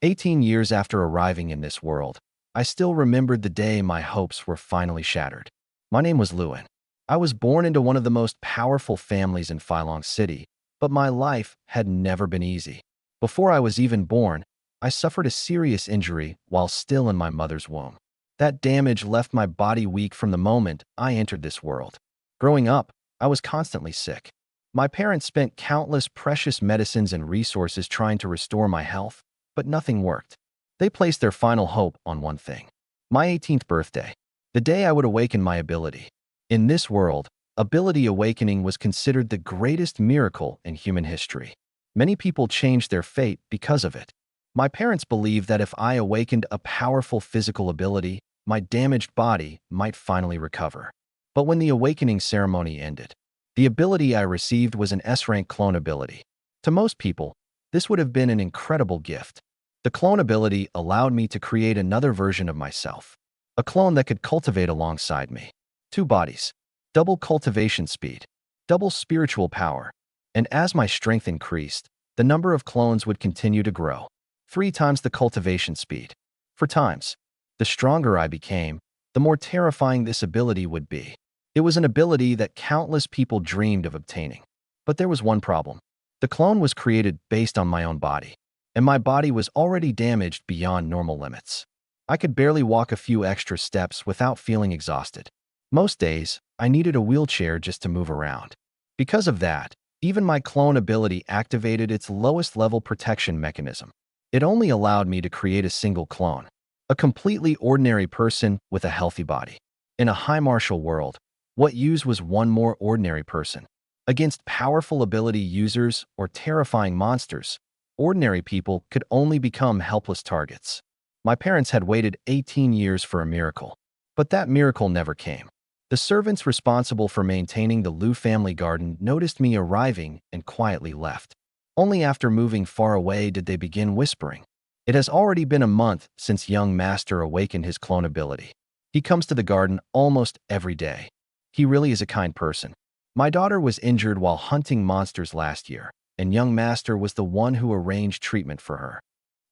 18 years after arriving in this world, I still remembered the day my hopes were finally shattered. My name was Lewin. I was born into one of the most powerful families in Phylong City, but my life had never been easy. Before I was even born, I suffered a serious injury while still in my mother's womb. That damage left my body weak from the moment I entered this world. Growing up, I was constantly sick. My parents spent countless precious medicines and resources trying to restore my health, but nothing worked. They placed their final hope on one thing: my 18th birthday, the day I would awaken my ability. In this world, ability awakening was considered the greatest miracle in human history. Many people changed their fate because of it. My parents believed that if I awakened a powerful physical ability, my damaged body might finally recover. But when the awakening ceremony ended, the ability I received was an S-rank clone ability. To most people, this would have been an incredible gift. The clone ability allowed me to create another version of myself, a clone that could cultivate alongside me. 2 bodies, double cultivation speed, double spiritual power, and as my strength increased, the number of clones would continue to grow. 3 times the cultivation speed. For times, the stronger I became, the more terrifying this ability would be. It was an ability that countless people dreamed of obtaining. But there was one problem. The clone was created based on my own body, and my body was already damaged beyond normal limits. I could barely walk a few extra steps without feeling exhausted. Most days, I needed a wheelchair just to move around. Because of that, even my clone ability activated its lowest level protection mechanism. It only allowed me to create a single clone, a completely ordinary person with a healthy body. In a high martial world, what used was one more ordinary person. Against powerful ability users or terrifying monsters, ordinary people could only become helpless targets. My parents had waited 18 years for a miracle, but that miracle never came. The servants responsible for maintaining the Liu family garden noticed me arriving and quietly left. Only after moving far away did they begin whispering. It has already been a month since young master awakened his clone ability. He comes to the garden almost every day. He really is a kind person. My daughter was injured while hunting monsters last year, and young master was the one who arranged treatment for her.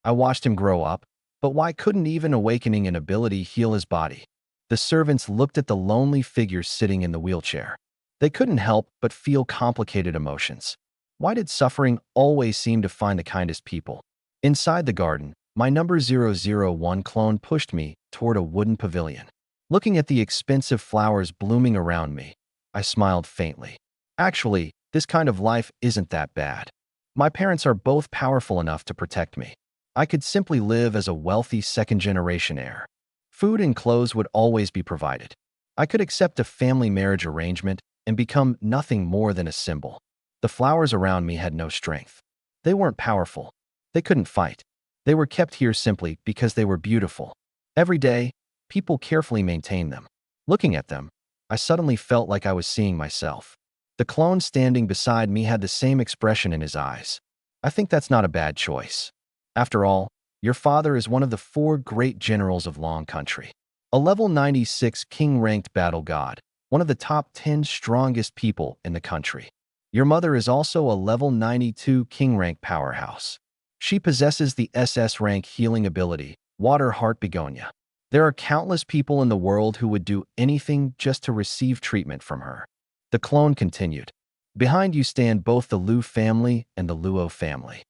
I watched him grow up, but why couldn't even awakening an ability heal his body? The servants looked at the lonely figure sitting in the wheelchair. They couldn't help but feel complicated emotions. Why did suffering always seem to find the kindest people? Inside the garden, my number 001 clone pushed me toward a wooden pavilion. Looking at the expensive flowers blooming around me, I smiled faintly. Actually, this kind of life isn't that bad. My parents are both powerful enough to protect me. I could simply live as a wealthy second-generation heir. Food and clothes would always be provided. I could accept a family marriage arrangement and become nothing more than a symbol. The flowers around me had no strength. They weren't powerful. They couldn't fight. They were kept here simply because they were beautiful. Every day, people carefully maintained them. Looking at them, I suddenly felt like I was seeing myself. The clone standing beside me had the same expression in his eyes. I think that's not a bad choice. After all, your father is one of the 4 great generals of Long Country. A level 96 king-ranked battle god, one of the top 10 strongest people in the country. Your mother is also a level 92 king-rank powerhouse. She possesses the SS rank healing ability, Water Heart Begonia. There are countless people in the world who would do anything just to receive treatment from her. The clone continued. Behind you stand both the Liu family and the Luo family.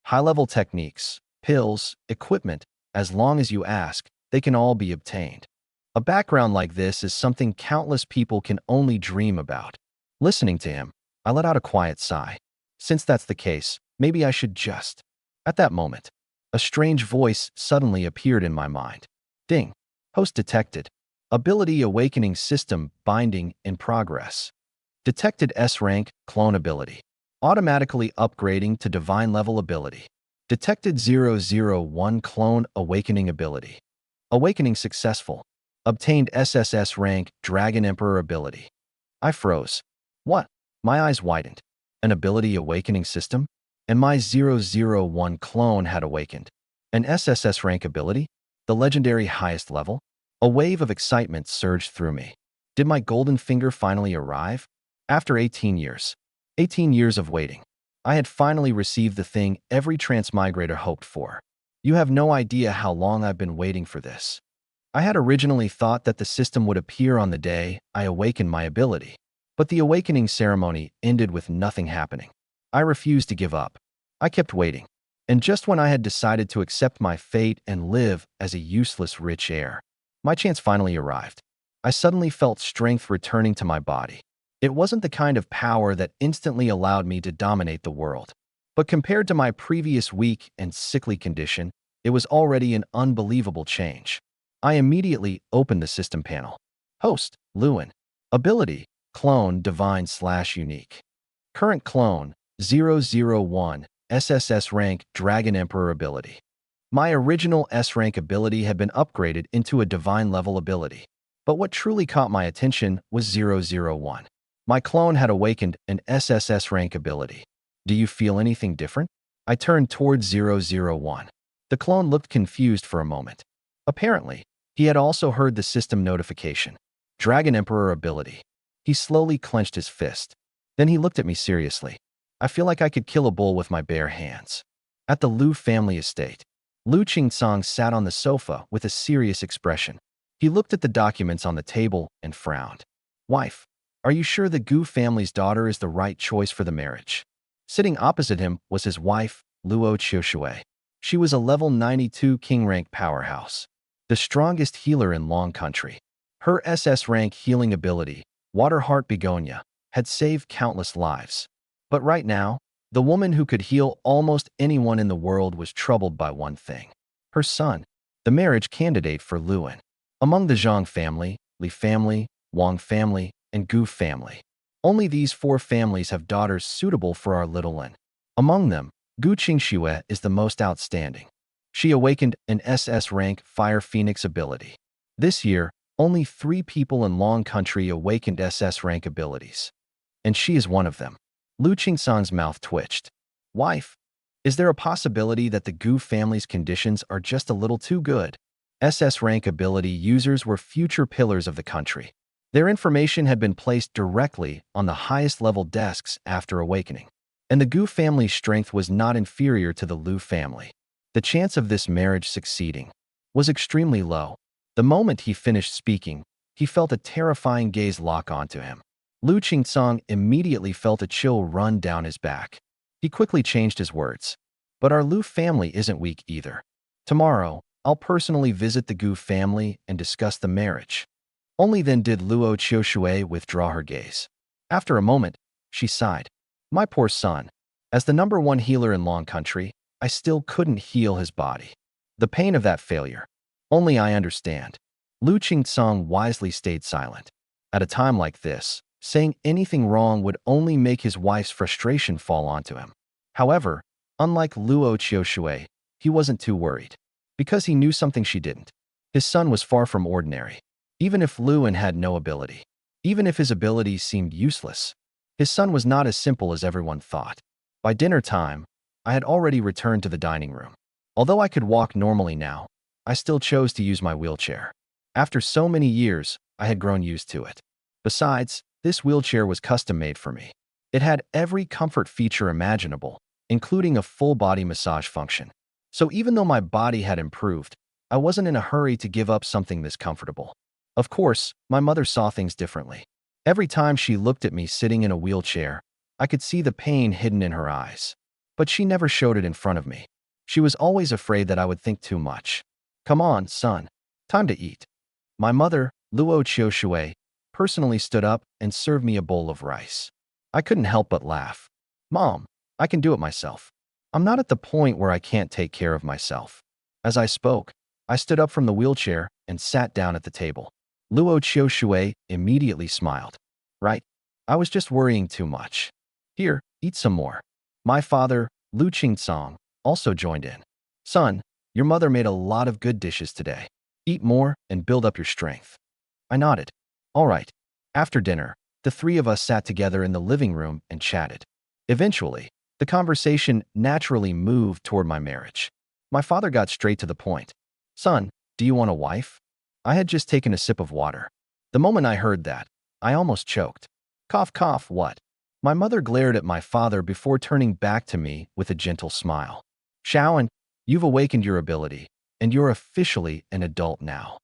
High-level techniques, pills, equipment, as long as you ask, they can all be obtained. A background like this is something countless people can only dream about. Listening to him, I let out a quiet sigh. Since that's the case, maybe I should just. At that moment, a strange voice suddenly appeared in my mind. Ding. Host detected. Ability awakening system binding in progress. Detected S-rank clone ability. Automatically upgrading to divine level ability. Detected 001 clone awakening ability. Awakening successful. Obtained SSS rank Dragon Emperor ability. I froze. What? My eyes widened. An ability awakening system? And my 001 clone had awakened. An SSS rank ability? The legendary highest level? A wave of excitement surged through me. Did my golden finger finally arrive? After 18 years. 18 years of waiting. I had finally received the thing every transmigrator hoped for. You have no idea how long I've been waiting for this. I had originally thought that the system would appear on the day I awakened my ability, but the awakening ceremony ended with nothing happening. I refused to give up. I kept waiting. And just when I had decided to accept my fate and live as a useless rich heir, my chance finally arrived. I suddenly felt strength returning to my body. It wasn't the kind of power that instantly allowed me to dominate the world. But compared to my previous weak and sickly condition, it was already an unbelievable change. I immediately opened the system panel. Host, Lewin. Ability, Clone Divine/Unique. Current clone, 001, SSS rank Dragon Emperor ability. My original S rank ability had been upgraded into a divine level ability. But what truly caught my attention was 001. My clone had awakened an SSS rank ability. Do you feel anything different? I turned towards 001. The clone looked confused for a moment. Apparently, he had also heard the system notification. Dragon Emperor ability. He slowly clenched his fist. Then he looked at me seriously. I feel like I could kill a bull with my bare hands. At the Liu family estate, Liu Qingsong sat on the sofa with a serious expression. He looked at the documents on the table and frowned. Wife, are you sure the Gu family's daughter is the right choice for the marriage? Sitting opposite him was his wife, Luo Qiushui. She was a level 92 king rank powerhouse, the strongest healer in Long Country. Her SS rank healing ability, Water Heart Begonia, had saved countless lives. But right now, the woman who could heal almost anyone in the world was troubled by one thing. Her son, the marriage candidate for Lewin. Among the Zhang family, Li family, Wang family, and Gu family, only these four families have daughters suitable for our little Lin. Among them, Gu Qingxue is the most outstanding. She awakened an SS rank Fire Phoenix ability. This year, only 3 people in Long Country awakened SS rank abilities. And she is one of them. Liu Qingsong's mouth twitched. Wife, is there a possibility that the Gu family's conditions are just a little too good? SS rank ability users were future pillars of the country. Their information had been placed directly on the highest level desks after awakening. And the Gu family's strength was not inferior to the Liu family. The chance of this marriage succeeding was extremely low. The moment he finished speaking, he felt a terrifying gaze lock onto him. Liu Qingsong immediately felt a chill run down his back. He quickly changed his words. But our Liu family isn't weak either. Tomorrow, I'll personally visit the Gu family and discuss the marriage. Only then did Luo Qiushui withdraw her gaze. After a moment, she sighed. My poor son. As the #1 healer in Long Country, I still couldn't heal his body. The pain of that failure. Only I understand. Liu Qingsong wisely stayed silent. At a time like this, saying anything wrong would only make his wife's frustration fall onto him. However, unlike Luo Qiushui, he wasn't too worried. Because he knew something she didn't. His son was far from ordinary. Even if Lewin had no ability, even if his abilities seemed useless, his son was not as simple as everyone thought. By dinner time, I had already returned to the dining room. Although I could walk normally now, I still chose to use my wheelchair. After so many years, I had grown used to it. Besides, this wheelchair was custom-made for me. It had every comfort feature imaginable, including a full-body massage function. So even though my body had improved, I wasn't in a hurry to give up something this comfortable. Of course, my mother saw things differently. Every time she looked at me sitting in a wheelchair, I could see the pain hidden in her eyes. But she never showed it in front of me. She was always afraid that I would think too much. Come on, son. Time to eat. My mother, Luo Qiushui, personally stood up and served me a bowl of rice. I couldn't help but laugh. Mom, I can do it myself. I'm not at the point where I can't take care of myself. As I spoke, I stood up from the wheelchair and sat down at the table. Luo Qiushui immediately smiled. Right, I was just worrying too much. Here, eat some more. My father, Liu Qingsong, also joined in. Son, your mother made a lot of good dishes today. Eat more and build up your strength. I nodded. All right. After dinner, the 3 of us sat together in the living room and chatted. Eventually, the conversation naturally moved toward my marriage. My father got straight to the point. Son, do you want a wife? I had just taken a sip of water. The moment I heard that, I almost choked. Cough, cough, what? My mother glared at my father before turning back to me with a gentle smile. Shaoan, You've awakened your ability, and you're officially an adult now.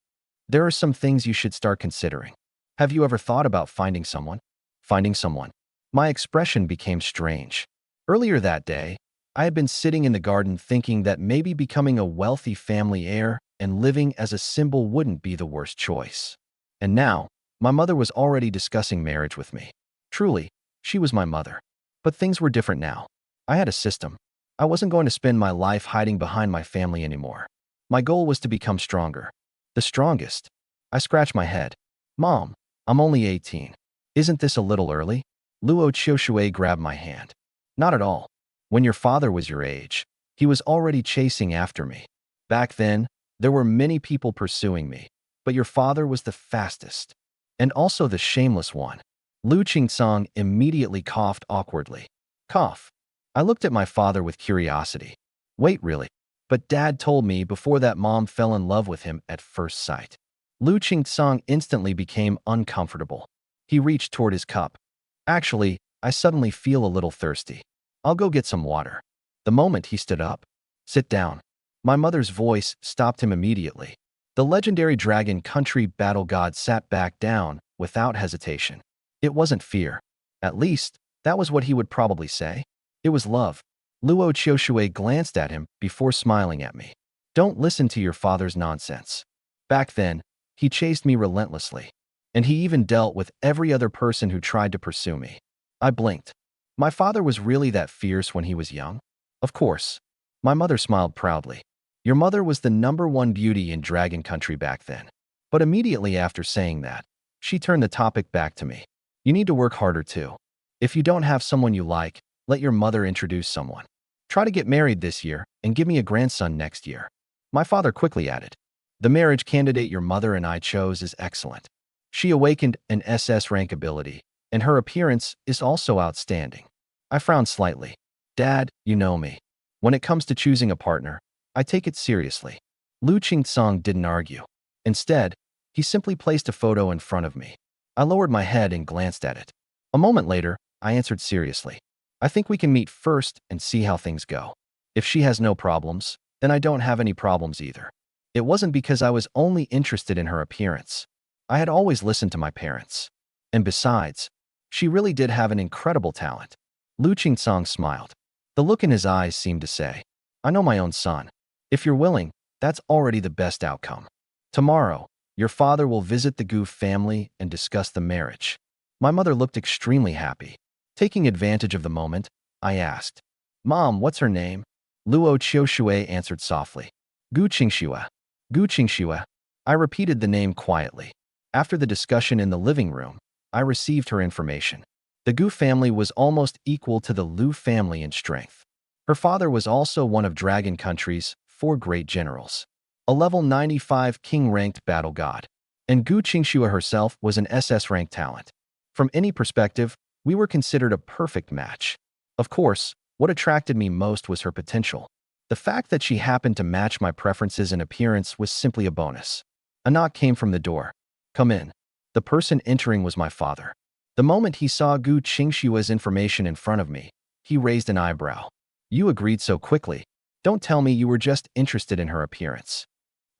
There are some things you should start considering. Have you ever thought about finding someone? Finding someone. My expression became strange. Earlier that day, I had been sitting in the garden thinking that maybe becoming a wealthy family heir and living as a symbol wouldn't be the worst choice. And now, my mother was already discussing marriage with me. Truly, she was my mother. But things were different now. I had a system. I wasn't going to spend my life hiding behind my family anymore. My goal was to become stronger. The strongest. I scratched my head. Mom, I'm only 18. Isn't this a little early? Luo Qiushui grabbed my hand. Not at all. When your father was your age, he was already chasing after me. Back then, there were many people pursuing me, but your father was the fastest. And also the shameless one. Lu Qingsong immediately coughed awkwardly. Cough. I looked at my father with curiosity. Wait, really? But Dad told me before that Mom fell in love with him at first sight. Lu Qingsong instantly became uncomfortable. He reached toward his cup. Actually, I suddenly feel a little thirsty. I'll go get some water. The moment he stood up. Sit down. My mother's voice stopped him immediately. The legendary dragon country battle god sat back down without hesitation. It wasn't fear. At least, that was what he would probably say. It was love. Luo Qiushui glanced at him before smiling at me. Don't listen to your father's nonsense. Back then, he chased me relentlessly. And he even dealt with every other person who tried to pursue me. I blinked. My father was really that fierce when he was young? Of course. My mother smiled proudly. Your mother was the #1 beauty in Dragon Country back then. But immediately after saying that, she turned the topic back to me. You need to work harder too. If you don't have someone you like, let your mother introduce someone. Try to get married this year and give me a grandson next year. My father quickly added. The marriage candidate your mother and I chose is excellent. She awakened an SS rank ability, and her appearance is also outstanding. I frowned slightly. Dad, you know me. When it comes to choosing a partner, I take it seriously. Lu Qingsong didn't argue. Instead, he simply placed a photo in front of me. I lowered my head and glanced at it. A moment later, I answered seriously. I think we can meet first and see how things go. If she has no problems, then I don't have any problems either. It wasn't because I was only interested in her appearance. I had always listened to my parents. And besides, she really did have an incredible talent. Lu Qingsong smiled. The look in his eyes seemed to say, I know my own son. If you're willing, that's already the best outcome. Tomorrow, your father will visit the Gu family and discuss the marriage. My mother looked extremely happy. Taking advantage of the moment, I asked, Mom, what's her name? Luo Qiushui answered softly. Gu Qingxue. Gu Qingxue. I repeated the name quietly. After the discussion in the living room, I received her information. The Gu family was almost equal to the Lu family in strength. Her father was also one of Dragon Country's 4 great generals. A level 95 king-ranked battle god. And Gu Qingxue herself was an SS-ranked talent. From any perspective, we were considered a perfect match. Of course, what attracted me most was her potential. The fact that she happened to match my preferences and appearance was simply a bonus. A knock came from the door. Come in. The person entering was my father. The moment he saw Gu Qingxue's information in front of me, he raised an eyebrow. You agreed so quickly. Don't tell me you were just interested in her appearance.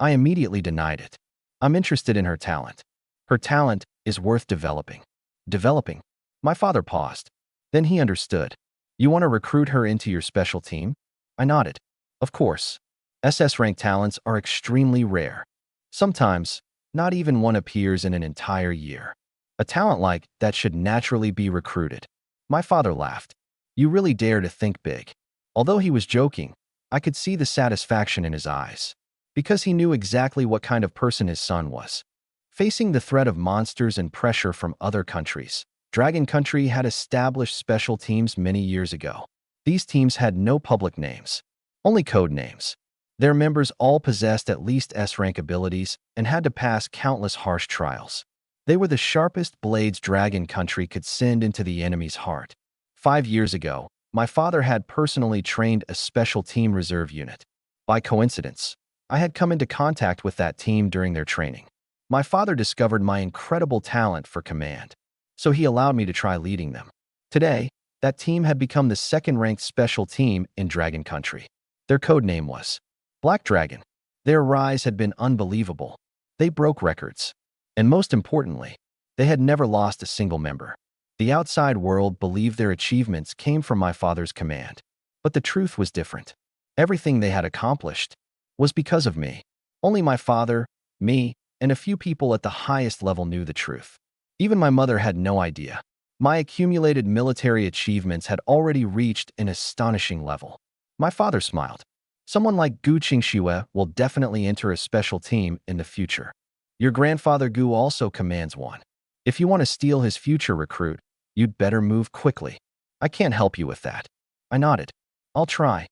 I immediately denied it. I'm interested in her talent. Her talent is worth developing. Developing? My father paused. Then he understood. You want to recruit her into your special team? I nodded. Of course. SS rank talents are extremely rare. Sometimes, not even one appears in an entire year. A talent like that should naturally be recruited. My father laughed. You really dare to think big. Although he was joking, I could see the satisfaction in his eyes. Because he knew exactly what kind of person his son was. Facing the threat of monsters and pressure from other countries, Dragon Country had established special teams many years ago. These teams had no public names, only code names. Their members all possessed at least S-rank abilities and had to pass countless harsh trials. They were the sharpest blades Dragon Country could send into the enemy's heart. 5 years ago, my father had personally trained a special team reserve unit. By coincidence, I had come into contact with that team during their training. My father discovered my incredible talent for command, so he allowed me to try leading them. Today, that team had become the second-ranked special team in Dragon Country. Their code name was Black Dragon. Their rise had been unbelievable. They broke records. And most importantly, they had never lost a single member. The outside world believed their achievements came from my father's command. But the truth was different. Everything they had accomplished was because of me. Only my father, me, and a few people at the highest level knew the truth. Even my mother had no idea. My accumulated military achievements had already reached an astonishing level. My father smiled. Someone like Gu Qingxue will definitely enter a special team in the future. Your grandfather Gu also commands one. If you want to steal his future recruit, you'd better move quickly. I can't help you with that. I nodded. I'll try.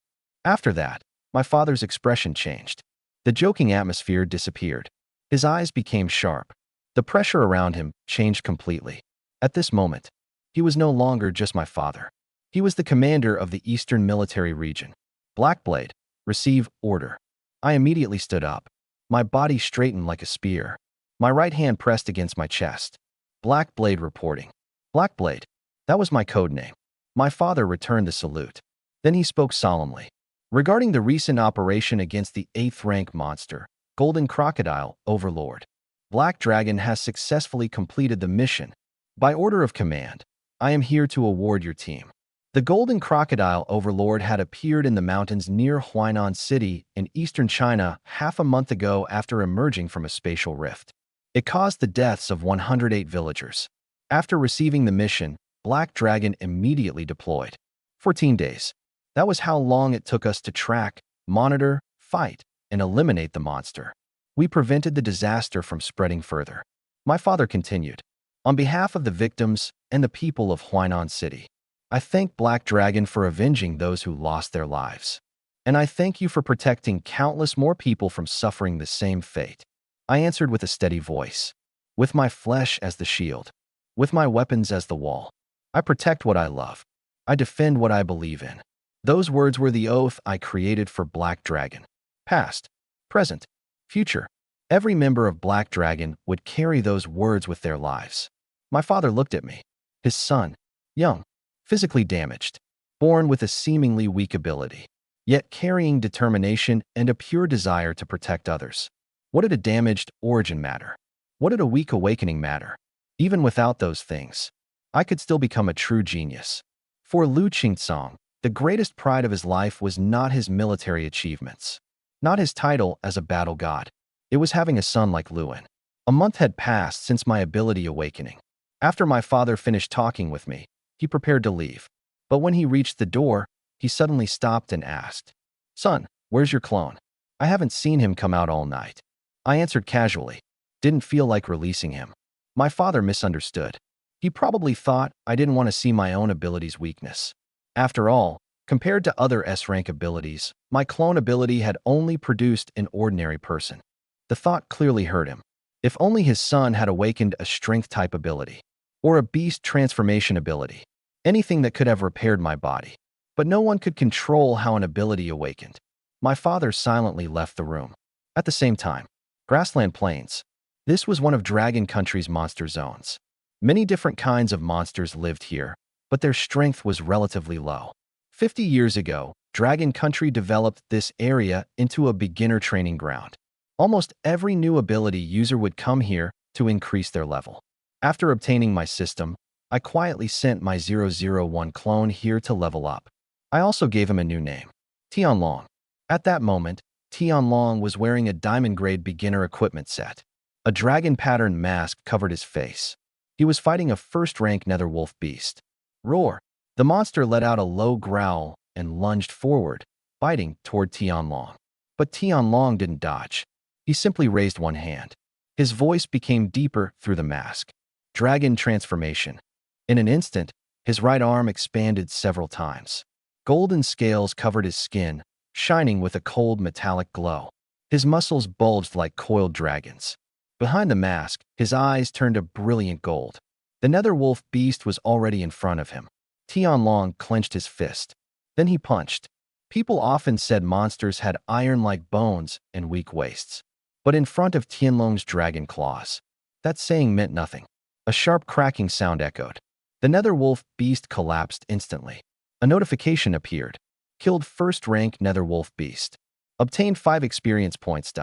After that, my father's expression changed. The joking atmosphere disappeared. His eyes became sharp. The pressure around him changed completely. At this moment, he was no longer just my father. He was the commander of the Eastern Military Region. Blackblade, receive order. I immediately stood up. My body straightened like a spear. My right hand pressed against my chest. Blackblade reporting. Blackblade. That was my code name. My father returned the salute. Then he spoke solemnly. Regarding the recent operation against the 8th rank monster, Golden Crocodile Overlord, Black Dragon has successfully completed the mission. By order of command, I am here to award your team. The Golden Crocodile Overlord had appeared in the mountains near Huainan City in eastern China half a month ago after emerging from a spatial rift. It caused the deaths of 108 villagers. After receiving the mission, Black Dragon immediately deployed. 14 days. That was how long it took us to track, monitor, fight, and eliminate the monster. We prevented the disaster from spreading further. My father continued. On behalf of the victims and the people of Huainan City, I thank Black Dragon for avenging those who lost their lives. And I thank you for protecting countless more people from suffering the same fate. I answered with a steady voice. With my flesh as the shield. With my weapons as the wall. I protect what I love. I defend what I believe in. Those words were the oath I created for Black Dragon. Past, present, future. Every member of Black Dragon would carry those words with their lives. My father looked at me. His son, young, physically damaged, born with a seemingly weak ability, yet carrying determination and a pure desire to protect others. What did a damaged origin matter? What did a weak awakening matter? Even without those things, I could still become a true genius. For Lu Qingsong, the greatest pride of his life was not his military achievements, not his title as a battle god. It was having a son like Luan. A month had passed since my ability awakening. After my father finished talking with me, he prepared to leave. But when he reached the door, he suddenly stopped and asked, "Son, where's your clone? I haven't seen him come out all night." I answered casually. Didn't feel like releasing him. My father misunderstood. He probably thought I didn't want to see my own ability's weakness. After all, compared to other S-rank abilities, my clone ability had only produced an ordinary person. The thought clearly hurt him. If only his son had awakened a strength-type ability, or a beast transformation ability, anything that could have repaired my body. But no one could control how an ability awakened. My father silently left the room. At the same time, Grassland Plains. This was one of Dragon Country's monster zones. Many different kinds of monsters lived here, but their strength was relatively low. 50 years ago, Dragon Country developed this area into a beginner training ground. Almost every new ability user would come here to increase their level. After obtaining my system, I quietly sent my 001 clone here to level up. I also gave him a new name, Tianlong. At that moment, Tianlong was wearing a diamond-grade beginner equipment set. A dragon-patterned mask covered his face. He was fighting a first-rank netherwolf beast. Roar! The monster let out a low growl and lunged forward, biting toward Tianlong. But Tianlong didn't dodge. He simply raised one hand. His voice became deeper through the mask. Dragon transformation. In an instant, his right arm expanded several times. Golden scales covered his skin, shining with a cold metallic glow. His muscles bulged like coiled dragons. Behind the mask, his eyes turned a brilliant gold. The netherwolf beast was already in front of him. Tianlong clenched his fist. Then he punched. People often said monsters had iron-like bones and weak waists. But in front of Tianlong's dragon claws, that saying meant nothing. A sharp cracking sound echoed. The netherwolf beast collapsed instantly. A notification appeared. Killed first-rank netherwolf beast. Obtained 5 experience points.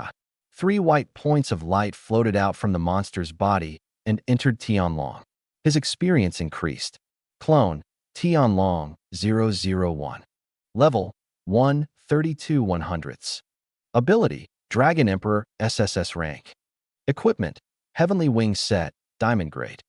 3 white points of light floated out from the monster's body and entered Tianlong. His experience increased. Clone, Tianlong 001. Level 1, 32 100ths. Ability, Dragon Emperor SSS rank. Equipment, Heavenly Wing Set, Diamond Grade.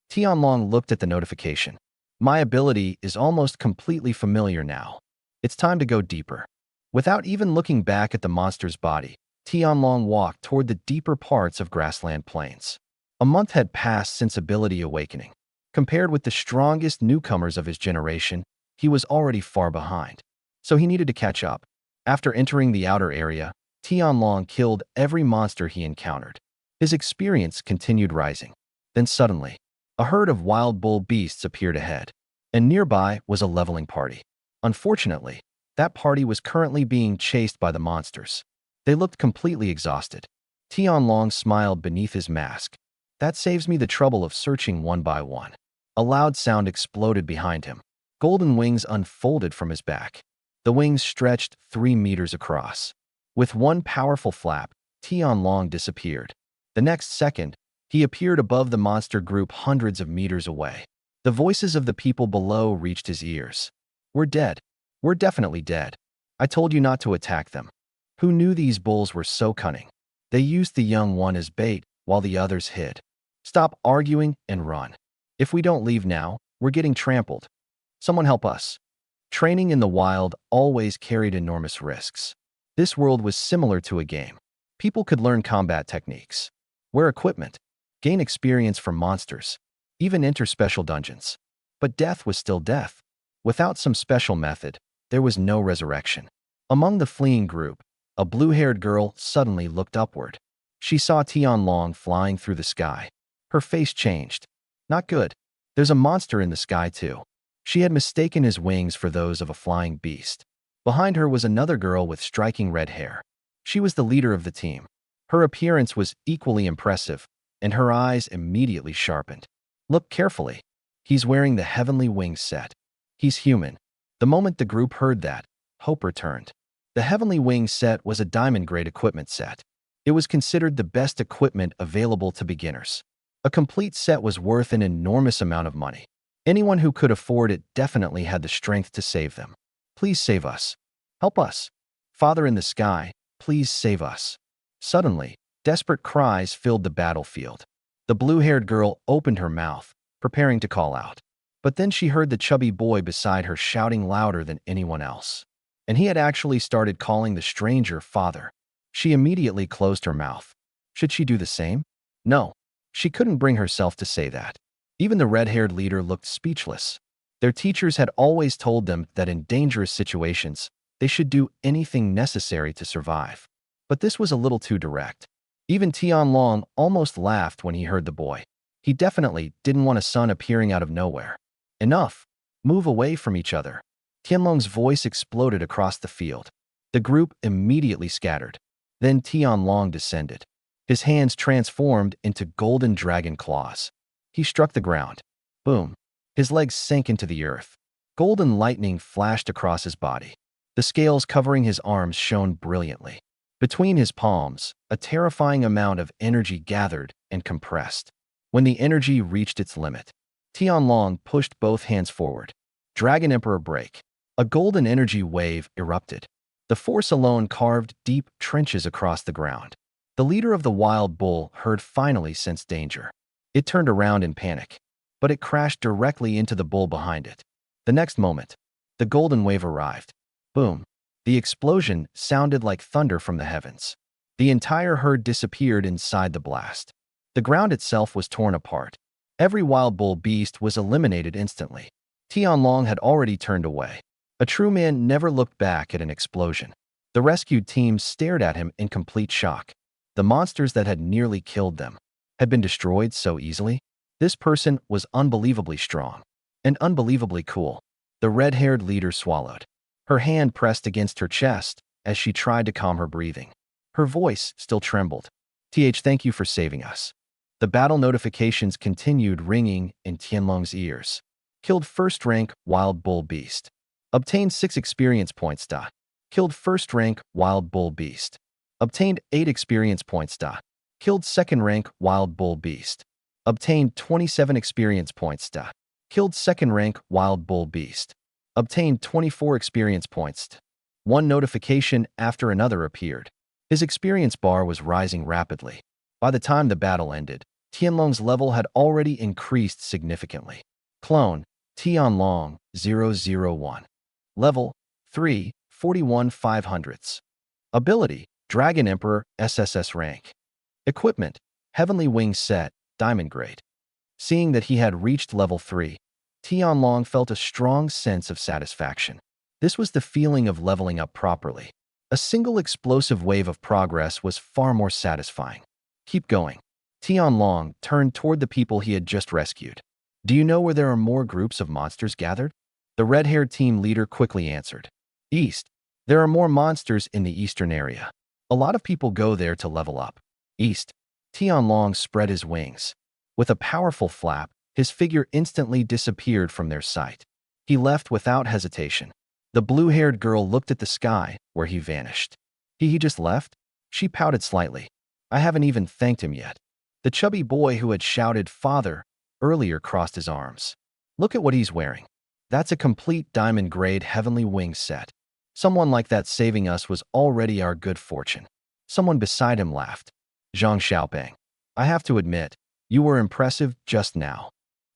Tianlong looked at the notification. My ability is almost completely familiar now. It's time to go deeper. Without even looking back at the monster's body, Tianlong walked toward the deeper parts of grassland plains. A month had passed since ability awakening. Compared with the strongest newcomers of his generation, he was already far behind. So he needed to catch up. After entering the outer area, Tianlong killed every monster he encountered. His experience continued rising. Then suddenly, a herd of wild bull beasts appeared ahead, and nearby was a leveling party. Unfortunately, that party was currently being chased by the monsters. They looked completely exhausted. Tianlong smiled beneath his mask. That saves me the trouble of searching one by one. A loud sound exploded behind him. Golden wings unfolded from his back. The wings stretched 3 meters across. With one powerful flap, Tianlong disappeared. The next second, he appeared above the monster group hundreds of meters away. The voices of the people below reached his ears. We're dead. We're definitely dead. I told you not to attack them. Who knew these bulls were so cunning? They used the young one as bait while the others hid. Stop arguing and run. If we don't leave now, we're getting trampled. Someone help us. Training in the wild always carried enormous risks. This world was similar to a game. People could learn combat techniques, wear equipment, gain experience from monsters, even enter special dungeons. But death was still death. Without some special method, there was no resurrection. Among the fleeing group, a blue-haired girl suddenly looked upward. She saw Tianlong flying through the sky. Her face changed. Not good. There's a monster in the sky too. She had mistaken his wings for those of a flying beast. Behind her was another girl with striking red hair. She was the leader of the team. Her appearance was equally impressive, and her eyes immediately sharpened. Look carefully. He's wearing the Heavenly Wing Set. He's human. The moment the group heard that, hope returned. The Heavenly Wing Set was a diamond-grade equipment set. It was considered the best equipment available to beginners. A complete set was worth an enormous amount of money. Anyone who could afford it definitely had the strength to save them. Please save us. Help us. Father in the sky, please save us. Suddenly, desperate cries filled the battlefield. The blue-haired girl opened her mouth, preparing to call out. But then she heard the chubby boy beside her shouting louder than anyone else. And he had actually started calling the stranger father. She immediately closed her mouth. Should she do the same? No. She couldn't bring herself to say that. Even the red-haired leader looked speechless. Their teachers had always told them that in dangerous situations, they should do anything necessary to survive. But this was a little too direct. Even Tianlong almost laughed when he heard the boy. He definitely didn't want a son appearing out of nowhere. Enough. Move away from each other. Tianlong's voice exploded across the field. The group immediately scattered. Then Tianlong descended. His hands transformed into golden dragon claws. He struck the ground. Boom. His legs sank into the earth. Golden lightning flashed across his body. The scales covering his arms shone brilliantly. Between his palms, a terrifying amount of energy gathered and compressed. When the energy reached its limit, Tianlong pushed both hands forward. Dragon Emperor break. A golden energy wave erupted. The force alone carved deep trenches across the ground. The leader of the wild bull herd finally sensed danger. It turned around in panic, but it crashed directly into the bull behind it. The next moment, the golden wave arrived. Boom. The explosion sounded like thunder from the heavens. The entire herd disappeared inside the blast. The ground itself was torn apart. Every wild bull beast was eliminated instantly. Tianlong had already turned away. A true man never looked back at an explosion. The rescued team stared at him in complete shock. The monsters that had nearly killed them had been destroyed so easily. This person was unbelievably strong and unbelievably cool. The red-haired leader swallowed. Her hand pressed against her chest as she tried to calm her breathing. Her voice still trembled. Thank you for saving us. The battle notifications continued ringing in Tianlong's ears. Killed first-rank wild bull beast. Obtained 6 experience points. Killed first rank wild bull beast. Obtained 8 experience points. Killed second rank wild bull beast. Obtained 27 experience points. Killed second rank wild bull beast. Obtained 24 experience points. One notification after another appeared. His experience bar was rising rapidly. By the time the battle ended, Tianlong's level had already increased significantly. Clone, Tianlong, 001. Level, 3, 41 500ths. Ability, Dragon Emperor, SSS rank. Equipment, Heavenly Wing Set, Diamond Grade. Seeing that he had reached level 3, Tianlong felt a strong sense of satisfaction. This was the feeling of leveling up properly. A single explosive wave of progress was far more satisfying. Keep going. Tianlong turned toward the people he had just rescued. Do you know where there are more groups of monsters gathered? The red-haired team leader quickly answered. East. There are more monsters in the eastern area. A lot of people go there to level up. East. Tianlong spread his wings. With a powerful flap, his figure instantly disappeared from their sight. He left without hesitation. The blue-haired girl looked at the sky, where he vanished. He just left? She pouted slightly. I haven't even thanked him yet. The chubby boy who had shouted, "Father," earlier crossed his arms. Look at what he's wearing. That's a complete diamond-grade heavenly wing set. Someone like that saving us was already our good fortune. Someone beside him laughed. Zhang Xiaoping. I have to admit, you were impressive just now.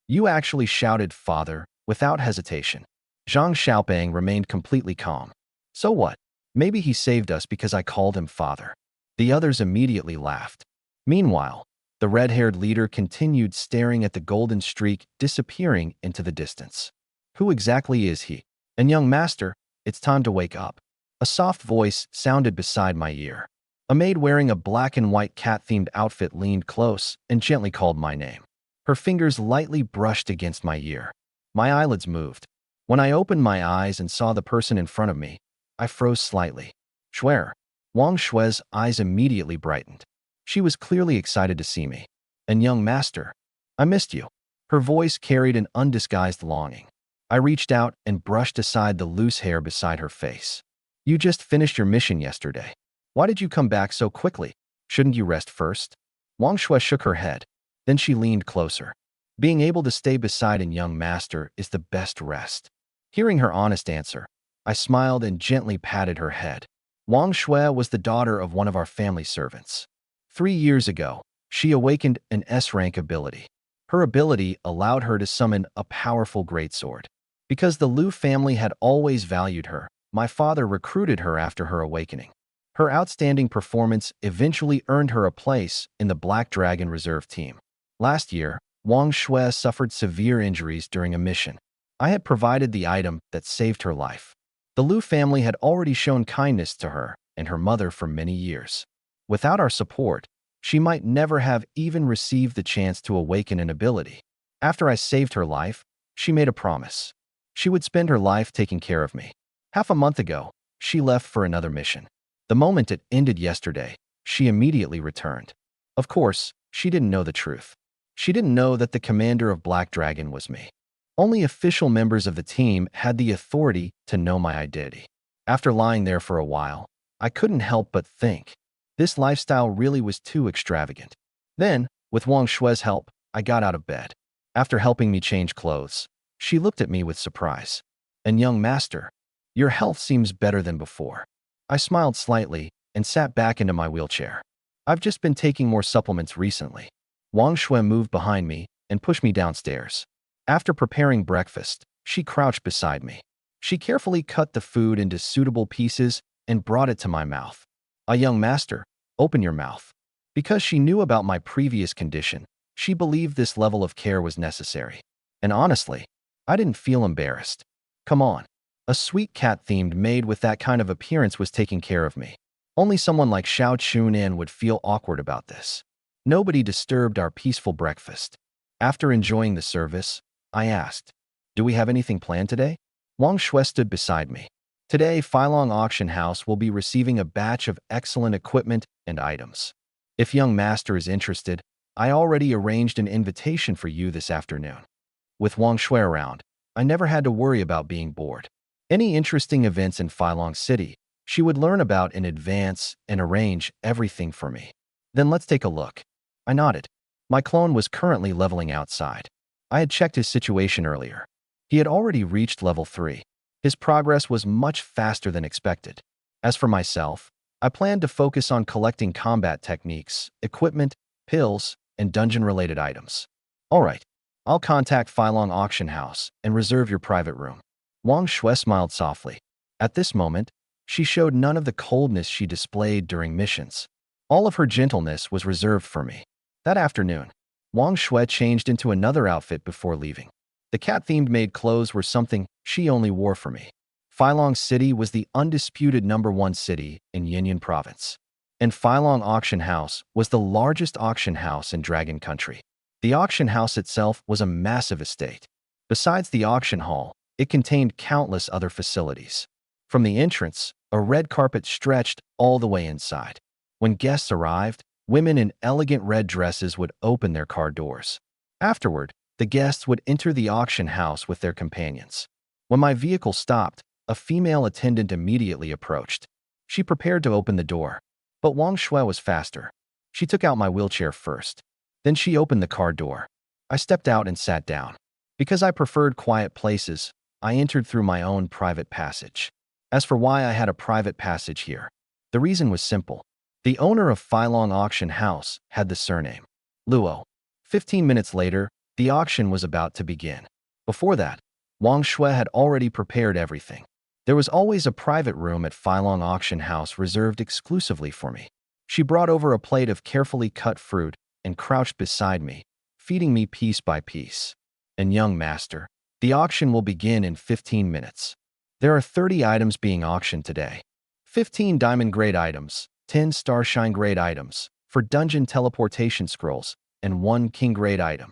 You actually shouted, "Father," without hesitation. Zhang Xiaoping remained completely calm. So what? Maybe he saved us because I called him father. The others immediately laughed. Meanwhile, the red-haired leader continued staring at the golden streak disappearing into the distance. Who exactly is he? And young master, it's time to wake up. A soft voice sounded beside my ear. A maid wearing a black and white cat-themed outfit leaned close and gently called my name. Her fingers lightly brushed against my ear. My eyelids moved. When I opened my eyes and saw the person in front of me, I froze slightly. Shuer. Wang Shue's eyes immediately brightened. She was clearly excited to see me. And young master, I missed you. Her voice carried an undisguised longing. I reached out and brushed aside the loose hair beside her face. You just finished your mission yesterday. Why did you come back so quickly? Shouldn't you rest first? Wang Shui shook her head. Then she leaned closer. Being able to stay beside a young master is the best rest. Hearing her honest answer, I smiled and gently patted her head. Wang Shui was the daughter of one of our family servants. 3 years ago, she awakened an S-rank ability. Her ability allowed her to summon a powerful greatsword. Because the Liu family had always valued her, my father recruited her after her awakening. Her outstanding performance eventually earned her a place in the Black Dragon Reserve team. Last year, Wang Shui suffered severe injuries during a mission. I had provided the item that saved her life. The Liu family had already shown kindness to her and her mother for many years. Without our support, she might never have even received the chance to awaken an ability. After I saved her life, she made a promise. She would spend her life taking care of me. Half a month ago, she left for another mission. The moment it ended yesterday, she immediately returned. Of course, she didn't know the truth. She didn't know that the commander of Black Dragon was me. Only official members of the team had the authority to know my identity. After lying there for a while, I couldn't help but think. This lifestyle really was too extravagant. Then, with Wang Shui's help, I got out of bed. After helping me change clothes, she looked at me with surprise. And young master, your health seems better than before. I smiled slightly and sat back into my wheelchair. I've just been taking more supplements recently. Wang Shui moved behind me and pushed me downstairs. After preparing breakfast, she crouched beside me. She carefully cut the food into suitable pieces and brought it to my mouth. A young master, open your mouth. Because she knew about my previous condition, she believed this level of care was necessary. And honestly, I didn't feel embarrassed. Come on. A sweet cat-themed maid with that kind of appearance was taking care of me. Only someone like Xiao Chunin would feel awkward about this. Nobody disturbed our peaceful breakfast. After enjoying the service, I asked, do we have anything planned today? Wang Shui stood beside me. Today, Filong Auction House will be receiving a batch of excellent equipment and items. If young master is interested, I already arranged an invitation for you this afternoon. With Wang Shui around, I never had to worry about being bored. Any interesting events in Filong City, She would learn about in advance and arrange everything for me. Then let's take a look. I nodded. My clone was currently leveling outside. I had checked his situation earlier. He had already reached level 3. His progress was much faster than expected. As for myself, I planned to focus on collecting combat techniques, equipment, pills, and dungeon-related items. All right, I'll contact Filong Auction House and reserve your private room. Wang Shui smiled softly. At this moment, she showed none of the coldness she displayed during missions. All of her gentleness was reserved for me. That afternoon, Wang Shui changed into another outfit before leaving. The cat-themed maid clothes were something she only wore for me. Filong City was the undisputed #1 city in Yinyan Province, and Filong Auction House was the largest auction house in Dragon Country. The auction house itself was a massive estate. Besides the auction hall, it contained countless other facilities. From the entrance, a red carpet stretched all the way inside. When guests arrived, women in elegant red dresses would open their car doors. Afterward, the guests would enter the auction house with their companions. When my vehicle stopped, a female attendant immediately approached. She prepared to open the door, but Wang Shui was faster. She took out my wheelchair first. Then she opened the car door. I stepped out and sat down. Because I preferred quiet places, I entered through my own private passage. As for why I had a private passage here, the reason was simple. The owner of Filong Auction House had the surname Luo. 15 minutes later, the auction was about to begin. Before that, Wang Shui had already prepared everything. There was always a private room at Filong Auction House reserved exclusively for me. She brought over a plate of carefully cut fruit and crouched beside me, feeding me piece by piece. And young master, the auction will begin in 15 minutes. There are 30 items being auctioned today. 15 diamond grade items, 10 starshine grade items, for dungeon teleportation scrolls, and 1 king grade item.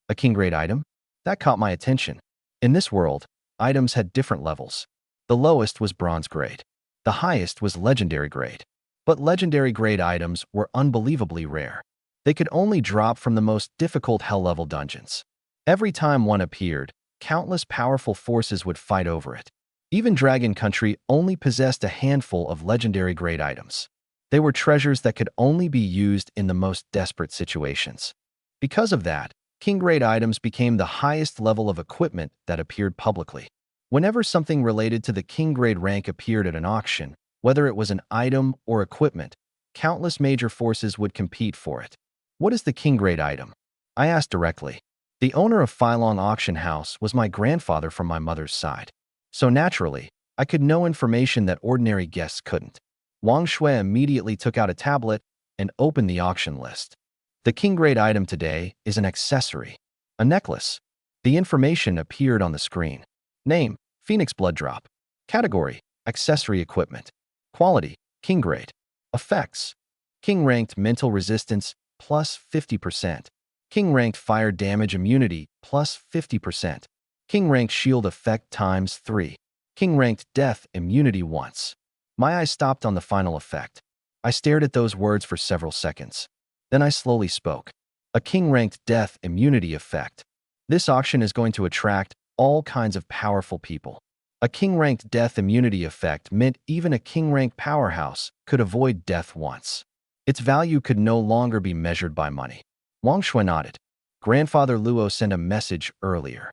A king grade item? That caught my attention. In this world, items had different levels. The lowest was bronze grade. The highest was legendary grade. But legendary grade items were unbelievably rare. They could only drop from the most difficult hell-level dungeons. Every time one appeared, countless powerful forces would fight over it. Even Dragon Country only possessed a handful of legendary grade items. They were treasures that could only be used in the most desperate situations. Because of that, king grade items became the highest level of equipment that appeared publicly. Whenever something related to the king grade rank appeared at an auction, whether it was an item or equipment, countless major forces would compete for it. What is the king grade item? I asked directly. The owner of Filong Auction House was my grandfather from my mother's side. So naturally, I could know information that ordinary guests couldn't. Wang Shui immediately took out a tablet and opened the auction list. The king grade item today is an accessory, a necklace. The information appeared on the screen. Name, Phoenix Blood Drop. Category, accessory equipment. Quality, king grade. Effects, king ranked mental resistance plus 50%. King ranked fire damage immunity plus 50%. King ranked shield effect times 3. King ranked death immunity once. My eyes stopped on the final effect. I stared at those words for several seconds. Then I slowly spoke. A king ranked death immunity effect. This auction is going to attract all kinds of powerful people. A king ranked death immunity effect meant even a king ranked powerhouse could avoid death once. Its value could no longer be measured by money. Wang Shui nodded. Grandfather Luo sent a message earlier.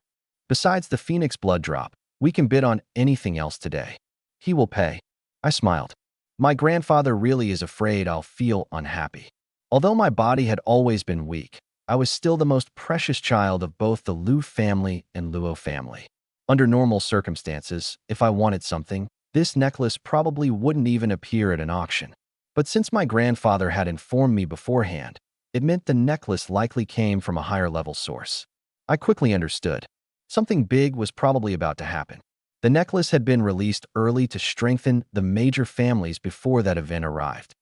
Besides the Phoenix Blood Drop, we can bid on anything else today. He will pay. I smiled. My grandfather really is afraid I'll feel unhappy. Although my body had always been weak, I was still the most precious child of both the Lu family and Luo family. Under normal circumstances, if I wanted something, this necklace probably wouldn't even appear at an auction. But since my grandfather had informed me beforehand, it meant the necklace likely came from a higher level source. I quickly understood. Something big was probably about to happen. The necklace had been released early to strengthen the major families before that event arrived.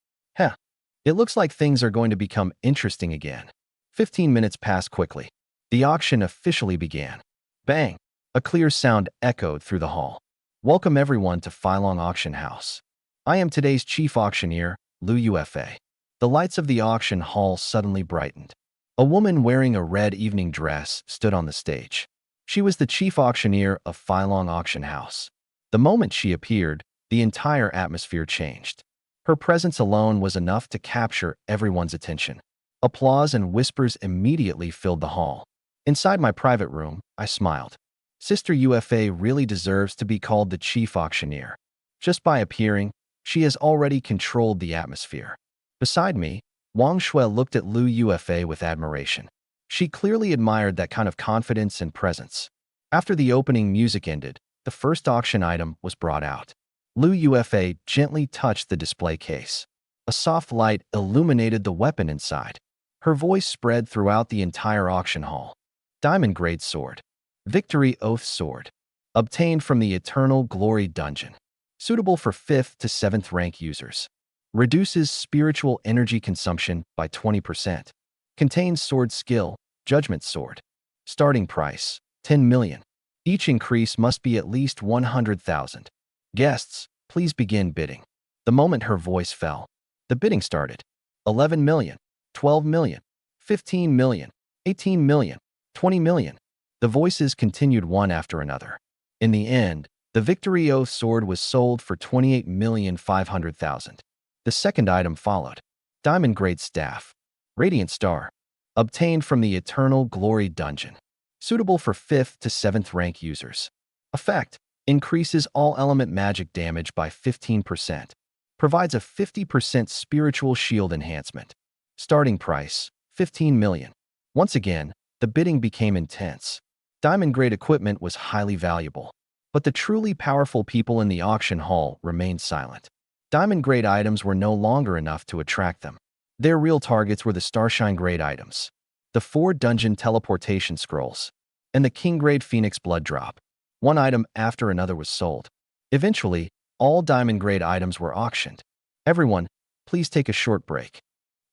It looks like things are going to become interesting again. 15 minutes passed quickly. The auction officially began. Bang! A clear sound echoed through the hall. Welcome everyone to Filong Auction House. I am today's chief auctioneer, Lu Ufa. The lights of the auction hall suddenly brightened. A woman wearing a red evening dress stood on the stage. She was the chief auctioneer of Filong Auction House. The moment she appeared, the entire atmosphere changed. Her presence alone was enough to capture everyone's attention. Applause and whispers immediately filled the hall. Inside my private room, I smiled. Sister UFA really deserves to be called the chief auctioneer. Just by appearing, she has already controlled the atmosphere. Beside me, Wang Shui looked at Lu Yuefei with admiration. She clearly admired that kind of confidence and presence. After the opening music ended, the first auction item was brought out. Lu Yuefei gently touched the display case. A soft light illuminated the weapon inside. Her voice spread throughout the entire auction hall. Diamond-grade sword. Victory Oath Sword. Obtained from the Eternal Glory Dungeon. Suitable for 5th to 7th rank users. Reduces spiritual energy consumption by 20%. Contains sword skill, Judgment Sword. Starting price, 10 million. Each increase must be at least 100,000. Guests, please begin bidding. The moment her voice fell, the bidding started. 11 million, 12 million, 15 million, 18 million, 20 million. The voices continued one after another. In the end, the Victory Oath Sword was sold for 28,500,000. The second item followed. Diamond-grade staff. Radiant Star. Obtained from the Eternal Glory Dungeon. Suitable for 5th to 7th rank users. Effect. Increases all element magic damage by 15%. Provides a 50% spiritual shield enhancement. Starting price, 15 million. Once again, the bidding became intense. Diamond-grade equipment was highly valuable. But the truly powerful people in the auction hall remained silent. Diamond-grade items were no longer enough to attract them. Their real targets were the Starshine-grade items, the 4 dungeon teleportation scrolls, and the King-grade Phoenix Blood Drop. One item after another was sold. Eventually, all Diamond-grade items were auctioned. Everyone, please take a short break.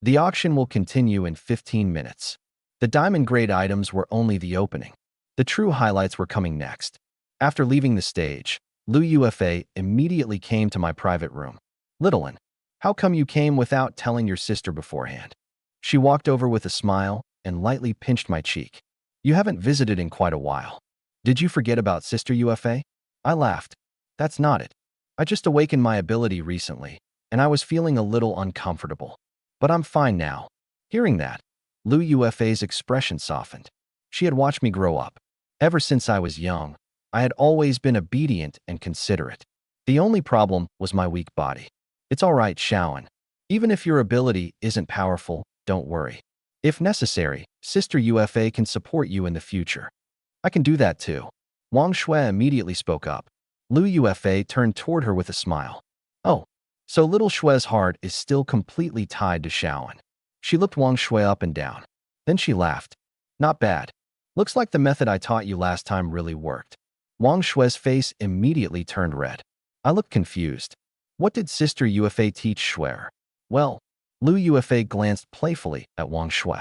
The auction will continue in 15 minutes. The Diamond-grade items were only the opening. The true highlights were coming next. After leaving the stage, Lu Yuefei immediately came to my private room. Little one, how come you came without telling your sister beforehand? She walked over with a smile and lightly pinched my cheek. You haven't visited in quite a while. Did you forget about Sister Yuefei? I laughed. That's not it. I just awakened my ability recently, and I was feeling a little uncomfortable. But I'm fine now. Hearing that, Lu Yuefei's expression softened. She had watched me grow up. Ever since I was young, I had always been obedient and considerate. The only problem was my weak body. It's all right, Shaoan. Even if your ability isn't powerful, don't worry. If necessary, Sister UFA can support you in the future. I can do that too. Wang Shui immediately spoke up. Lu Yuefei turned toward her with a smile. Oh, so little Shui's heart is still completely tied to Shaoan. She looked Wang Shui up and down. Then she laughed. Not bad. Looks like the method I taught you last time really worked. Wang Shui's face immediately turned red. I looked confused. What did Sister Yuefei teach Shui? Well, Lu Yuefei glanced playfully at Wang Shui.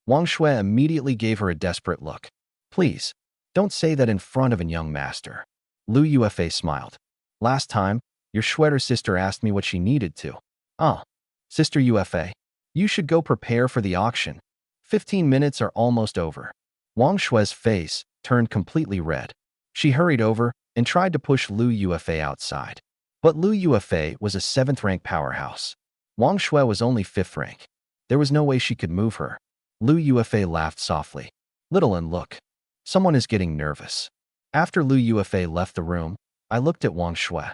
Wang Shui immediately gave her a desperate look. Please, don't say that in front of a young master. Lu Yuefei smiled. Last time, your Shui's sister asked me what she needed to. Sister Yuefei, you should go prepare for the auction. 15 minutes are almost over. Wang Shui's face turned completely red. She hurried over and tried to push Lu Yuefei outside. But Lu Yuefei was a 7th rank powerhouse. Wang Shui was only 5th rank. There was no way she could move her. Lu Yuefei laughed softly. Little one, look. Someone is getting nervous. After Lu Yuefei left the room, I looked at Wang Shui.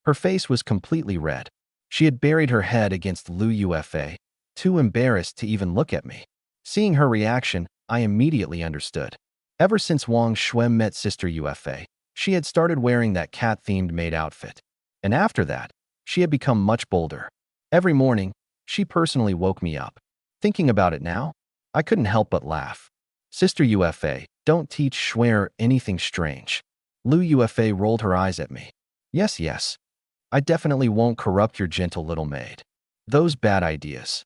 Her face was completely red. She had buried her head against Lu Yuefei, too embarrassed to even look at me. Seeing her reaction, I immediately understood. Ever since Wang Shui met Sister Yuefei, she had started wearing that cat-themed maid outfit. And after that, she had become much bolder. Every morning, she personally woke me up. Thinking about it now, I couldn't help but laugh. Sister Yuefei, don't teach Shui anything strange. Lu Yuefei rolled her eyes at me. Yes. I definitely won't corrupt your gentle little maid. Those bad ideas.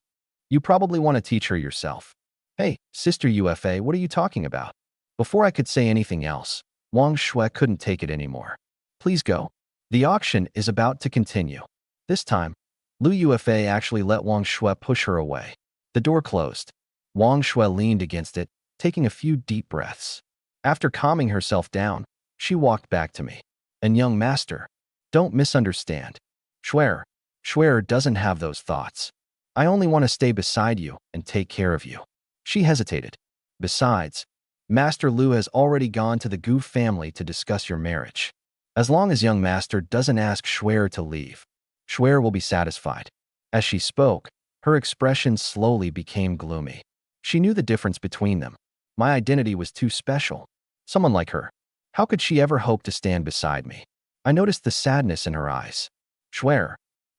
You probably want to teach her yourself. Hey, Sister Yuefei, what are you talking about? Before I could say anything else, Wang Shui couldn't take it anymore. Please go. The auction is about to continue. This time, Lu Yuefei actually let Wang Shui push her away. The door closed. Wang Shui leaned against it, taking a few deep breaths. After calming herself down, she walked back to me. And young master, don't misunderstand. Swear. Swear doesn't have those thoughts. I only want to stay beside you and take care of you. She hesitated. Besides, Master Lu has already gone to the Gu family to discuss your marriage. As long as young master doesn't ask Swear to leave, Swear will be satisfied. As she spoke, her expression slowly became gloomy. She knew the difference between them. My identity was too special. Someone like her. How could she ever hope to stand beside me? I noticed the sadness in her eyes. Swear,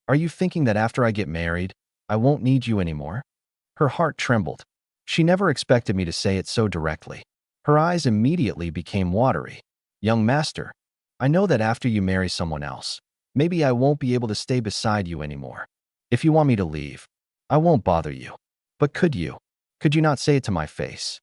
are you thinking that after I get married, I won't need you anymore? Her heart trembled. She never expected me to say it so directly. Her eyes immediately became watery. Young master, I know that after you marry someone else, maybe I won't be able to stay beside you anymore. If you want me to leave, I won't bother you. But could you? Could you not say it to my face?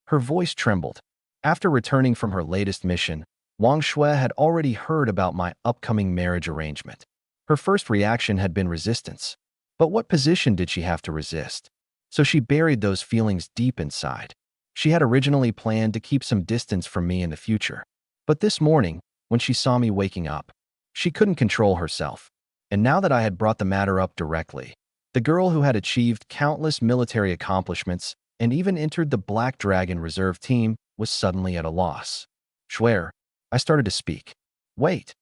Her voice trembled. After returning from her latest mission, Wang Shui had already heard about my upcoming marriage arrangement. Her first reaction had been resistance. But what position did she have to resist? So she buried those feelings deep inside. She had originally planned to keep some distance from me in the future. But this morning, when she saw me waking up, she couldn't control herself. And now that I had brought the matter up directly, the girl who had achieved countless military accomplishments and even entered the Black Dragon Reserve team was suddenly at a loss. Swear, I started to speak. Wait,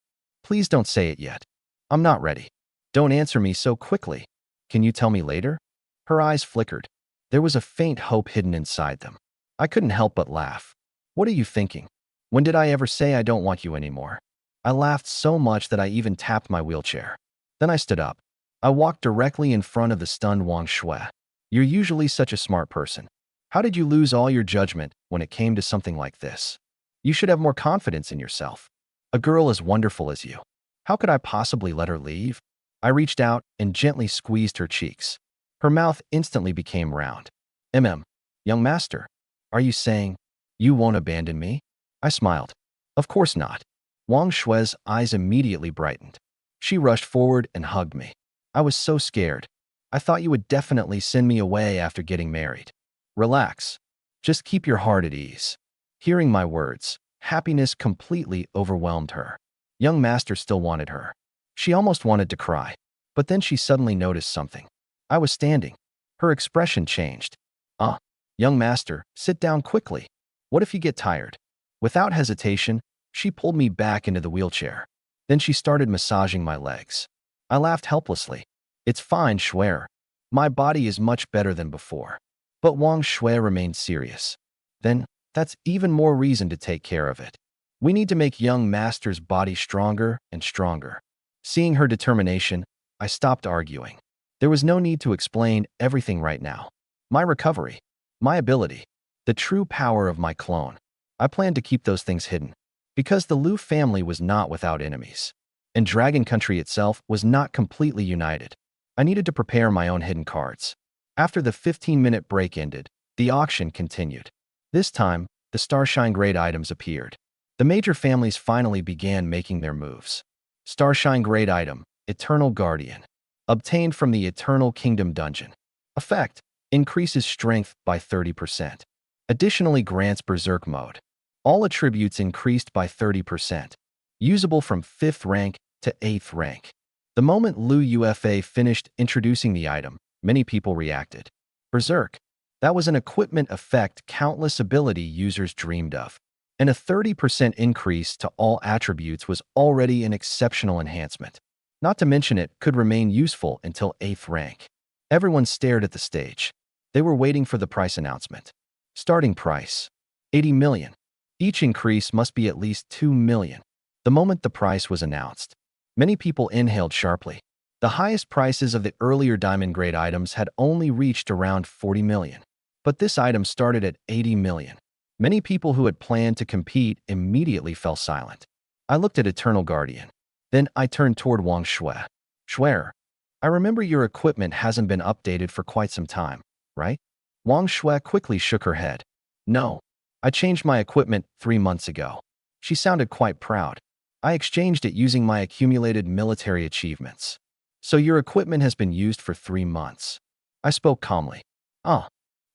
please don't say it yet. I'm not ready. Don't answer me so quickly. Can you tell me later? Her eyes flickered. There was a faint hope hidden inside them. I couldn't help but laugh. What are you thinking? When did I ever say I don't want you anymore? I laughed so much that I even tapped my wheelchair. Then I stood up. I walked directly in front of the stunned Wang Shui. You're usually such a smart person. How did you lose all your judgment when it came to something like this? You should have more confidence in yourself. A girl as wonderful as you. How could I possibly let her leave? I reached out and gently squeezed her cheeks. Her mouth instantly became round. Young master, are you saying you won't abandon me? I smiled. Of course not. Wang Shui's eyes immediately brightened. She rushed forward and hugged me. I was so scared. I thought you would definitely send me away after getting married. Relax. Just keep your heart at ease. Hearing my words, happiness completely overwhelmed her. Young master still wanted her. She almost wanted to cry, but then she suddenly noticed something. I was standing. Her expression changed. Young master, sit down quickly. What if you get tired? Without hesitation, she pulled me back into the wheelchair. Then she started massaging my legs. I laughed helplessly. It's fine, Shuer. My body is much better than before. But Wang Shui remained serious. Then, that's even more reason to take care of it. We need to make young master's body stronger and stronger. Seeing her determination, I stopped arguing. There was no need to explain everything right now. My recovery, my ability, the true power of my clone. I planned to keep those things hidden. Because the Lu family was not without enemies. And Dragon Country itself was not completely united. I needed to prepare my own hidden cards. After the 15-minute break ended, the auction continued. This time, the Starshine Grade items appeared. The major families finally began making their moves. Starshine Grade item, Eternal Guardian. Obtained from the Eternal Kingdom dungeon. Effect, increases strength by 30%. Additionally grants Berserk mode. All attributes increased by 30%. Usable from 5th rank to 8th rank. The moment Lu Ufa finished introducing the item, many people reacted. Berserk. That was an equipment effect countless ability users dreamed of. And a 30% increase to all attributes was already an exceptional enhancement. Not to mention it could remain useful until 8th rank. Everyone stared at the stage. They were waiting for the price announcement. Starting price, 80 million. Each increase must be at least 2 million. The moment the price was announced, many people inhaled sharply. The highest prices of the earlier diamond grade items had only reached around 40 million. But this item started at 80 million. Many people who had planned to compete immediately fell silent. I looked at Eternal Guardian. Then I turned toward Wang Shui. Shuer, I remember your equipment hasn't been updated for quite some time, right? Wang Shui quickly shook her head. No, I changed my equipment 3 months ago. She sounded quite proud. I exchanged it using my accumulated military achievements. So your equipment has been used for 3 months. I spoke calmly.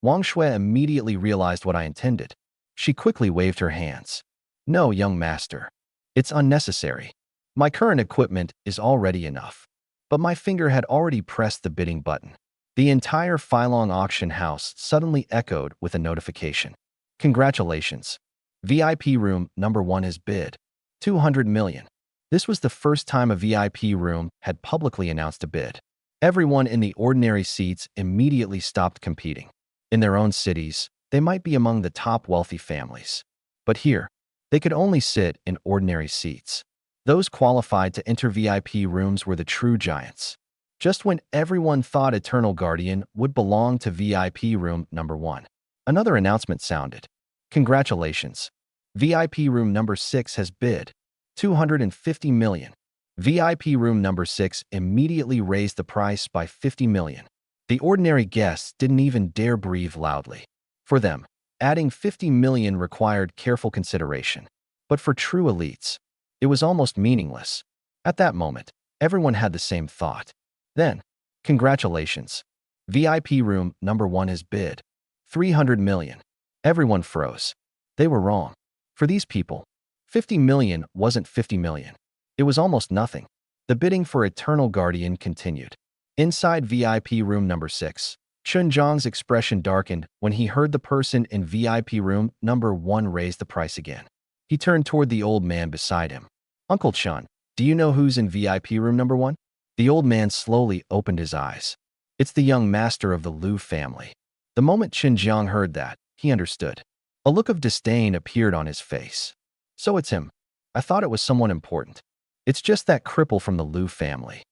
Wang Shui immediately realized what I intended. She quickly waved her hands. No, young master. It's unnecessary. My current equipment is already enough. but my finger had already pressed the bidding button. The entire Phylong auction house suddenly echoed with a notification. Congratulations! VIP room number 1 has bid 200 million. This was the first time a VIP room had publicly announced a bid. Everyone in the ordinary seats immediately stopped competing. In their own cities, they might be among the top wealthy families. But here, they could only sit in ordinary seats. Those qualified to enter VIP rooms were the true giants. Just when everyone thought Eternal Guardian would belong to VIP room number 1, another announcement sounded. Congratulations! VIP room number 6 has bid 250 million. VIP room number 6 immediately raised the price by 50 million. The ordinary guests didn't even dare breathe loudly. For them, adding 50 million required careful consideration. But for true elites, it was almost meaningless. At that moment, everyone had the same thought. Then, congratulations! VIP room number 1 has bid 300 million. Everyone froze. They were wrong. For these people, 50 million wasn't 50 million. It was almost nothing. The bidding for Eternal Guardian continued. Inside VIP room number 6, Chunjiang's expression darkened when he heard the person in VIP room number 1 raise the price again. He turned toward the old man beside him. Uncle Chun, do you know who's in VIP room number 1? The old man slowly opened his eyes. It's the young master of the Liu family. The moment Xinjiang heard that, he understood. A look of disdain appeared on his face. So it's him. I thought it was someone important. It's just that cripple from the Liu family.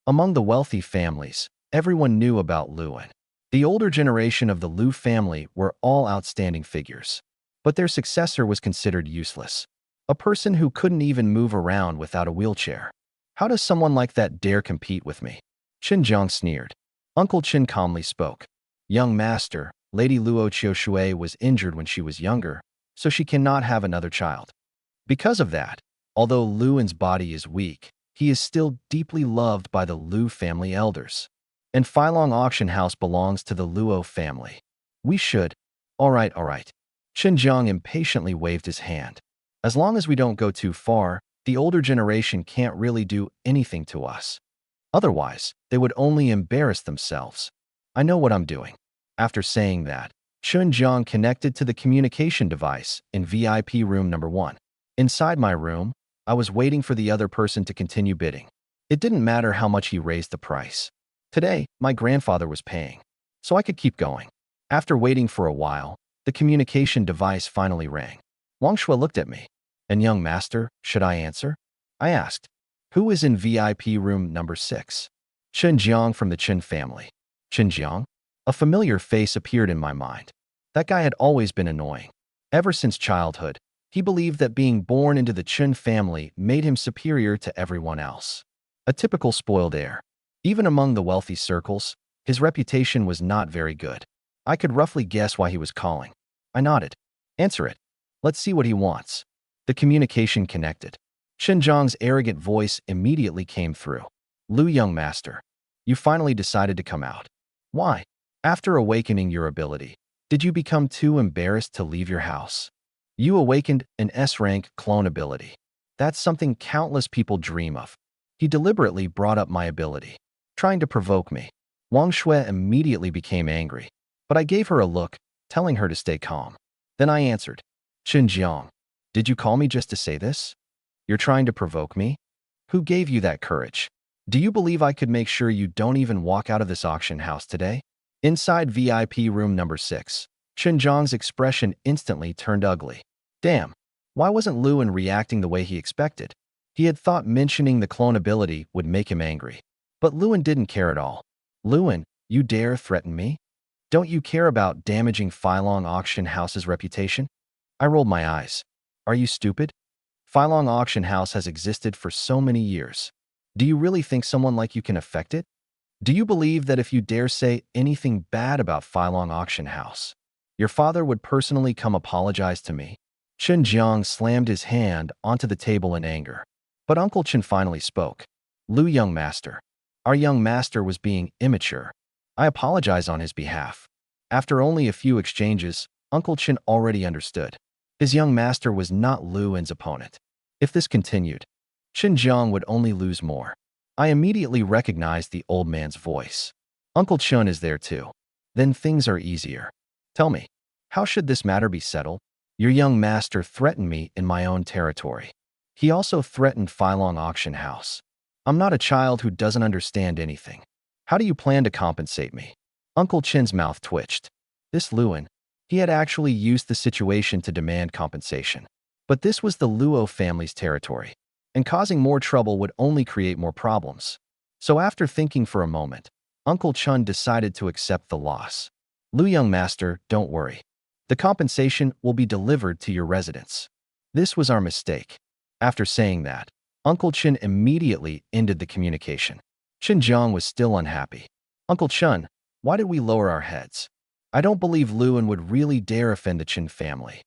Among the wealthy families, everyone knew about Luan. The older generation of the Liu family were all outstanding figures. But their successor was considered useless. A person who couldn't even move around without a wheelchair. How does someone like that dare compete with me? Xinjiang sneered. Uncle Qin calmly spoke. Young master, Lady Luo Qiushui was injured when she was younger, so she cannot have another child. Because of that, although Luan's body is weak, he is still deeply loved by the Liu family elders. And Phylong Auction House belongs to the Luo family. We should. All right. Xinjiang impatiently waved his hand. As long as we don't go too far, the older generation can't really do anything to us. Otherwise, they would only embarrass themselves. I know what I'm doing. After saying that, Xinjiang connected to the communication device in VIP room number 1. Inside my room, I was waiting for the other person to continue bidding. It didn't matter how much he raised the price. Today, my grandfather was paying, so I could keep going. After waiting for a while, the communication device finally rang. Wang Shui looked at me. And young master, should I answer? I asked. Who is in VIP room number 6? Xinjiang from the Qin family. Xinjiang? A familiar face appeared in my mind. That guy had always been annoying. Ever since childhood, he believed that being born into the Qin family made him superior to everyone else. A typical spoiled heir. Even among the wealthy circles, his reputation was not very good. I could roughly guess why he was calling. I nodded. Answer it. Let's see what he wants. The communication connected. Xinjiang's arrogant voice immediately came through. Liu young master, you finally decided to come out. Why? After awakening your ability, did you become too embarrassed to leave your house? You awakened an S-rank clone ability. That's something countless people dream of. He deliberately brought up my ability, trying to provoke me. Wang Shui immediately became angry, but I gave her a look, telling her to stay calm. Then I answered, Xinjiang, did you call me just to say this? You're trying to provoke me? Who gave you that courage? Do you believe I could make sure you don't even walk out of this auction house today? Inside VIP room number 6, Xinjiang's expression instantly turned ugly. Damn, why wasn't Luan reacting the way he expected? He had thought mentioning the clone ability would make him angry. But Luan didn't care at all. Luan, you dare threaten me? Don't you care about damaging Phylong Auction House's reputation? I rolled my eyes. Are you stupid? Phylong Auction House has existed for so many years. Do you really think someone like you can affect it? Do you believe that if you dare say anything bad about Phylong Auction House, your father would personally come apologize to me? Xinjiang slammed his hand onto the table in anger. But Uncle Qin finally spoke. Liu young master. Our young master was being immature. I apologize on his behalf. After only a few exchanges, Uncle Qin already understood. His young master was not Luan's opponent. If this continued, Xinjiang would only lose more. I immediately recognized the old man's voice. Uncle Chun is there too. Then things are easier. Tell me, how should this matter be settled? Your young master threatened me in my own territory. He also threatened Phylong Auction House. I'm not a child who doesn't understand anything. How do you plan to compensate me? Uncle Chin's mouth twitched. This Luan, he had actually used the situation to demand compensation. But this was the Luo family's territory, and causing more trouble would only create more problems. So after thinking for a moment, Uncle Chun decided to accept the loss. Lu young master, don't worry. The compensation will be delivered to your residence. This was our mistake. After saying that, Uncle Chun immediately ended the communication. Xinjiang was still unhappy. Uncle Chun, why did we lower our heads? I don't believe Luan would really dare offend the Chin family.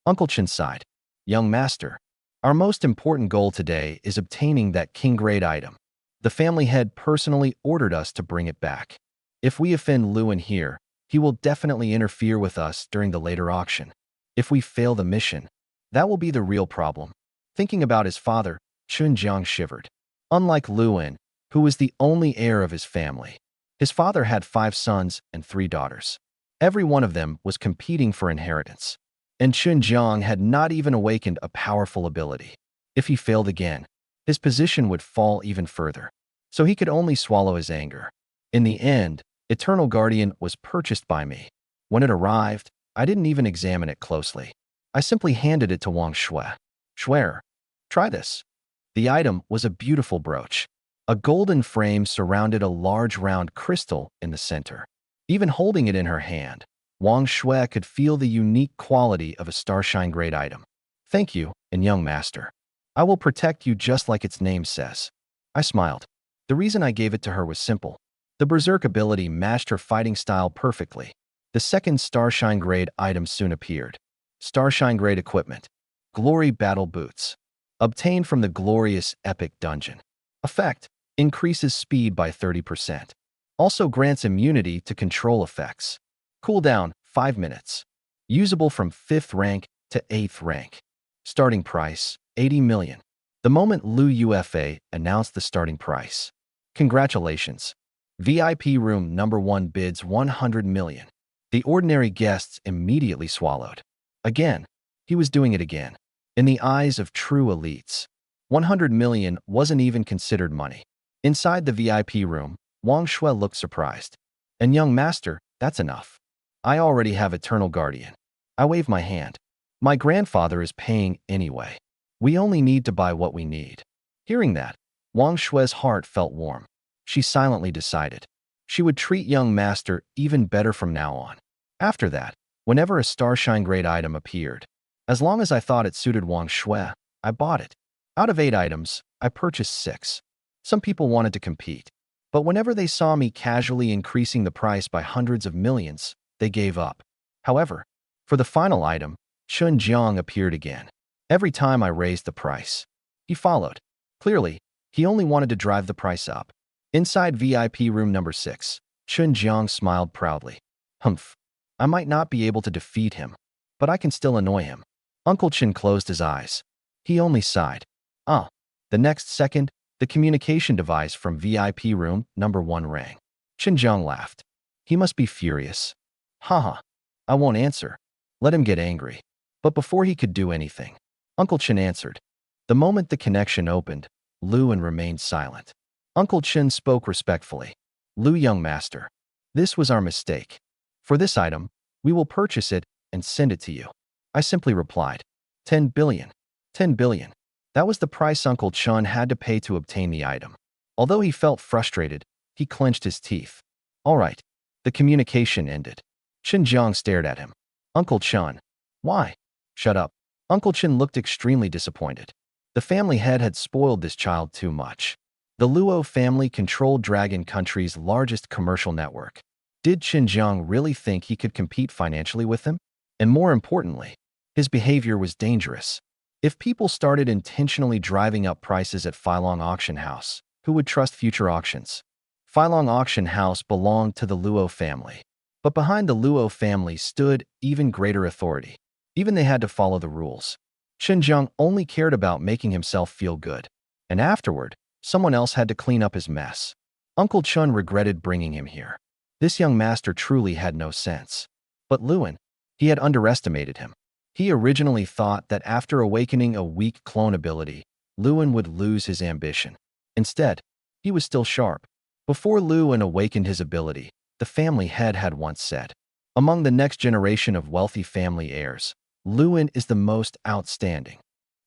Uncle Chun sighed. Young master, our most important goal today is obtaining that king-grade item. The family head personally ordered us to bring it back. If we offend Luan here, he will definitely interfere with us during the later auction. If we fail the mission, that will be the real problem. Thinking about his father, Xinjiang shivered. Unlike Luan, who was the only heir of his family, his father had 5 sons and 3 daughters. Every one of them was competing for inheritance. And Xinjiang had not even awakened a powerful ability. If he failed again, his position would fall even further. So he could only swallow his anger. In the end, Eternal Guardian was purchased by me. When it arrived, I didn't even examine it closely. I simply handed it to Wang Shui. Shuer, try this. The item was a beautiful brooch. A golden frame surrounded a large round crystal in the center. Even holding it in her hand, Wang Shui could feel the unique quality of a Starshine-grade item. Thank you, and young master. I will protect you just like its name says. I smiled. The reason I gave it to her was simple. The Berserk ability matched her fighting style perfectly. The second Starshine-grade item soon appeared. Starshine-grade equipment. Glory Battle Boots. Obtained from the glorious Epic Dungeon. Effect. Increases speed by 30%. Also grants immunity to control effects. Cooldown, 5 minutes. Usable from 5th rank to 8th rank. Starting price, 80 million. The moment Lu UFA announced the starting price. Congratulations. VIP room number 1 bids 100 million. The ordinary guests immediately swallowed. Again, he was doing it again. In the eyes of true elites, 100 million wasn't even considered money. Inside the VIP room, Wang Shui looked surprised. And young master, that's enough. I already have Eternal Guardian. I waved my hand. My grandfather is paying anyway. We only need to buy what we need. Hearing that, Wang Shui's heart felt warm. She silently decided. She would treat young master even better from now on. After that, whenever a Starshine-grade item appeared, as long as I thought it suited Wang Shui, I bought it. Out of 8 items, I purchased 6. Some people wanted to compete. But whenever they saw me casually increasing the price by hundreds of millions, they gave up. However, for the final item, Xinjiang appeared again. Every time I raised the price, he followed. Clearly, he only wanted to drive the price up. Inside VIP room number 6, Xinjiang smiled proudly. Humph. I might not be able to defeat him, but I can still annoy him. Uncle Chin closed his eyes. He only sighed. Ah. The next second, the communication device from VIP room number 1 rang. Xinjiang laughed. He must be furious. Haha. I won't answer. Let him get angry. But before he could do anything, Uncle Chin answered. The moment the connection opened, Luan remained silent. Uncle Chin spoke respectfully. Lu young master, this was our mistake. For this item, we will purchase it and send it to you. I simply replied. 10 billion. 10 billion. That was the price Uncle Chun had to pay to obtain the item. Although he felt frustrated, he clenched his teeth. All right. The communication ended. Xinjiang stared at him. Uncle Chun. Why? Shut up. Uncle Chin looked extremely disappointed. The family head had spoiled this child too much. The Luo family controlled Dragon Country's largest commercial network. Did Xinjiang really think he could compete financially with him? And more importantly, his behavior was dangerous. If people started intentionally driving up prices at Phylong Auction House, who would trust future auctions? Phylong Auction House belonged to the Luo family. But behind the Luo family stood even greater authority. Even they had to follow the rules. Xinjiang only cared about making himself feel good. And afterward, Someone else had to clean up his mess. Uncle Chun regretted bringing him here. This young master truly had no sense. But Lewin, he had underestimated him. He originally thought that after awakening a weak clone ability, Lewin would lose his ambition. Instead, he was still sharp. Before Lewin awakened his ability, the family head had once said, "Among the next generation of wealthy family heirs, Lewin is the most outstanding.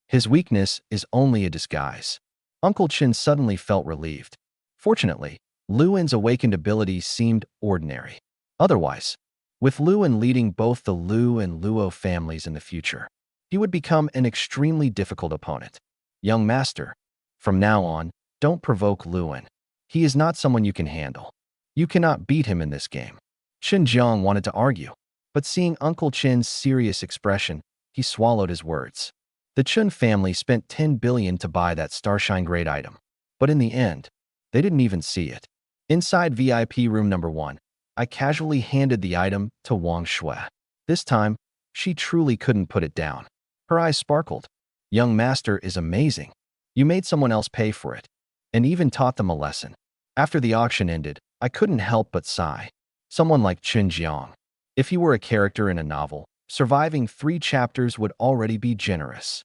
His weakness is only a disguise." Uncle Chin suddenly felt relieved. Fortunately, Lewin's awakened ability seemed ordinary. Otherwise, with Lewin leading both the Lu and Luo families in the future, he would become an extremely difficult opponent. Young master, from now on, don't provoke Lewin. He is not someone you can handle. You cannot beat him in this game. Qin Jiang wanted to argue, but seeing Uncle Chin's serious expression, he swallowed his words. The Chun family spent 10 billion to buy that Starshine grade item, but in the end, they didn't even see it. Inside VIP room number 1, I casually handed the item to Wang Shui. This time, she truly couldn't put it down. Her eyes sparkled. "Young master is amazing. You made someone else pay for it, and even taught them a lesson." After the auction ended, I couldn't help but sigh. Someone like Qin Jiang. If he were a character in a novel, surviving 3 chapters would already be generous.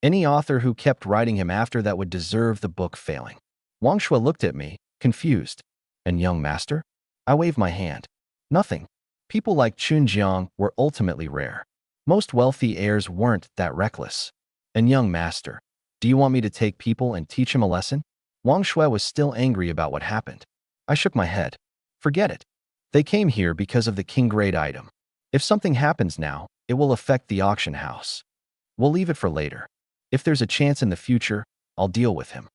Any author who kept writing him after that would deserve the book failing. Wang Shui looked at me, confused. "And young master?" I waved my hand. "Nothing. People like Qin Jiang were ultimately rare. Most wealthy heirs weren't that reckless. And young master, do you want me to take people and teach him a lesson?" Wang Shui was still angry about what happened. I shook my head. "Forget it. They came here because of the king grade item. If something happens now, it will affect the auction house. We'll leave it for later. If there's a chance in the future, I'll deal with him."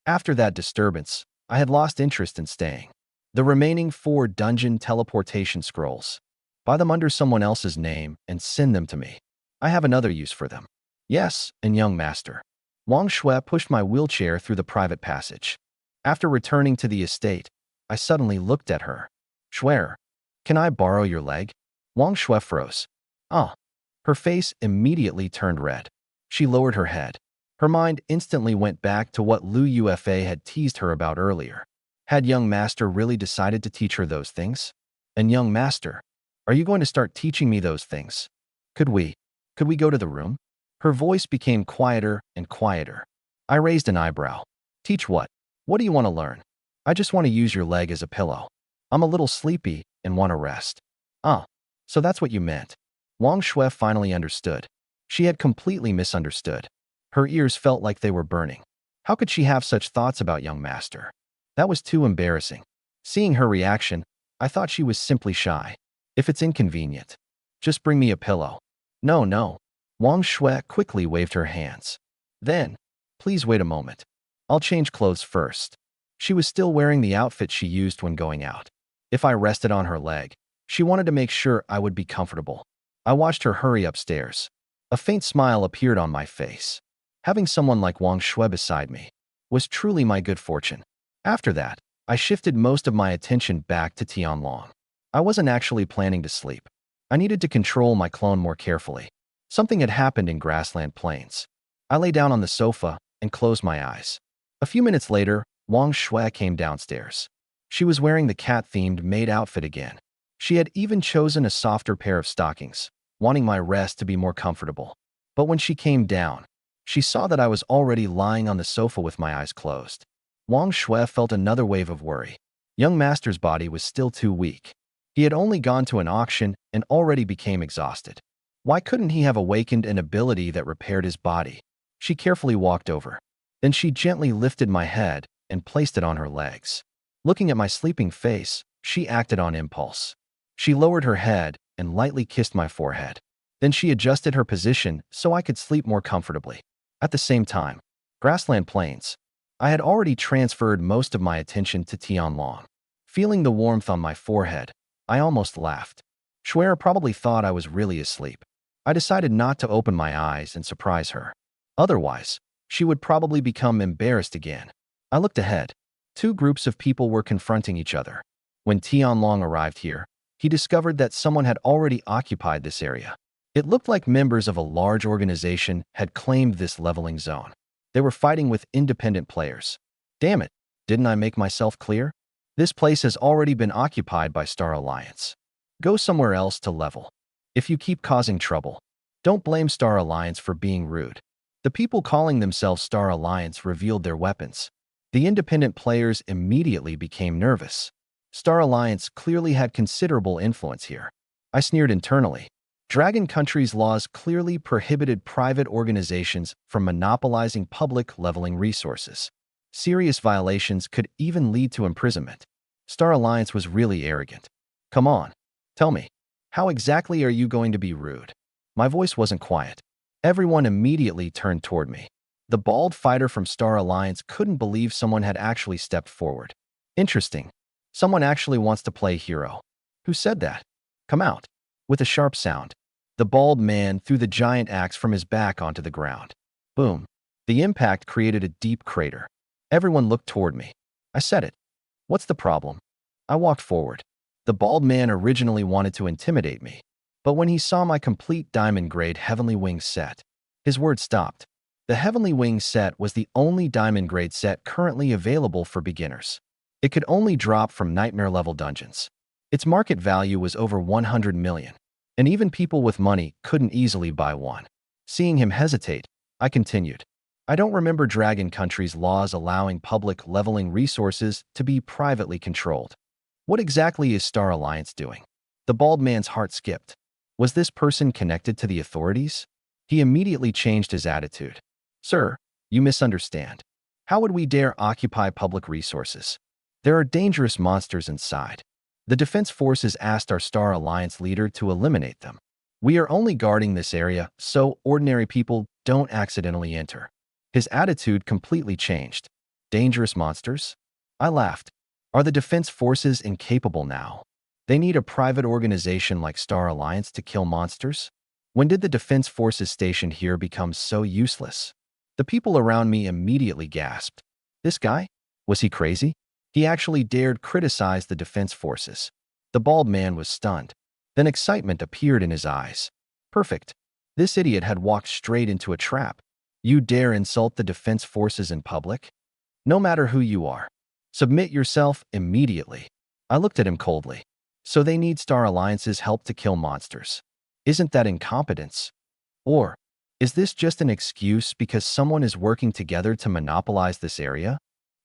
After that disturbance, I had lost interest in staying. The remaining 4 dungeon teleportation scrolls. Buy them under someone else's name and send them to me. I have another use for them. "Yes, and young master." Wang Shui pushed my wheelchair through the private passage. After returning to the estate, I suddenly looked at her. "Shuer, can I borrow your leg?" Wang Shui froze. "Ah." Her face immediately turned red. She lowered her head. Her mind instantly went back to what Lu Ufa had teased her about earlier. Had young master really decided to teach her those things? "And young master, are you going to start teaching me those things? Could we go to the room?" Her voice became quieter and quieter. I raised an eyebrow. "Teach what? What do you want to learn?" "I just want to use your leg as a pillow. I'm a little sleepy and want to rest." "Ah, so that's what you meant." Wang Shui finally understood. She had completely misunderstood. Her ears felt like they were burning. How could she have such thoughts about young master? That was too embarrassing. Seeing her reaction, I thought she was simply shy. "If it's inconvenient, just bring me a pillow." "No, no." Wang Shui quickly waved her hands. "Then, please wait a moment. I'll change clothes first." She was still wearing the outfit she used when going out. If I rested on her leg, she wanted to make sure I would be comfortable. I watched her hurry upstairs. A faint smile appeared on my face. Having someone like Wang Shui beside me was truly my good fortune. After that, I shifted most of my attention back to Tianlong. I wasn't actually planning to sleep. I needed to control my clone more carefully. Something had happened in Grassland Plains. I lay down on the sofa and closed my eyes. A few minutes later, Wang Shui came downstairs. She was wearing the cat-themed maid outfit again. She had even chosen a softer pair of stockings, wanting my rest to be more comfortable. But when she came down, she saw that I was already lying on the sofa with my eyes closed. Wang Shui felt another wave of worry. Young master's body was still too weak. He had only gone to an auction and already became exhausted. Why couldn't he have awakened an ability that repaired his body? She carefully walked over. Then she gently lifted my head and placed it on her legs. Looking at my sleeping face, she acted on impulse. She lowered her head and lightly kissed my forehead. Then she adjusted her position so I could sleep more comfortably. At the same time, Grassland Plains. I had already transferred most of my attention to Tianlong. Feeling the warmth on my forehead, I almost laughed. Shuer probably thought I was really asleep. I decided not to open my eyes and surprise her. Otherwise, she would probably become embarrassed again. I looked ahead. 2 groups of people were confronting each other. When Tianlong arrived here, he discovered that someone had already occupied this area. It looked like members of a large organization had claimed this leveling zone. They were fighting with independent players. Damn it, didn't I make myself clear? This place has already been occupied by Star Alliance. Go somewhere else to level. If you keep causing trouble, don't blame Star Alliance for being rude. The people calling themselves Star Alliance revealed their weapons. The independent players immediately became nervous. Star Alliance clearly had considerable influence here. I sneered internally. Dragon Country's laws clearly prohibited private organizations from monopolizing public leveling resources. Serious violations could even lead to imprisonment. Star Alliance was really arrogant. Come on, tell me, how exactly are you going to be rude? My voice wasn't quiet. Everyone immediately turned toward me. The bald fighter from Star Alliance couldn't believe someone had actually stepped forward. Interesting. Someone actually wants to play hero. Who said that? Come out. With a sharp sound, the bald man threw the giant axe from his back onto the ground. Boom. The impact created a deep crater. Everyone looked toward me. I said it. What's the problem? I walked forward. The bald man originally wanted to intimidate me, but when he saw my complete diamond-grade Heavenly Wings set, his words stopped. The Heavenly Wings set was the only diamond-grade set currently available for beginners. It could only drop from nightmare-level dungeons. Its market value was over 100 million, and even people with money couldn't easily buy one. Seeing him hesitate, I continued. I don't remember Dragon Country's laws allowing public leveling resources to be privately controlled. What exactly is Star Alliance doing? The bald man's heart skipped. Was this person connected to the authorities? He immediately changed his attitude. Sir, you misunderstand. How would we dare occupy public resources? There are dangerous monsters inside. The defense forces asked our Star Alliance leader to eliminate them. We are only guarding this area so ordinary people don't accidentally enter. His attitude completely changed. Dangerous monsters? I laughed. Are the defense forces incapable now? They need a private organization like Star Alliance to kill monsters? When did the defense forces stationed here become so useless? The people around me immediately gasped. This guy? Was he crazy? He actually dared criticize the defense forces. The bald man was stunned. Then excitement appeared in his eyes. Perfect. This idiot had walked straight into a trap. You dare insult the defense forces in public? No matter who you are, submit yourself immediately. I looked at him coldly. So they need Star Alliance's help to kill monsters. Isn't that incompetence? Or is this just an excuse because someone is working together to monopolize this area?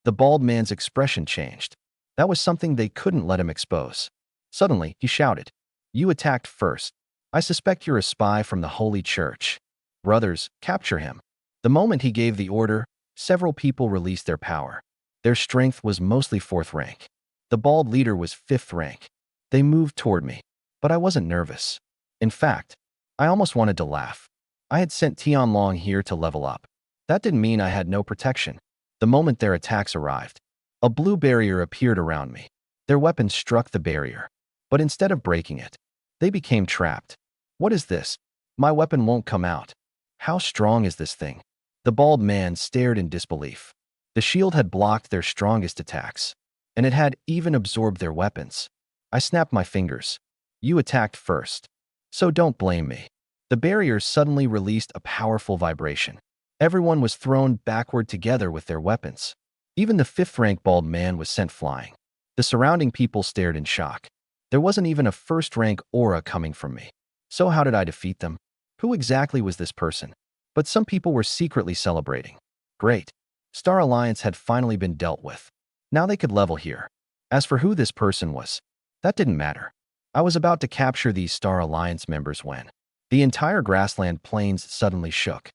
The bald man's expression changed. That was something they couldn't let him expose. Suddenly, he shouted, You attacked first. I suspect you're a spy from the Holy Church. Brothers, capture him. The moment he gave the order, several people released their power. Their strength was mostly 4th rank. The bald leader was 5th rank. They moved toward me, but I wasn't nervous. In fact, I almost wanted to laugh. I had sent Tian Long here to level up. That didn't mean I had no protection. The moment their attacks arrived, a blue barrier appeared around me. Their weapons struck the barrier, but instead of breaking it, they became trapped. What is this? My weapon won't come out. How strong is this thing? The bald man stared in disbelief. The shield had blocked their strongest attacks, and it had even absorbed their weapons. I snapped my fingers. You attacked first, so don't blame me. The barrier suddenly released a powerful vibration. Everyone was thrown backward together with their weapons. Even the 5th-rank bald man was sent flying. The surrounding people stared in shock. There wasn't even a 1st-rank aura coming from me. So how did I defeat them? Who exactly was this person? But some people were secretly celebrating. Great. Star Alliance had finally been dealt with. Now they could level here. As for who this person was, that didn't matter. I was about to capture these Star Alliance members when the entire grassland plains suddenly shook.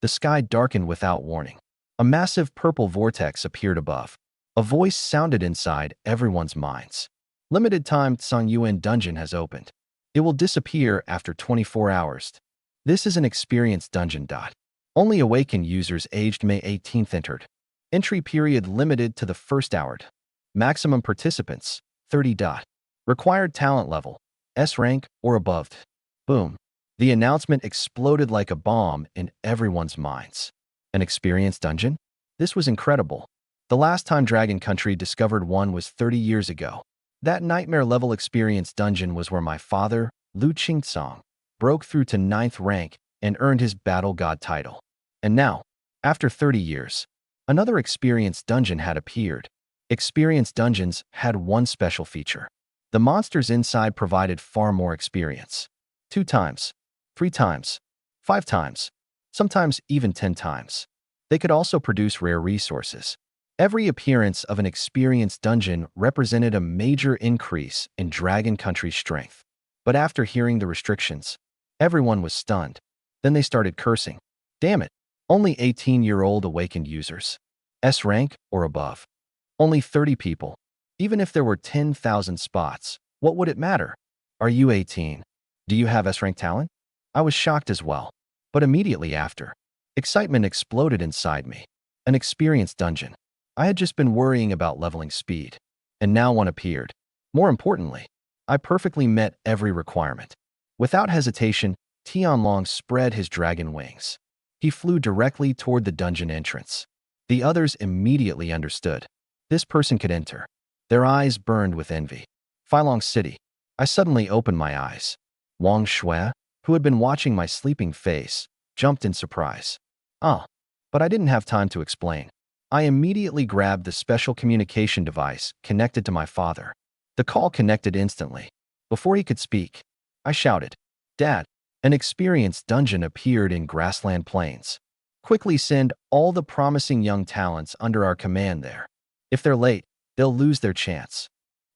The sky darkened without warning. A massive purple vortex appeared above. A voice sounded inside everyone's minds. Limited time Tsang Yuan dungeon has opened. It will disappear after 24 hours. This is an experienced dungeon. Only awakened users aged May 18th entered. Entry period limited to the first hour. Maximum participants, 30. Required talent level, S rank or above. Boom. The announcement exploded like a bomb in everyone's minds. An experienced dungeon? This was incredible. The last time Dragon Country discovered one was 30 years ago. That nightmare-level experienced dungeon was where my father, Lu Qingtsong, broke through to 9th rank and earned his Battle God title. And now, after 30 years, Another experience dungeon had appeared. Experience dungeons had one special feature. The monsters inside provided far more experience. 2 times, 3 times, 5 times, sometimes even 10 times. They could also produce rare resources. Every appearance of an experienced dungeon represented a major increase in Dragon Country's strength. But after hearing the restrictions, everyone was stunned. Then they started cursing. Damn it, only 18-year-old awakened users. S rank or above. Only 30 people. Even if there were 10,000 spots, what would it matter? Are you 18? Do you have S rank talent? I was shocked as well. But immediately after, excitement exploded inside me. An experienced dungeon. I had just been worrying about leveling speed. And now one appeared. More importantly, I perfectly met every requirement. Without hesitation, Tianlong spread his dragon wings. He flew directly toward the dungeon entrance. The others immediately understood. This person could enter. Their eyes burned with envy. Filong City. I suddenly opened my eyes. Wang Shui, who had been watching my sleeping face, jumped in surprise. Ah, but I didn't have time to explain. I immediately grabbed the special communication device connected to my father. The call connected instantly. Before he could speak, I shouted, "Dad, an experienced dungeon appeared in Grassland Plains. Quickly send all the promising young talents under our command there. If they're late, they'll lose their chance."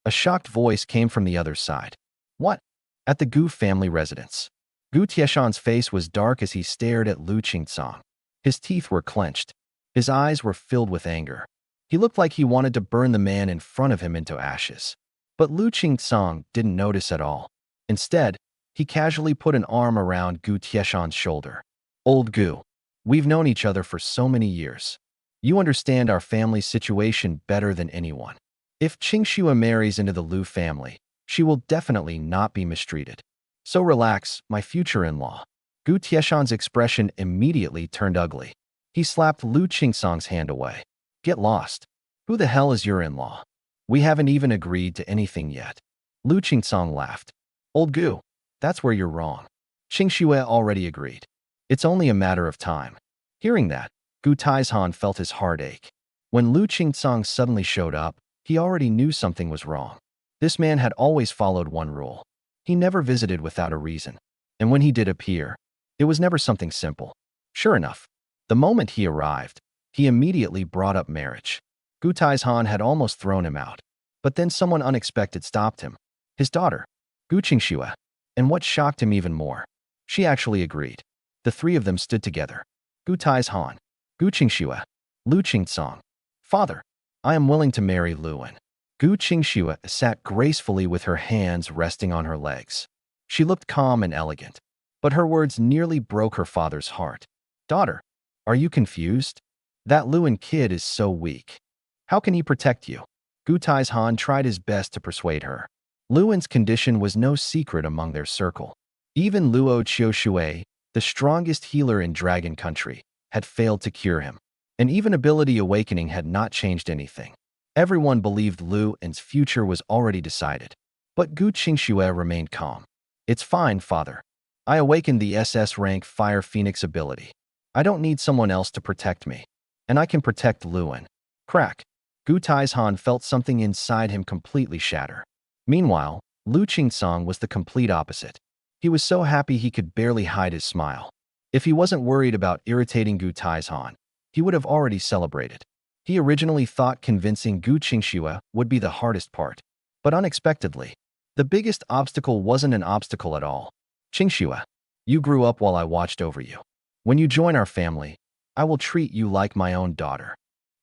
A shocked voice came from the other side. What? At the Gu family residence. Gu Tieshan's face was dark as he stared at Lu Qingsong. His teeth were clenched. His eyes were filled with anger. He looked like he wanted to burn the man in front of him into ashes. But Lu Qingsong didn't notice at all. Instead, he casually put an arm around Gu Tieshan's shoulder. "Old Gu, we've known each other for so many years. You understand our family's situation better than anyone. If Qingxue marries into the Lu family, she will definitely not be mistreated. So relax, my future in-law." Gu Tieshan's expression immediately turned ugly. He slapped Lu Qingsong's hand away. "Get lost. Who the hell is your in-law? We haven't even agreed to anything yet." Lu Qingsong laughed. "Old Gu, that's where you're wrong. Qingxue already agreed. It's only a matter of time." Hearing that, Gu Taizhan felt his heart ache. When Lu Qingsong suddenly showed up, he already knew something was wrong. This man had always followed one rule. He never visited without a reason. And when he did appear, it was never something simple. Sure enough, the moment he arrived, he immediately brought up marriage. Gu Taizhan had almost thrown him out. But then someone unexpected stopped him. His daughter, Gu Qingxue. And what shocked him even more, she actually agreed. The three of them stood together. Gu Taizhan, Gu Qingxue, Lu Qingsong. "Father, I am willing to marry Luan." Gu Qingxue sat gracefully with her hands resting on her legs. She looked calm and elegant, but her words nearly broke her father's heart. "Daughter, are you confused? That Luan kid is so weak. How can he protect you?" Gu Taizhan tried his best to persuade her. Luan's condition was no secret among their circle. Even Luo Qiushui, the strongest healer in Dragon Country, had failed to cure him. And even ability awakening had not changed anything. Everyone believed Luan's future was already decided. But Gu Qingxue remained calm. "It's fine, father. I awakened the SS rank Fire Phoenix ability. I don't need someone else to protect me. And I can protect Luan." Crack. Gu Taizhan felt something inside him completely shatter. Meanwhile, Lu Qingsong was the complete opposite. He was so happy he could barely hide his smile. If he wasn't worried about irritating Gu Taizhan, he would have already celebrated. He originally thought convincing Gu Qingxue would be the hardest part. But unexpectedly, the biggest obstacle wasn't an obstacle at all. "Qingxue, you grew up while I watched over you. When you join our family, I will treat you like my own daughter.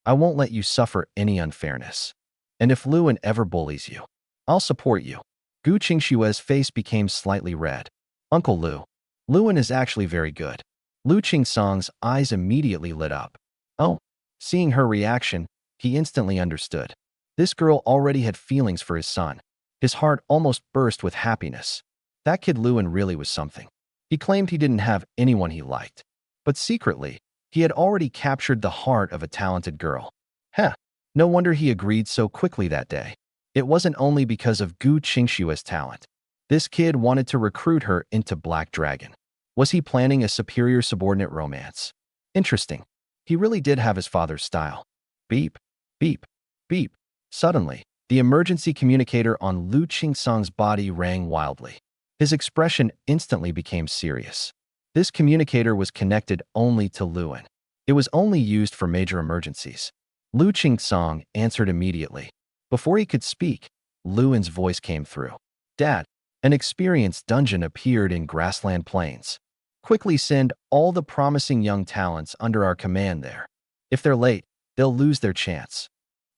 I won't let you suffer any unfairness. And if Luan ever bullies you, I'll support you." Gu Qingxue's face became slightly red. "Uncle Lu, Luan is actually very good." Lu Qingsong's eyes immediately lit up. Oh, seeing her reaction, he instantly understood. This girl already had feelings for his son. His heart almost burst with happiness. That kid Luan really was something. He claimed he didn't have anyone he liked. But secretly, he had already captured the heart of a talented girl. Heh, no wonder he agreed so quickly that day. It wasn't only because of Gu Qingxue's talent. This kid wanted to recruit her into Black Dragon. Was he planning a superior subordinate romance? Interesting. He really did have his father's style. Beep, beep, beep. Suddenly, the emergency communicator on Lu Qingsong's body rang wildly. His expression instantly became serious. This communicator was connected only to Luan. It was only used for major emergencies. Lu Qingsong answered immediately. Before he could speak, Luan's voice came through. Dad, an experienced dungeon appeared in Grassland Plains. Quickly send all the promising young talents under our command there. If they're late, they'll lose their chance.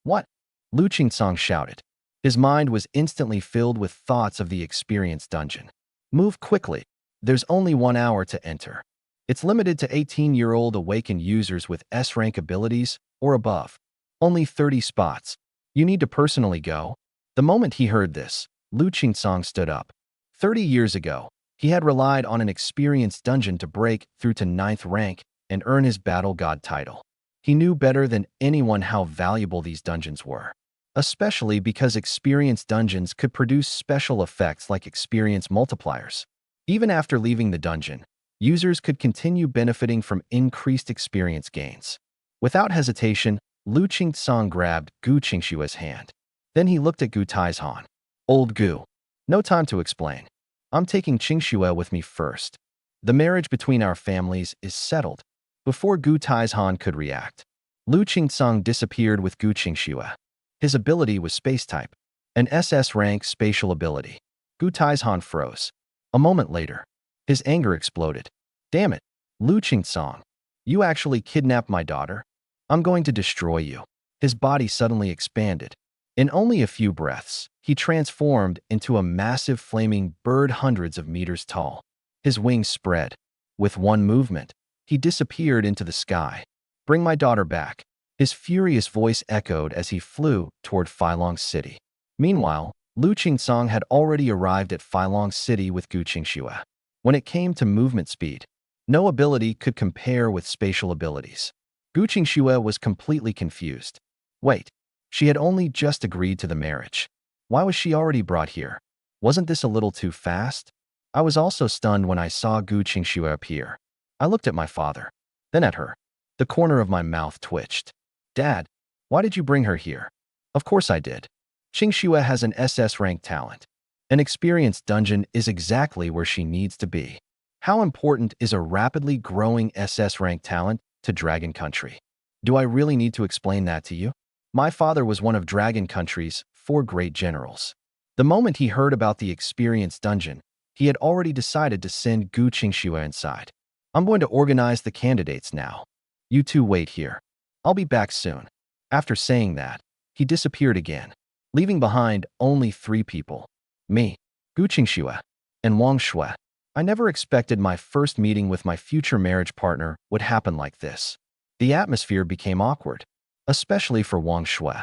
What? Lu Qingsong shouted. His mind was instantly filled with thoughts of the experienced dungeon. Move quickly. There's only 1 hour to enter. It's limited to 18-year-old awakened users with S-rank abilities or above. Only 30 spots. You need to personally go. The moment he heard this, Lu Qingsong stood up. 30 years ago, he had relied on an experienced dungeon to break through to 9th rank and earn his battle god title. He knew better than anyone how valuable these dungeons were, especially because experienced dungeons could produce special effects like experience multipliers. Even after leaving the dungeon, users could continue benefiting from increased experience gains. Without hesitation, Lu Qingsong grabbed Gu Qingshua's hand. Then he looked at Gu Taizhan. Old Gu. No time to explain. I'm taking Qingxue with me first. The marriage between our families is settled. Before Gu Taizhan could react, Lu Qingsong disappeared with Gu Qingxue. His ability was space type, an SS rank spatial ability. Gu Taizhan froze. A moment later, his anger exploded. Damn it, Lu Qingsong. You actually kidnapped my daughter? I'm going to destroy you. His body suddenly expanded. In only a few breaths, he transformed into a massive flaming bird hundreds of meters tall. His wings spread. With one movement, he disappeared into the sky. Bring my daughter back. His furious voice echoed as he flew toward Feilong City. Meanwhile, Lu Qingsong had already arrived at Feilong City with Gu Qingxue. When it came to movement speed, no ability could compare with spatial abilities. Gu Qingxue was completely confused. Wait, she had only just agreed to the marriage. Why was she already brought here? Wasn't this a little too fast? I was also stunned when I saw Gu Qingxue appear. I looked at my father, then at her. The corner of my mouth twitched. Dad, why did you bring her here? Of course I did. Qingxue has an SS rank talent. An experienced dungeon is exactly where she needs to be. How important is a rapidly growing SS rank talent to Dragon Country? Do I really need to explain that to you? My father was one of Dragon Country's 4 great generals. The moment he heard about the experienced dungeon, he had already decided to send Gu Qingxue inside. I'm going to organize the candidates now. You two wait here. I'll be back soon. After saying that, he disappeared again, leaving behind only 3 people. Me, Gu Qingxue, and Wang Shui. I never expected my first meeting with my future marriage partner would happen like this. The atmosphere became awkward, especially for Wang Shui.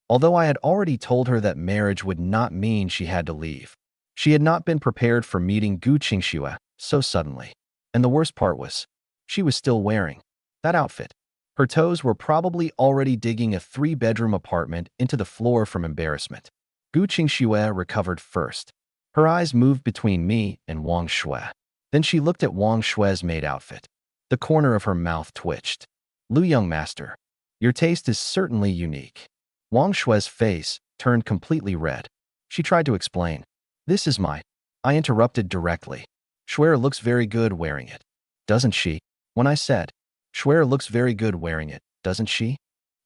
Although I had already told her that marriage would not mean she had to leave, she had not been prepared for meeting Gu Qingxue so suddenly. And the worst part was, she was still wearing that outfit. Her toes were probably already digging a 3-bedroom apartment into the floor from embarrassment. Gu Qingxue recovered first. Her eyes moved between me and Wang Shui. Then she looked at Wang Shui's maid outfit. The corner of her mouth twitched. Lu young master, your taste is certainly unique. Wang Shui's face turned completely red. She tried to explain. This is my... I interrupted directly. Shuer looks very good wearing it, doesn't she? When I said, Shuer looks very good wearing it, doesn't she?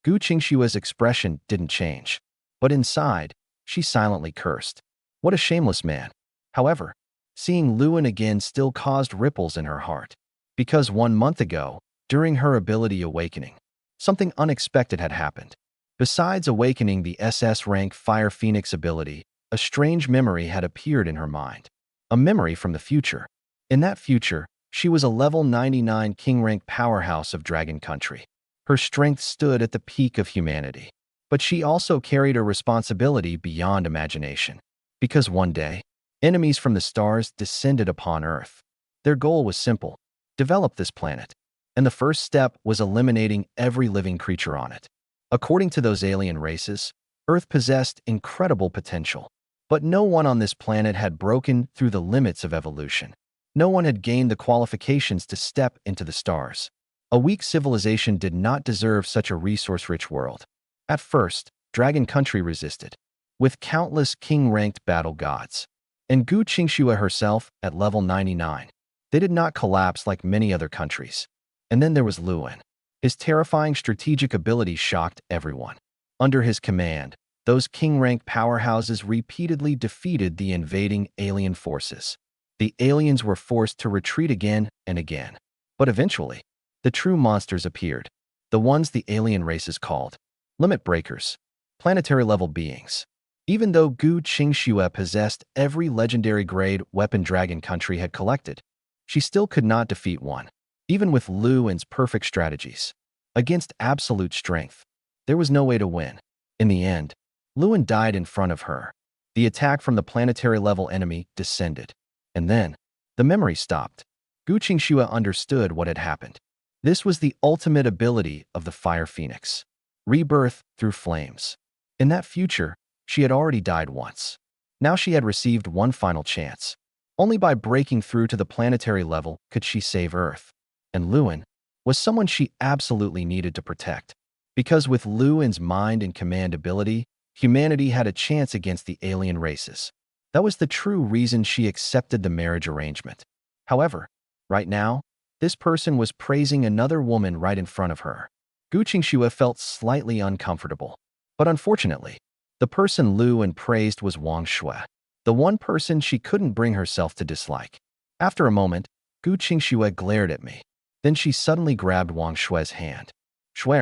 Gu Qingxue's expression didn't change. But inside, she silently cursed. What a shameless man. However, seeing Luan again still caused ripples in her heart. Because 1 month ago, during her ability awakening, something unexpected had happened. Besides awakening the SS rank Fire Phoenix ability, a strange memory had appeared in her mind. A memory from the future. In that future, she was a level 99 king rank powerhouse of Dragon Country. Her strength stood at the peak of humanity. But she also carried a responsibility beyond imagination. Because one day, enemies from the stars descended upon Earth. Their goal was simple: develop this planet. And the first step was eliminating every living creature on it. According to those alien races, Earth possessed incredible potential. But no one on this planet had broken through the limits of evolution. No one had gained the qualifications to step into the stars. A weak civilization did not deserve such a resource-rich world. At first, Dragon Country resisted, with countless king-ranked battle gods. And Gu Qingxue herself at level 99. They did not collapse like many other countries. And then there was Luin. His terrifying strategic ability shocked everyone. Under his command, those king-ranked powerhouses repeatedly defeated the invading alien forces. The aliens were forced to retreat again and again. But eventually, the true monsters appeared, the ones the alien races called limit breakers, planetary-level beings. Even though Gu Qingxue possessed every legendary-grade weapon Dragon Country had collected, she still could not defeat one, even with Luin's perfect strategies. Against absolute strength, there was no way to win. In the end, Luin died in front of her. The attack from the planetary-level enemy descended. And then, the memory stopped. Gu Qingxue understood what had happened. This was the ultimate ability of the Fire Phoenix. Rebirth through flames. In that future, she had already died once. Now she had received one final chance. Only by breaking through to the planetary level could she save Earth. And Luin was someone she absolutely needed to protect. Because with Luin's mind and command ability, humanity had a chance against the alien races. That was the true reason she accepted the marriage arrangement. However, right now, this person was praising another woman right in front of her. Gu Qingxue felt slightly uncomfortable. But unfortunately, the person Luin praised was Wang Shui, the one person she couldn't bring herself to dislike. After a moment, Gu Qingxue glared at me. Then she suddenly grabbed Wang Shui's hand. "Shui,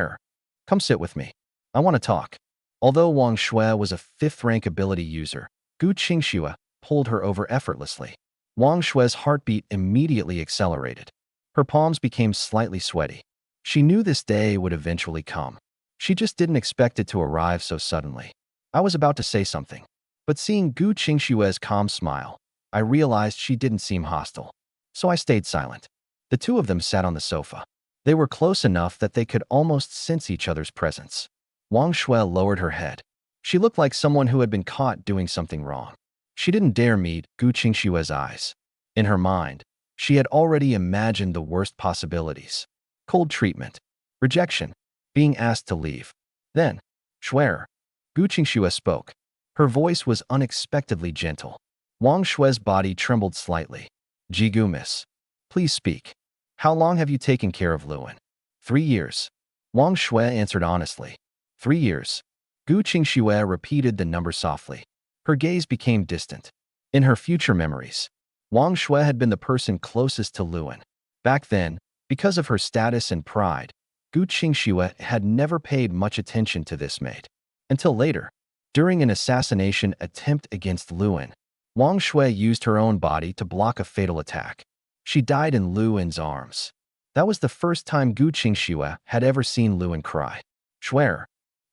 come sit with me. I want to talk." Although Wang Shui was a 5th-rank ability user, Gu Qingxue pulled her over effortlessly. Wang Shui's heartbeat immediately accelerated. Her palms became slightly sweaty. She knew this day would eventually come. She just didn't expect it to arrive so suddenly. I was about to say something, but seeing Gu Qingxue's calm smile, I realized she didn't seem hostile. So I stayed silent. The two of them sat on the sofa. They were close enough that they could almost sense each other's presence. Wang Shui lowered her head. She looked like someone who had been caught doing something wrong. She didn't dare meet Gu Qingxue's eyes. In her mind, she had already imagined the worst possibilities. Cold treatment, rejection, being asked to leave. Then, Shui, Gu Qingxue spoke. Her voice was unexpectedly gentle. Wang Shui's body trembled slightly. "Jigu, miss. Please speak. How long have you taken care of Luin?" 3 years. Wang Shui answered honestly. 3 years. Gu Qingxue repeated the number softly. Her gaze became distant. In her future memories, Wang Shui had been the person closest to Luin. Back then, because of her status and pride, Gu Qingxue had never paid much attention to this mate. Until later, during an assassination attempt against Luin, Wang Shui used her own body to block a fatal attack. She died in Luin's arms. That was the first time Gu Qingxue had ever seen Luin cry. "Shui,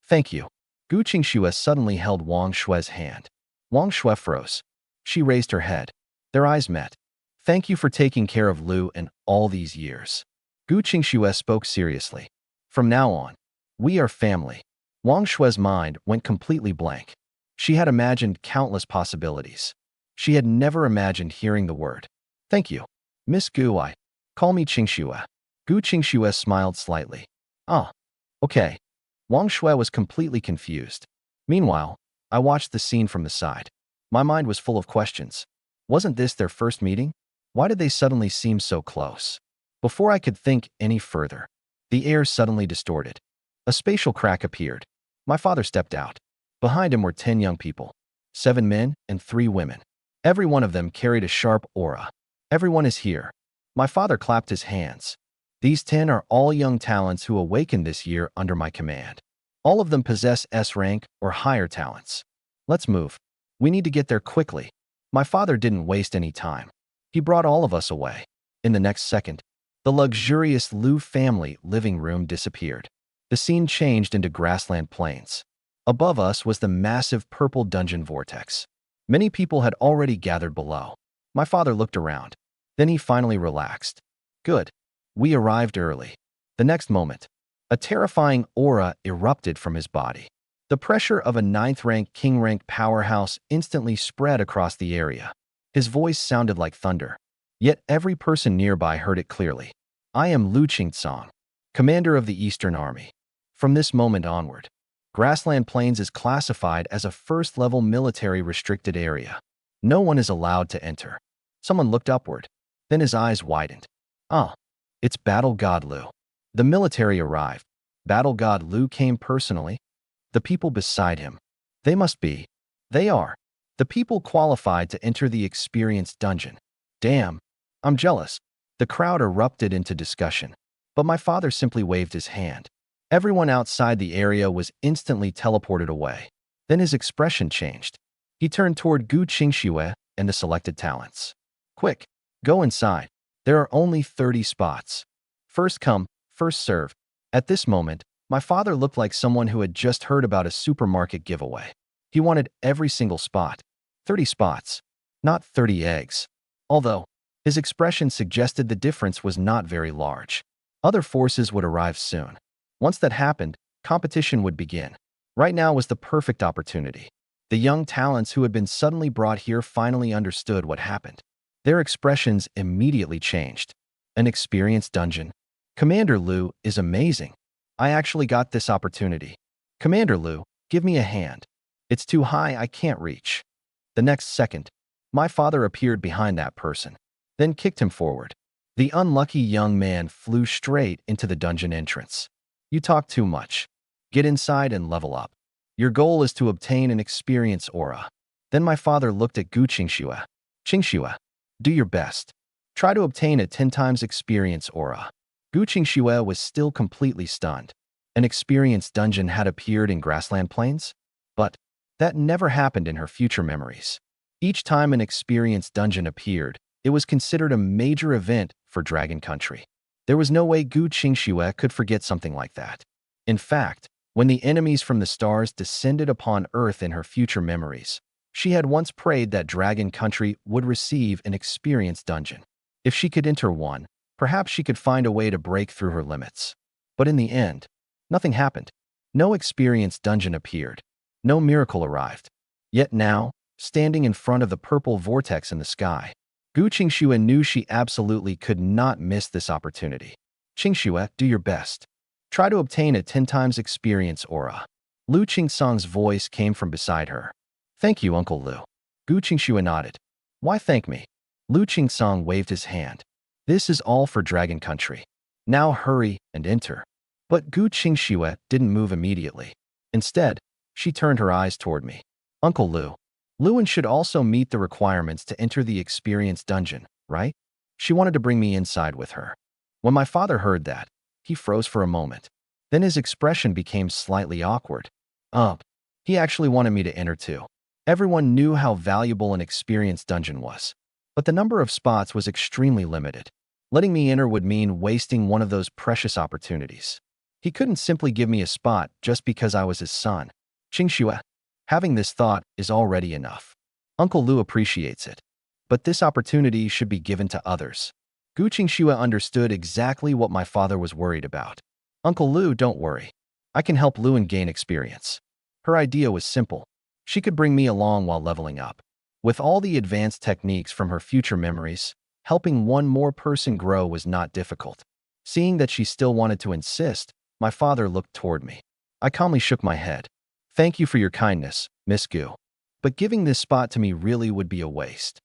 thank you." Gu Qingxue suddenly held Wang Shui's hand. Wang Shui froze. She raised her head. Their eyes met. "Thank you for taking care of Luin all these years." Gu Qingxue spoke seriously. "From now on, we are family." Wang Shui's mind went completely blank. She had imagined countless possibilities. She had never imagined hearing the word, "Thank you, Miss Gu. Call me Qingxue." Gu Qingxue smiled slightly. "Ah, okay." Wang Shui was completely confused. Meanwhile, I watched the scene from the side. My mind was full of questions. Wasn't this their first meeting? Why did they suddenly seem so close? Before I could think any further, the air suddenly distorted. A spatial crack appeared. My father stepped out. Behind him were 10 young people, 7 men and 3 women. Every one of them carried a sharp aura. "Everyone is here." My father clapped his hands. "These 10 are all young talents who awakened this year under my command. All of them possess S rank or higher talents. Let's move. We need to get there quickly." My father didn't waste any time. He brought all of us away. In the next second, the luxurious Liu family living room disappeared. The scene changed into grassland plains. Above us was the massive purple dungeon vortex. Many people had already gathered below. My father looked around. Then he finally relaxed. "Good. We arrived early." The next moment, a terrifying aura erupted from his body. The pressure of a 9th-rank king-rank powerhouse instantly spread across the area. His voice sounded like thunder. Yet every person nearby heard it clearly. "I am Lu Qingtsong. commander of the Eastern Army. From this moment onward, Grassland Plains is classified as a first-level military restricted area. No one is allowed to enter. Someone looked upward. Then his eyes widened. Ah, it's Battle God Lu. The military arrived. Battle God Lu came personally. The people beside him. They must be. They are. The people qualified to enter the experienced dungeon. Damn, I'm jealous. The crowd erupted into discussion. But my father simply waved his hand. Everyone outside the area was instantly teleported away. Then his expression changed. He turned toward Gu Qingxue and the selected talents. Quick, go inside. There are only 30 spots. First come, first serve. At this moment, my father looked like someone who had just heard about a supermarket giveaway. He wanted every single spot. 30 spots, not 30 eggs. Although, his expression suggested the difference was not very large. Other forces would arrive soon. Once that happened, competition would begin. Right now was the perfect opportunity. The young talents who had been suddenly brought here finally understood what happened. Their expressions immediately changed. An experienced dungeon. Commander Lu is amazing. I actually got this opportunity. Commander Lu, give me a hand. It's too high, I can't reach. The next second, my father appeared behind that person, then kicked him forward. The unlucky young man flew straight into the dungeon entrance. You talk too much. Get inside and level up. Your goal is to obtain an experience aura. Then my father looked at Gu Qingxue. Qingxue, do your best. Try to obtain a 10 times experience aura. Gu Qingxue was still completely stunned. An experienced dungeon had appeared in Grassland Plains? But that never happened in her future memories. Each time an experienced dungeon appeared, it was considered a major event for Dragon Country. There was no way Gu Qingxue could forget something like that. In fact, when the enemies from the stars descended upon Earth in her future memories, she had once prayed that Dragon Country would receive an experienced dungeon. If she could enter one, perhaps she could find a way to break through her limits. But in the end, nothing happened. No experienced dungeon appeared. No miracle arrived. Yet now, standing in front of the purple vortex in the sky, Gu Qingxue knew she absolutely could not miss this opportunity. Qingxue, do your best. Try to obtain a 10 times experience aura. Lu Qingsong's voice came from beside her. Thank you, Uncle Lu. Gu Qingxue nodded. Why thank me? Lu Qingsong waved his hand. This is all for Dragon Country. Now hurry and enter. But Gu Qingxue didn't move immediately. Instead, she turned her eyes toward me. Uncle Lu. Luan should also meet the requirements to enter the experienced dungeon, right? She wanted to bring me inside with her. When my father heard that, he froze for a moment. Then his expression became slightly awkward. He actually wanted me to enter too. Everyone knew how valuable an experienced dungeon was. But the number of spots was extremely limited. Letting me enter would mean wasting one of those precious opportunities. He couldn't simply give me a spot just because I was his son. Qingxue, having this thought is already enough. Uncle Lu appreciates it. But this opportunity should be given to others. Gu Qingxue understood exactly what my father was worried about. Uncle Lu, don't worry. I can help Luan gain experience. Her idea was simple. She could bring me along while leveling up. With all the advanced techniques from her future memories, helping one more person grow was not difficult. Seeing that she still wanted to insist, my father looked toward me. I calmly shook my head. Thank you for your kindness, Miss Gu. But giving this spot to me really would be a waste.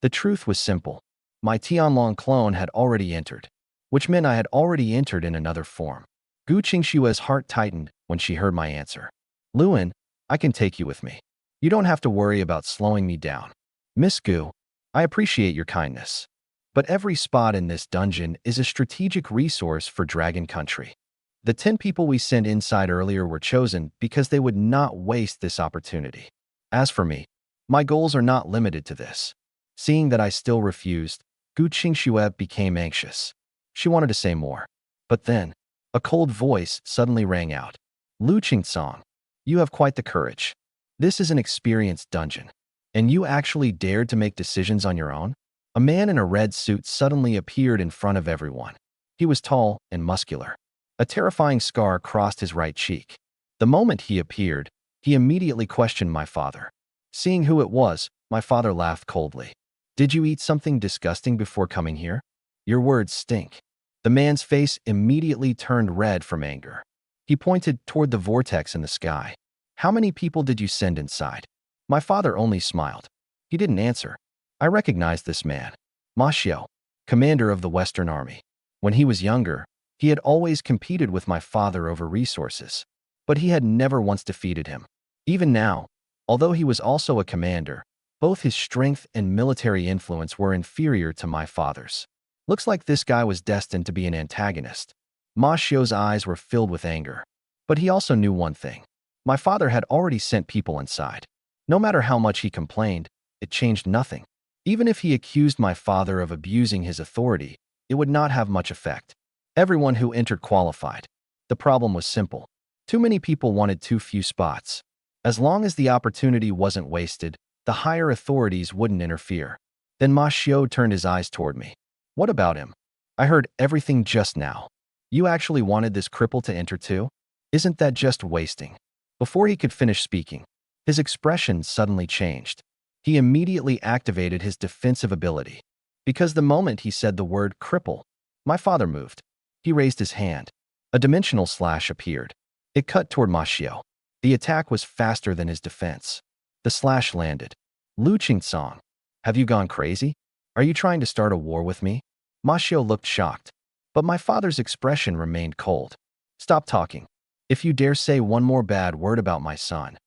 The truth was simple. My Tianlong clone had already entered, which meant I had already entered in another form. Gu Qingxue's heart tightened when she heard my answer. Luan, I can take you with me. You don't have to worry about slowing me down. Miss Gu, I appreciate your kindness. But every spot in this dungeon is a strategic resource for Dragon Country. The 10 people we sent inside earlier were chosen because they would not waste this opportunity. As for me, my goals are not limited to this. Seeing that I still refused, Gu Qingxue became anxious. She wanted to say more. But then, a cold voice suddenly rang out. Lu Qingsong, you have quite the courage. This is an experienced dungeon. And you actually dared to make decisions on your own? A man in a red suit suddenly appeared in front of everyone. He was tall and muscular. A terrifying scar crossed his right cheek. The moment he appeared, he immediately questioned my father. Seeing who it was, my father laughed coldly. Did you eat something disgusting before coming here? Your words stink. The man's face immediately turned red from anger. He pointed toward the vortex in the sky. How many people did you send inside? My father only smiled. He didn't answer. I recognized this man. Mashio, commander of the Western Army. When he was younger, he had always competed with my father over resources, but he had never once defeated him. Even now, although he was also a commander, both his strength and military influence were inferior to my father's. Looks like this guy was destined to be an antagonist. Mashio's eyes were filled with anger. But he also knew one thing. My father had already sent people inside. No matter how much he complained, it changed nothing. Even if he accused my father of abusing his authority, it would not have much effect. Everyone who entered qualified. The problem was simple. Too many people wanted too few spots. As long as the opportunity wasn't wasted, the higher authorities wouldn't interfere. Then Mashio turned his eyes toward me. What about him? I heard everything just now. You actually wanted this cripple to enter too? Isn't that just wasting? Before he could finish speaking, his expression suddenly changed. He immediately activated his defensive ability. Because the moment he said the word cripple, my father moved. He raised his hand. A dimensional slash appeared. It cut toward Mashio. The attack was faster than his defense. The slash landed. Lu Qingsong, have you gone crazy? Are you trying to start a war with me? Mashio looked shocked, but my father's expression remained cold. Stop talking. If you dare say one more bad word about my son,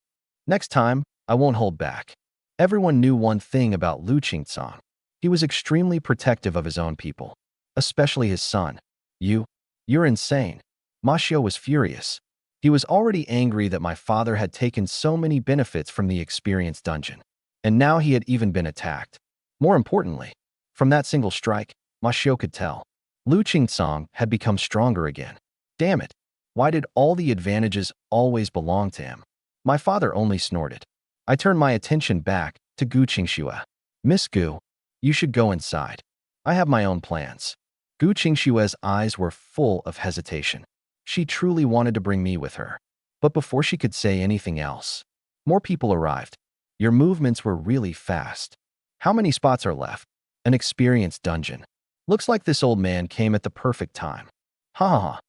next time, I won't hold back. Everyone knew one thing about Lu Qingsong. He was extremely protective of his own people, especially his son. You're insane. Mashio was furious. He was already angry that my father had taken so many benefits from the experience dungeon, and now he had even been attacked. More importantly, from that single strike, Mashio could tell. Lu Qingsong had become stronger again. Damn it. Why did all the advantages always belong to him? My father only snorted. I turned my attention back to Gu Qingshuo. Miss Gu, you should go inside. I have my own plans. Gu Qingshuo's eyes were full of hesitation. She truly wanted to bring me with her. But before she could say anything else, more people arrived. Your movements were really fast. How many spots are left? An experienced dungeon. Looks like this old man came at the perfect time. Ha ha ha.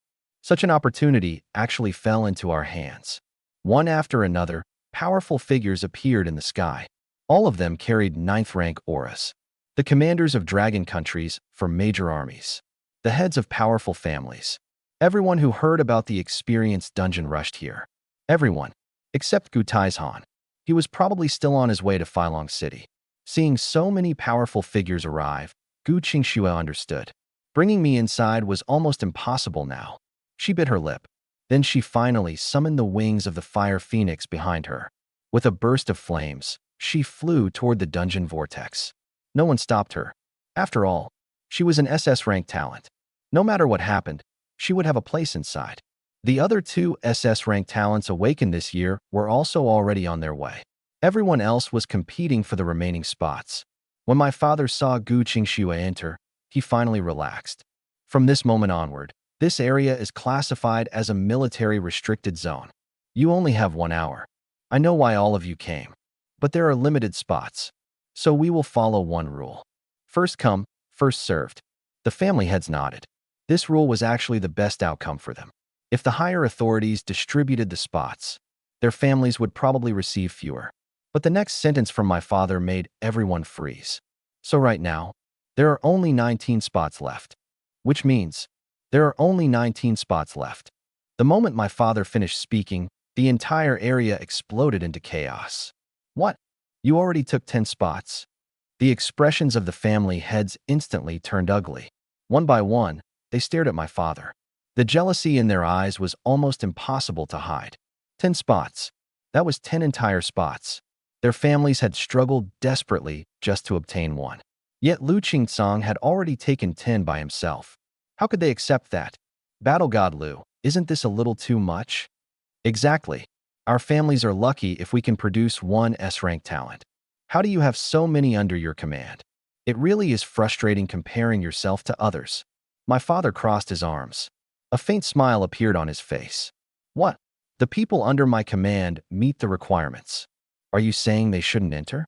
Such an opportunity actually fell into our hands. One after another, powerful figures appeared in the sky. All of them carried 9th rank auras. The commanders of dragon countries for major armies. The heads of powerful families. Everyone who heard about the experienced dungeon rushed here. Everyone, except Gu Taizhan. He was probably still on his way to Filong City. Seeing so many powerful figures arrive, Gu Qingshuo understood. Bringing me inside was almost impossible now. She bit her lip. Then she finally summoned the wings of the fire phoenix behind her. With a burst of flames, she flew toward the dungeon vortex. No one stopped her. After all, she was an SS rank talent. No matter what happened, she would have a place inside. The other 2 SS rank talents awakened this year were also already on their way. Everyone else was competing for the remaining spots. When my father saw Gu Qingshuo enter, he finally relaxed. From this moment onward, this area is classified as a military restricted zone. You only have 1 hour. I know why all of you came, but there are limited spots. So we will follow one rule. First come, first served. The family heads nodded. This rule was actually the best outcome for them. If the higher authorities distributed the spots, their families would probably receive fewer. But the next sentence from my father made everyone freeze. So right now, there are only 19 spots left. Which means, there are only 19 spots left. The moment my father finished speaking, the entire area exploded into chaos. What? You already took 10 spots? The expressions of the family heads instantly turned ugly. One by one, they stared at my father. The jealousy in their eyes was almost impossible to hide. 10 spots. That was 10 entire spots. Their families had struggled desperately just to obtain one. Yet Lu Qingsong had already taken 10 by himself. How could they accept that? Battle God Lu, isn't this a little too much? Exactly. Our families are lucky if we can produce 1 S-rank talent. How do you have so many under your command? It really is frustrating comparing yourself to others. My father crossed his arms. A faint smile appeared on his face. What? The people under my command meet the requirements. Are you saying they shouldn't enter?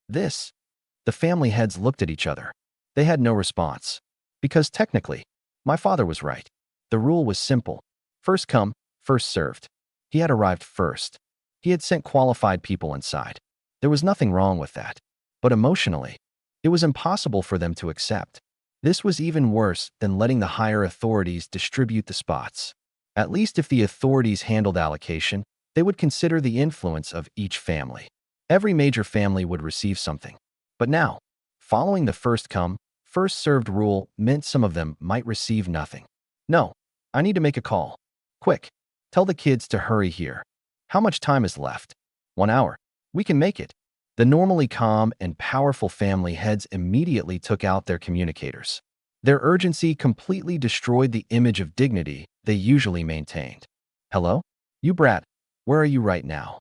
The family heads looked at each other. They had no response. Because technically, My father was right. The rule was simple. First come, first served. He had arrived first. He had sent qualified people inside. There was nothing wrong with that. But emotionally, it was impossible for them to accept. This was even worse than letting the higher authorities distribute the spots. At least if the authorities handled allocation, they would consider the influence of each family. Every major family would receive something. But now, following the first come, first served rule meant some of them might receive nothing. No, I need to make a call. Quick, tell the kids to hurry here. How much time is left? 1 hour. We can make it. The normally calm and powerful family heads immediately took out their communicators. Their urgency completely destroyed the image of dignity they usually maintained. Hello? You brat, where are you right now?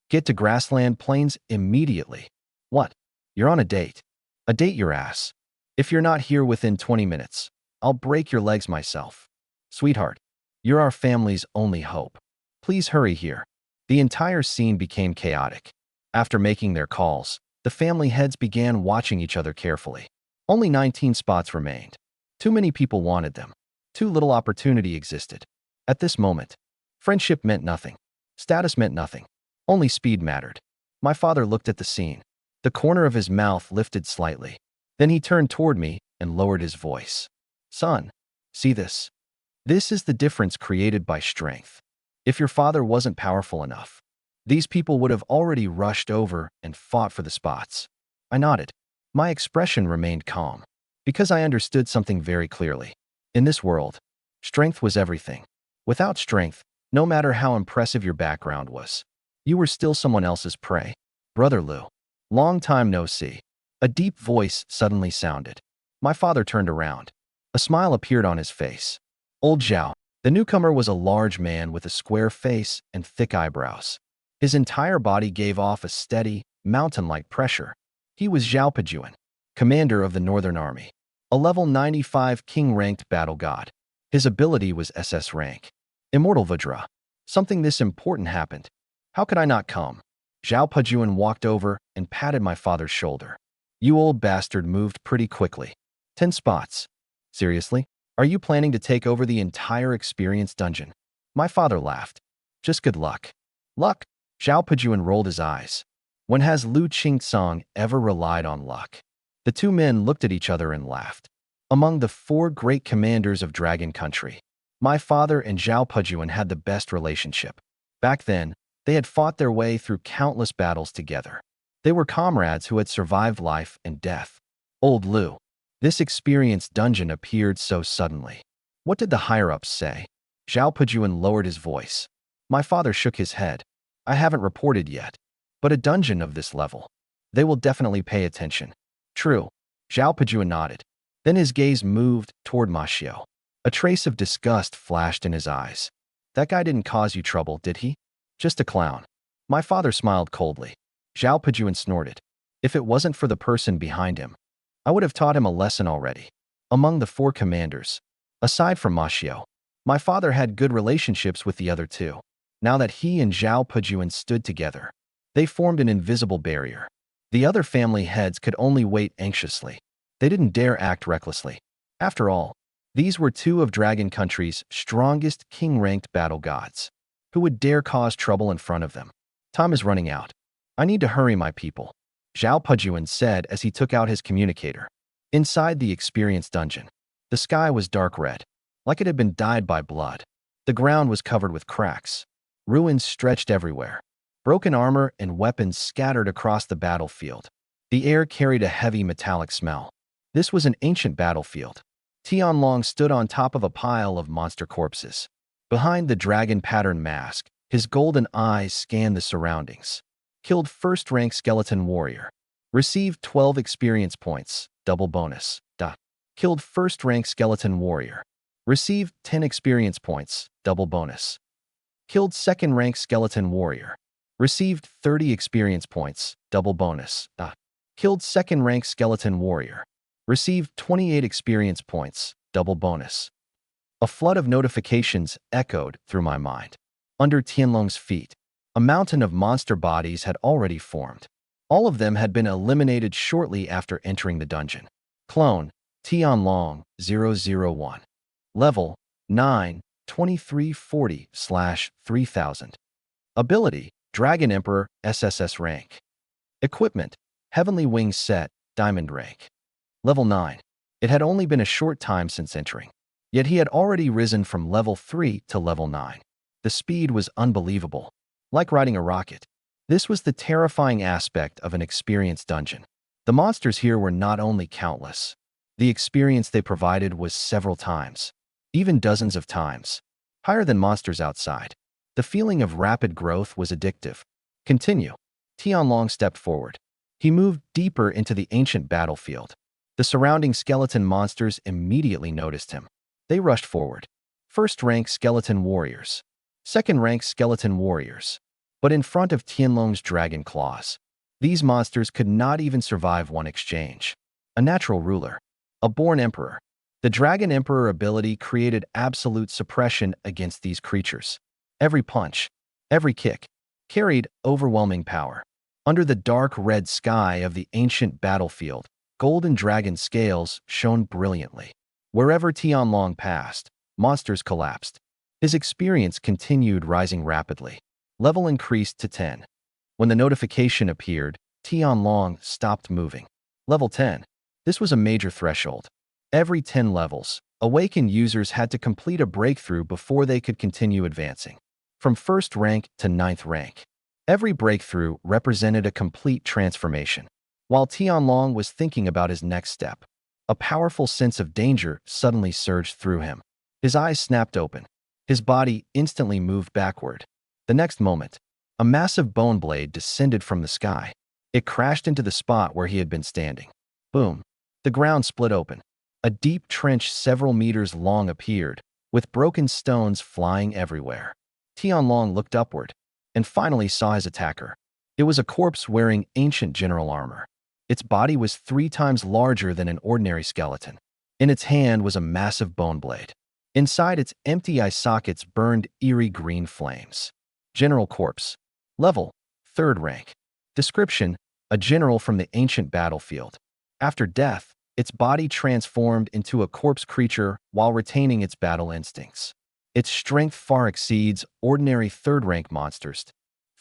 Get to Grassland Plains immediately. What? You're on a date. A date your ass. If you're not here within 20 minutes, I'll break your legs myself. Sweetheart, you're our family's only hope. Please hurry here. The entire scene became chaotic. After making their calls, the family heads began watching each other carefully. Only 19 spots remained. Too many people wanted them. Too little opportunity existed. At this moment, friendship meant nothing. Status meant nothing. Only speed mattered. My father looked at the scene. The corner of his mouth lifted slightly. Then he turned toward me and lowered his voice. Son, see this? This is the difference created by strength. If your father wasn't powerful enough, these people would have already rushed over and fought for the spots. I nodded. My expression remained calm, because I understood something very clearly. In this world, strength was everything. Without strength, no matter how impressive your background was, you were still someone else's prey. Brother Lou. Long time no see. A deep voice suddenly sounded. My father turned around. A smile appeared on his face. Old Zhao. The newcomer was a large man with a square face and thick eyebrows. His entire body gave off a steady, mountain-like pressure. He was Zhao Pejuan, commander of the Northern Army, a level 95 king-ranked battle god. His ability was SS rank. Immortal Vajra. Something this important happened. How could I not come? Zhao Pejuan walked over and patted my father's shoulder. You old bastard moved pretty quickly. 10 spots. Seriously? Are you planning to take over the entire experience dungeon? My father laughed. Just good luck. Luck? Zhao Pejuan rolled his eyes. When has Lu Qingsong ever relied on luck? The two men looked at each other and laughed. Among the 4 great commanders of Dragon Country, my father and Zhao Pejuan had the best relationship. Back then, they had fought their way through countless battles together. They were comrades who had survived life and death. Old Lu. This experienced dungeon appeared so suddenly. What did the higher-ups say? Zhao Pejuan lowered his voice. My father shook his head. I haven't reported yet, but a dungeon of this level. They will definitely pay attention. True. Zhao Pejuan nodded. Then his gaze moved toward Ma Xiao. A trace of disgust flashed in his eyes. That guy didn't cause you trouble, did he? Just a clown. My father smiled coldly. Zhao Pejuan snorted. If it wasn't for the person behind him, I would have taught him a lesson already. Among the 4 commanders, aside from Ma Xiao, my father had good relationships with the other 2. Now that he and Zhao Pejuan stood together, they formed an invisible barrier. The other family heads could only wait anxiously. They didn't dare act recklessly. After all, these were 2 of Dragon Country's strongest king-ranked battle gods. Who would dare cause trouble in front of them? Time is running out. I need to hurry, my people, Zhao Pejuan said as he took out his communicator. Inside the experience dungeon, the sky was dark red, like it had been dyed by blood. The ground was covered with cracks. Ruins stretched everywhere. Broken armor and weapons scattered across the battlefield. The air carried a heavy metallic smell. This was an ancient battlefield. Tianlong stood on top of a pile of monster corpses. Behind the dragon pattern mask, his golden eyes scanned the surroundings. Killed first-rank skeleton warrior. Received 12 experience points, double bonus. Killed first-rank skeleton warrior. Received 10 experience points, double bonus. Killed second-rank skeleton warrior. Received 30 experience points, double bonus. Killed second-rank skeleton warrior. Received 28 experience points, double bonus. A flood of notifications echoed through my mind. Under Tianlong's feet, a mountain of monster bodies had already formed. All of them had been eliminated shortly after entering the dungeon. Clone, Tianlong 001. Level 9, 2340/3000. Ability, Dragon Emperor, SSS rank. Equipment, Heavenly Wings set, Diamond rank. Level 9. It had only been a short time since entering, yet he had already risen from level 3 to level 9. The speed was unbelievable, like riding a rocket. This was the terrifying aspect of an experienced dungeon. The monsters here were not only countless. The experience they provided was several times, even dozens of times, higher than monsters outside. The feeling of rapid growth was addictive. Continue. Tianlong stepped forward. He moved deeper into the ancient battlefield. The surrounding skeleton monsters immediately noticed him. They rushed forward. First-rank skeleton warriors. Second-rank skeleton warriors. But in front of Tianlong's dragon claws, these monsters could not even survive one exchange. A natural ruler. A born emperor. The Dragon Emperor ability created absolute suppression against these creatures. Every punch, every kick, carried overwhelming power. Under the dark red sky of the ancient battlefield, golden dragon scales shone brilliantly. Wherever Tianlong passed, monsters collapsed. His experience continued rising rapidly. Level increased to 10. When the notification appeared, Tianlong stopped moving. Level 10. This was a major threshold. Every 10 levels, awakened users had to complete a breakthrough before they could continue advancing. From first rank to 9th rank. Every breakthrough represented a complete transformation. While Tianlong was thinking about his next step, a powerful sense of danger suddenly surged through him. His eyes snapped open. His body instantly moved backward. The next moment, a massive bone blade descended from the sky. It crashed into the spot where he had been standing. Boom. The ground split open. A deep trench several meters long appeared, with broken stones flying everywhere. Tianlong looked upward and finally saw his attacker. It was a corpse wearing ancient general armor. Its body was 3 times larger than an ordinary skeleton. In its hand was a massive bone blade. Inside its empty eye sockets burned eerie green flames. General Corpse. Level, 3rd rank. Description, a general from the ancient battlefield. After death, its body transformed into a corpse creature while retaining its battle instincts. Its strength far exceeds ordinary 3rd-rank monsters.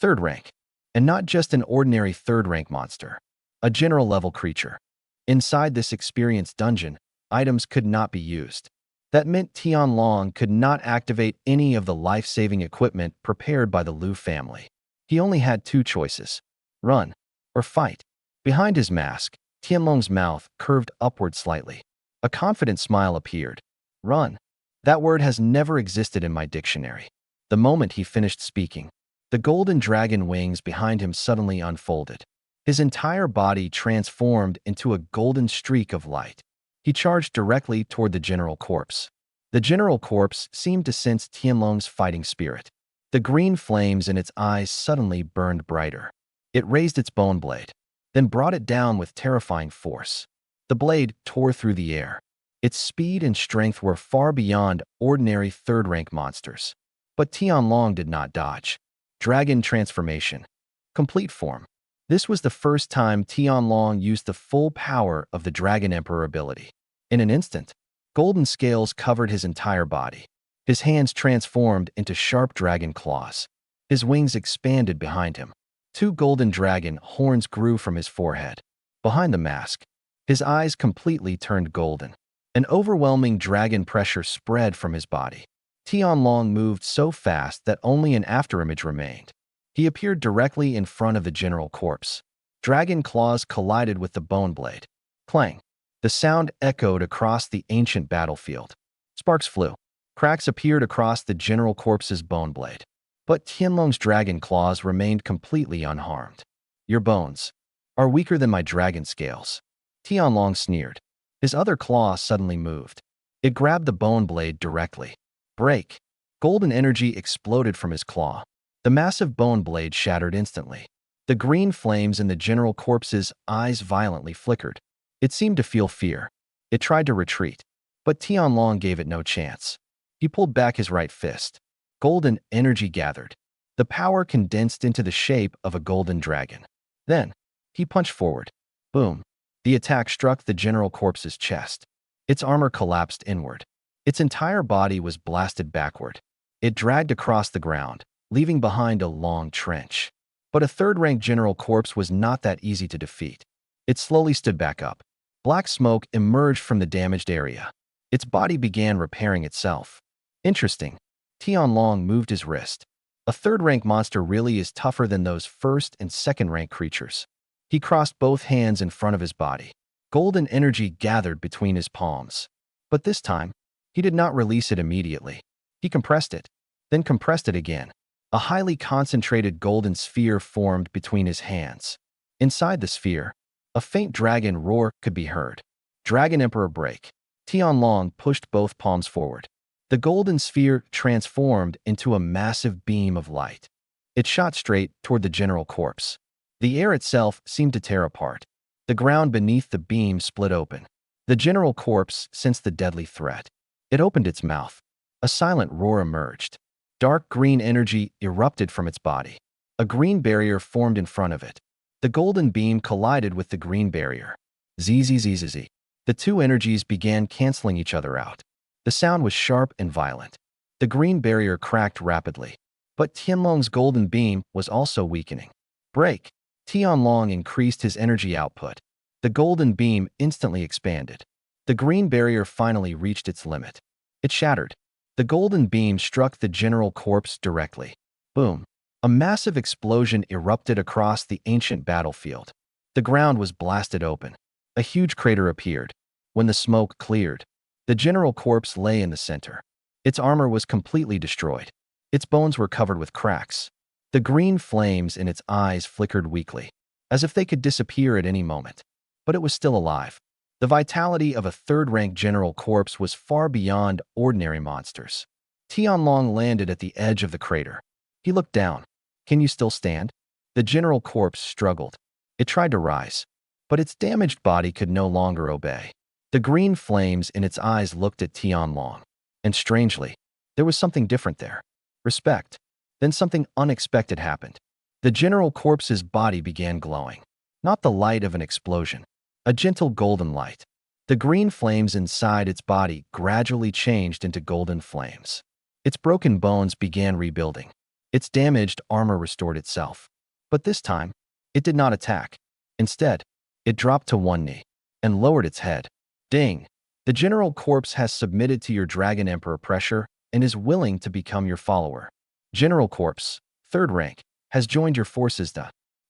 3rd rank. And not just an ordinary 3rd-rank monster. A general-level creature. Inside this experienced dungeon, items could not be used. That meant Tianlong could not activate any of the life-saving equipment prepared by the Liu family. He only had 2 choices: run or fight. Behind his mask, Tianlong's mouth curved upward slightly. A confident smile appeared. Run. That word has never existed in my dictionary. The moment he finished speaking, the golden dragon wings behind him suddenly unfolded. His entire body transformed into a golden streak of light. He charged directly toward the general corpse. The general corpse seemed to sense Tianlong's fighting spirit. The green flames in its eyes suddenly burned brighter. It raised its bone blade, then brought it down with terrifying force. The blade tore through the air. Its speed and strength were far beyond ordinary 3rd-rank monsters. But Tianlong did not dodge. Dragon transformation. Complete form. This was the first time Tianlong used the full power of the Dragon Emperor ability. In an instant, golden scales covered his entire body. His hands transformed into sharp dragon claws. His wings expanded behind him. 2 golden dragon horns grew from his forehead. Behind the mask, his eyes completely turned golden. An overwhelming dragon pressure spread from his body. Tianlong moved so fast that only an afterimage remained. He appeared directly in front of the general corpse. Dragon claws collided with the bone blade. Clang. The sound echoed across the ancient battlefield. Sparks flew. Cracks appeared across the general corpse's bone blade. But Tianlong's dragon claws remained completely unharmed. Your bones are weaker than my dragon scales. Tianlong sneered. His other claw suddenly moved. It grabbed the bone blade directly. Break. Golden energy exploded from his claw. The massive bone blade shattered instantly. The green flames in the general corpse's eyes violently flickered. It seemed to feel fear. It tried to retreat, but Tianlong gave it no chance. He pulled back his right fist. Golden energy gathered. The power condensed into the shape of a golden dragon. Then, he punched forward. Boom. The attack struck the general corpse's chest. Its armor collapsed inward. Its entire body was blasted backward. It dragged across the ground, leaving behind a long trench. But a third-rank general corpse was not that easy to defeat. It slowly stood back up. Black smoke emerged from the damaged area. Its body began repairing itself. Interesting. Tianlong moved his wrist. A third-rank monster really is tougher than those first- and second-rank creatures. He crossed both hands in front of his body. Golden energy gathered between his palms. But this time, he did not release it immediately. He compressed it, then compressed it again. A highly concentrated golden sphere formed between his hands. Inside the sphere, a faint dragon roar could be heard. Dragon Emperor break. Tianlong pushed both palms forward. The golden sphere transformed into a massive beam of light. It shot straight toward the general corpse. The air itself seemed to tear apart. The ground beneath the beam split open. The general corpse sensed the deadly threat. It opened its mouth. A silent roar emerged. Dark green energy erupted from its body. A green barrier formed in front of it. The golden beam collided with the green barrier. Zzz. The two energies began canceling each other out. The sound was sharp and violent. The green barrier cracked rapidly. But Tianlong's golden beam was also weakening. Break. Tianlong increased his energy output. The golden beam instantly expanded. The green barrier finally reached its limit. It shattered. The golden beam struck the general corpse directly. Boom. A massive explosion erupted across the ancient battlefield. The ground was blasted open. A huge crater appeared. When the smoke cleared, the general corpse lay in the center. Its armor was completely destroyed. Its bones were covered with cracks. The green flames in its eyes flickered weakly, as if they could disappear at any moment. But it was still alive. The vitality of a third-rank general corpse was far beyond ordinary monsters. Tianlong landed at the edge of the crater. He looked down. Can you still stand? The general corpse struggled. It tried to rise, but its damaged body could no longer obey. The green flames in its eyes looked at Tianlong, and strangely, there was something different there. Respect. Then something unexpected happened. The general corpse's body began glowing. Not the light of an explosion. A gentle golden light. The green flames inside its body gradually changed into golden flames. Its broken bones began rebuilding. Its damaged armor restored itself. But this time, it did not attack. Instead, it dropped to one knee and lowered its head. Ding! The general corpse has submitted to your Dragon Emperor pressure and is willing to become your follower. General Corpse, 3rd rank, has joined your forces.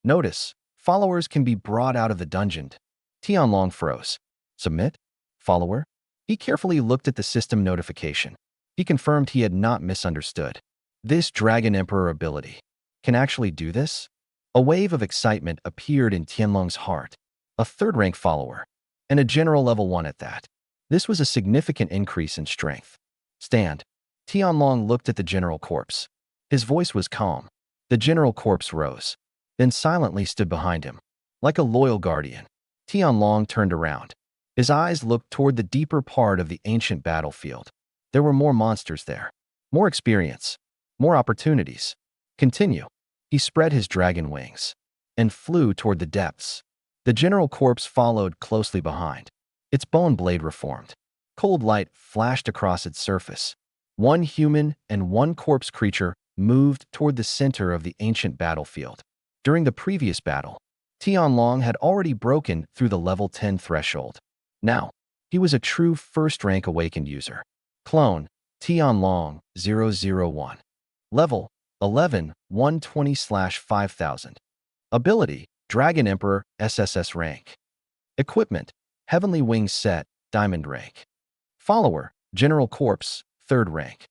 Notice, followers can be brought out of the dungeon. Tianlong froze. Submit? Follower? He carefully looked at the system notification. He confirmed he had not misunderstood. This Dragon Emperor ability can actually do this? A wave of excitement appeared in Tianlong's heart. A 3rd rank follower, and a general level 1 at that. This was a significant increase in strength. Stand. Tianlong looked at the general corpse. His voice was calm. The general corpse rose, then silently stood behind him. Like a loyal guardian, Tianlong turned around. His eyes looked toward the deeper part of the ancient battlefield. There were more monsters there. More experience. More opportunities. Continue. He spread his dragon wings and flew toward the depths. The general corpse followed closely behind. Its bone blade reformed. Cold light flashed across its surface. One human and one corpse creature moved toward the center of the ancient battlefield. During the previous battle, Tianlong had already broken through the level 10 threshold. Now, he was a true 1st rank awakened user. Clone, Tianlong 001. Level 11, 120/5000. Ability, Dragon Emperor, SSS rank. Equipment, Heavenly Wings Set, Diamond rank. Follower, General Corpse, 3rd rank.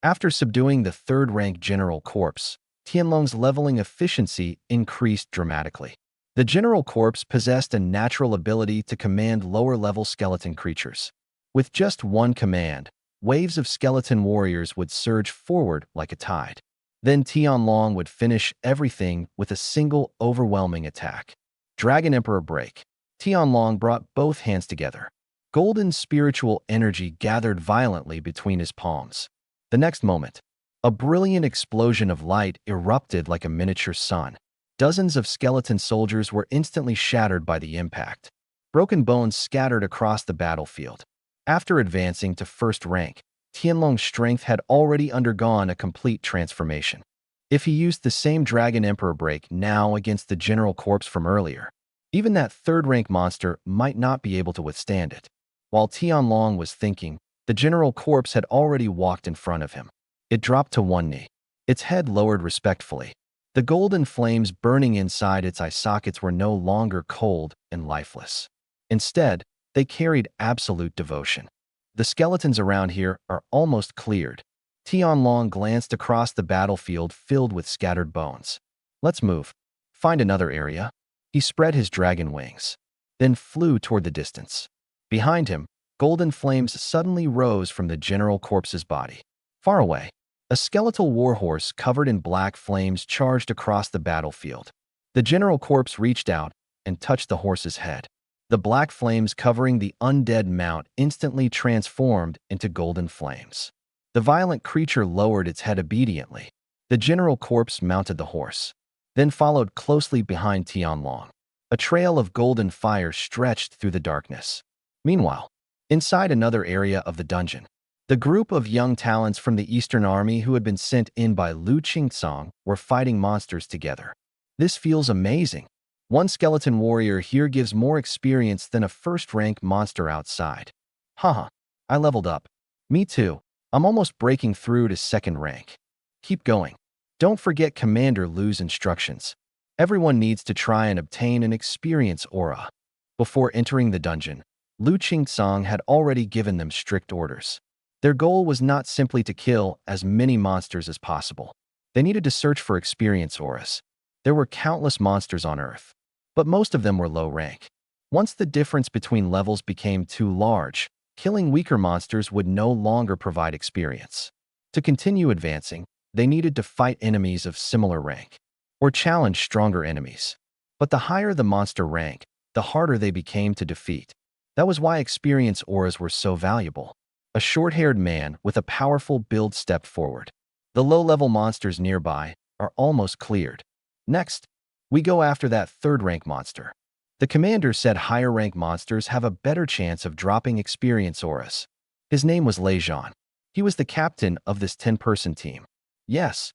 After subduing the 3rd rank General Corpse, Tianlong's leveling efficiency increased dramatically. The General Corpse possessed a natural ability to command lower-level skeleton creatures. With just one command, waves of skeleton warriors would surge forward like a tide. Then Tianlong would finish everything with a single overwhelming attack. Dragon Emperor break. Tianlong brought both hands together. Golden spiritual energy gathered violently between his palms. The next moment, a brilliant explosion of light erupted like a miniature sun. Dozens of skeleton soldiers were instantly shattered by the impact. Broken bones scattered across the battlefield. After advancing to first rank, Tianlong's strength had already undergone a complete transformation. If he used the same Dragon Emperor break now against the General Corpse from earlier, even that third-rank monster might not be able to withstand it. While Tianlong was thinking, the General Corpse had already walked in front of him. It dropped to one knee, its head lowered respectfully. The golden flames burning inside its eye sockets were no longer cold and lifeless. Instead, they carried absolute devotion. The skeletons around here are almost cleared. Tianlong glanced across the battlefield filled with scattered bones. Let's move. Find another area. He spread his dragon wings, then flew toward the distance. Behind him, golden flames suddenly rose from the General Corpse's body. Far away, a skeletal warhorse covered in black flames charged across the battlefield. The General Corpse reached out and touched the horse's head. The black flames covering the undead mount instantly transformed into golden flames. The violent creature lowered its head obediently. The General Corpse mounted the horse, then followed closely behind Tianlong. A trail of golden fire stretched through the darkness. Meanwhile, inside another area of the dungeon, the group of young talents from the Eastern Army who had been sent in by Lu Qingsong were fighting monsters together. This feels amazing. One skeleton warrior here gives more experience than a first-rank monster outside. Haha, I leveled up. Me too. I'm almost breaking through to second rank. Keep going. Don't forget Commander Lu's instructions. Everyone needs to try and obtain an experience aura. Before entering the dungeon, Lu Qingsong had already given them strict orders. Their goal was not simply to kill as many monsters as possible. They needed to search for experience auras. There were countless monsters on Earth, but most of them were low rank. Once the difference between levels became too large, killing weaker monsters would no longer provide experience. To continue advancing, they needed to fight enemies of similar rank, or challenge stronger enemies. But the higher the monster rank, the harder they became to defeat. That was why experience auras were so valuable. A short-haired man with a powerful build stepped forward. The low-level monsters nearby are almost cleared. Next, we go after that third-rank monster. The commander said higher-rank monsters have a better chance of dropping experience auras. His name was Lejean. He was the captain of this 10-person team. Yes,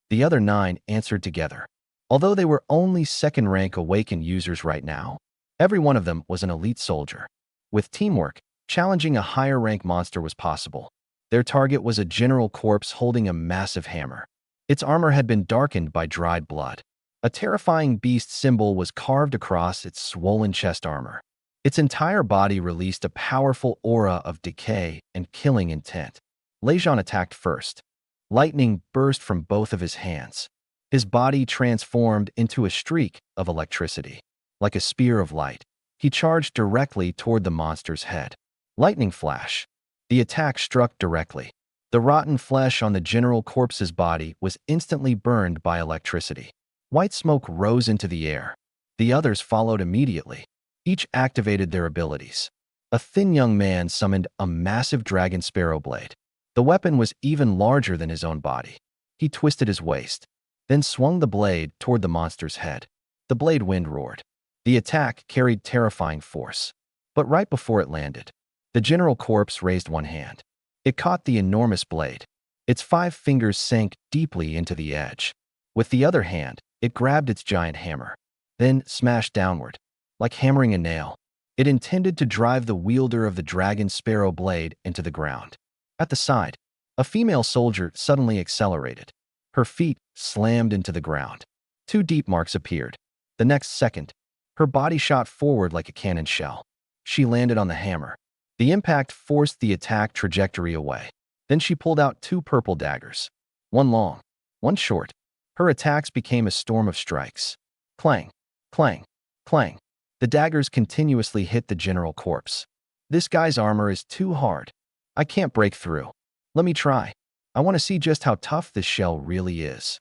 the other 9 answered together. Although they were only second-rank awakened users right now, every one of them was an elite soldier. With teamwork, challenging a higher-rank monster was possible. Their target was a General Corpse holding a massive hammer. Its armor had been darkened by dried blood. A terrifying beast symbol was carved across its swollen chest armor. Its entire body released a powerful aura of decay and killing intent. Lejean attacked first. Lightning burst from both of his hands. His body transformed into a streak of electricity. Like a spear of light, he charged directly toward the monster's head. Lightning flash. The attack struck directly. The rotten flesh on the General Corpse's body was instantly burned by electricity. White smoke rose into the air. The others followed immediately. Each activated their abilities. A thin young man summoned a massive dragon sparrow blade. The weapon was even larger than his own body. He twisted his waist, then swung the blade toward the monster's head. The blade wind roared. The attack carried terrifying force. But right before it landed, the General Corpse raised one hand. It caught the enormous blade. Its 5 fingers sank deeply into the edge. With the other hand, it grabbed its giant hammer, then smashed downward, like hammering a nail. It intended to drive the wielder of the dragon sparrow blade into the ground. At the side, a female soldier suddenly accelerated. Her feet slammed into the ground. 2 deep marks appeared. The next second, her body shot forward like a cannon shell. She landed on the hammer. The impact forced the attack trajectory away. Then she pulled out 2 purple daggers. One long, one short. Her attacks became a storm of strikes. Clang, clang, clang. The daggers continuously hit the General Corpse. This guy's armor is too hard. I can't break through. Let me try. I want to see just how tough this shell really is.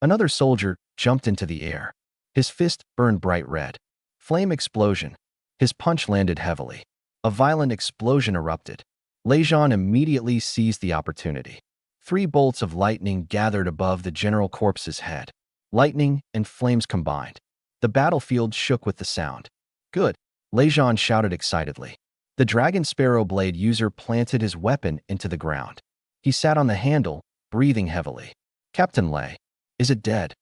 Another soldier jumped into the air. His fist burned bright red. Flame explosion. His punch landed heavily. A violent explosion erupted. Lejean immediately seized the opportunity. 3 bolts of lightning gathered above the General Corpse's head. Lightning and flames combined. The battlefield shook with the sound. Good, Lejean shouted excitedly. The Dragon Sparrow Blade user planted his weapon into the ground. He sat on the handle, breathing heavily. Captain Lei, is it dead?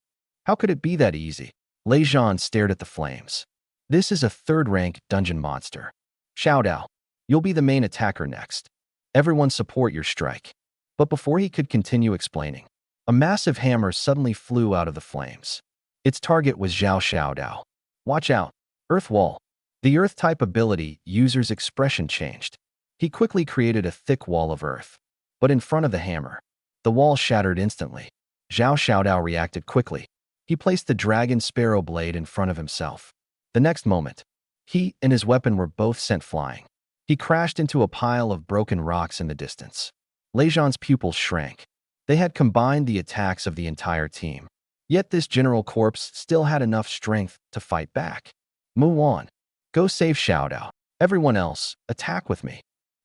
How could it be that easy? Lei Zhan stared at the flames. This is a third-rank dungeon monster. Xiao Dao, you'll be the main attacker next. Everyone support your strike. But before he could continue explaining, a massive hammer suddenly flew out of the flames. Its target was Xiao Dao. Watch out. Earth Wall. The Earth-type ability user's expression changed. He quickly created a thick wall of earth. But in front of the hammer, the wall shattered instantly. Xiao Dao reacted quickly. He placed the Dragon Sparrow Blade in front of himself. The next moment, he and his weapon were both sent flying. He crashed into a pile of broken rocks in the distance. Lei Zhan's pupils shrank. They had combined the attacks of the entire team. Yet this general corpse still had enough strength to fight back. Move on. Go save Xiao Dao. Everyone else, attack with me.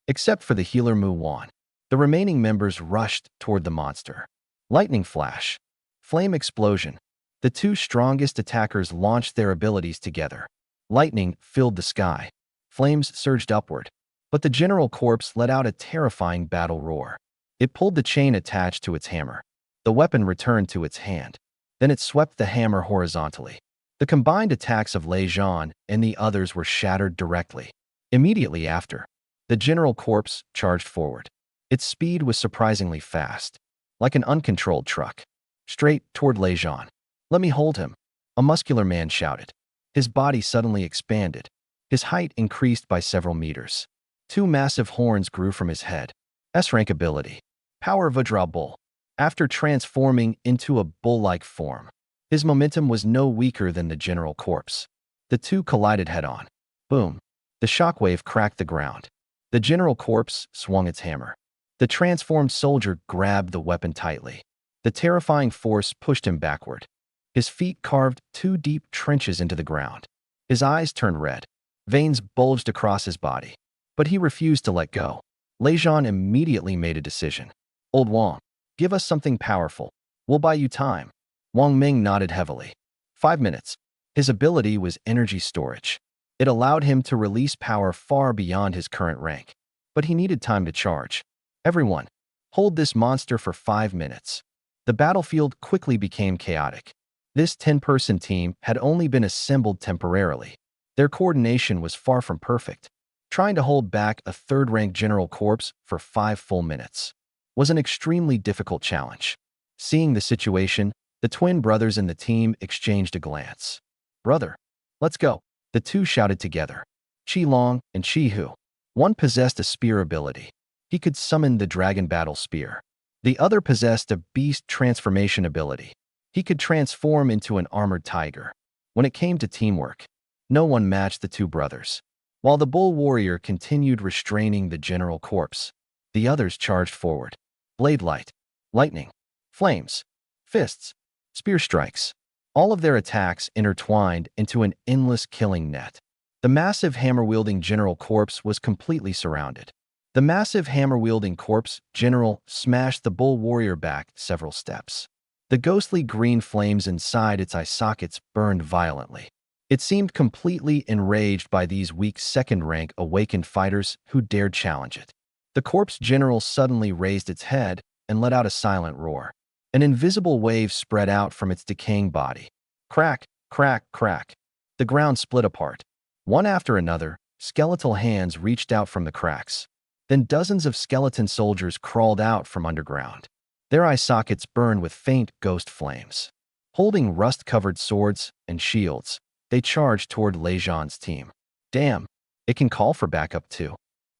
Except for the healer Mu Wan. The remaining members rushed toward the monster. Lightning flash. Flame explosion. The two strongest attackers launched their abilities together. Lightning filled the sky. Flames surged upward. But the general corpse let out a terrifying battle roar. It pulled the chain attached to its hammer. The weapon returned to its hand. Then it swept the hammer horizontally. The combined attacks of Lei Zhan and the others were shattered directly. Immediately after, the general corpse charged forward. Its speed was surprisingly fast, like an uncontrolled truck. Straight toward Lei Zhan. Let me hold him, a muscular man shouted. His body suddenly expanded. His height increased by several meters. Two massive horns grew from his head. S-rank ability. Power Vajra Bull. After transforming into a bull-like form, his momentum was no weaker than the general corpse. The two collided head-on. Boom. The shockwave cracked the ground. The general corpse swung its hammer. The transformed soldier grabbed the weapon tightly. The terrifying force pushed him backward. His feet carved two deep trenches into the ground. His eyes turned red. Veins bulged across his body. But he refused to let go. Lei Zhan immediately made a decision. Old Wang, give us something powerful. We'll buy you time. Wang Ming nodded heavily. 5 minutes. His ability was energy storage. It allowed him to release power far beyond his current rank. But he needed time to charge. Everyone, hold this monster for 5 minutes. The battlefield quickly became chaotic. This 10-person team had only been assembled temporarily. Their coordination was far from perfect. Trying to hold back a third-rank general corpse for 5 full minutes was an extremely difficult challenge. Seeing the situation, the twin brothers in the team exchanged a glance. Brother, let's go. The two shouted together. Qi Long and Qi Hu. One possessed a spear ability. He could summon the Dragon Battle Spear. The other possessed a beast transformation ability. He could transform into an armored tiger. When it came to teamwork, no one matched the two brothers. While the bull warrior continued restraining the general corpse, the others charged forward. Blade light, lightning, flames, fists, spear strikes. All of their attacks intertwined into an endless killing net. The massive hammer-wielding general corpse was completely surrounded. The massive hammer-wielding corpse general smashed the bull warrior back several steps. The ghostly green flames inside its eye sockets burned violently. It seemed completely enraged by these weak second-rank awakened fighters who dared challenge it. The corpse general suddenly raised its head and let out a silent roar. An invisible wave spread out from its decaying body. Crack, crack, crack. The ground split apart. One after another, skeletal hands reached out from the cracks. Then dozens of skeleton soldiers crawled out from underground. Their eye sockets burned with faint ghost flames. Holding rust-covered swords and shields, they charged toward Lei Zhan's team. Damn, it can call for backup too.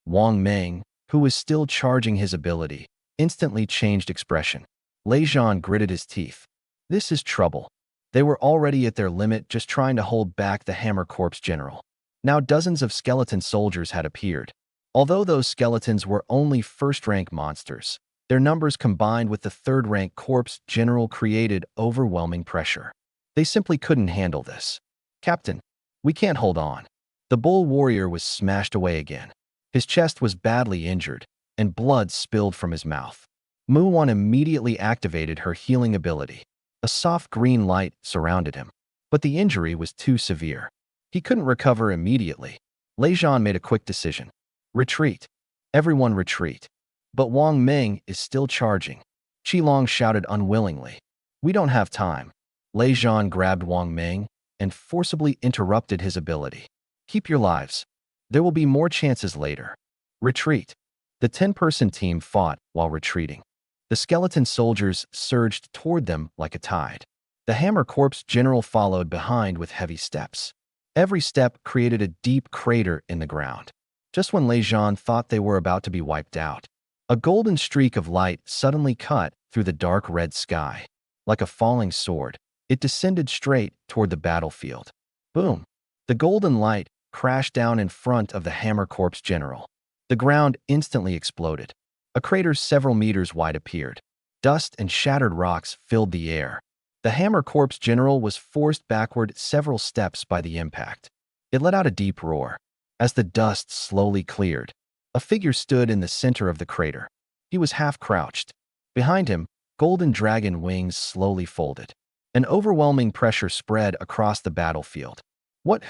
Wang Meng, who was still charging his ability, instantly changed expression. Lei Zhan gritted his teeth. This is trouble. They were already at their limit just trying to hold back the Hammer Corps general. Now dozens of skeleton soldiers had appeared. Although those skeletons were only first-rank monsters, their numbers combined with the third-rank corps general created overwhelming pressure. They simply couldn't handle this. Captain, we can't hold on. The bull warrior was smashed away again. His chest was badly injured, and blood spilled from his mouth. Muwan immediately activated her healing ability. A soft green light surrounded him, but the injury was too severe. He couldn't recover immediately. Lei Zhan made a quick decision. Retreat. Everyone retreat. But Wang Ming is still charging. Qilong shouted unwillingly. We don't have time. Lei Zhan grabbed Wang Ming and forcibly interrupted his ability. Keep your lives. There will be more chances later. Retreat. The 10-person team fought while retreating. The skeleton soldiers surged toward them like a tide. The Hammer Corps general followed behind with heavy steps. Every step created a deep crater in the ground. Just when Lei Zhan thought they were about to be wiped out, a golden streak of light suddenly cut through the dark red sky. Like a falling sword, it descended straight toward the battlefield. Boom! The golden light crashed down in front of the Hammer Corps general. The ground instantly exploded. A crater several meters wide appeared. Dust and shattered rocks filled the air. The Hammer Corps general was forced backward several steps by the impact. It let out a deep roar. As the dust slowly cleared, a figure stood in the center of the crater. He was half-crouched. Behind him, golden dragon wings slowly folded. An overwhelming pressure spread across the battlefield.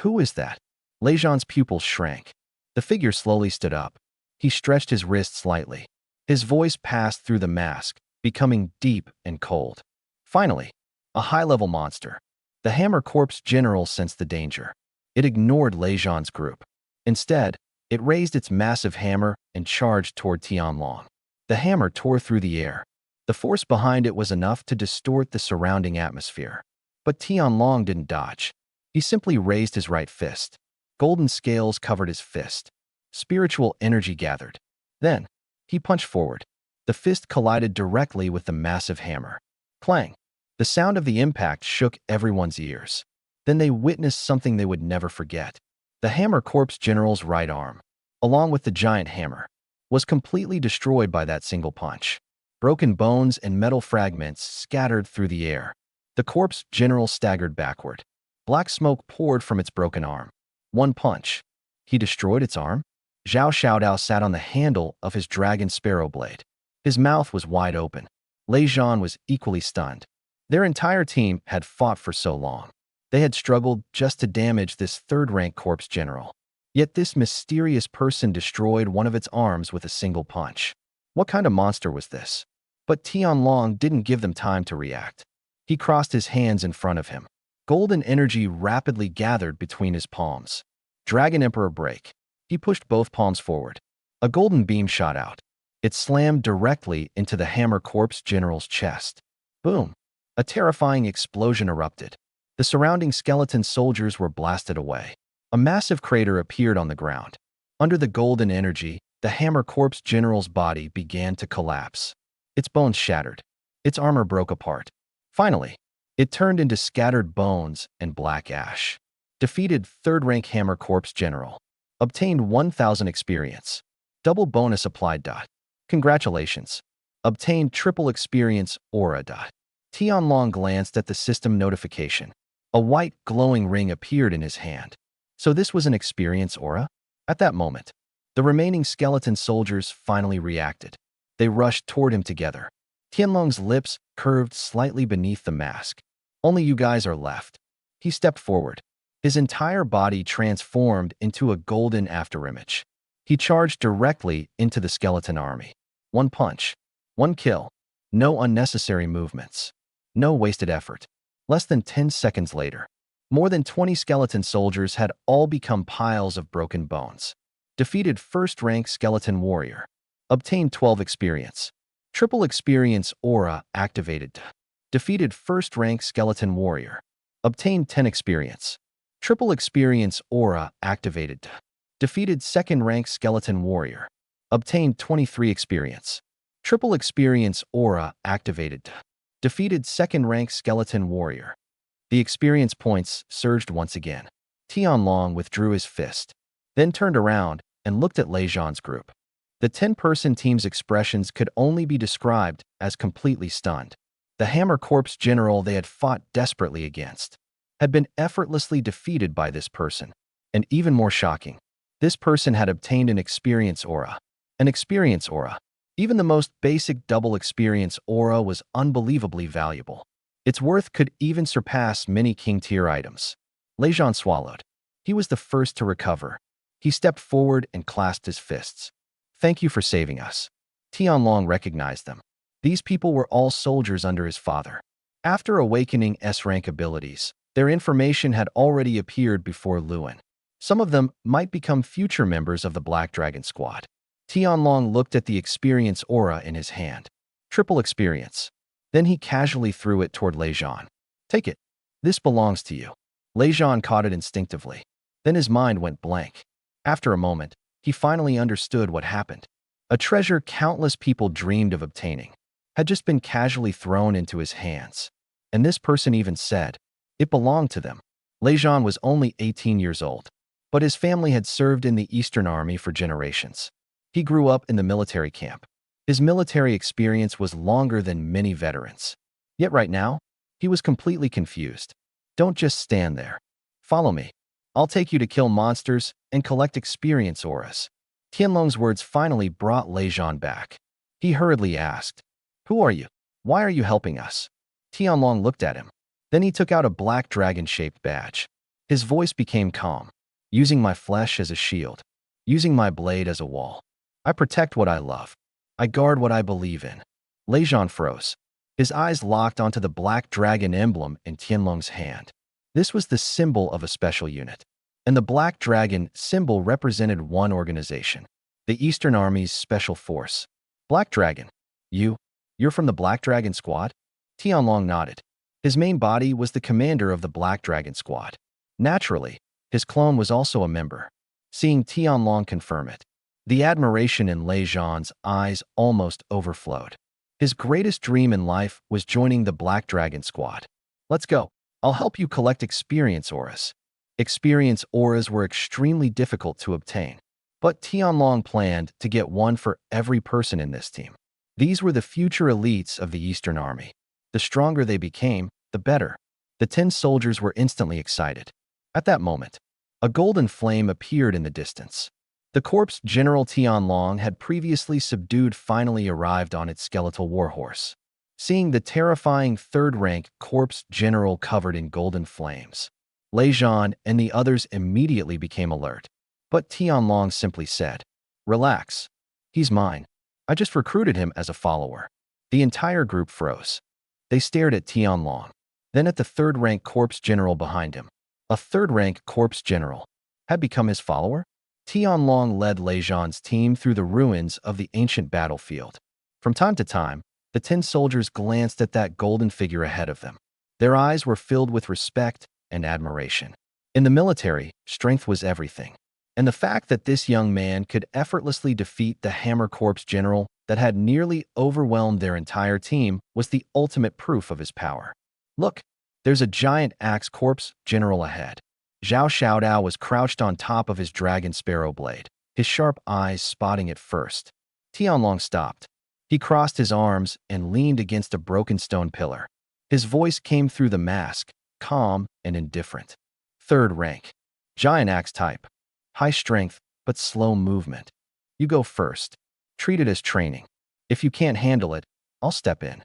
Who is that? Lei Zhan's pupils shrank. The figure slowly stood up. He stretched his wrist slightly. His voice passed through the mask, becoming deep and cold. Finally, a high-level monster. The Hammer Corps general sensed the danger. It ignored Lei Zhan's group. Instead, it raised its massive hammer and charged toward Tianlong. The hammer tore through the air. The force behind it was enough to distort the surrounding atmosphere. But Tianlong didn't dodge. He simply raised his right fist. Golden scales covered his fist. Spiritual energy gathered. Then, he punched forward. The fist collided directly with the massive hammer. Clang! The sound of the impact shook everyone's ears. Then they witnessed something they would never forget. The Hammer Corps general's right arm, along with the giant hammer, was completely destroyed by that single punch. Broken bones and metal fragments scattered through the air. The corpse general staggered backward. Black smoke poured from its broken arm. One punch. He destroyed its arm? Zhao Xiaodao sat on the handle of his dragon sparrow blade. His mouth was wide open. Lei Zhan was equally stunned. Their entire team had fought for so long. They had struggled just to damage this third-rank corpse general. Yet this mysterious person destroyed one of its arms with a single punch. What kind of monster was this? But Tianlong didn't give them time to react. He crossed his hands in front of him. Golden energy rapidly gathered between his palms. Dragon Emperor break. He pushed both palms forward. A golden beam shot out. It slammed directly into the Hammer Corps general's chest. Boom! A terrifying explosion erupted. The surrounding skeleton soldiers were blasted away. A massive crater appeared on the ground. Under the golden energy, the Hammer Corps general's body began to collapse. Its bones shattered. Its armor broke apart. Finally, it turned into scattered bones and black ash. Defeated third-rank Hammer Corps general. Obtained 1,000 experience. Double bonus applied. Congratulations. Obtained triple experience aura. Tianlong glanced at the system notification. A white, glowing ring appeared in his hand. So this was an experience aura? At that moment, the remaining skeleton soldiers finally reacted. They rushed toward him together. Tianlong's lips curved slightly beneath the mask. Only you guys are left. He stepped forward. His entire body transformed into a golden afterimage. He charged directly into the skeleton army. One punch. One kill. No unnecessary movements. No wasted effort. Less than 10 seconds later, more than 20 skeleton soldiers had all become piles of broken bones. Defeated first-rank skeleton warrior. Obtained 12 experience. Triple experience aura activated. Defeated first-rank skeleton warrior. Obtained 10 experience. Triple experience aura activated. Defeated second-rank skeleton warrior. Obtained 23 experience. Triple experience aura activated. Defeated second-rank skeleton warrior. The experience points surged once again. Tianlong withdrew his fist, then turned around and looked at Lei Zhan's group. The 10-person team's expressions could only be described as completely stunned. The Hammer Corps general they had fought desperately against had been effortlessly defeated by this person. And even more shocking, this person had obtained an experience aura. An experience aura. Even the most basic double experience aura was unbelievably valuable. Its worth could even surpass many king-tier items. Lei Zhan swallowed. He was the first to recover. He stepped forward and clasped his fists. Thank you for saving us. Tianlong recognized them. These people were all soldiers under his father. After awakening S-rank abilities, their information had already appeared before Luan. Some of them might become future members of the Black Dragon Squad. Tianlong looked at the experience aura in his hand. Triple experience. Then he casually threw it toward Lei Zhan. Take it. This belongs to you. Lei Zhan caught it instinctively. Then his mind went blank. After a moment, he finally understood what happened. A treasure countless people dreamed of obtaining had just been casually thrown into his hands. And this person even said it belonged to them. Lei Zhan was only 18 years old, but his family had served in the Eastern Army for generations. He grew up in the military camp. His military experience was longer than many veterans. Yet right now, he was completely confused. Don't just stand there. Follow me. I'll take you to kill monsters and collect experience auras. Tianlong's words finally brought Lei Zhan back. He hurriedly asked, Who are you? Why are you helping us? Tianlong looked at him. Then he took out a black dragon-shaped badge. His voice became calm. Using my flesh as a shield. Using my blade as a wall. I protect what I love. I guard what I believe in. Lei Zhan froze. His eyes locked onto the black dragon emblem in Tianlong's hand. This was the symbol of a special unit. And the black dragon symbol represented one organization. The Eastern Army's Special Force. Black Dragon. You're from the Black Dragon Squad? Tianlong nodded. His main body was the commander of the Black Dragon Squad. Naturally, his clone was also a member. Seeing Tianlong confirm it, the admiration in Lei Zhan's eyes almost overflowed. His greatest dream in life was joining the Black Dragon Squad. Let's go. I'll help you collect experience auras. Experience auras were extremely difficult to obtain, but Tianlong planned to get one for every person in this team. These were the future elites of the Eastern Army. The stronger they became, the better. The 10 soldiers were instantly excited. At that moment, a golden flame appeared in the distance. The corpse General Tianlong had previously subdued finally arrived on its skeletal warhorse. Seeing the terrifying third-rank corpse general covered in golden flames, Lei Zhan and the others immediately became alert. But Tianlong simply said, Relax. He's mine. I just recruited him as a follower. The entire group froze. They stared at Tianlong, then at the third-rank corpse general behind him. A third-rank corpse general had become his follower? Tianlong led Lei Zhan's team through the ruins of the ancient battlefield. From time to time, the 10 soldiers glanced at that golden figure ahead of them. Their eyes were filled with respect and admiration. In the military, strength was everything. And the fact that this young man could effortlessly defeat the Hammer Corps general that had nearly overwhelmed their entire team was the ultimate proof of his power. Look, there's a giant axe corps general ahead. Zhao Xiaodao was crouched on top of his dragon sparrow blade, his sharp eyes spotting it first. Tianlong stopped. He crossed his arms and leaned against a broken stone pillar. His voice came through the mask, calm and indifferent. Third rank. Giant axe type. High strength, but slow movement. You go first. Treat it as training. If you can't handle it, I'll step in.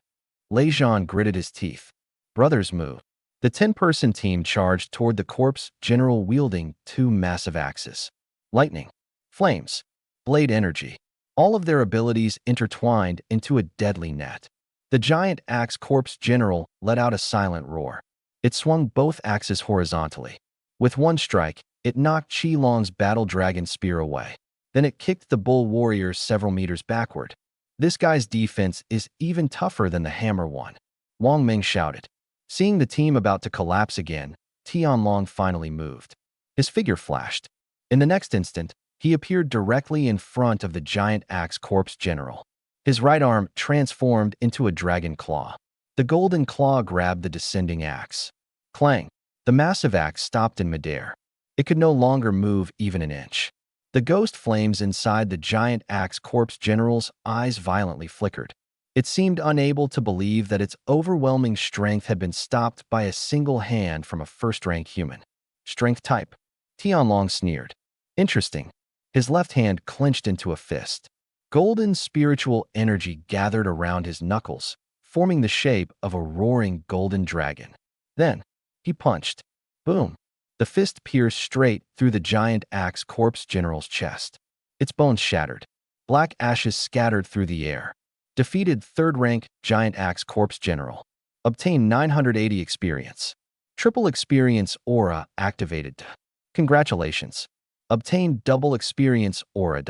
Lei Zhan gritted his teeth. Brothers move. The 10-person team charged toward the corpse general wielding 2 massive axes. Lightning. Flames. Blade energy. All of their abilities intertwined into a deadly net. The giant axe corpse general let out a silent roar. It swung both axes horizontally. With one strike, it knocked Qilong's battle dragon spear away. Then it kicked the bull warrior several meters backward. This guy's defense is even tougher than the hammer one. Wang Ming shouted. Seeing the team about to collapse again, Tianlong finally moved. His figure flashed. In the next instant, he appeared directly in front of the giant axe corpse general. His right arm transformed into a dragon claw. The golden claw grabbed the descending axe. Clang! The massive axe stopped in midair. It could no longer move even an inch. The ghost flames inside the giant axe corpse general's eyes violently flickered. It seemed unable to believe that its overwhelming strength had been stopped by a single hand from a first-rank human. Strength type. Tianlong sneered. Interesting. His left hand clenched into a fist. Golden spiritual energy gathered around his knuckles, forming the shape of a roaring golden dragon. Then, he punched. Boom. The fist pierced straight through the giant axe corpse general's chest. Its bones shattered. Black ashes scattered through the air. Defeated third-rank giant axe corpse general. Obtained 980 experience. Triple experience aura activated. Congratulations. Obtained double experience aura.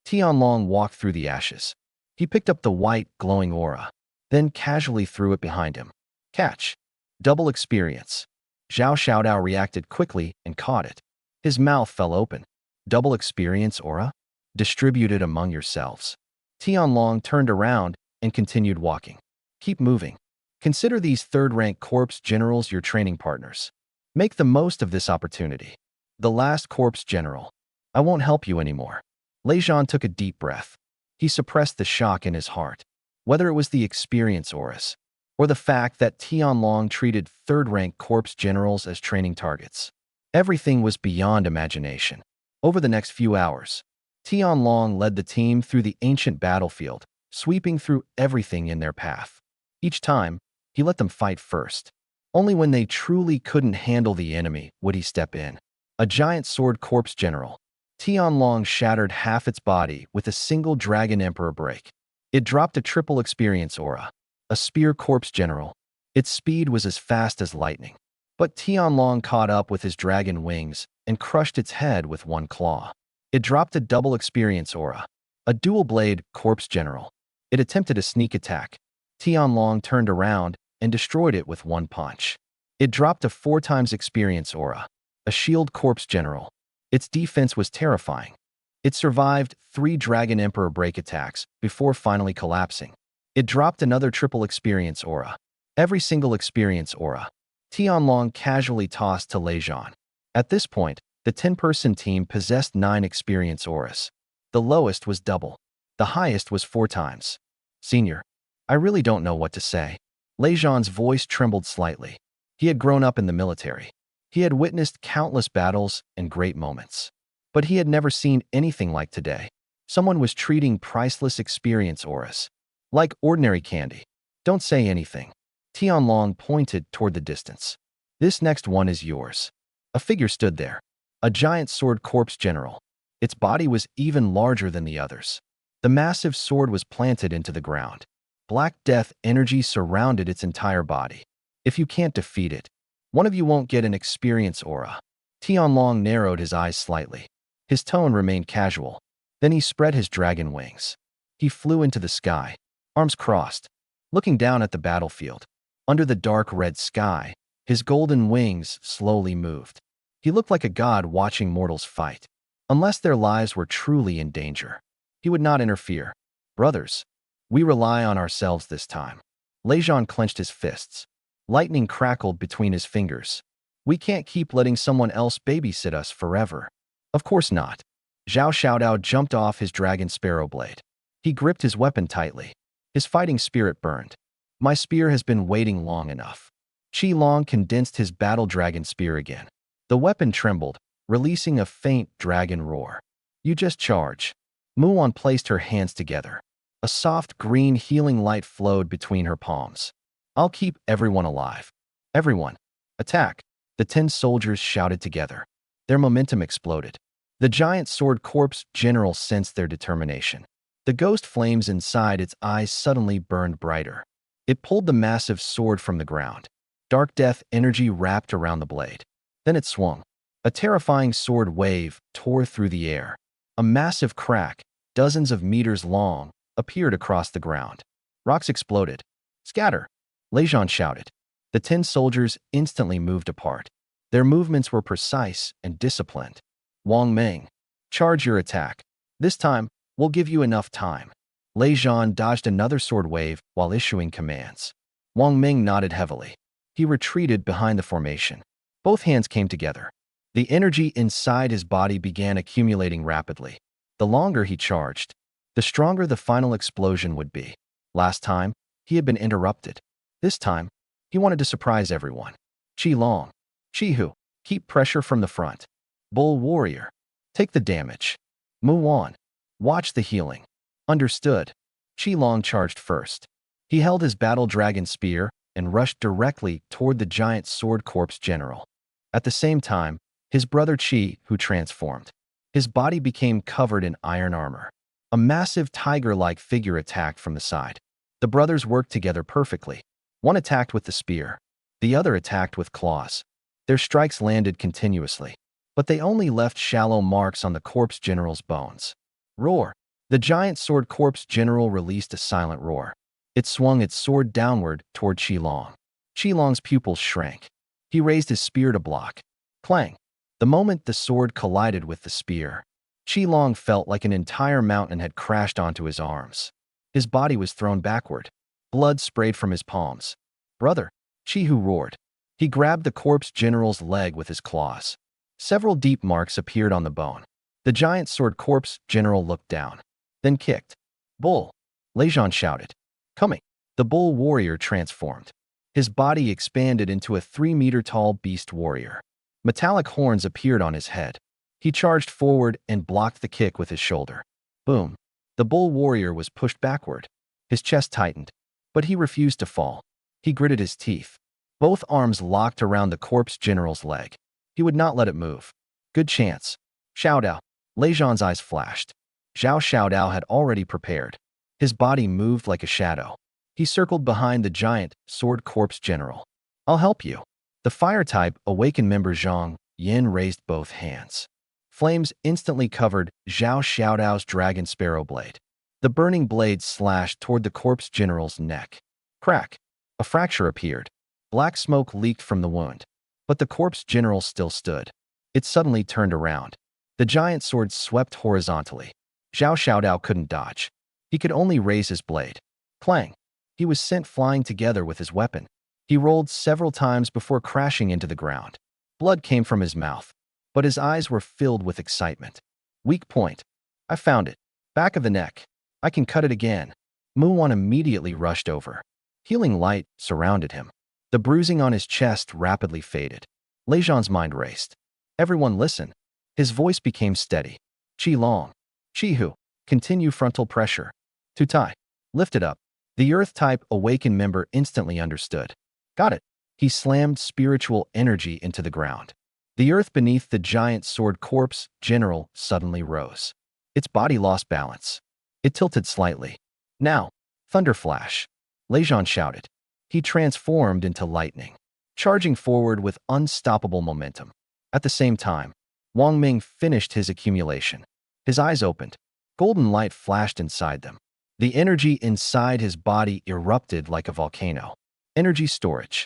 Tianlong walked through the ashes. He picked up the white, glowing aura, then casually threw it behind him. Catch. Double experience. Zhao Xiaodao reacted quickly and caught it. His mouth fell open. Double experience aura? Distributed among yourselves. Tianlong turned around and continued walking. Keep moving. Consider these third-rank corpse generals your training partners. Make the most of this opportunity. The last corpse general. I won't help you anymore. Lei Zhan took a deep breath. He suppressed the shock in his heart. Whether it was the experience auras, or the fact that Tianlong treated third-rank corpse generals as training targets. Everything was beyond imagination. Over the next few hours, Tianlong led the team through the ancient battlefield, sweeping through everything in their path. Each time, he let them fight first. Only when they truly couldn't handle the enemy would he step in. A giant sword corpse general. Tianlong shattered half its body with a single Dragon Emperor break. It dropped a triple experience aura. A spear corpse general. Its speed was as fast as lightning. But Tianlong caught up with his dragon wings and crushed its head with one claw. It dropped a double experience aura. A dual-blade corpse general. It attempted a sneak attack. Tianlong turned around and destroyed it with one punch. It dropped a 4 times experience aura. A shield corpse general. Its defense was terrifying. It survived 3 Dragon Emperor break attacks before finally collapsing. It dropped another triple experience aura. Every single experience aura. Tianlong casually tossed to Lei Zhan. At this point, the 10-person team possessed 9 experience auras. The lowest was double. The highest was 4 times. Senior, I really don't know what to say. Lei Zhan's voice trembled slightly. He had grown up in the military. He had witnessed countless battles and great moments. But he had never seen anything like today. Someone was treating priceless experience auras like ordinary candy. Don't say anything. Tianlong pointed toward the distance. This next one is yours. A figure stood there. A giant sword corpse general. Its body was even larger than the others. The massive sword was planted into the ground. Black death energy surrounded its entire body. If you can't defeat it, one of you won't get an experience aura. Tianlong narrowed his eyes slightly. His tone remained casual. Then he spread his dragon wings. He flew into the sky, arms crossed, looking down at the battlefield. Under the dark red sky, his golden wings slowly moved. He looked like a god watching mortals fight. Unless their lives were truly in danger, he would not interfere. Brothers, we rely on ourselves this time. Lei Zhan clenched his fists. Lightning crackled between his fingers. We can't keep letting someone else babysit us forever. Of course not. Zhao Xiaodao jumped off his dragon sparrow blade. He gripped his weapon tightly. His fighting spirit burned. My spear has been waiting long enough. Qi Long condensed his battle dragon spear again. The weapon trembled, releasing a faint dragon roar. You just charge. Muon placed her hands together. A soft green healing light flowed between her palms. I'll keep everyone alive. Everyone, attack. The 10 soldiers shouted together. Their momentum exploded. The giant sword corpse general sensed their determination. The ghost flames inside its eyes suddenly burned brighter. It pulled the massive sword from the ground. Dark death energy wrapped around the blade. Then it swung. A terrifying sword wave tore through the air. A massive crack, dozens of meters long, appeared across the ground. Rocks exploded. Scatter! Lei Zhan shouted. The 10 soldiers instantly moved apart. Their movements were precise and disciplined. Wang Meng, charge your attack. This time, we'll give you enough time. Lei Zhan dodged another sword wave while issuing commands. Wang Meng nodded heavily. He retreated behind the formation. Both hands came together. The energy inside his body began accumulating rapidly. The longer he charged, the stronger the final explosion would be. Last time, he had been interrupted. This time, he wanted to surprise everyone. Qi Long, Qi Hu, keep pressure from the front. Bull Warrior, take the damage. Muon, watch the healing. Understood. Qi Long charged first. He held his battle dragon spear and rushed directly toward the giant sword corpse general. At the same time, his brother Qi, who transformed. His body became covered in iron armor. A massive tiger-like figure attacked from the side. The brothers worked together perfectly. One attacked with the spear. The other attacked with claws. Their strikes landed continuously, but they only left shallow marks on the corpse general's bones. Roar! The giant sword corpse general released a silent roar. It swung its sword downward toward Qilong. Qilong's pupils shrank. He raised his spear to block. Clang! The moment the sword collided with the spear, Qilong felt like an entire mountain had crashed onto his arms. His body was thrown backward. Blood sprayed from his palms. Brother! Qihu roared. He grabbed the corpse general's leg with his claws. Several deep marks appeared on the bone. The giant sword corpse general looked down, then kicked. Bull! Leijon shouted. Coming! The bull warrior transformed. His body expanded into a 3-meter-tall beast warrior. Metallic horns appeared on his head. He charged forward and blocked the kick with his shoulder. Boom! The bull warrior was pushed backward. His chest tightened, but he refused to fall. He gritted his teeth. Both arms locked around the corpse general's leg. He would not let it move. Good chance. Xiao Dao. Leijon's eyes flashed. Zhao Xiaodao had already prepared. His body moved like a shadow. He circled behind the giant sword corpse general. I'll help you. The fire-type awakened member Zhang Yin raised both hands. Flames instantly covered Zhao Xiaodao's dragon sparrow blade. The burning blade slashed toward the corpse general's neck. Crack! A fracture appeared. Black smoke leaked from the wound. But the corpse general still stood. It suddenly turned around. The giant sword swept horizontally. Zhao Xiaodao couldn't dodge. He could only raise his blade. Clang! He was sent flying together with his weapon. He rolled several times before crashing into the ground. Blood came from his mouth, but his eyes were filled with excitement. Weak point. I found it. Back of the neck. I can cut it again. Muwan immediately rushed over. Healing light surrounded him. The bruising on his chest rapidly faded. Leijon's mind raced. Everyone listen. His voice became steady. Qilong. Qihu. Continue frontal pressure. Tutai. Lift it up. The Earth-type awakened member instantly understood. Got it. He slammed spiritual energy into the ground. The earth beneath the giant sword corpse general suddenly rose. Its body lost balance. It tilted slightly. Now, thunder flash. Leijon shouted. He transformed into lightning, charging forward with unstoppable momentum. At the same time, Wang Ming finished his accumulation. His eyes opened. Golden light flashed inside them. The energy inside his body erupted like a volcano. Energy storage.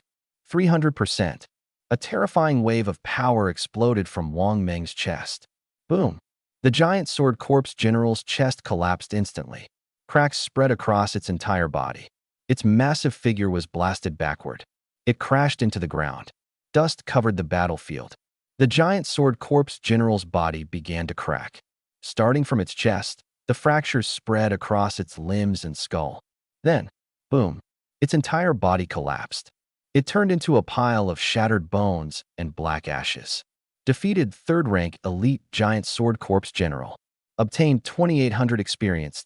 300%. A terrifying wave of power exploded from Wang Ming's chest. Boom! The giant sword corpse general's chest collapsed instantly. Cracks spread across its entire body. Its massive figure was blasted backward. It crashed into the ground. Dust covered the battlefield. The giant sword corpse general's body began to crack. Starting from its chest, the fractures spread across its limbs and skull. Then, boom, its entire body collapsed. It turned into a pile of shattered bones and black ashes. Defeated 3rd-rank elite giant sword corpse general. Obtained 2,800 experience.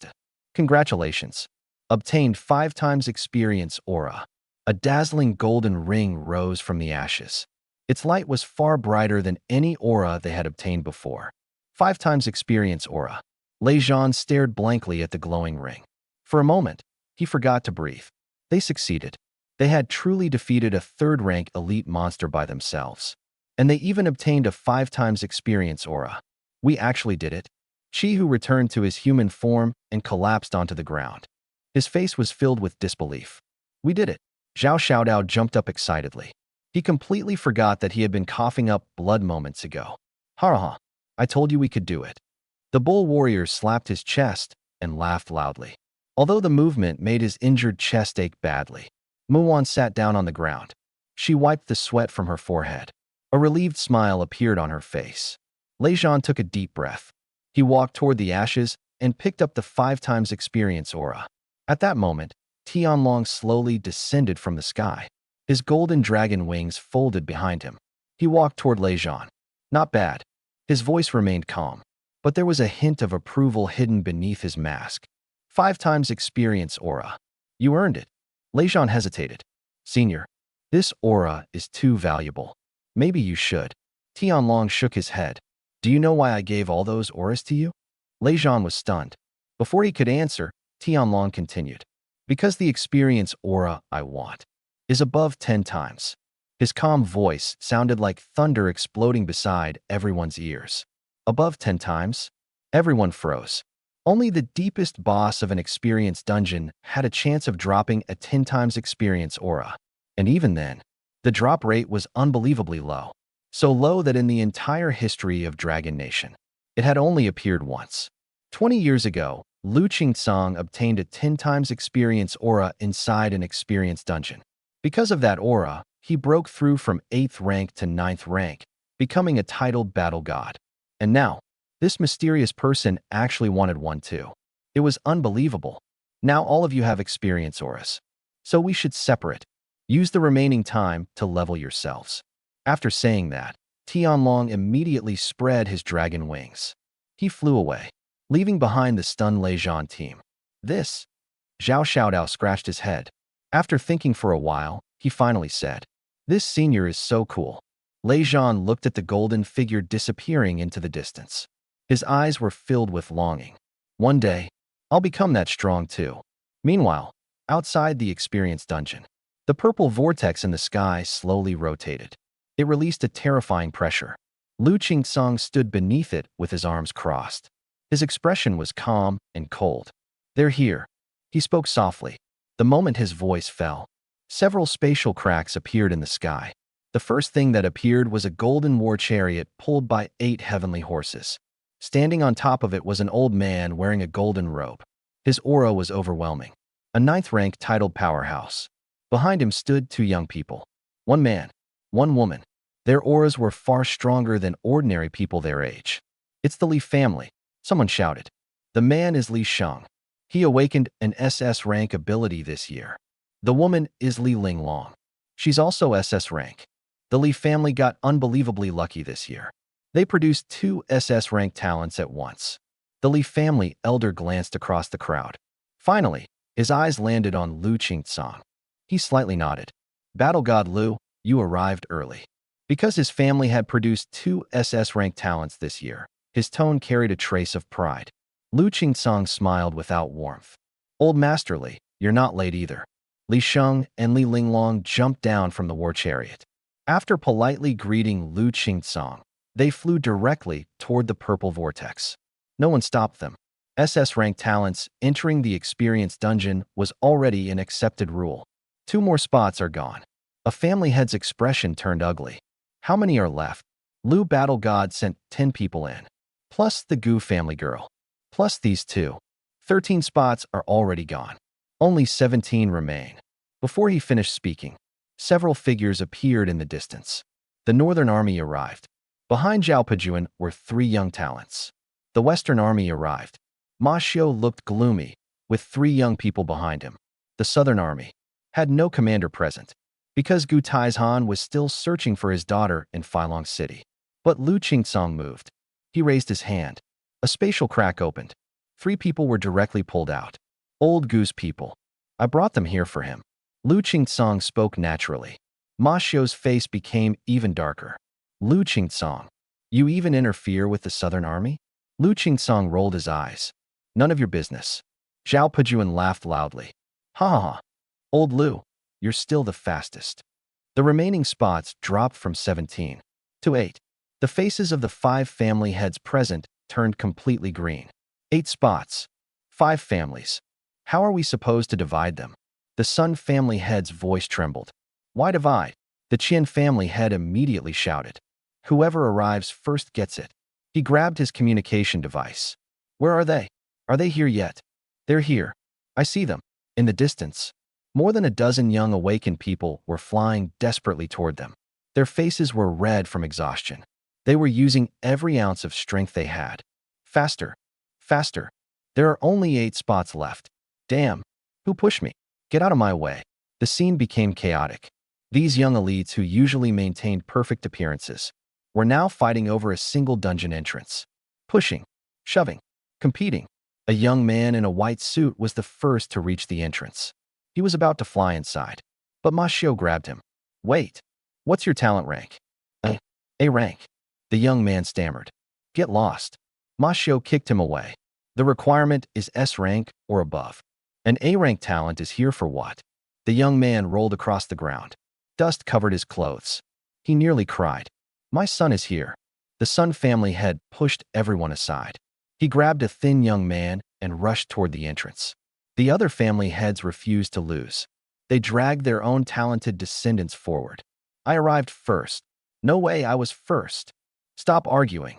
Congratulations. Obtained 5 times experience aura. A dazzling golden ring rose from the ashes. Its light was far brighter than any aura they had obtained before. 5 times experience aura. Leijon stared blankly at the glowing ring. For a moment, he forgot to breathe. They succeeded. They had truly defeated a 3rd-rank elite monster by themselves. And they even obtained a 5 times experience aura. We actually did it. Qihu returned to his human form and collapsed onto the ground. His face was filled with disbelief. We did it. Zhao Xiaodao jumped up excitedly. He completely forgot that he had been coughing up blood moments ago. Ha! I told you we could do it. The bull warrior slapped his chest and laughed loudly. Although the movement made his injured chest ache badly, Muwan sat down on the ground. She wiped the sweat from her forehead. A relieved smile appeared on her face. Leijon took a deep breath. He walked toward the ashes and picked up the 5 times experience aura. At that moment, Tianlong slowly descended from the sky. His golden dragon wings folded behind him. He walked toward Leijon. Not bad. His voice remained calm, but there was a hint of approval hidden beneath his mask. 5 times experience aura. You earned it. Leijon hesitated. Senior, this aura is too valuable. Maybe you should. Tianlong shook his head. Do you know why I gave all those auras to you? Lei Zhan was stunned. Before he could answer, Tianlong continued. Because the experience aura I want is above 10 times. His calm voice sounded like thunder exploding beside everyone's ears. Above 10 times? Everyone froze. Only the deepest boss of an experience dungeon had a chance of dropping a 10 times experience aura. And even then, the drop rate was unbelievably low. So low that in the entire history of Dragon Nation, it had only appeared once. 20 years ago, Lu Qingsong obtained a 10 times experience aura inside an experience dungeon. Because of that aura, he broke through from 8th rank to 9th rank, becoming a titled battle god. And now, this mysterious person actually wanted one too. It was unbelievable. Now all of you have experience auras. So we should separate. Use the remaining time to level yourselves. After saying that, Tianlong immediately spread his dragon wings. He flew away, leaving behind the stunned Lei Zhan team. This? Zhao Xiaodao scratched his head. After thinking for a while, he finally said, This senior is so cool. Lei Zhan looked at the golden figure disappearing into the distance. His eyes were filled with longing. One day, I'll become that strong too. Meanwhile, outside the experience dungeon, the purple vortex in the sky slowly rotated. It released a terrifying pressure. Lu Qingsong stood beneath it with his arms crossed. His expression was calm and cold. They're here. He spoke softly. The moment his voice fell, several spatial cracks appeared in the sky. The first thing that appeared was a golden war chariot pulled by 8 heavenly horses. Standing on top of it was an old man wearing a golden robe. His aura was overwhelming. A 9th rank titled powerhouse. Behind him stood 2 young people. One man, one woman. Their auras were far stronger than ordinary people their age. It's the Li family, someone shouted. The man is Li Sheng. He awakened an SS rank ability this year. The woman is Li Linglong. She's also SS rank. The Li family got unbelievably lucky this year. They produced 2 SS rank talents at once. The Li family elder glanced across the crowd. Finally, his eyes landed on Lu Qingsong. He slightly nodded. Battle God Lu, you arrived early. Because his family had produced 2 SS rank talents this year, his tone carried a trace of pride. Lu Qingsong smiled without warmth. Old Master Li, you're not late either. Li Sheng and Li Linglong jumped down from the war chariot. After politely greeting Lu Qingsong, they flew directly toward the purple vortex. No one stopped them. SS rank talents entering the experience dungeon was already an accepted rule. 2 more spots are gone. A family head's expression turned ugly. How many are left? Lu Battle God sent 10 people in. Plus the Gu family girl. Plus these 2. 13 spots are already gone. Only 17 remain. Before he finished speaking, several figures appeared in the distance. The Northern Army arrived. Behind Zhao Pejuan were 3 young talents. The Western Army arrived. Ma Xiu looked gloomy, with 3 young people behind him. The Southern Army had no commander present, because Gu Taizhan was still searching for his daughter in Filong City. But Lu Qingsong moved. He raised his hand. A spatial crack opened. 3 people were directly pulled out. Old Gu's people. I brought them here for him. Lu Qingsong spoke naturally. Ma Xiu's face became even darker. Lu Qingsong, you even interfere with the Southern Army? Lu Qingsong rolled his eyes. None of your business. Zhao Pejuan laughed loudly. Ha ha ha. Old Lu, you're still the fastest. The remaining spots dropped from 17 to 8. The faces of the 5 family heads present turned completely green. 8 spots. 5 families. How are we supposed to divide them? The Sun family head's voice trembled. Why divide? The Qian family head immediately shouted. Whoever arrives first gets it. He grabbed his communication device. Where are they? Are they here yet? They're here. I see them. In the distance. More than a dozen young awakened people were flying desperately toward them. Their faces were red from exhaustion. They were using every ounce of strength they had. Faster. Faster. There are only 8 spots left. Damn. Who pushed me? Get out of my way. The scene became chaotic. These young elites who usually maintained perfect appearances were now fighting over a single dungeon entrance. Pushing. Shoving. Competing. A young man in a white suit was the first to reach the entrance. He was about to fly inside, but Ma Xiu grabbed him. Wait. What's your talent rank? A rank. The young man stammered. Get lost. Mashio kicked him away. The requirement is S rank or above. An A rank talent is here for what? The young man rolled across the ground. Dust covered his clothes. He nearly cried. My son is here. The Sun family head pushed everyone aside. He grabbed a thin young man and rushed toward the entrance. The other family heads refused to lose. They dragged their own talented descendants forward. I arrived first. No way, I was first. Stop arguing.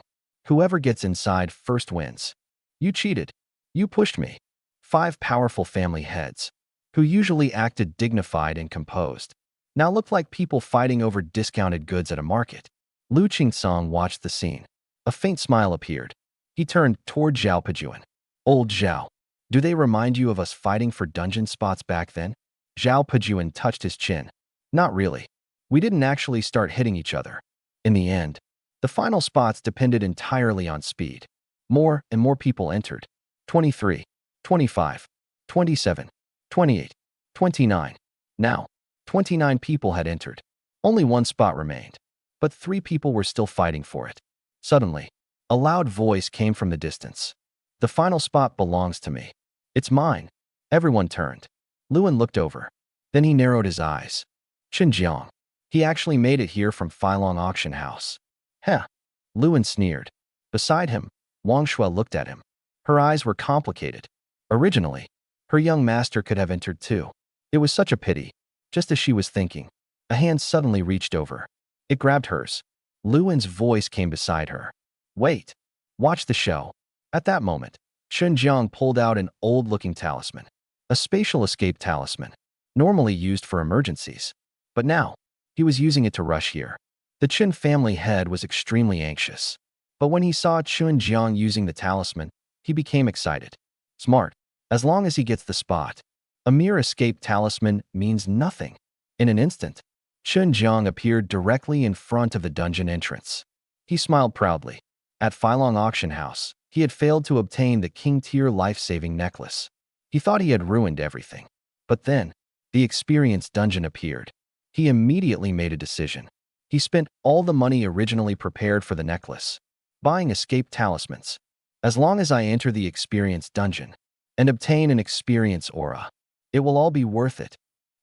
Whoever gets inside first wins. You cheated. You pushed me. 5 powerful family heads, who usually acted dignified and composed, now looked like people fighting over discounted goods at a market. Lu Qingsong watched the scene. A faint smile appeared. He turned toward Zhao Pejuan. Old Zhao, do they remind you of us fighting for dungeon spots back then? Zhao Pejuan touched his chin. Not really. We didn't actually start hitting each other. In the end, the final spots depended entirely on speed. More and more people entered. 23, 25, 27, 28, 29. Now, 29 people had entered. Only one spot remained, but 3 people were still fighting for it. Suddenly, a loud voice came from the distance. The final spot belongs to me. It's mine. Everyone turned. Luan looked over. Then he narrowed his eyes. Xinjiang. He actually made it here from Filong Auction House. Heh. Luan sneered. Beside him, Wang Shuo looked at him. Her eyes were complicated. Originally, her young master could have entered too. It was such a pity. Just as she was thinking, a hand suddenly reached over. It grabbed hers. Luan's voice came beside her. Wait. Watch the show. At that moment, Xinjiang pulled out an old-looking talisman. A spatial escape talisman, normally used for emergencies. But now, he was using it to rush here. The Qin family head was extremely anxious. But when he saw Xinjiang using the talisman, he became excited. Smart. As long as he gets the spot. A mere escape talisman means nothing. In an instant, Xinjiang appeared directly in front of the dungeon entrance. He smiled proudly. At Filong Auction House, he had failed to obtain the king-tier life-saving necklace. He thought he had ruined everything. But then, the experienced dungeon appeared. He immediately made a decision. He spent all the money originally prepared for the necklace, buying escape talismans. As long as I enter the experienced dungeon and obtain an experience aura, it will all be worth it.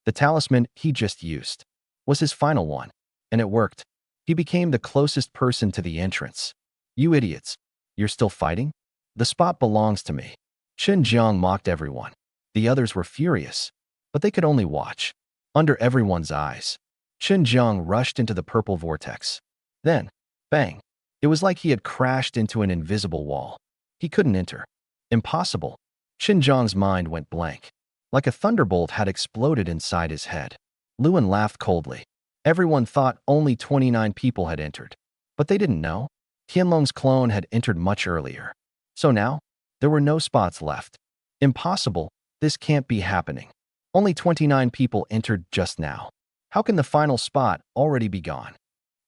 The talisman he just used was his final one, and it worked. He became the closest person to the entrance. You idiots, you're still fighting? The spot belongs to me. Xinjiang mocked everyone. The others were furious, but they could only watch. Under everyone's eyes, Xinjiang rushed into the purple vortex. Then, bang! It was like he had crashed into an invisible wall. He couldn't enter. Impossible. Xinjiang's mind went blank. Like a thunderbolt had exploded inside his head. Luan laughed coldly. Everyone thought only 29 people had entered. But they didn't know. Tianlong's clone had entered much earlier. So now, there were no spots left. Impossible. This can't be happening. Only 29 people entered just now. How can the final spot already be gone?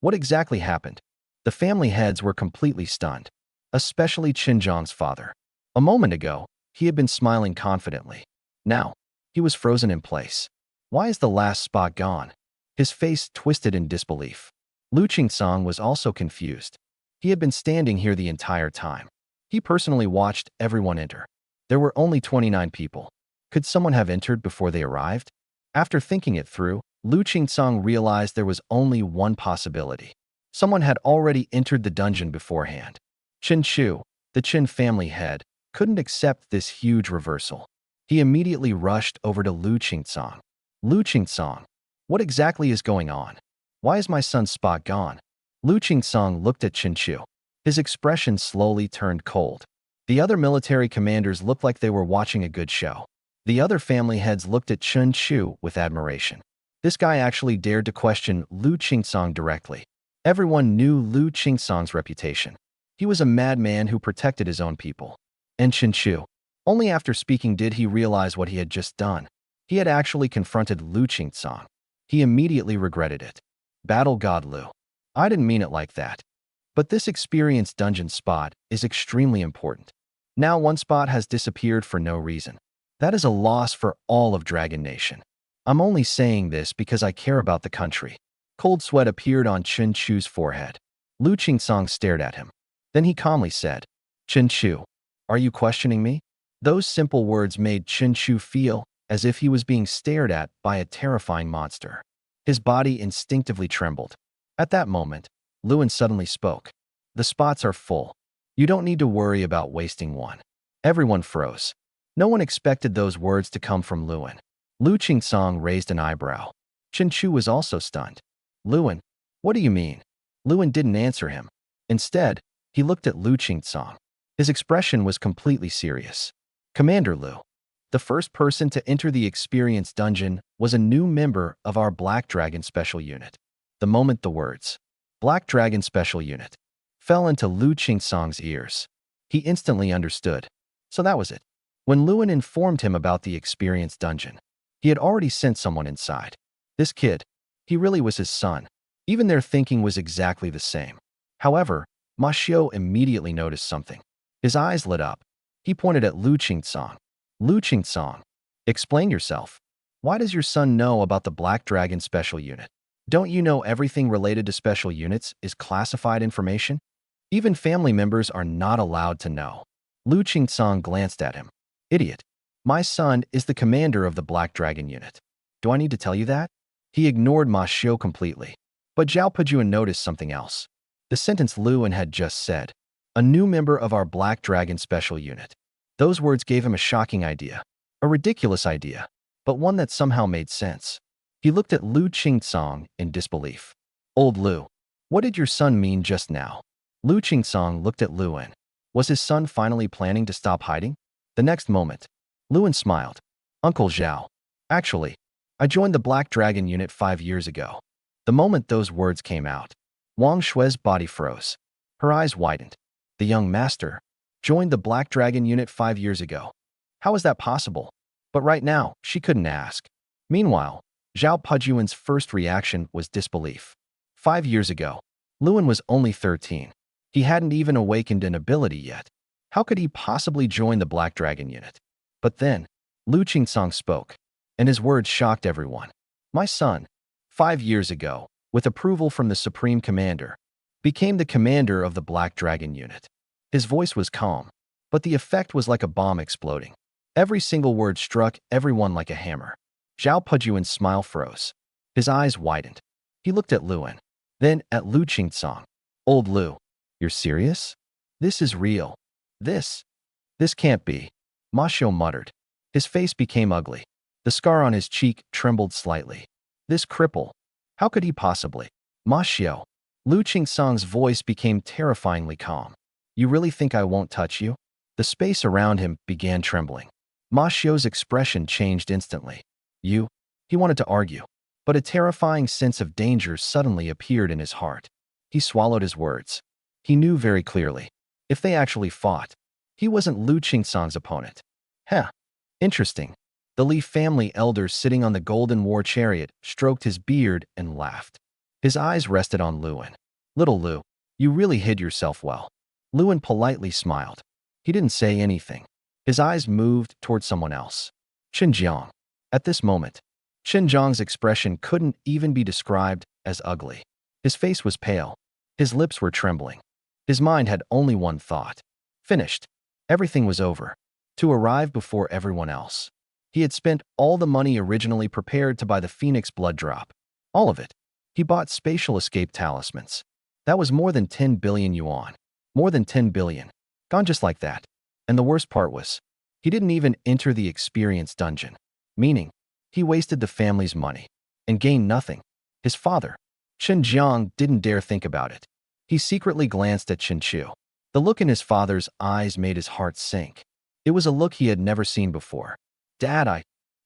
What exactly happened? The family heads were completely stunned, especially Xinjiang's father. A moment ago, he had been smiling confidently. Now, he was frozen in place. Why is the last spot gone? His face twisted in disbelief. Lu Qingsong was also confused. He had been standing here the entire time. He personally watched everyone enter. There were only 29 people. Could someone have entered before they arrived? After thinking it through, Lu Qingsong realized there was only one possibility. Someone had already entered the dungeon beforehand. Qin Chu, the Qin family head, couldn't accept this huge reversal. He immediately rushed over to Lu Qingsong. Lu Qingsong, what exactly is going on? Why is my son's spot gone? Lu Qingsong looked at Qin Chu. His expression slowly turned cold. The other military commanders looked like they were watching a good show. The other family heads looked at Qin Chu with admiration. This guy actually dared to question Lu Qingsong directly. Everyone knew Lu Qingsong's reputation. He was a madman who protected his own people. And Qin Chu, only after speaking did he realize what he had just done. He had actually confronted Lu Qingsong. He immediately regretted it. Battle God Lu. I didn't mean it like that. But this experienced dungeon spot is extremely important. Now one spot has disappeared for no reason. That is a loss for all of Dragon Nation. I'm only saying this because I care about the country. Cold sweat appeared on Qin Chu's forehead. Lu Qingsong stared at him. Then he calmly said, Chen Chu, are you questioning me? Those simple words made Chen Chu feel as if he was being stared at by a terrifying monster. His body instinctively trembled. At that moment, Luan suddenly spoke. The spots are full. You don't need to worry about wasting one. Everyone froze. No one expected those words to come from Luan. Lu Qingsong raised an eyebrow. Chen Chu was also stunned. Luan, what do you mean? Luan didn't answer him. Instead, he looked at Lu Qingsong. His expression was completely serious. Commander Lu, the first person to enter the experience dungeon was a new member of our Black Dragon Special Unit. The moment the words, Black Dragon Special Unit, fell into Lu Qingsong's ears, he instantly understood. So that was it. When Luan informed him about the experience dungeon, he had already sent someone inside. This kid, he really was his son. Even their thinking was exactly the same. However, Ma Xiu immediately noticed something. His eyes lit up. He pointed at Lu Qingsong. Lu Qingsong, explain yourself. Why does your son know about the Black Dragon Special Unit? Don't you know everything related to special units is classified information? Even family members are not allowed to know. Lu Qingsong glanced at him. Idiot. My son is the commander of the Black Dragon Unit. Do I need to tell you that? He ignored Ma Xiu completely. But Zhao Pejuan noticed something else. The sentence Luan had just said. A new member of our Black Dragon Special Unit. Those words gave him a shocking idea. A ridiculous idea, but one that somehow made sense. He looked at Lu Qingsong in disbelief. Old Lu, what did your son mean just now? Lu Qingsong looked at Luan. Was his son finally planning to stop hiding? The next moment, Luan smiled. Uncle Zhao. Actually, I joined the Black Dragon Unit 5 years ago. The moment those words came out, Wang Shui's body froze. Her eyes widened. The young master joined the Black Dragon Unit 5 years ago. How is that possible? But right now, she couldn't ask. Meanwhile, Zhao Pejuan's first reaction was disbelief. 5 years ago, Luan was only 13. He hadn't even awakened an ability yet. How could he possibly join the Black Dragon Unit? But then, Lu Qingsong spoke, and his words shocked everyone. My son, 5 years ago, with approval from the Supreme Commander, became the commander of the Black Dragon Unit. His voice was calm, but the effect was like a bomb exploding. Every single word struck everyone like a hammer. Zhao Pejuan's smile froze. His eyes widened. He looked at Luan, then at Lu Qingsong. Old Lu, you're serious? This is real. This can't be. Ma Xiu muttered. His face became ugly. The scar on his cheek trembled slightly. This cripple. How could he possibly? Ma Xiu. Lu Qingsong's voice became terrifyingly calm. You really think I won't touch you? The space around him began trembling. Ma Xiu's expression changed instantly. You? He wanted to argue, but a terrifying sense of danger suddenly appeared in his heart. He swallowed his words. He knew very clearly. If they actually fought, he wasn't Lu Qingsong's opponent. Heh. Interesting. The Li family elder sitting on the golden war chariot stroked his beard and laughed. His eyes rested on Luan. Little Lu, you really hid yourself well. Luan politely smiled. He didn't say anything. His eyes moved toward someone else. Xinjiang. At this moment, Xinjiang's expression couldn't even be described as ugly. His face was pale. His lips were trembling. His mind had only one thought. Finished. Everything was over. To arrive before everyone else. He had spent all the money originally prepared to buy the Phoenix blood drop. All of it. He bought spatial escape talismans. That was more than 10 billion yuan. More than 10 billion. Gone just like that. And the worst part was, he didn't even enter the experience dungeon. Meaning, he wasted the family's money and gained nothing. His father, Chen Jiang, didn't dare think about it. He secretly glanced at Chen Chu. The look in his father's eyes made his heart sink. It was a look he had never seen before. Dad,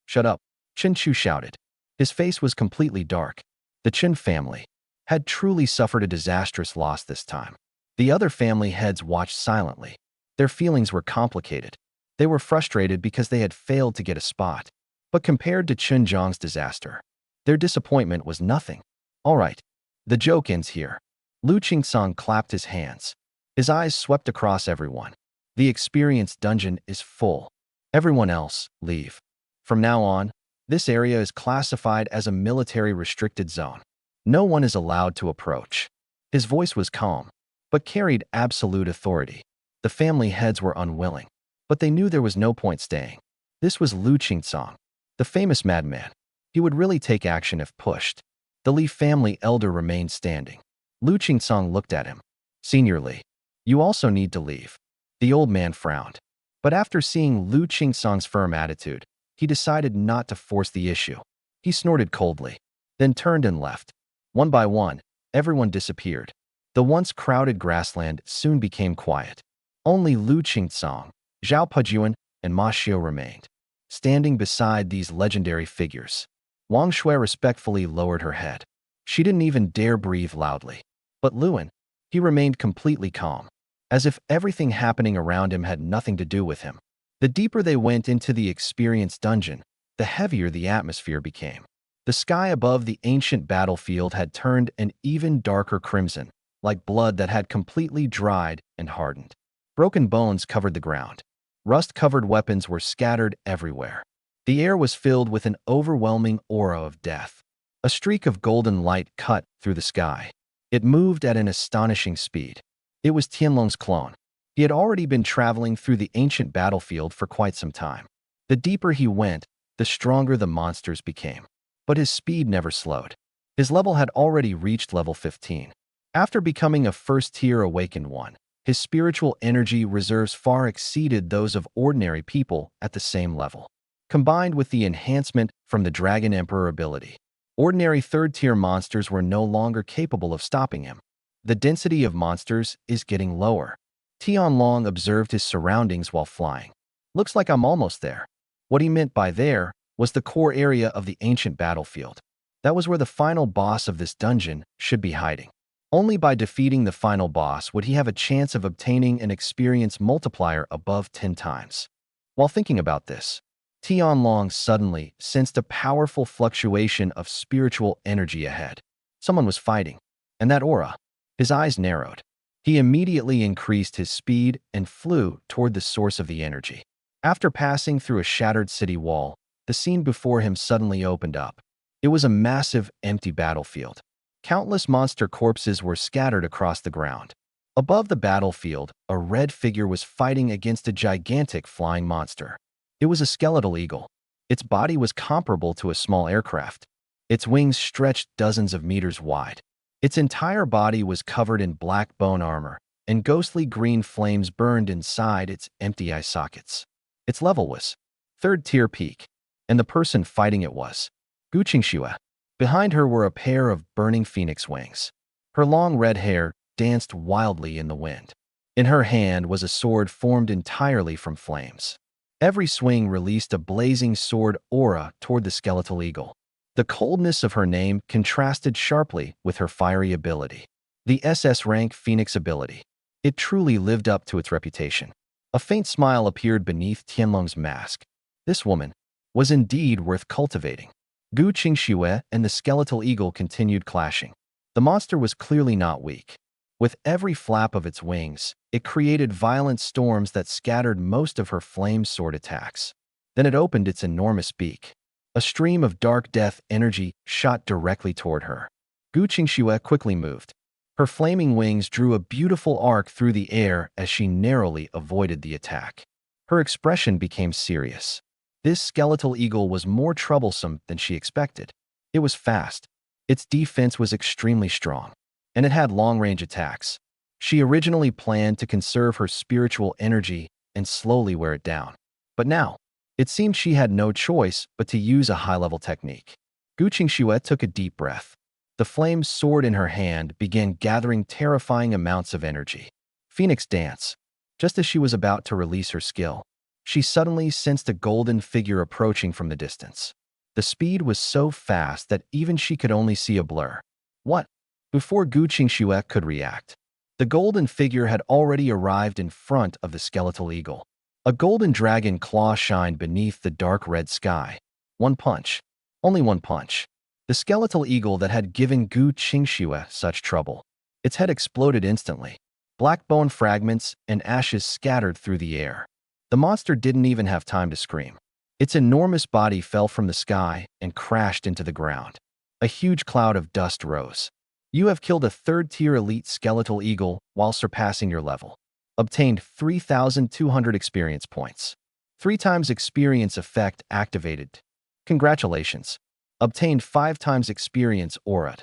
Shut up, Chen Chu shouted. His face was completely dark. The Chen family had truly suffered a disastrous loss this time. The other family heads watched silently. Their feelings were complicated. They were frustrated because they had failed to get a spot. But compared to Chen Jiang's disaster, their disappointment was nothing. All right, the joke ends here. Lu Qingsong clapped his hands. His eyes swept across everyone. The experience dungeon is full. Everyone else, leave. From now on, this area is classified as a military restricted zone. No one is allowed to approach. His voice was calm, but carried absolute authority. The family heads were unwilling, but they knew there was no point staying. This was Lu Qingsong, the famous madman. He would really take action if pushed. The Li family elder remained standing. Lu Qingsong looked at him. Senior Li, you also need to leave. The old man frowned. But after seeing Lu Qingsong's firm attitude, he decided not to force the issue. He snorted coldly, then turned and left. One by one, everyone disappeared. The once crowded grassland soon became quiet. Only Lu Qingsong, Zhao Pujuan, and Ma Xiu remained. Standing beside these legendary figures, Wang Shui respectfully lowered her head. She didn't even dare breathe loudly. But Luan, he remained completely calm, as if everything happening around him had nothing to do with him. The deeper they went into the experience dungeon, the heavier the atmosphere became. The sky above the ancient battlefield had turned an even darker crimson, like blood that had completely dried and hardened. Broken bones covered the ground. Rust-covered weapons were scattered everywhere. The air was filled with an overwhelming aura of death. A streak of golden light cut through the sky. It moved at an astonishing speed. It was Tianlong's clone. He had already been traveling through the ancient battlefield for quite some time. The deeper he went, the stronger the monsters became. But his speed never slowed. His level had already reached level 15. After becoming a first-tier awakened one, his spiritual energy reserves far exceeded those of ordinary people at the same level. Combined with the enhancement from the Dragon Emperor ability, ordinary third-tier monsters were no longer capable of stopping him. The density of monsters is getting lower. Tianlong observed his surroundings while flying. Looks like I'm almost there. What he meant by there was the core area of the ancient battlefield. That was where the final boss of this dungeon should be hiding. Only by defeating the final boss would he have a chance of obtaining an experience multiplier above 10 times. While thinking about this, Tianlong suddenly sensed a powerful fluctuation of spiritual energy ahead. Someone was fighting, and that aura. His eyes narrowed. He immediately increased his speed and flew toward the source of the energy. After passing through a shattered city wall, the scene before him suddenly opened up. It was a massive, empty battlefield. Countless monster corpses were scattered across the ground. Above the battlefield, a red figure was fighting against a gigantic flying monster. It was a skeletal eagle. Its body was comparable to a small aircraft. Its wings stretched dozens of meters wide. Its entire body was covered in black bone armor, and ghostly green flames burned inside its empty eye sockets. Its level was third-tier peak, and the person fighting it was Gu Qingxue. Behind her were a pair of burning phoenix wings. Her long red hair danced wildly in the wind. In her hand was a sword formed entirely from flames. Every swing released a blazing sword aura toward the skeletal eagle. The coldness of her name contrasted sharply with her fiery ability. The SS rank Phoenix ability. It truly lived up to its reputation. A faint smile appeared beneath Tianlong's mask. This woman was indeed worth cultivating. Gu Qingxue and the skeletal eagle continued clashing. The monster was clearly not weak. With every flap of its wings, it created violent storms that scattered most of her flame sword attacks. Then it opened its enormous beak. A stream of dark death energy shot directly toward her. Gu Qingxue quickly moved. Her flaming wings drew a beautiful arc through the air as she narrowly avoided the attack. Her expression became serious. This skeletal eagle was more troublesome than she expected. It was fast. Its defense was extremely strong, and it had long-range attacks. She originally planned to conserve her spiritual energy and slowly wear it down. But now, it seemed she had no choice but to use a high-level technique. Gu Qingxue took a deep breath. The flame sword in her hand began gathering terrifying amounts of energy. Phoenix dance. Just as she was about to release her skill, she suddenly sensed a golden figure approaching from the distance. The speed was so fast that even she could only see a blur. What? Before Gu Qingxue could react, the golden figure had already arrived in front of the skeletal eagle. A golden dragon claw shined beneath the dark red sky. One punch. Only one punch. The skeletal eagle that had given Gu Qingxue such trouble. Its head exploded instantly. Black bone fragments and ashes scattered through the air. The monster didn't even have time to scream. Its enormous body fell from the sky and crashed into the ground. A huge cloud of dust rose. You have killed a third-tier elite skeletal eagle while surpassing your level. Obtained 3,200 experience points. 3 times experience effect activated. Congratulations. Obtained 5 times experience aura.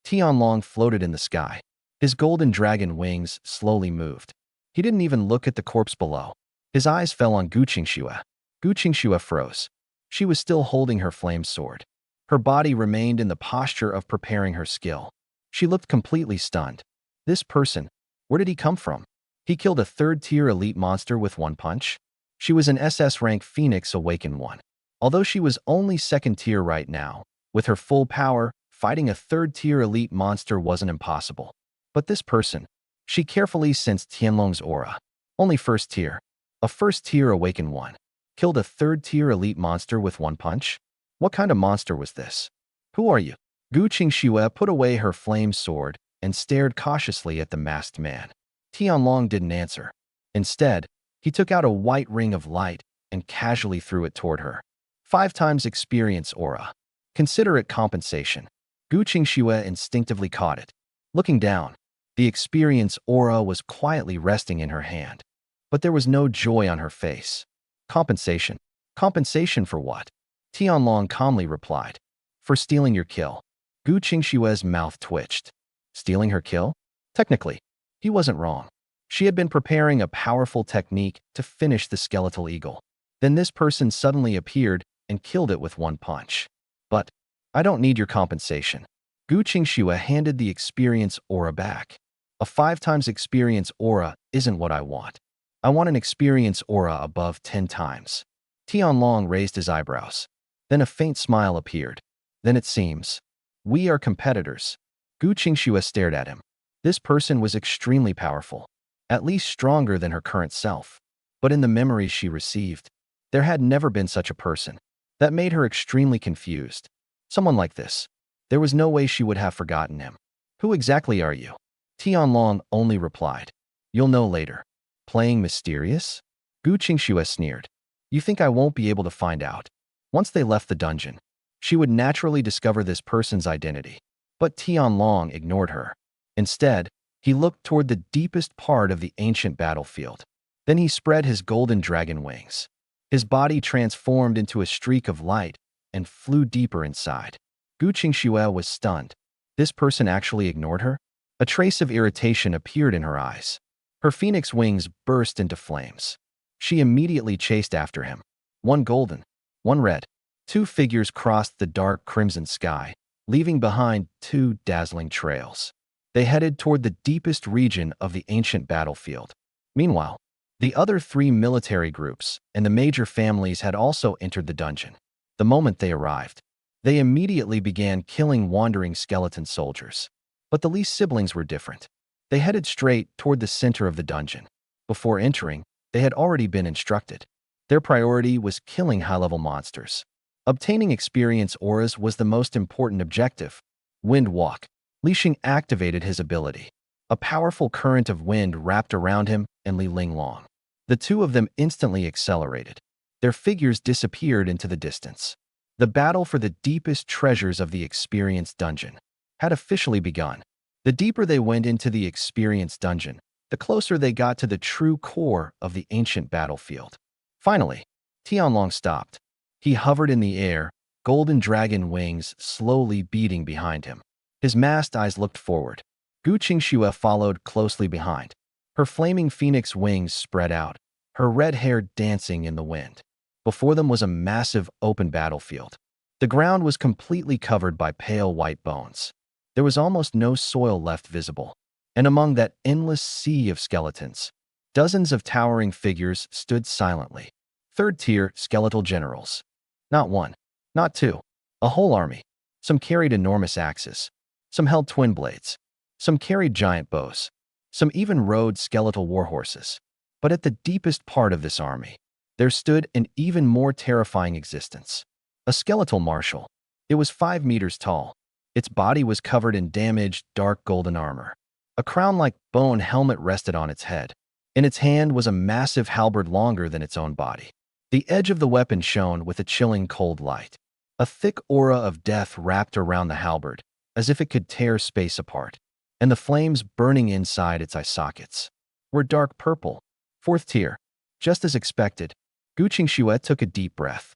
Tianlong floated in the sky. His golden dragon wings slowly moved. He didn't even look at the corpse below. His eyes fell on Gu Qingxue. Gu Qingxue froze. She was still holding her flame sword. Her body remained in the posture of preparing her skill. She looked completely stunned. This person, where did he come from? He killed a third-tier elite monster with one punch? She was an SS rank Phoenix Awakened one. Although she was only second tier right now, with her full power, fighting a third-tier elite monster wasn't impossible. But this person, she carefully sensed Tianlong's aura. Only first tier. A first-tier Awakened one. Killed a third-tier elite monster with one punch? What kind of monster was this? Who are you? Gu Qingxue put away her flame sword and stared cautiously at the masked man. Tianlong didn't answer. Instead, he took out a white ring of light and casually threw it toward her. 5 times experience aura. Consider it compensation. Gu Qingxue instinctively caught it. Looking down, the experience aura was quietly resting in her hand. But there was no joy on her face. Compensation. Compensation for what? Tianlong calmly replied. For stealing your kill. Gu Qingxue's mouth twitched. Stealing her kill? Technically, he wasn't wrong. She had been preparing a powerful technique to finish the skeletal eagle. Then this person suddenly appeared and killed it with one punch. But, I don't need your compensation. Gu Qingxue handed the experience aura back. A 5 times experience aura isn't what I want. I want an experience aura above 10 times. Tianlong raised his eyebrows. Then a faint smile appeared. Then it seems. We are competitors. Gu Qingxue stared at him. This person was extremely powerful. At least stronger than her current self. But in the memories she received, there had never been such a person. That made her extremely confused. Someone like this. There was no way she would have forgotten him. Who exactly are you? Tianlong only replied. You'll know later. Playing mysterious? Gu Qingxue sneered. You think I won't be able to find out? Once they left the dungeon, she would naturally discover this person's identity. But Tianlong ignored her. Instead, he looked toward the deepest part of the ancient battlefield. Then he spread his golden dragon wings. His body transformed into a streak of light and flew deeper inside. Gu Qingxue was stunned. This person actually ignored her? A trace of irritation appeared in her eyes. Her phoenix wings burst into flames. She immediately chased after him. One golden, one red. 2 figures crossed the dark crimson sky, leaving behind 2 dazzling trails. They headed toward the deepest region of the ancient battlefield. Meanwhile, the other 3 military groups and the major families had also entered the dungeon. The moment they arrived, they immediately began killing wandering skeleton soldiers. But the Lee siblings were different. They headed straight toward the center of the dungeon. Before entering, they had already been instructed. Their priority was killing high-level monsters. Obtaining experience auras was the most important objective. Wind Walk. Li Xing activated his ability. A powerful current of wind wrapped around him and Li Linglong. The 2 of them instantly accelerated. Their figures disappeared into the distance. The battle for the deepest treasures of the experience dungeon had officially begun. The deeper they went into the experience dungeon, the closer they got to the true core of the ancient battlefield. Finally, Tianlong stopped. He hovered in the air, golden dragon wings slowly beating behind him. His masked eyes looked forward. Gu Qingxue followed closely behind. Her flaming phoenix wings spread out, her red hair dancing in the wind. Before them was a massive open battlefield. The ground was completely covered by pale white bones. There was almost no soil left visible. And among that endless sea of skeletons, dozens of towering figures stood silently. Third-tier skeletal generals. Not 1, not 2. A whole army. Some carried enormous axes. Some held twin blades. Some carried giant bows. Some even rode skeletal warhorses. But at the deepest part of this army, there stood an even more terrifying existence. A skeletal marshal. It was 5 meters tall. Its body was covered in damaged, dark golden armor. A crown-like bone helmet rested on its head. In its hand was a massive halberd longer than its own body. The edge of the weapon shone with a chilling cold light. A thick aura of death wrapped around the halberd, as if it could tear space apart, and the flames burning inside its eye sockets were dark purple. Fourth tier. Just as expected, Gu Qingxue took a deep breath.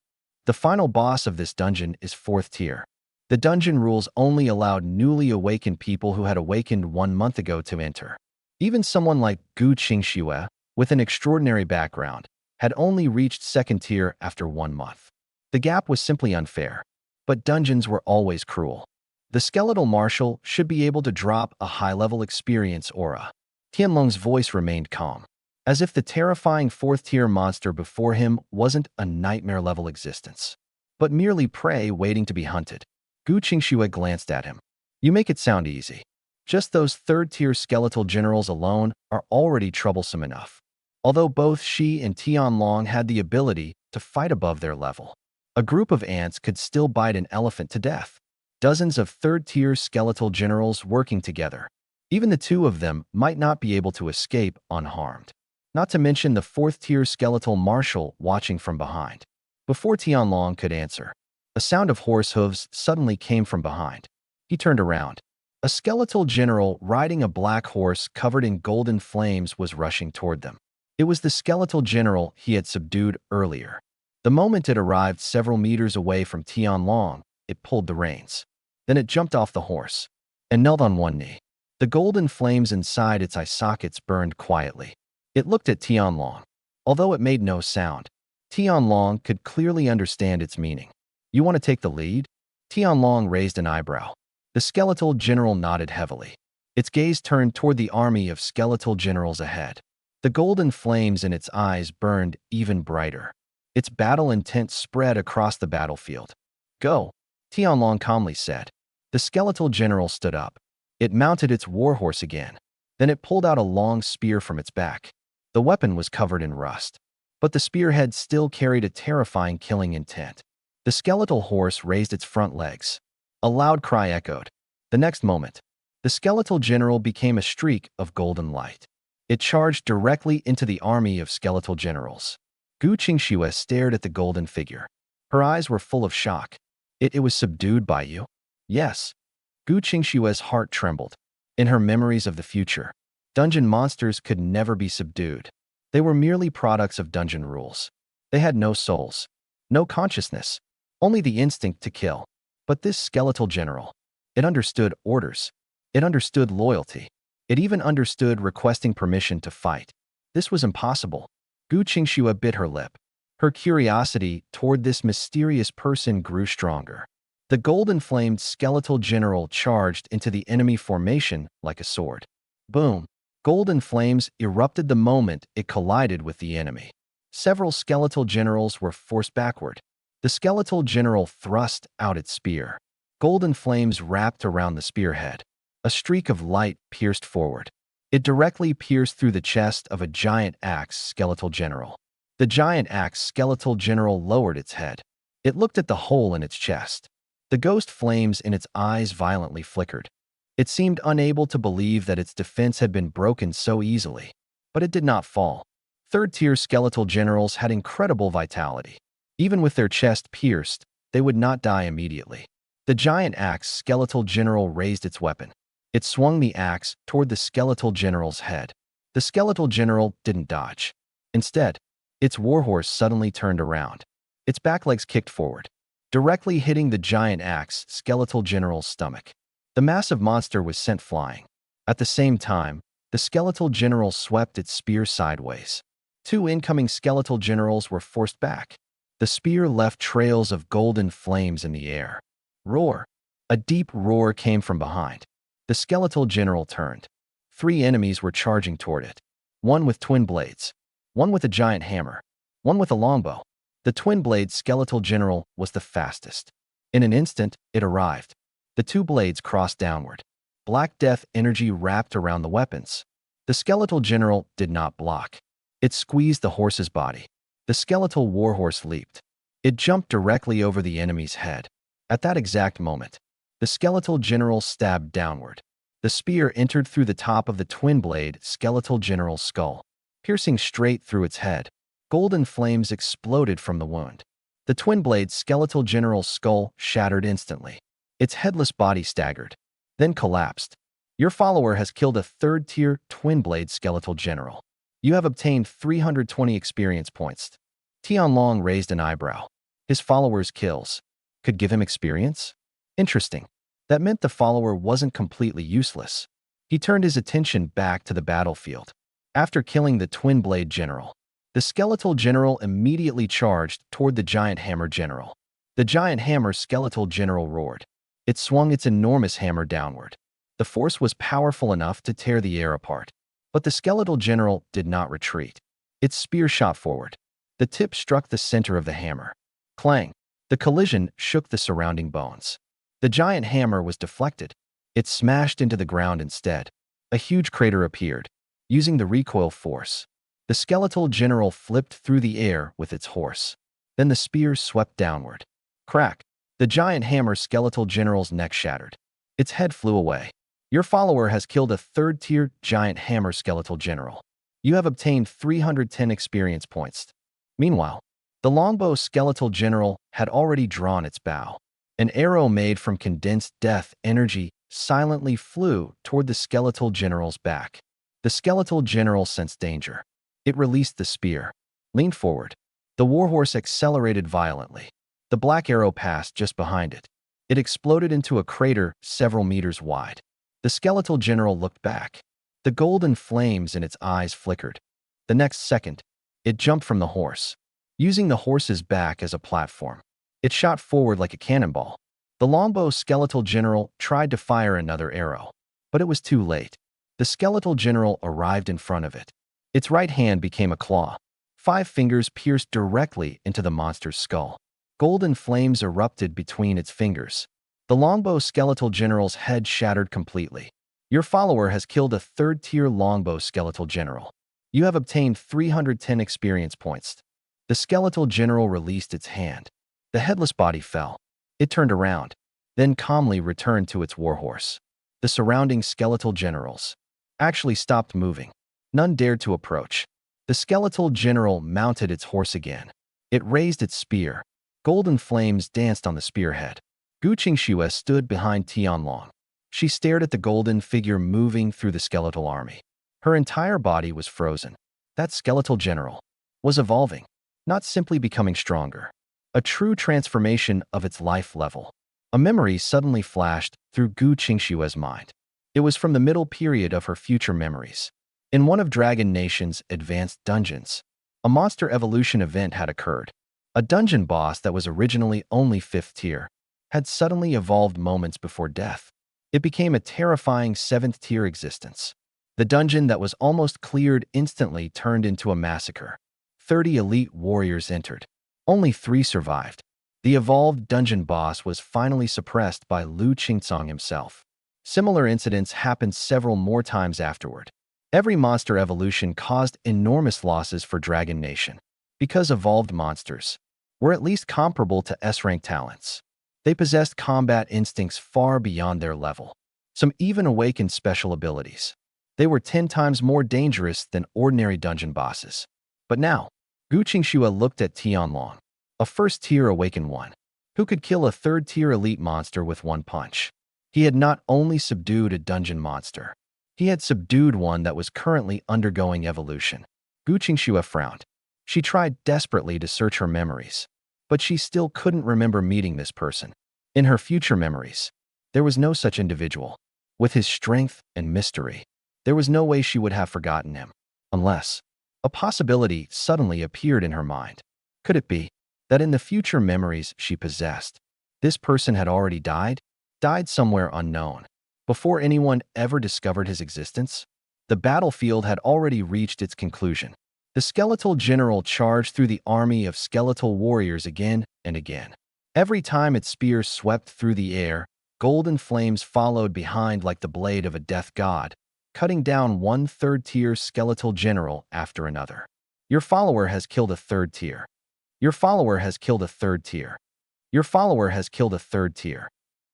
The final boss of this dungeon is fourth tier. The dungeon rules only allowed newly awakened people who had awakened 1 month ago to enter. Even someone like Gu Qingxue, with an extraordinary background, had only reached second tier after 1 month. The gap was simply unfair, but dungeons were always cruel. The skeletal marshal should be able to drop a high-level experience aura. Tianlong's voice remained calm, as if the terrifying fourth-tier monster before him wasn't a nightmare-level existence, but merely prey waiting to be hunted. Gu Qingxue glanced at him. You make it sound easy. Just those third-tier skeletal generals alone are already troublesome enough, although both Shi and Tianlong had the ability to fight above their level. A group of ants could still bite an elephant to death. Dozens of third-tier skeletal generals working together. Even the two of them might not be able to escape unharmed. Not to mention the fourth-tier skeletal marshal watching from behind. Before Tianlong could answer, a sound of horse hooves suddenly came from behind. He turned around. A skeletal general riding a black horse covered in golden flames was rushing toward them. It was the skeletal general he had subdued earlier. The moment it arrived several meters away from Tianlong, it pulled the reins. Then it jumped off the horse and knelt on one knee. The golden flames inside its eye sockets burned quietly. It looked at Tianlong. Although it made no sound, Tianlong could clearly understand its meaning. You want to take the lead? Tianlong raised an eyebrow. The skeletal general nodded heavily. Its gaze turned toward the army of skeletal generals ahead. The golden flames in its eyes burned even brighter. Its battle intent spread across the battlefield. Go, Tianlong calmly said. The skeletal general stood up. It mounted its warhorse again. Then it pulled out a long spear from its back. The weapon was covered in rust, but the spearhead still carried a terrifying killing intent. The skeletal horse raised its front legs. A loud cry echoed. The next moment, the skeletal general became a streak of golden light. It charged directly into the army of skeletal generals. Gu Qingxue stared at the golden figure. Her eyes were full of shock. It was subdued by you? Yes. Gu Qingxue's heart trembled. In her memories of the future, dungeon monsters could never be subdued. They were merely products of dungeon rules. They had no souls, no consciousness, only the instinct to kill. But this skeletal general, it understood orders. It understood loyalty. It even understood requesting permission to fight. This was impossible. Gu Qingxue bit her lip. Her curiosity toward this mysterious person grew stronger. The golden-flamed skeletal general charged into the enemy formation like a sword. Boom! Golden flames erupted the moment it collided with the enemy. Several skeletal generals were forced backward. The skeletal general thrust out its spear. Golden flames wrapped around the spearhead. A streak of light pierced forward. It directly pierced through the chest of a giant axe skeletal general. The giant axe skeletal general lowered its head. It looked at the hole in its chest. The ghost flames in its eyes violently flickered. It seemed unable to believe that its defense had been broken so easily. But it did not fall. Third-tier skeletal generals had incredible vitality. Even with their chest pierced, they would not die immediately. The giant axe skeletal general raised its weapon. It swung the axe toward the skeletal general's head. The skeletal general didn't dodge. Instead, its warhorse suddenly turned around. Its back legs kicked forward, directly hitting the giant axe skeletal general's stomach. The massive monster was sent flying. At the same time, the skeletal general swept its spear sideways. Two incoming skeletal generals were forced back. The spear left trails of golden flames in the air. Roar! A deep roar came from behind. The skeletal general turned. 3 enemies were charging toward it. One with twin blades. One with a giant hammer. One with a longbow. The twin-blade skeletal general was the fastest. In an instant, it arrived. The 2 blades crossed downward. Black death energy wrapped around the weapons. The skeletal general did not block. It squeezed the horse's body. The skeletal warhorse leaped. It jumped directly over the enemy's head. At that exact moment, the skeletal general stabbed downward. The spear entered through the top of the twin-blade skeletal general's skull, piercing straight through its head. Golden flames exploded from the wound. The twin-blade skeletal general's skull shattered instantly. Its headless body staggered. then collapsed. Your follower has killed a third-tier twin-blade skeletal general. You have obtained 320 experience points. Tianlong raised an eyebrow. His follower's kills could give him experience? Interesting. That meant the follower wasn't completely useless. He turned his attention back to the battlefield. After killing the twin-blade general, the skeletal general immediately charged toward the giant hammer general. The giant hammer skeletal general roared. It swung its enormous hammer downward. The force was powerful enough to tear the air apart. But the skeletal general did not retreat. Its spear shot forward. The tip struck the center of the hammer. Clang! The collision shook the surrounding bones. The giant hammer was deflected. It smashed into the ground instead. A huge crater appeared. Using the recoil force, the skeletal general flipped through the air with its horse. Then the spear swept downward. Crack! The giant hammer skeletal general's neck shattered. Its head flew away. Your follower has killed a third-tier giant hammer skeletal general. You have obtained 310 experience points. Meanwhile, the longbow skeletal general had already drawn its bow. An arrow made from condensed death energy silently flew toward the skeletal general's back. The skeletal general sensed danger. It released the spear, leaned forward. The warhorse accelerated violently. The black arrow passed just behind it. It exploded into a crater several meters wide. The skeletal general looked back. The golden flames in its eyes flickered. The next second, it jumped from the horse. Using the horse's back as a platform, it shot forward like a cannonball. The longbow skeletal general tried to fire another arrow, but it was too late. The skeletal general arrived in front of it. Its right hand became a claw. 5 fingers pierced directly into the monster's skull. Golden flames erupted between its fingers. The longbow skeletal general's head shattered completely. Your follower has killed a third-tier longbow skeletal general. You have obtained 310 experience points. The skeletal general released its hand. The headless body fell. It turned around, then calmly returned to its warhorse. The surrounding skeletal generals actually stopped moving. None dared to approach. The skeletal general mounted its horse again. It raised its spear. Golden flames danced on the spearhead. Gu Qingxue stood behind Tianlong. She stared at the golden figure moving through the skeletal army. Her entire body was frozen. That skeletal general was evolving, not simply becoming stronger. A true transformation of its life level. A memory suddenly flashed through Gu Qingxue's mind. It was from the middle period of her future memories. In one of Dragon Nation's advanced dungeons, a monster evolution event had occurred. A dungeon boss that was originally only 5th tier had suddenly evolved moments before death. It became a terrifying 7th tier existence. The dungeon that was almost cleared instantly turned into a massacre. 30 elite warriors entered. Only 3 survived. The evolved dungeon boss was finally suppressed by Lu Qingcong himself. Similar incidents happened several more times afterward. Every monster evolution caused enormous losses for Dragon Nation, because evolved monsters were at least comparable to S-rank talents. They possessed combat instincts far beyond their level. Some even awakened special abilities. They were 10 times more dangerous than ordinary dungeon bosses. But now, Gu Qingxue looked at Tianlong, a 1st-tier awakened one, who could kill a 3rd-tier elite monster with one punch. He had not only subdued a dungeon monster, he had subdued one that was currently undergoing evolution. Gu Qingxue frowned. She tried desperately to search her memories, but she still couldn't remember meeting this person. In her future memories, there was no such individual. With his strength and mystery, there was no way she would have forgotten him, unless a possibility suddenly appeared in her mind. Could it be that in the future memories she possessed, this person had already died? Died somewhere unknown. Before anyone ever discovered his existence, the battlefield had already reached its conclusion. The skeletal general charged through the army of skeletal warriors again and again. Every time its spear swept through the air, golden flames followed behind like the blade of a death god, cutting down one 3rd-tier skeletal general after another. Your follower has killed a 3rd tier. Your follower has killed a 3rd tier. Your follower has killed a 3rd tier.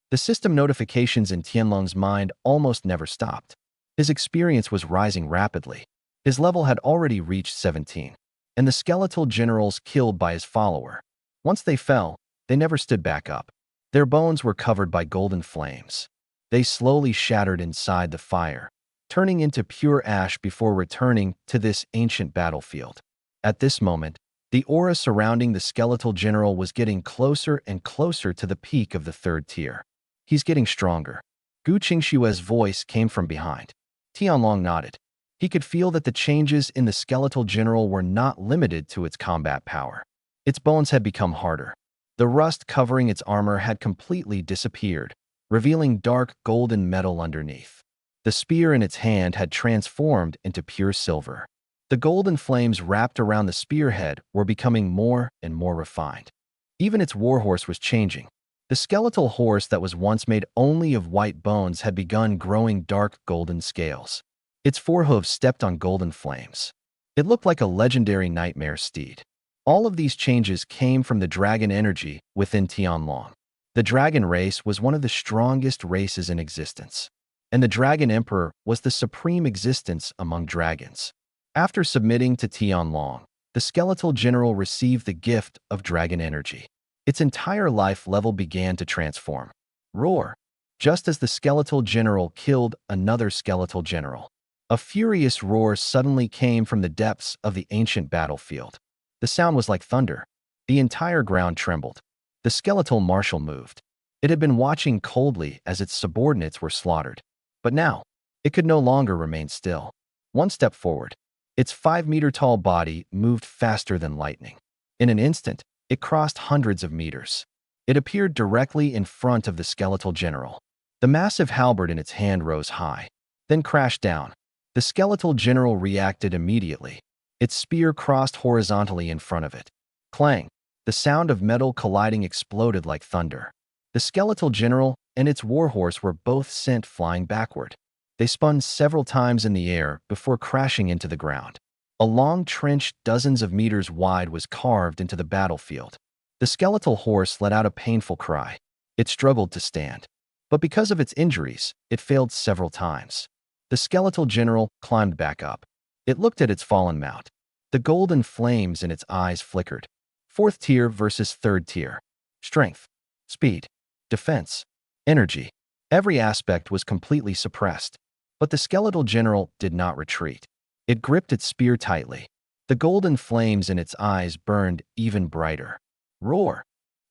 The system notifications in Tianlong's mind almost never stopped. His experience was rising rapidly. His level had already reached 17, and the skeletal generals killed by his follower. Once they fell, they never stood back up. Their bones were covered by golden flames. They slowly shattered inside the fire, turning into pure ash before returning to this ancient battlefield. At this moment, the aura surrounding the skeletal general was getting closer and closer to the peak of the third tier. He's getting stronger. Gu Qingshue's voice came from behind. Tianlong nodded. He could feel that the changes in the skeletal general were not limited to its combat power. Its bones had become harder. The rust covering its armor had completely disappeared, revealing dark golden metal underneath. The spear in its hand had transformed into pure silver. The golden flames wrapped around the spearhead were becoming more and more refined. Even its warhorse was changing. The skeletal horse that was once made only of white bones had begun growing dark golden scales. Its forehooves stepped on golden flames. It looked like a legendary nightmare steed. All of these changes came from the dragon energy within Tianlong. The dragon race was one of the strongest races in existence, and the Dragon Emperor was the supreme existence among dragons. After submitting to Tianlong, the skeletal general received the gift of dragon energy. Its entire life level began to transform. Roar! Just as the skeletal general killed another skeletal general, a furious roar suddenly came from the depths of the ancient battlefield. The sound was like thunder. The entire ground trembled. The skeletal marshal moved. It had been watching coldly as its subordinates were slaughtered. But now, it could no longer remain still. One step forward. Its 5-meter-tall body moved faster than lightning. In an instant, it crossed hundreds of meters. It appeared directly in front of the skeletal general. The massive halberd in its hand rose high, then crashed down. The skeletal general reacted immediately. Its spear crossed horizontally in front of it. Clang! The sound of metal colliding exploded like thunder. The skeletal general and its warhorse were both sent flying backward. They spun several times in the air before crashing into the ground. A long trench dozens of meters wide was carved into the battlefield. The skeletal horse let out a painful cry. It struggled to stand, but because of its injuries, it failed several times. The skeletal general climbed back up. It looked at its fallen mount. The golden flames in its eyes flickered. Fourth tier versus third tier. Strength, speed, defense, energy. Every aspect was completely suppressed. But the skeletal general did not retreat. It gripped its spear tightly. The golden flames in its eyes burned even brighter. Roar!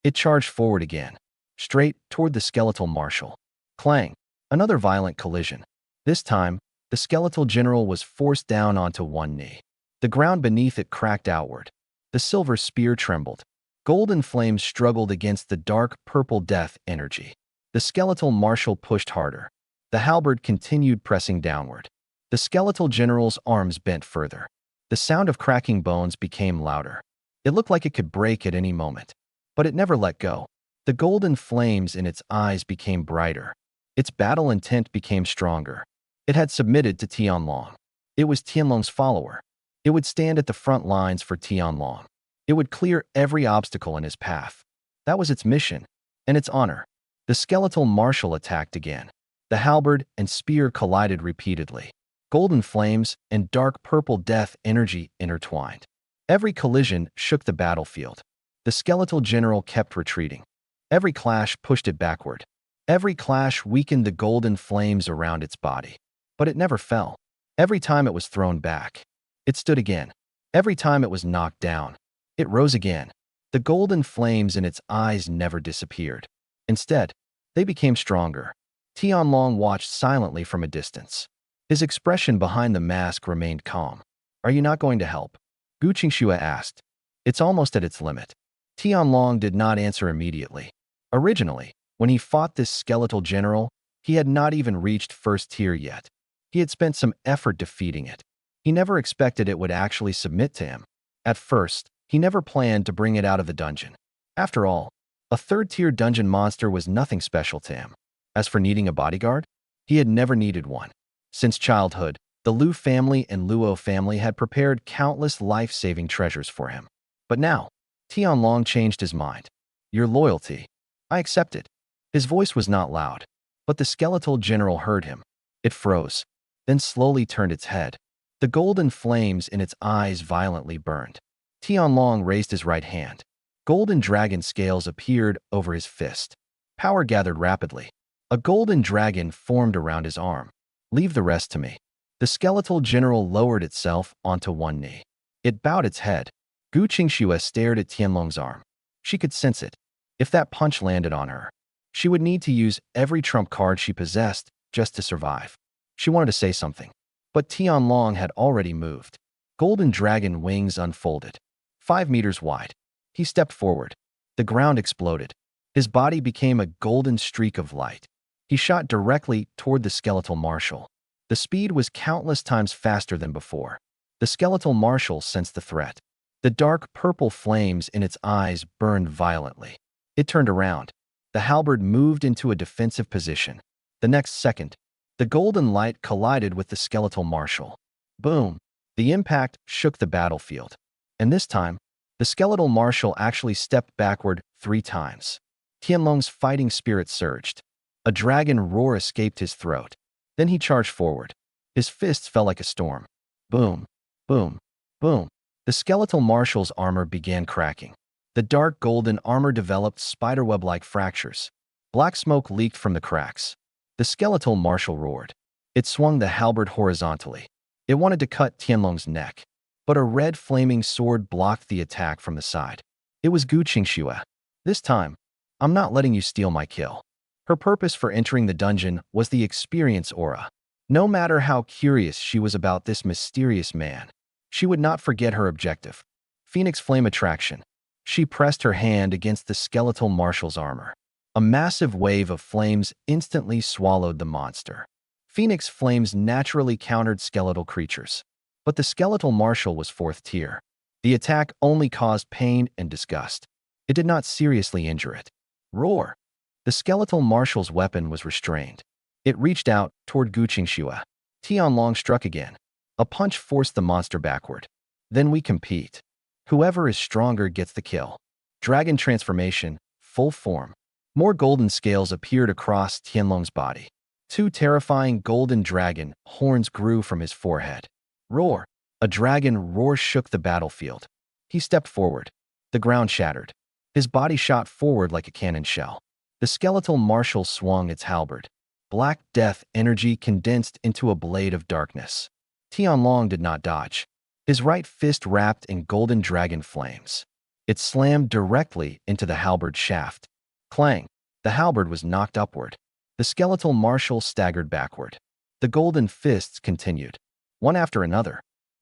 It charged forward again, straight toward the skeletal marshal. Clang! Another violent collision. This time, the skeletal general was forced down onto one knee. The ground beneath it cracked outward. The silver spear trembled. Golden flames struggled against the dark purple death energy. The skeletal marshal pushed harder. The halberd continued pressing downward. The skeletal general's arms bent further. The sound of cracking bones became louder. It looked like it could break at any moment. But it never let go. The golden flames in its eyes became brighter. Its battle intent became stronger. It had submitted to Tianlong. It was Tianlong's follower. It would stand at the front lines for Tianlong. It would clear every obstacle in his path. That was its mission and its honor. The skeletal marshal attacked again. The halberd and spear collided repeatedly. Golden flames and dark purple death energy intertwined. Every collision shook the battlefield. The skeletal general kept retreating. Every clash pushed it backward. Every clash weakened the golden flames around its body. But it never fell. Every time it was thrown back, it stood again. Every time it was knocked down, it rose again. The golden flames in its eyes never disappeared. Instead, they became stronger. Tianlong watched silently from a distance. His expression behind the mask remained calm. "Are you not going to help?" Gu Qingxue asked. "It's almost at its limit." Tianlong did not answer immediately. Originally, when he fought this skeletal general, he had not even reached first tier yet. He had spent some effort defeating it. He never expected it would actually submit to him. At first, he never planned to bring it out of the dungeon. After all, a third-tier dungeon monster was nothing special to him. As for needing a bodyguard, he had never needed one. Since childhood, the Liu family and Luo family had prepared countless life-saving treasures for him. But now, Tianlong changed his mind. "Your loyalty. I accept it." His voice was not loud, but the skeletal general heard him. It froze, then slowly turned its head. The golden flames in its eyes violently burned. Tianlong raised his right hand. Golden dragon scales appeared over his fist. Power gathered rapidly. A golden dragon formed around his arm. Leave the rest to me. The skeletal general lowered itself onto one knee. It bowed its head. Gu Qingxue stared at Tianlong's arm. She could sense it. If that punch landed on her, she would need to use every trump card she possessed just to survive. She wanted to say something, but Tianlong had already moved. Golden dragon wings unfolded, 5 meters wide. He stepped forward. The ground exploded. His body became a golden streak of light. He shot directly toward the skeletal marshal. The speed was countless times faster than before. The skeletal marshal sensed the threat. The dark purple flames in its eyes burned violently. It turned around. The halberd moved into a defensive position. The next second, the golden light collided with the skeletal marshal. Boom! The impact shook the battlefield. And this time, the skeletal marshal actually stepped backward 3 times. Tianlong's fighting spirit surged. A dragon roar escaped his throat. Then he charged forward. His fists fell like a storm. Boom! Boom! Boom! The skeletal marshal's armor began cracking. The dark golden armor developed spiderweb-like fractures. Black smoke leaked from the cracks. The skeletal marshal roared. It swung the halberd horizontally. It wanted to cut Tianlong's neck, but a red flaming sword blocked the attack from the side. It was Gu Qingxue. This time, I'm not letting you steal my kill. Her purpose for entering the dungeon was the experience aura. No matter how curious she was about this mysterious man, she would not forget her objective. Phoenix Flame Attraction. She pressed her hand against the skeletal marshal's armor. A massive wave of flames instantly swallowed the monster. Phoenix flames naturally countered skeletal creatures, but the skeletal marshal was 4th tier. The attack only caused pain and disgust. It did not seriously injure it. Roar! The skeletal marshal's weapon was restrained. It reached out toward Gu Qingxue. Tianlong struck again. A punch forced the monster backward. Then we compete. Whoever is stronger gets the kill. Dragon transformation, full form. More golden scales appeared across Tianlong's body. 2 terrifying golden dragon horns grew from his forehead. Roar! A dragon roar shook the battlefield. He stepped forward. The ground shattered. His body shot forward like a cannon shell. The skeletal marshal swung its halberd. Black death energy condensed into a blade of darkness. Tianlong did not dodge. His right fist wrapped in golden dragon flames. It slammed directly into the halberd shaft. Clang! The halberd was knocked upward. The skeletal marshal staggered backward. The golden fists continued, one after another.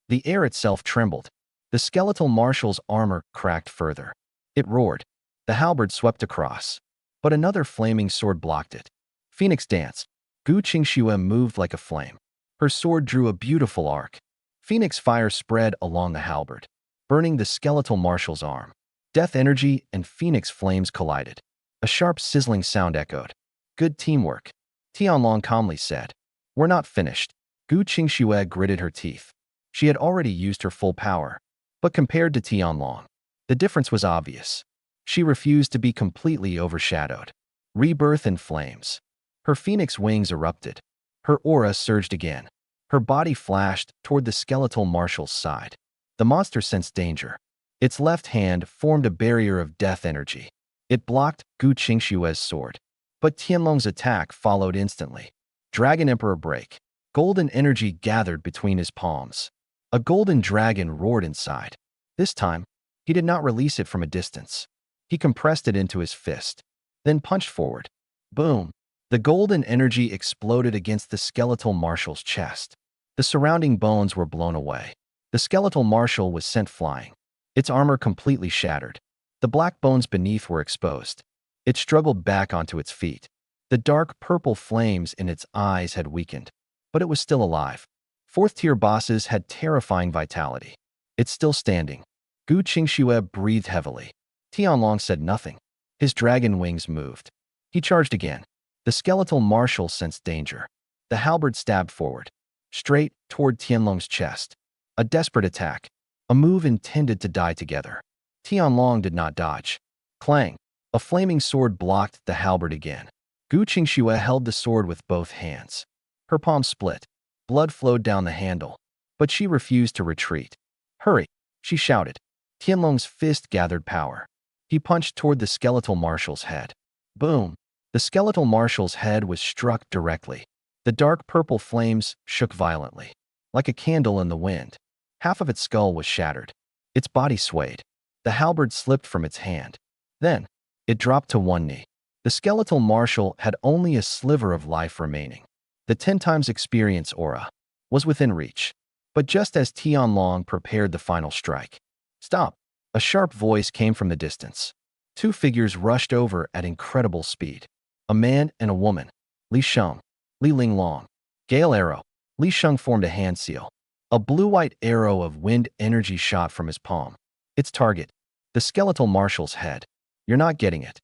The air itself trembled. The skeletal marshal's armor cracked further. It roared. The halberd swept across, but another flaming sword blocked it. Phoenix Dance. Gu Qingxue moved like a flame. Her sword drew a beautiful arc. Phoenix fire spread along the halberd, burning the skeletal marshal's arm. Death energy and phoenix flames collided. A sharp sizzling sound echoed. Good teamwork, Tianlong calmly said. We're not finished. Gu Qingxue gritted her teeth. She had already used her full power, but compared to Tianlong, the difference was obvious. She refused to be completely overshadowed. Rebirth in flames. Her phoenix wings erupted. Her aura surged again. Her body flashed toward the skeletal marshal's side. The monster sensed danger. Its left hand formed a barrier of death energy. It blocked Gu Qingxue's sword. But Tianlong's attack followed instantly. Dragon Emperor break. Golden energy gathered between his palms. A golden dragon roared inside. This time, he did not release it from a distance. He compressed it into his fist, then punched forward. Boom! The golden energy exploded against the skeletal marshal's chest. The surrounding bones were blown away. The skeletal marshal was sent flying. Its armor completely shattered. The black bones beneath were exposed. It struggled back onto its feet. The dark purple flames in its eyes had weakened, but it was still alive. 4th-tier bosses had terrifying vitality. It's still standing. Gu Qingxue breathed heavily. Tianlong said nothing. His dragon wings moved. He charged again. The skeletal marshal sensed danger. The halberd stabbed forward, straight toward Tianlong's chest. A desperate attack. A move intended to die together. Tianlong did not dodge. Clang! A flaming sword blocked the halberd again. Gu Qingxue held the sword with both hands. Her palms split. Blood flowed down the handle, but she refused to retreat. Hurry! She shouted. Tianlong's fist gathered power. He punched toward the skeletal marshal's head. Boom! The skeletal marshal's head was struck directly. The dark purple flames shook violently, like a candle in the wind. Half of its skull was shattered. Its body swayed. The halberd slipped from its hand. Then, it dropped to one knee. The skeletal marshal had only a sliver of life remaining. The 10 times experience aura was within reach. But just as Tianlong prepared the final strike, "Stop!" A sharp voice came from the distance. Two figures rushed over at incredible speed. A man and a woman. Li Sheng, Li Linglong. Gale arrow. Li Sheng formed a hand seal. A blue-white arrow of wind energy shot from his palm. Its target, the skeletal marshal's head. "You're not getting it."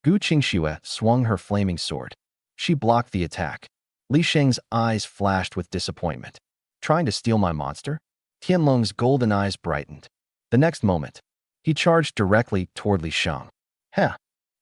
Gu Qingxue swung her flaming sword. She blocked the attack. Li Sheng's eyes flashed with disappointment. "Trying to steal my monster?" Tianlong's golden eyes brightened. The next moment, he charged directly toward Li Sheng. "Heh,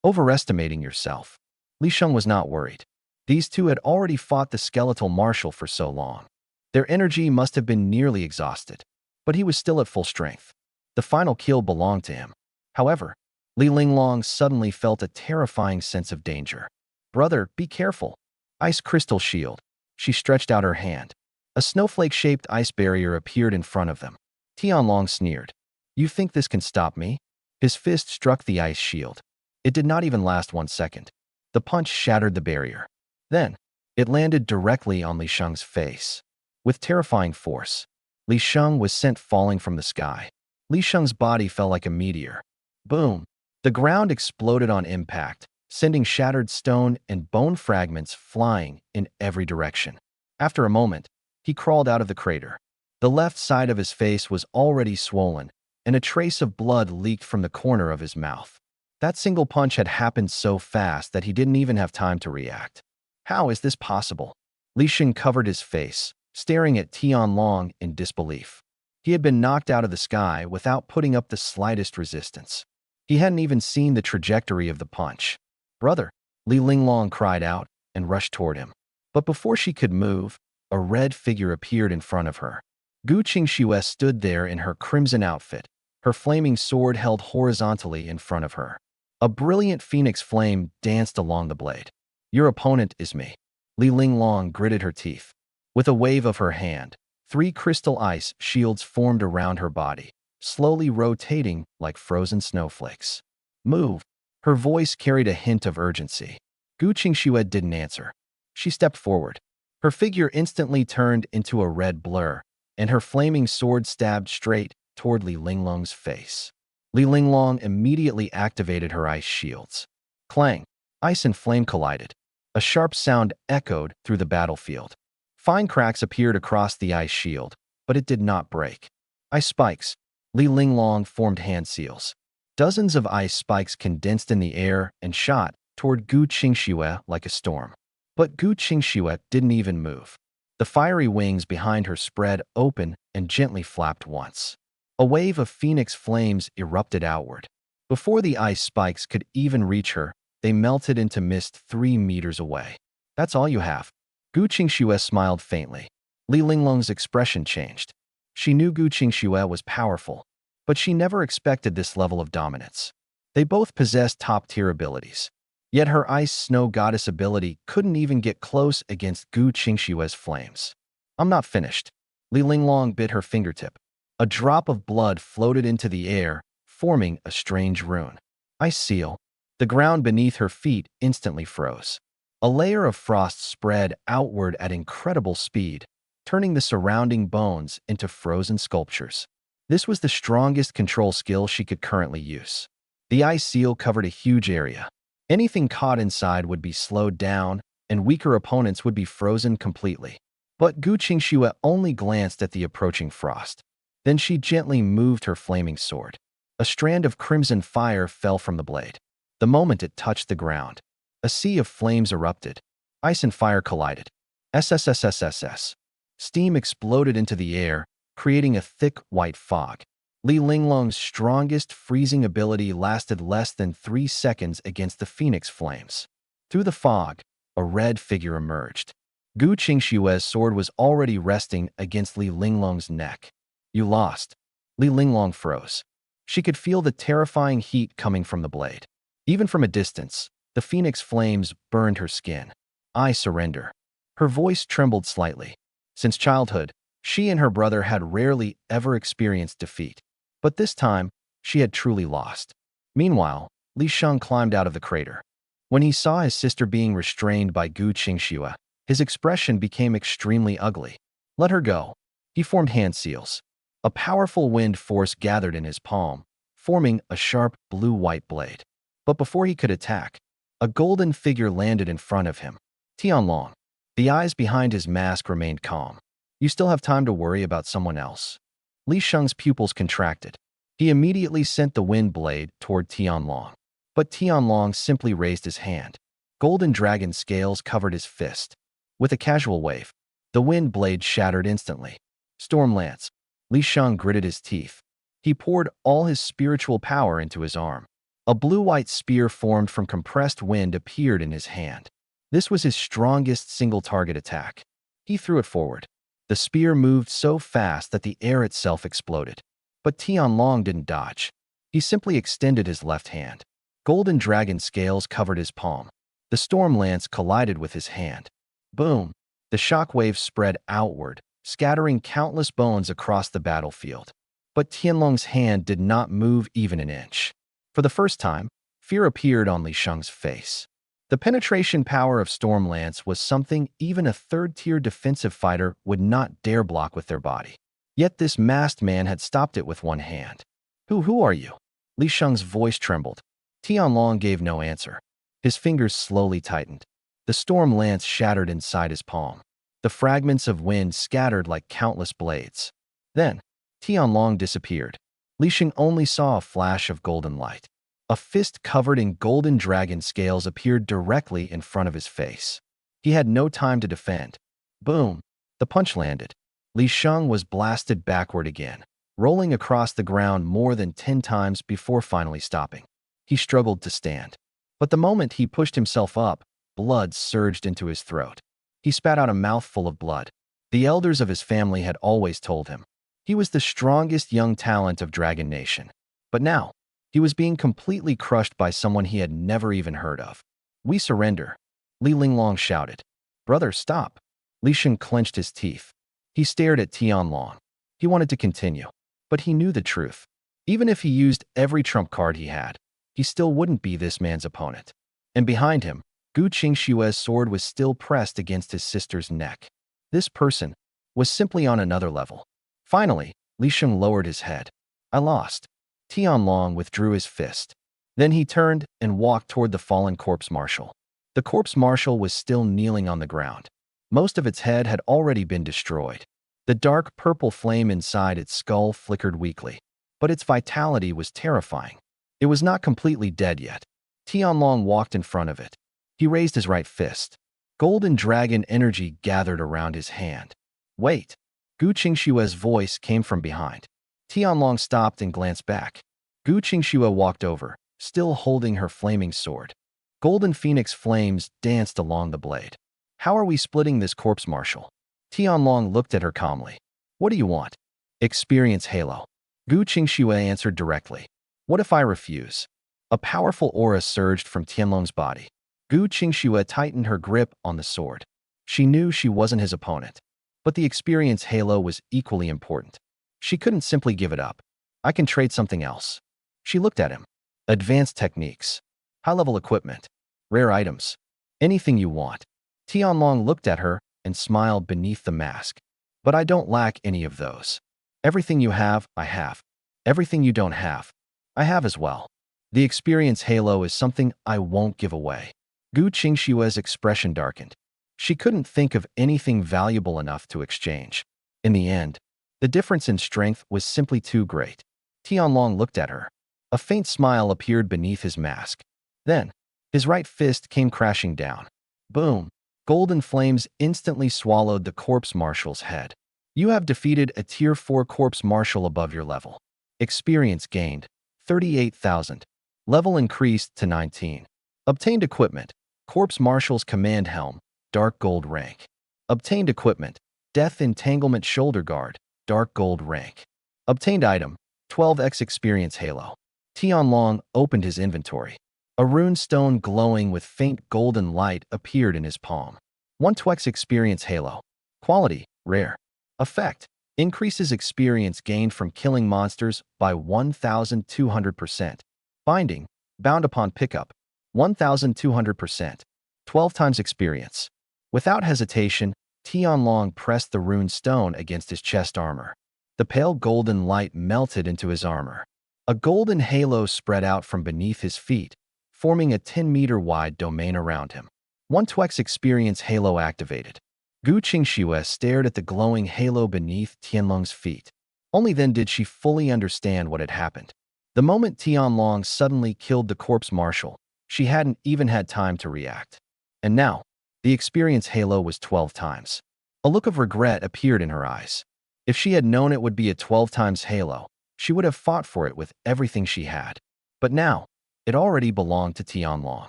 overestimating yourself." Li Sheng was not worried. These two had already fought the skeletal marshal for so long. Their energy must have been nearly exhausted, but he was still at full strength. The final kill belonged to him. However, Li Linglong suddenly felt a terrifying sense of danger. "Brother, be careful." Ice crystal shield. She stretched out her hand. A snowflake-shaped ice barrier appeared in front of them. Tianlong sneered. "You think this can stop me?" His fist struck the ice shield. It did not even last 1 second. The punch shattered the barrier. Then, it landed directly on Li Sheng's face. With terrifying force, Li Sheng was sent falling from the sky. Li Sheng's body fell like a meteor. Boom! The ground exploded on impact, sending shattered stone and bone fragments flying in every direction. After a moment, he crawled out of the crater. The left side of his face was already swollen, and a trace of blood leaked from the corner of his mouth. That single punch had happened so fast that he didn't even have time to react. How is this possible? Li Sheng covered his face, staring at Tianlong in disbelief. He had been knocked out of the sky without putting up the slightest resistance. He hadn't even seen the trajectory of the punch. "Brother!" Li Linglong cried out and rushed toward him. But before she could move, a red figure appeared in front of her. Gu Qingxue stood there in her crimson outfit, her flaming sword held horizontally in front of her. A brilliant phoenix flame danced along the blade. "Your opponent is me." Li Linglong gritted her teeth. With a wave of her hand, 3 crystal ice shields formed around her body, slowly rotating like frozen snowflakes. "Move." Her voice carried a hint of urgency. Gu Qingxue didn't answer. She stepped forward. Her figure instantly turned into a red blur, and her flaming sword stabbed straight toward Li Linglong's face. Li Linglong immediately activated her ice shields. Clang! Ice and flame collided. A sharp sound echoed through the battlefield. Fine cracks appeared across the ice shield, but it did not break. Ice spikes. Li Linglong formed hand seals. Dozens of ice spikes condensed in the air and shot toward Gu Qingxue like a storm. But Gu Qingxue didn't even move. The fiery wings behind her spread open and gently flapped once. A wave of phoenix flames erupted outward. Before the ice spikes could even reach her, they melted into mist 3 meters away. "That's all you have." Gu Qingxue smiled faintly. Li Linglong's expression changed. She knew Gu Qingxue was powerful, but she never expected this level of dominance. They both possessed top-tier abilities. Yet her ice snow goddess ability couldn't even get close against Gu Qingxue's flames. "I'm not finished." Li Linglong bit her fingertip. A drop of blood floated into the air, forming a strange rune. "Ice seal." The ground beneath her feet instantly froze. A layer of frost spread outward at incredible speed, turning the surrounding bones into frozen sculptures. This was the strongest control skill she could currently use. The ice seal covered a huge area. Anything caught inside would be slowed down, and weaker opponents would be frozen completely. But Gu Qingxue only glanced at the approaching frost. Then she gently moved her flaming sword. A strand of crimson fire fell from the blade. The moment it touched the ground, a sea of flames erupted. Ice and fire collided. SSS. Steam exploded into the air, creating a thick white fog. Li Linglong's strongest freezing ability lasted less than 3 seconds against the phoenix flames. Through the fog, a red figure emerged. Gu Qingxue's sword was already resting against Li Linglong's neck. "You lost." Li Linglong froze. She could feel the terrifying heat coming from the blade. Even from a distance, The phoenix flames burned her skin. "I surrender." Her voice trembled slightly. Since childhood, she and her brother had rarely ever experienced defeat. But this time, she had truly lost. Meanwhile, Li Sheng climbed out of the crater. When he saw his sister being restrained by Gu Qingxue, his expression became extremely ugly. "Let her go." He formed hand seals. A powerful wind force gathered in his palm, forming a sharp blue-white blade. But before he could attack, a golden figure landed in front of him. Tianlong. The eyes behind his mask remained calm. "You still have time to worry about someone else." Li Sheng's pupils contracted. He immediately sent the wind blade toward Tianlong. But Tianlong simply raised his hand. Golden dragon scales covered his fist. With a casual wave, the wind blade shattered instantly. "Storm Lance." Li Sheng gritted his teeth. He poured all his spiritual power into his arm. A blue-white spear formed from compressed wind appeared in his hand. This was his strongest single-target attack. He threw it forward. The spear moved so fast that the air itself exploded. But Tianlong didn't dodge. He simply extended his left hand. Golden dragon scales covered his palm. The storm lance collided with his hand. Boom! The shockwave spread outward, scattering countless bones across the battlefield. But Tianlong's hand did not move even an inch. For the first time, fear appeared on Li Sheng's face. The penetration power of Storm Lance was something even a third-tier defensive fighter would not dare block with their body. Yet this masked man had stopped it with one hand. Who are you?" Li Sheng's voice trembled. Tianlong gave no answer. His fingers slowly tightened. The storm lance shattered inside his palm. The fragments of wind scattered like countless blades. Then, Tianlong disappeared. Li Sheng only saw a flash of golden light. A fist covered in golden dragon scales appeared directly in front of his face. He had no time to defend. Boom! The punch landed. Li Sheng was blasted backward again, rolling across the ground more than 10 times before finally stopping. He struggled to stand. But the moment he pushed himself up, blood surged into his throat. He spat out a mouthful of blood. The elders of his family had always told him he was the strongest young talent of Dragon Nation. But now, he was being completely crushed by someone he had never even heard of. "We surrender," Li Linglong shouted. "Brother, stop." Li Sheng clenched his teeth. He stared at Tianlong. He wanted to continue, but he knew the truth. Even if he used every trump card he had, he still wouldn't be this man's opponent. And behind him, Gu Qingxue's sword was still pressed against his sister's neck. This person was simply on another level. Finally, Li Sheng lowered his head. "I lost." Tianlong withdrew his fist. Then he turned and walked toward the fallen corpse marshal. The corpse marshal was still kneeling on the ground. Most of its head had already been destroyed. The dark purple flame inside its skull flickered weakly, but its vitality was terrifying. It was not completely dead yet. Tianlong walked in front of it. He raised his right fist. Golden dragon energy gathered around his hand. "Wait!" Gu Qingxue's voice came from behind. Tianlong stopped and glanced back. Gu Qingxue walked over, still holding her flaming sword. Golden phoenix flames danced along the blade. "How are we splitting this corpse marshal?" Tianlong looked at her calmly. "What do you want?" "Experience Halo." Gu Qingxue answered directly. "What if I refuse?" A powerful aura surged from Tianlong's body. Gu Qingxue tightened her grip on the sword. She knew she wasn't his opponent, but the experience Halo was equally important. She couldn't simply give it up. "I can trade something else." She looked at him. "Advanced techniques, high-level equipment, rare items, anything you want." Tianlong looked at her and smiled beneath the mask. "But I don't lack any of those. Everything you have, I have. Everything you don't have, I have as well. The experience Halo is something I won't give away." Gu Qingxue's expression darkened. She couldn't think of anything valuable enough to exchange. In the end, the difference in strength was simply too great. Tianlong looked at her. A faint smile appeared beneath his mask. Then, his right fist came crashing down. Boom! Golden flames instantly swallowed the corpse marshal's head. "You have defeated a Tier 4 corpse marshal above your level. Experience gained, 38,000. Level increased to 19. Obtained equipment, corpse marshal's command helm, dark gold rank. Obtained equipment, death entanglement shoulder guard, dark gold rank. Obtained item, 12x experience Halo." Tianlong opened his inventory. A rune stone glowing with faint golden light appeared in his palm. 1-2x experience halo. Quality, rare. Effect, increases experience gained from killing monsters by 1,200%. Binding, bound upon pickup, 1,200%. 12 times experience. Without hesitation, Tianlong pressed the rune stone against his chest armor. The pale golden light melted into his armor. A golden halo spread out from beneath his feet, forming a 10-meter-wide domain around him. 1-2x experience halo activated. Gu Qingxue stared at the glowing halo beneath Tianlong's feet. Only then did she fully understand what had happened. The moment Tianlong suddenly killed the corpse marshal, she hadn't even had time to react. And now, the experience halo was 12 times. A look of regret appeared in her eyes. If she had known it would be a 12 times halo, she would have fought for it with everything she had. But now, it already belonged to Tianlong.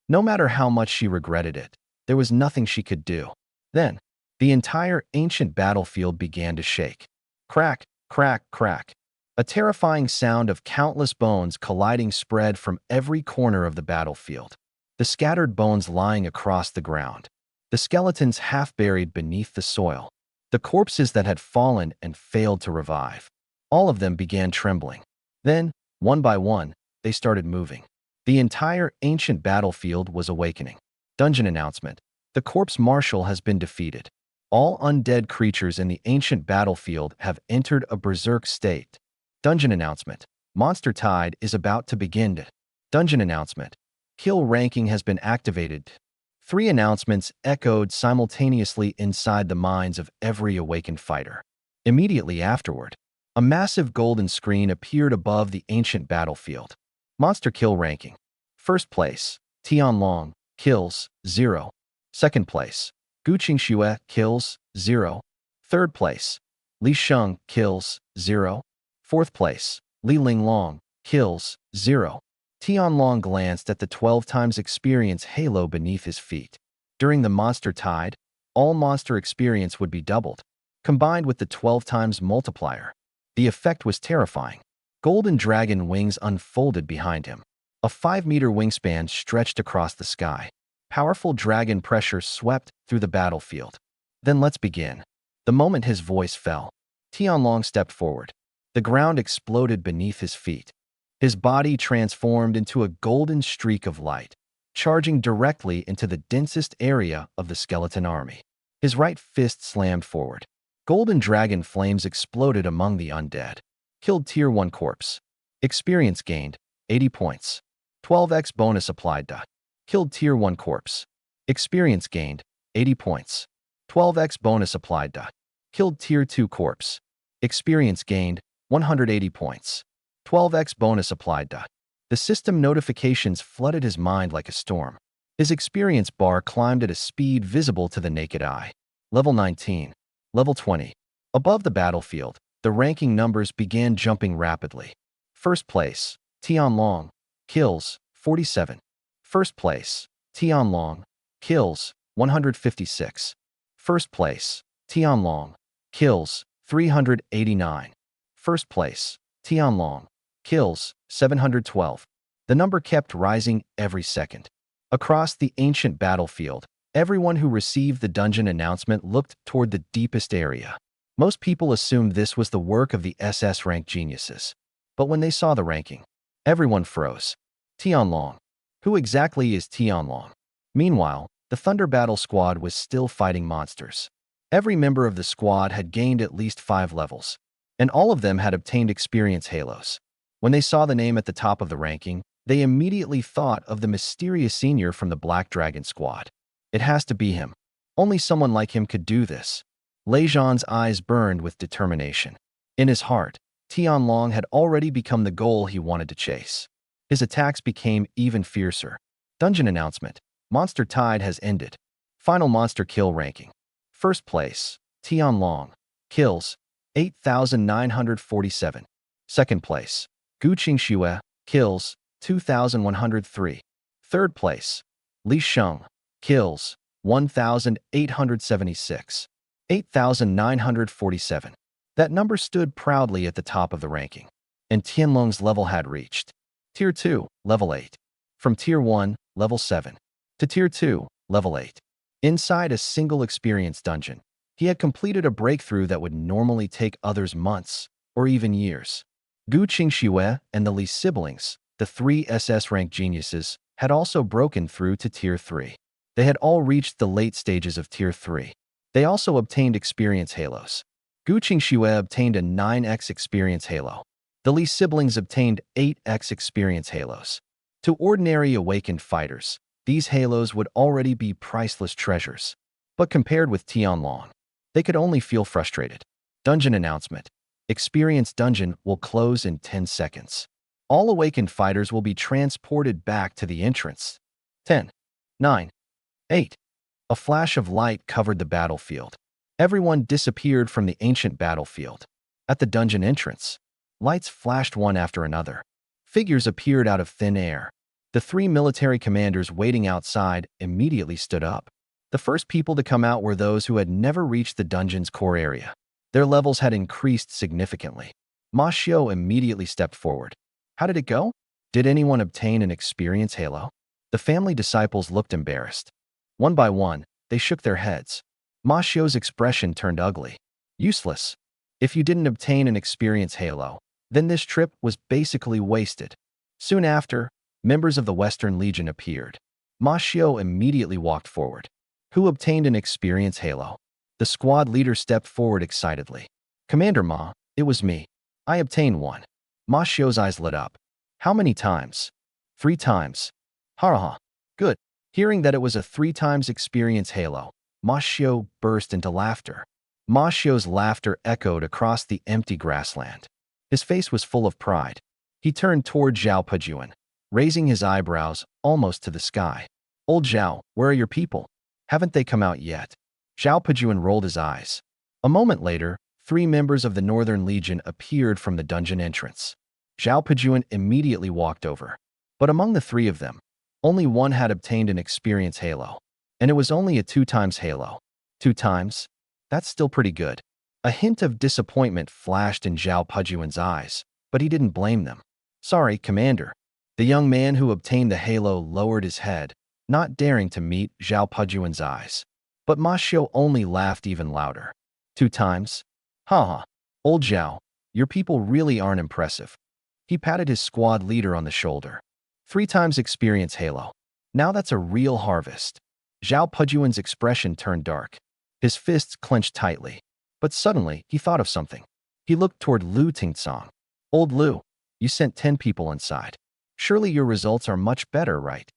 No matter how much she regretted it, there was nothing she could do. Then, the entire ancient battlefield began to shake. Crack, crack, crack. A terrifying sound of countless bones colliding spread from every corner of the battlefield. The scattered bones lying across the ground. The skeletons half buried beneath the soil. The corpses that had fallen and failed to revive. All of them began trembling. Then, one by one, they started moving. The entire ancient battlefield was awakening. Dungeon announcement. The corpse marshal has been defeated. All undead creatures in the ancient battlefield have entered a berserk state. Dungeon announcement. Monster Tide is about to begin. Dungeon announcement. Kill ranking has been activated. 3 announcements echoed simultaneously inside the minds of every awakened fighter. Immediately afterward, a massive golden screen appeared above the ancient battlefield. Monster kill ranking. First place, Tianlong, kills, 0. Second place, Gu Qingxue, kills, 0. Third place, Li Sheng, kills, 0. Fourth place, Li Linglong, kills, 0. Tianlong glanced at the 12 times experience halo beneath his feet. During the monster tide, all monster experience would be doubled, combined with the 12 times multiplier. The effect was terrifying. Golden dragon wings unfolded behind him. A 5-meter wingspan stretched across the sky. Powerful dragon pressure swept through the battlefield. Then let's begin. The moment his voice fell, Tianlong stepped forward. The ground exploded beneath his feet. His body transformed into a golden streak of light, charging directly into the densest area of the skeleton army. His right fist slammed forward. Golden dragon flames exploded among the undead. Killed Tier 1 corpse. Experience gained, 80 points. 12x bonus applied. Killed Tier 1 corpse. Experience gained, 80 points. 12x bonus applied. Killed Tier 2 corpse. Experience gained, 180 points. 12x bonus applied. The system notifications flooded his mind like a storm. His experience bar climbed at a speed visible to the naked eye. Level 19. Level 20. Above the battlefield, the ranking numbers began jumping rapidly. First place, Tianlong, kills, 47. First place, Tianlong, kills, 156. First place, Tianlong, kills, 389. First place, Tianlong, kills, 712. The number kept rising every second. Across the ancient battlefield, everyone who received the dungeon announcement looked toward the deepest area. Most people assumed this was the work of the SS rank geniuses. But when they saw the ranking, everyone froze. Tianlong. Who exactly is Tianlong? Meanwhile, the Thunder Battle Squad was still fighting monsters. Every member of the squad had gained at least 5 levels, and all of them had obtained experience halos. When they saw the name at the top of the ranking, they immediately thought of the mysterious senior from the Black Dragon Squad. It has to be him. Only someone like him could do this. Lei Zhan's eyes burned with determination. In his heart, Tianlong had already become the goal he wanted to chase. His attacks became even fiercer. Dungeon announcement. Monster Tide has ended. Final monster kill ranking. First place, Tianlong, kills, 8,947. Second place, Gu Qingxue, kills, 2,103. Third place, Li Sheng, kills, 1,876. 8,947. That number stood proudly at the top of the ranking. And Tianlong's level had reached. Tier 2, level 8. from Tier 1, Level 7, to Tier 2, Level 8. Inside a single experience dungeon, he had completed a breakthrough that would normally take others months or even years. Gu Qingxue and the Li siblings, the three SS rank geniuses, had also broken through to Tier 3. They had all reached the late stages of Tier 3. They also obtained experience halos. Gu Qingxue obtained a 9x experience halo. The Li siblings obtained 8x experience halos. To ordinary awakened fighters, these halos would already be priceless treasures. But compared with Tianlong, they could only feel frustrated. Dungeon announcement. Experience dungeon will close in 10 seconds. All awakened fighters will be transported back to the entrance. 10, 9, 8. A flash of light covered the battlefield. Everyone disappeared from the ancient battlefield. At the dungeon entrance, lights flashed one after another. Figures appeared out of thin air. The three military commanders waiting outside immediately stood up. The first people to come out were those who had never reached the dungeon's core area. Their levels had increased significantly. Ma Xiu immediately stepped forward. How did it go? Did anyone obtain an experience halo? The family disciples looked embarrassed. One by one, they shook their heads. Ma Xiu's expression turned ugly. Useless. If you didn't obtain an experience halo, then this trip was basically wasted. Soon after, members of the Western Legion appeared. Ma Xiu immediately walked forward. Who obtained an experience halo? The squad leader stepped forward excitedly. Commander Ma, it was me. I obtained one. Ma Xiu's eyes lit up. How many times? 3 times. Ha. Good. Hearing that it was a 3 times experience halo, Ma Xiu burst into laughter. Ma Xiu's laughter echoed across the empty grassland. His face was full of pride. He turned toward Zhao Pejuan, raising his eyebrows almost to the sky. Old Zhao, where are your people? Haven't they come out yet? Zhao Pejuan rolled his eyes. A moment later, 3 members of the Northern Legion appeared from the dungeon entrance. Zhao Pejuan immediately walked over. But among the 3 of them, only one had obtained an experience halo. And it was only a 2 times halo. 2 times? That's still pretty good. A hint of disappointment flashed in Zhao Pejuan's eyes, but he didn't blame them. Sorry, Commander. The young man who obtained the halo lowered his head, not daring to meet Zhao Pejuan's eyes. But Ma Xiu only laughed even louder. 2 times? Ha. Old Zhao, your people really aren't impressive. He patted his squad leader on the shoulder. 3 times experience halo. Now that's a real harvest. Zhao Pejuan's expression turned dark. His fists clenched tightly. But suddenly, he thought of something. He looked toward Lu Tingsong. Old Lu, you sent 10 people inside. Surely your results are much better, right?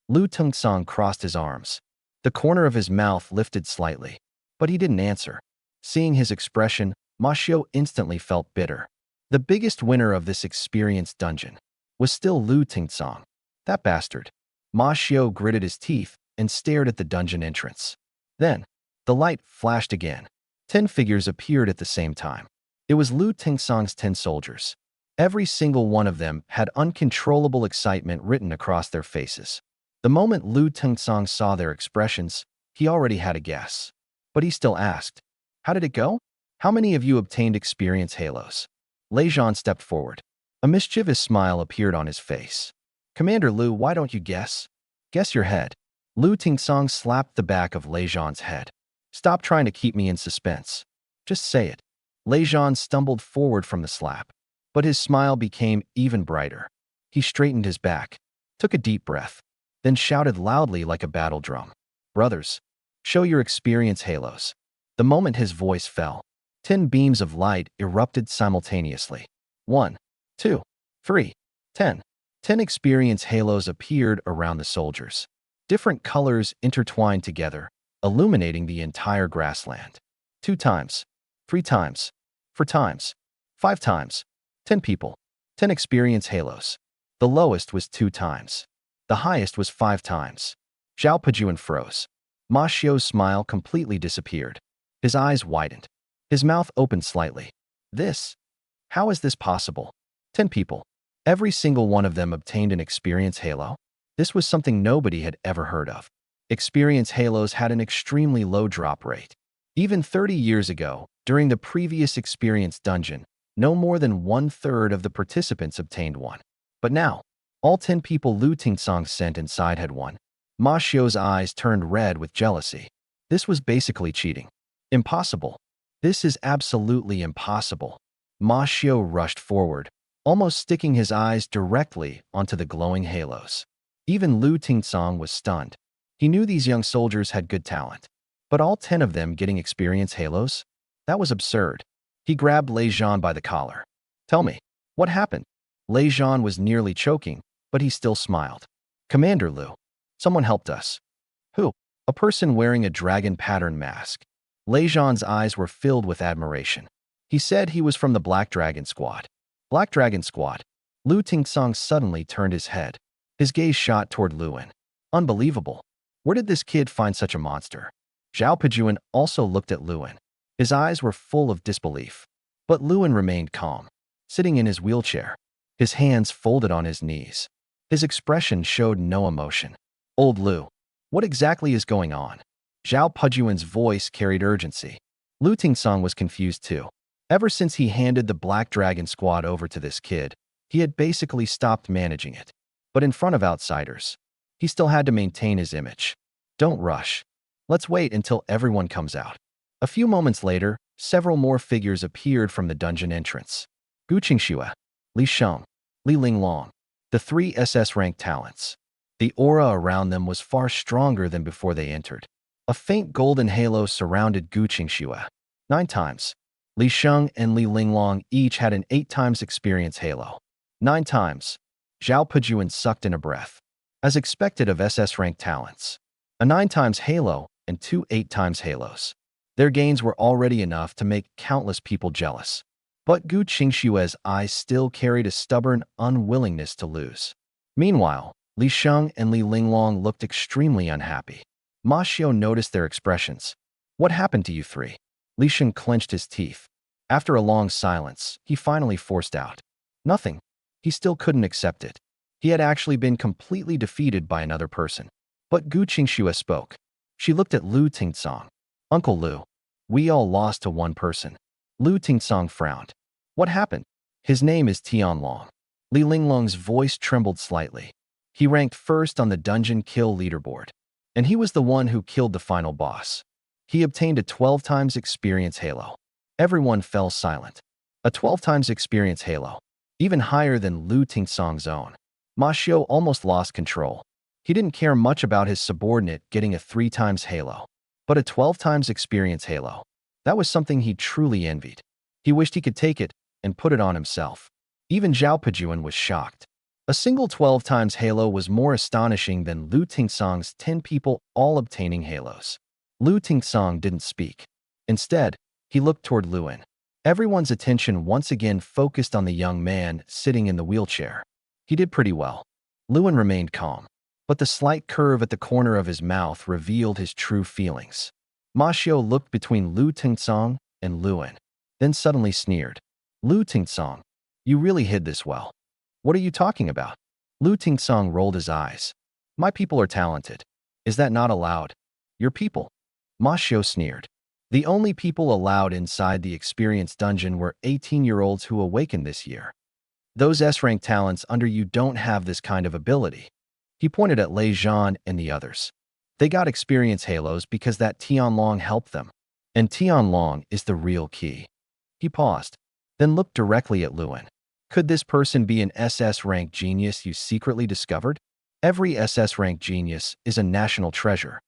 Lu Tingsong crossed his arms. The corner of his mouth lifted slightly. But he didn't answer. Seeing his expression, Ma Xiu instantly felt bitter. The biggest winner of this experienced dungeon was still Lu Tingsong. That bastard. Ma Xiu gritted his teeth and stared at the dungeon entrance. Then, the light flashed again. 10 figures appeared at the same time. It was Lu Tingsong's 10 soldiers. Every single one of them had uncontrollable excitement written across their faces. The moment Lu Tingsong saw their expressions, he already had a guess. But he still asked, how did it go? How many of you obtained experience halos? Lei Zhan stepped forward. A mischievous smile appeared on his face. Commander Lu, why don't you guess? Guess your head. Lu Tingsong slapped the back of Lei Zhan's head. Stop trying to keep me in suspense. Just say it. Lei Zhan stumbled forward from the slap. But his smile became even brighter. He straightened his back, took a deep breath, then shouted loudly like a battle drum. Brothers, show your experience halos. The moment his voice fell, 10 beams of light erupted simultaneously. 1, 2, 3, 10. 10 experience halos appeared around the soldiers. Different colors intertwined together, illuminating the entire grassland. 2 times, 3 times, 4 times, 5 times, 10 people, 10 experience halos. The lowest was 2 times. The highest was 5 times. Zhao Pejuan froze. Ma Xiu's smile completely disappeared. His eyes widened. His mouth opened slightly. This? How is this possible? 10 people. Every single one of them obtained an experience halo? This was something nobody had ever heard of. Experience halos had an extremely low drop rate. Even 30 years ago, during the previous experience dungeon, no more than 1/3 of the participants obtained one. But now, All 10 people Lu Tingsong sent inside had won. Ma Xiu's eyes turned red with jealousy. This was basically cheating. Impossible. This is absolutely impossible. Ma Xiu rushed forward, almost sticking his eyes directly onto the glowing halos. Even Lu Tingsong was stunned. He knew these young soldiers had good talent. But all 10 of them getting experience halos? That was absurd. He grabbed Lei Zhan by the collar. Tell me, what happened? Lei Zhan was nearly choking, but he still smiled. Commander Lu, someone helped us. Who? A person wearing a dragon pattern mask. Lei Zhan's eyes were filled with admiration. He said he was from the Black Dragon Squad. Black Dragon Squad. Lu Tingsong suddenly turned his head. His gaze shot toward Luan. Unbelievable. Where did this kid find such a monster? Zhao Pejuan also looked at Luan. His eyes were full of disbelief. But Luan remained calm, sitting in his wheelchair, his hands folded on his knees. His expression showed no emotion. Old Lu, what exactly is going on? Zhao Pejuan's voice carried urgency. Lu Tingsong was confused too. Ever since he handed the Black Dragon Squad over to this kid, he had basically stopped managing it. But in front of outsiders, he still had to maintain his image. Don't rush. Let's wait until everyone comes out. A few moments later, several more figures appeared from the dungeon entrance. Gu Qingxue, Li Sheng, Li Linglong, the 3 SS-ranked talents. The aura around them was far stronger than before they entered. A faint golden halo surrounded Gu Qingxue. 9 times. Li Sheng and Li Linglong each had an 8 times experience halo. 9 times. Zhao Pejuan sucked in a breath. As expected of SS-ranked talents. A 9 times halo and 2 8 times halos. Their gains were already enough to make countless people jealous. But Gu Qingxue's eyes still carried a stubborn unwillingness to lose. Meanwhile, Li Sheng and Li Linglong looked extremely unhappy. Ma Xiu noticed their expressions. What happened to you 3? Li Sheng clenched his teeth. After a long silence, he finally forced out. Nothing. He still couldn't accept it. He had actually been completely defeated by another person. But Gu Qingxue spoke. She looked at Lu Tingsong. Uncle Lu, we all lost to one person. Lu Tingsong frowned. What happened? His name is Tianlong. Li Linglong's voice trembled slightly. He ranked first on the dungeon kill leaderboard. And he was the one who killed the final boss. He obtained a 12 times experience halo. Everyone fell silent. A 12 times experience halo. Even higher than Lu Tingsong's own. Ma Xiu almost lost control. He didn't care much about his subordinate getting a 3 times halo. But a 12 times experience halo. That was something he truly envied. He wished he could take it and put it on himself. Even Zhao Pejuan was shocked. A single 12 times halo was more astonishing than Lu Tingsong's 10 people all obtaining halos. Lu Tingsong didn't speak. Instead, he looked toward Luan. Everyone's attention once again focused on the young man sitting in the wheelchair. He did pretty well. Luan remained calm. But the slight curve at the corner of his mouth revealed his true feelings. Ma Xiu looked between Lu Tingsong and Luan, then suddenly sneered. Lu Tingsong, you really hid this well. What are you talking about? Lu Tingsong rolled his eyes. My people are talented. Is that not allowed? Your people? Ma Xiu sneered. The only people allowed inside the experience dungeon were 18-year-olds who awakened this year. Those S-rank talents under you don't have this kind of ability. He pointed at Lei Zhan and the others. They got experience halos because that Tianlong helped them. And Tianlong is the real key. He paused, then looked directly at Luan. Could this person be an SS-rank genius you secretly discovered? Every SS-rank genius is a national treasure.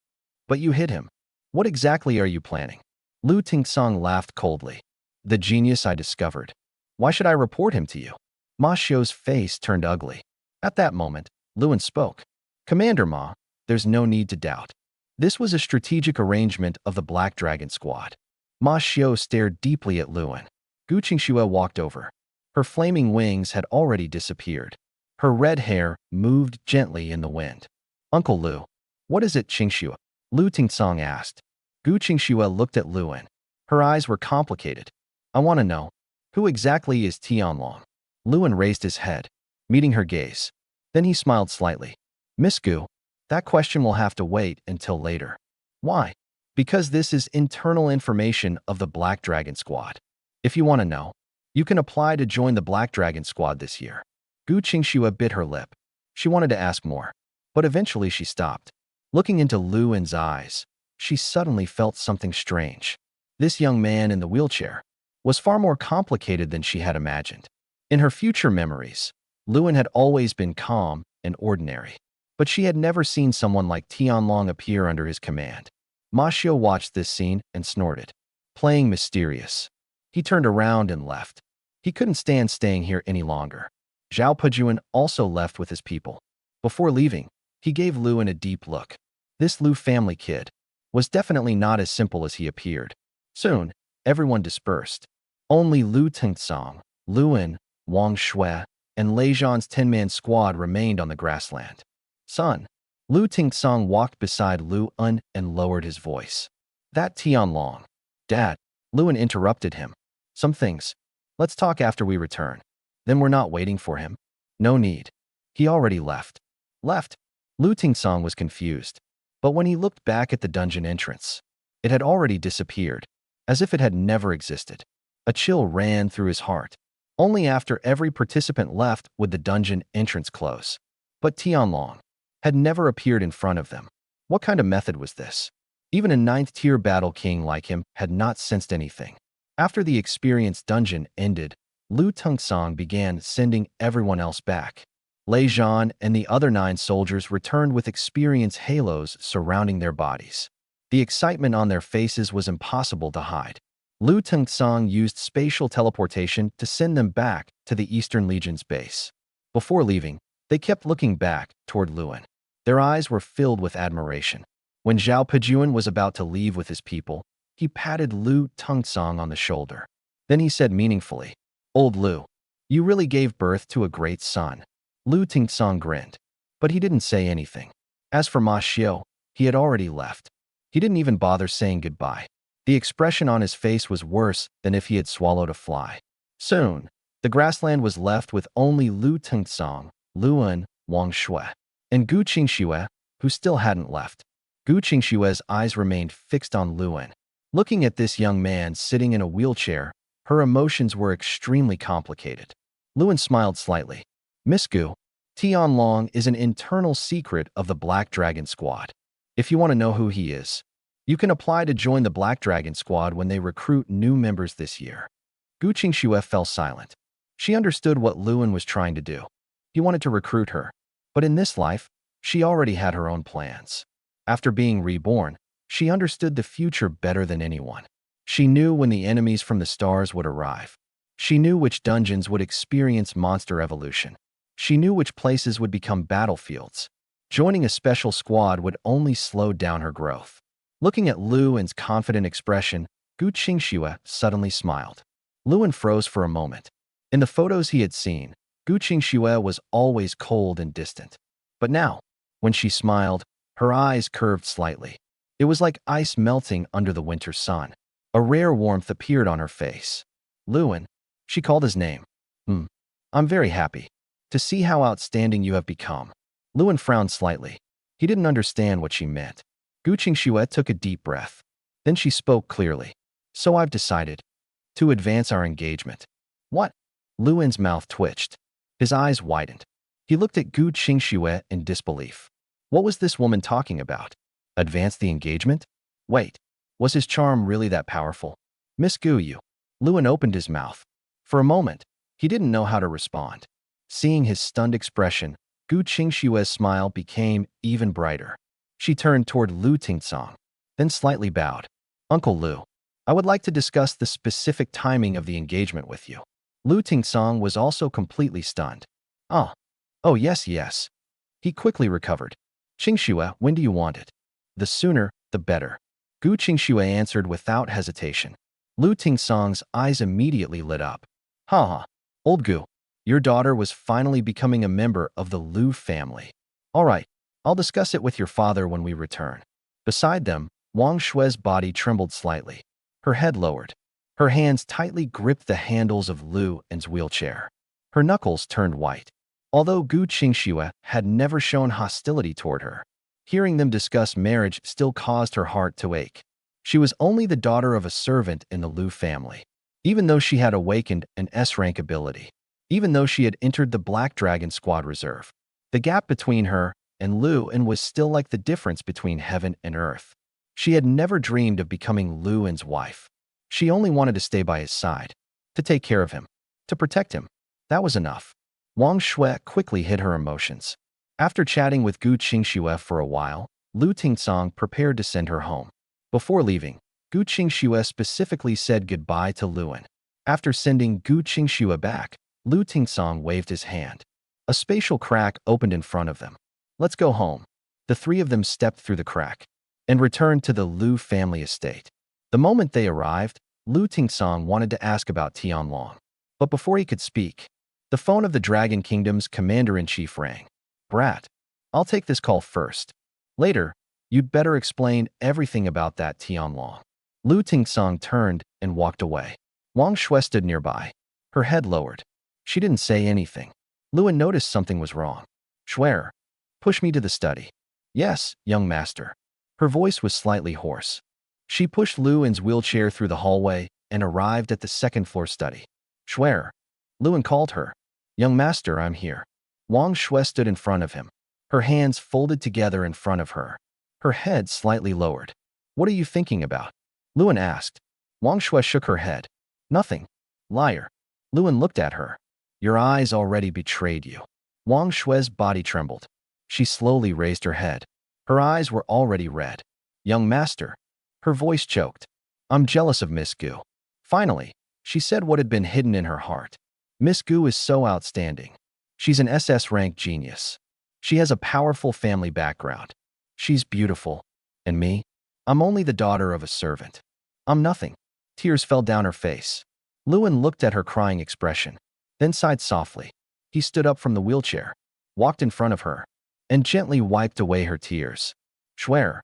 But you hid him. What exactly are you planning? Lu Tingsong laughed coldly. The genius I discovered. Why should I report him to you? Ma Xiu's face turned ugly. At that moment, Luan spoke. Commander Ma, there's no need to doubt. This was a strategic arrangement of the Black Dragon Squad. Ma Xiu stared deeply at Luan. Gu Qingxue walked over. Her flaming wings had already disappeared. Her red hair moved gently in the wind. Uncle Lu, what is it, Qingxue? Lu Tingsong asked. Gu Qingxue looked at Luan. Her eyes were complicated. I want to know, who exactly is Tianlong? Luan raised his head, meeting her gaze. Then he smiled slightly. Miss Gu, that question will have to wait until later. Why? Because this is internal information of the Black Dragon Squad. If you want to know, you can apply to join the Black Dragon Squad this year. Gu Qingxue bit her lip. She wanted to ask more, but eventually she stopped. Looking into Luan's eyes, she suddenly felt something strange. This young man in the wheelchair was far more complicated than she had imagined. In her future memories, Luan had always been calm and ordinary, but she had never seen someone like Tianlong appear under his command. Ma Xiu watched this scene and snorted. Playing mysterious. He turned around and left. He couldn't stand staying here any longer. Zhao Pejuan also left with his people. Before leaving, he gave Luan a deep look. This Lu family kid was definitely not as simple as he appeared. Soon, everyone dispersed. Only Lu Tingsong, Luan, Wang Shui, and Lei Zhan's 10-man squad remained on the grassland. Son, Lu Tingsong walked beside Luan and lowered his voice. That Tianlong. Dad, Luan interrupted him. Some things. Let's talk after we return. Then we're not waiting for him. No need. He already left. Left? Lu Tingsong was confused. But when he looked back at the dungeon entrance, it had already disappeared, as if it had never existed. A chill ran through his heart. Only after every participant left would the dungeon entrance close. But Tianlong had never appeared in front of them. What kind of method was this? Even a 9th-tier battle king like him had not sensed anything. After the experienced dungeon ended, Lu Tingsong began sending everyone else back. Lei Zhan and the other 9 soldiers returned with experience halos surrounding their bodies. The excitement on their faces was impossible to hide. Lu Tingsong used spatial teleportation to send them back to the Eastern Legion's base. Before leaving, they kept looking back toward Luan. Their eyes were filled with admiration. When Zhao Pejuan was about to leave with his people, he patted Lu Tingsong on the shoulder. Then he said meaningfully, "Old Lu, you really gave birth to a great son." Lu Tingsong grinned, but he didn't say anything. As for Ma Xiu, he had already left. He didn't even bother saying goodbye. The expression on his face was worse than if he had swallowed a fly. Soon, the grassland was left with only Lu Tingsong, Luan, Wang Shui, and Gu Qingxue, who still hadn't left. Gu Qingxue's eyes remained fixed on Luan. Looking at this young man sitting in a wheelchair, her emotions were extremely complicated. Luan smiled slightly. Miss Gu, Tianlong is an internal secret of the Black Dragon Squad. If you want to know who he is, you can apply to join the Black Dragon Squad when they recruit new members this year. Gu Qingxue fell silent. She understood what Luan was trying to do. He wanted to recruit her, but in this life, she already had her own plans. After being reborn, she understood the future better than anyone. She knew when the enemies from the stars would arrive. She knew which dungeons would experience monster evolution. She knew which places would become battlefields. Joining a special squad would only slow down her growth. Looking at Luan's confident expression, Gu Qingxue suddenly smiled. Luan froze for a moment. In the photos he had seen, Gu Qingxue was always cold and distant. But now, when she smiled, her eyes curved slightly. It was like ice melting under the winter sun. A rare warmth appeared on her face. Luan, she called his name. I'm very happy to see how outstanding you have become. Luan frowned slightly. He didn't understand what she meant. Gu Qingxue took a deep breath. Then she spoke clearly. So I've decided to advance our engagement. What? Luan's mouth twitched. His eyes widened. He looked at Gu Qingxue in disbelief. What was this woman talking about? Advance the engagement? Wait, was his charm really that powerful? Miss Gu Yu. Luan opened his mouth. For a moment, he didn't know how to respond. Seeing his stunned expression, Gu Qingxue's smile became even brighter. She turned toward Lu Tingsong, then slightly bowed. Uncle Lu, I would like to discuss the specific timing of the engagement with you. Lu Tingsong was also completely stunned. Oh yes. He quickly recovered. Qingxue, when do you want it? The sooner, the better. Gu Qingxue answered without hesitation. Lu Tingsong's eyes immediately lit up. Old Gu, your daughter was finally becoming a member of the Lu family. All right, I'll discuss it with your father when we return. Beside them, Wang Shui's body trembled slightly. Her head lowered. Her hands tightly gripped the handles of Luan's wheelchair. Her knuckles turned white. Although Gu Qingxue had never shown hostility toward her, hearing them discuss marriage still caused her heart to ache. She was only the daughter of a servant in the Lu family. Even though she had awakened an S-rank ability, even though she had entered the Black Dragon Squad reserve, The gap between her and Luan was still like the difference between heaven and earth. She had never dreamed of becoming Luan's wife. She only wanted to stay by his side, to take care of him, to protect him. That was enough. Wang Shui quickly hid her emotions. After chatting with Gu Qingxue for a while, Lu Tingsong prepared to send her home. Before leaving, Gu Qingxue specifically said goodbye to Luan. After sending Gu Qingxue back, Lu Tingsong waved his hand. A spatial crack opened in front of them. Let's go home. The three of them stepped through the crack and returned to the Lu family estate. The moment they arrived, Lu Tingsong wanted to ask about Tianlong. But before he could speak, the phone of the Dragon Kingdom's commander-in-chief rang. Brat, I'll take this call first. Later, you'd better explain everything about that Tianlong. Lu Tingsong turned and walked away. Wang Shui stood nearby, her head lowered. She didn't say anything. Luan noticed something was wrong. Shui, push me to the study. Yes, young master. Her voice was slightly hoarse. She pushed Luan's wheelchair through the hallway and arrived at the second-floor study. Shui, Luan called her. Young master, I'm here. Wang Shui stood in front of him, her hands folded together in front of her, her head slightly lowered. What are you thinking about? Luan asked. Wang Shui shook her head. Nothing. Liar. Luan looked at her. Your eyes already betrayed you. Wang Shui's body trembled. She slowly raised her head. Her eyes were already red. Young master. Her voice choked. I'm jealous of Miss Gu. Finally, she said what had been hidden in her heart. Miss Gu is so outstanding. She's an SS rank genius. She has a powerful family background. She's beautiful. And me? I'm only the daughter of a servant. I'm nothing. Tears fell down her face. Luan looked at her crying expression, then sighed softly. He stood up from the wheelchair, walked in front of her, and gently wiped away her tears. Shui,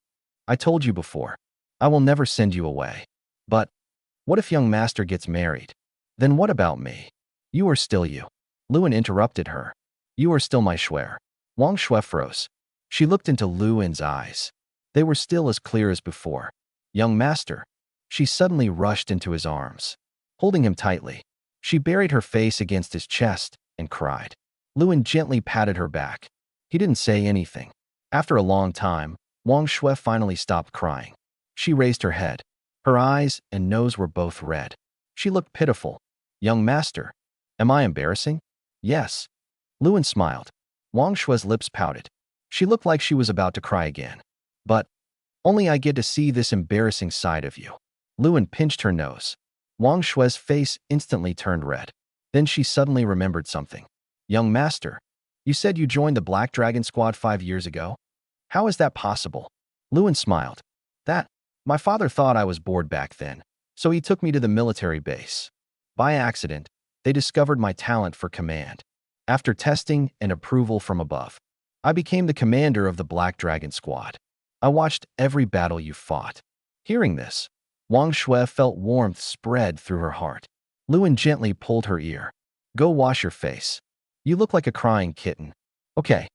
I told you before, I will never send you away. But what if young master gets married? Then what about me? You are still you. Luan interrupted her. You are still my Shui. Wang Shui froze. She looked into Luan's eyes. They were still as clear as before. Young master. She suddenly rushed into his arms. Holding him tightly, she buried her face against his chest and cried. Luan gently patted her back. He didn't say anything. After a long time, Wang Shui finally stopped crying. She raised her head. Her eyes and nose were both red. She looked pitiful. Young master, am I embarrassing? Yes. Luan smiled. Wang Shui's lips pouted. She looked like she was about to cry again. But only I get to see this embarrassing side of you. Luan pinched her nose. Wang Shui's face instantly turned red. Then she suddenly remembered something. Young master, you said you joined the Black Dragon Squad 5 years ago? How is that possible? Luan smiled. My father thought I was bored back then, so he took me to the military base. By accident, they discovered my talent for command. After testing and approval from above, I became the commander of the Black Dragon Squad. I watched every battle you fought. Hearing this, Wang Shui felt warmth spread through her heart. Luan gently pulled her ear. Go wash your face. You look like a crying kitten. Okay.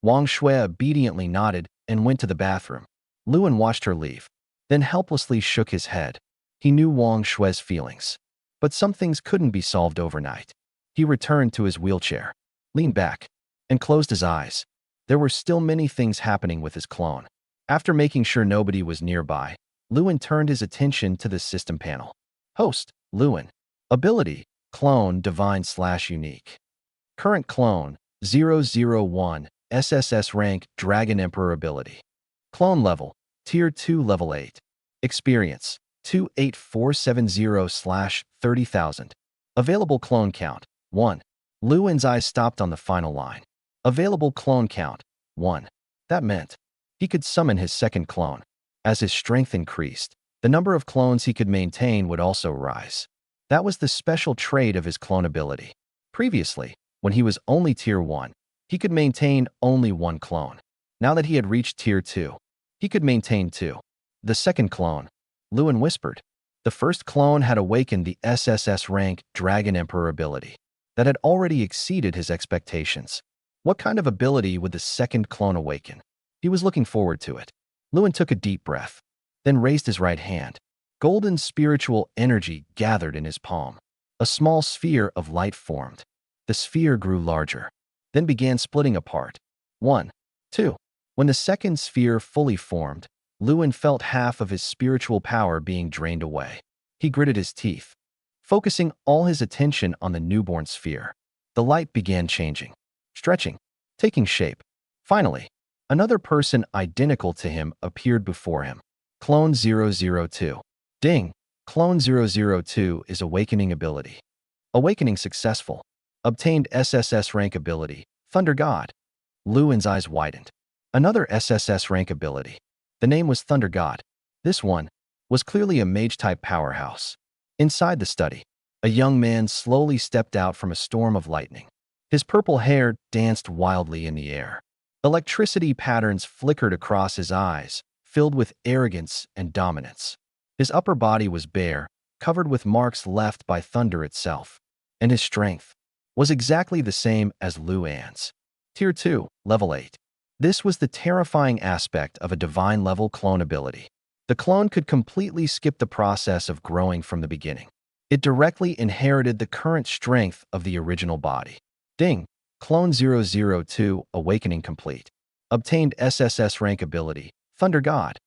Wang Shui obediently nodded and went to the bathroom. Luan watched her leave, then helplessly shook his head. He knew Wang Shui's feelings. But some things couldn't be solved overnight. He returned to his wheelchair, leaned back, and closed his eyes. There were still many things happening with his clone. After making sure nobody was nearby, Luan turned his attention to the system panel. Host, Luan. Ability, Clone Divine/Unique. Current Clone, 001, SSS Rank Dragon Emperor Ability. Clone Level, Tier 2 Level 8. Experience, 28470/30,000. Available Clone Count, 1. Luan's eyes stopped on the final line. Available Clone Count, 1. That meant he could summon his second clone. As his strength increased, the number of clones he could maintain would also rise. That was the special trait of his clone ability. Previously, when he was only Tier 1, he could maintain only one clone. Now that he had reached Tier 2, he could maintain 2. The second clone, Luan whispered. The first clone had awakened the SSS rank Dragon Emperor ability that had already exceeded his expectations. What kind of ability would the second clone awaken? He was looking forward to it. Luan took a deep breath, then raised his right hand. Golden spiritual energy gathered in his palm. A small sphere of light formed. The sphere grew larger, then began splitting apart. 1. 2. When the second sphere fully formed, Lewin felt half of his spiritual power being drained away. He gritted his teeth, focusing all his attention on the newborn sphere. The light began changing, stretching, taking shape. Finally, another person identical to him appeared before him. Clone 002. Ding! Clone 002 is Awakening ability. Awakening successful. Obtained SSS rank ability. Thunder God. Lewin's eyes widened. Another SSS rank ability. The name was Thunder God. This one was clearly a mage-type powerhouse. Inside the study, a young man slowly stepped out from a storm of lightning. His purple hair danced wildly in the air. Electricity patterns flickered across his eyes, filled with arrogance and dominance. His upper body was bare, covered with marks left by thunder itself, and his strength was exactly the same as Luan's. Tier 2, Level 8. This was the terrifying aspect of a divine-level clone ability. The clone could completely skip the process of growing from the beginning. It directly inherited the current strength of the original body. Ding! Clone 002 Awakening complete. Obtained SSS rank ability, Thunder God.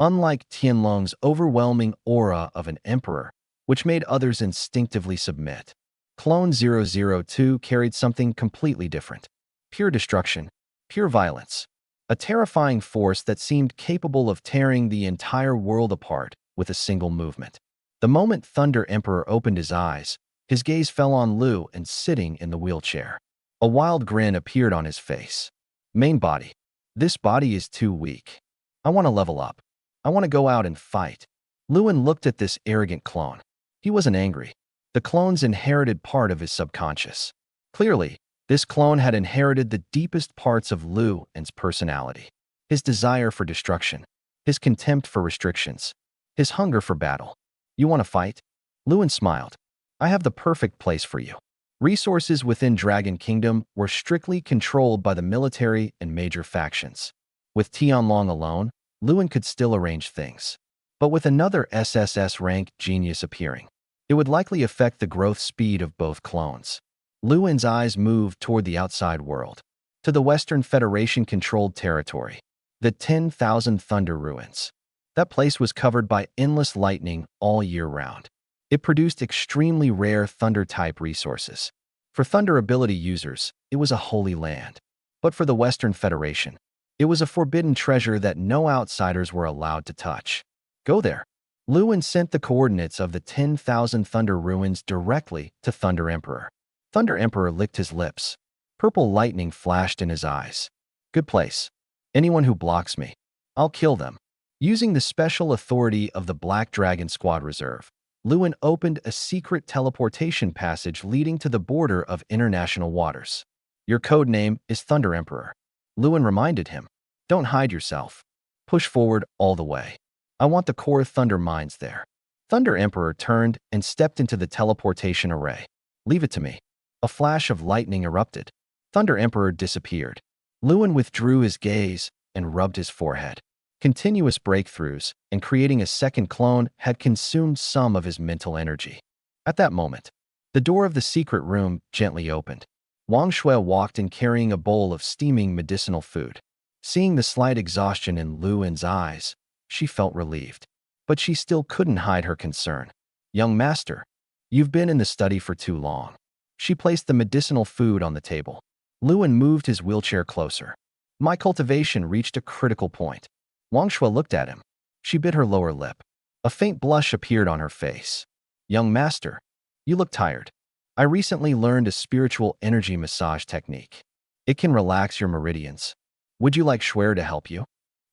Unlike Tianlong's overwhelming aura of an emperor, which made others instinctively submit, Clone 002 carried something completely different. Pure destruction, pure violence. A terrifying force that seemed capable of tearing the entire world apart with a single movement. The moment Thunder Emperor opened his eyes, his gaze fell on Lu and sitting in the wheelchair. A wild grin appeared on his face. Main body. This body is too weak. I want to level up. I want to go out and fight. Lewin looked at this arrogant clone. He wasn't angry. The clone's inherited part of his subconscious. Clearly, this clone had inherited the deepest parts of Luan's personality. His desire for destruction, his contempt for restrictions, his hunger for battle. You want to fight? Lewin smiled. I have the perfect place for you. Resources within Dragon Kingdom were strictly controlled by the military and major factions. With Tianlong alone, Lewin could still arrange things. But with another SSS rank genius appearing, it would likely affect the growth speed of both clones. Lewin's eyes moved toward the outside world, to the Western Federation-controlled territory, the 10,000 Thunder Ruins. That place was covered by endless lightning all year round. It produced extremely rare Thunder-type resources. For Thunder ability users, it was a holy land. But for the Western Federation, it was a forbidden treasure that no outsiders were allowed to touch. Go there. Lewin sent the coordinates of the 10,000 Thunder Ruins directly to Thunder Emperor. Thunder Emperor licked his lips. Purple lightning flashed in his eyes. Good place. Anyone who blocks me, I'll kill them. Using the special authority of the Black Dragon Squad Reserve, Lewin opened a secret teleportation passage leading to the border of international waters. Your code name is Thunder Emperor. Lewin reminded him. Don't hide yourself. Push forward all the way. I want the core Thunder mines there. Thunder Emperor turned and stepped into the teleportation array. Leave it to me. A flash of lightning erupted. Thunder Emperor disappeared. Lewin withdrew his gaze and rubbed his forehead. Continuous breakthroughs and creating a second clone had consumed some of his mental energy. At that moment, the door of the secret room gently opened. Wang Shui walked in carrying a bowl of steaming medicinal food. Seeing the slight exhaustion in Lewin's eyes, she felt relieved. But she still couldn't hide her concern. Young master, you've been in the study for too long. She placed the medicinal food on the table. Lewin moved his wheelchair closer. My cultivation reached a critical point. Wang Shui looked at him. She bit her lower lip. A faint blush appeared on her face. Young master, you look tired. I recently learned a spiritual energy massage technique. It can relax your meridians. Would you like Shui to help you?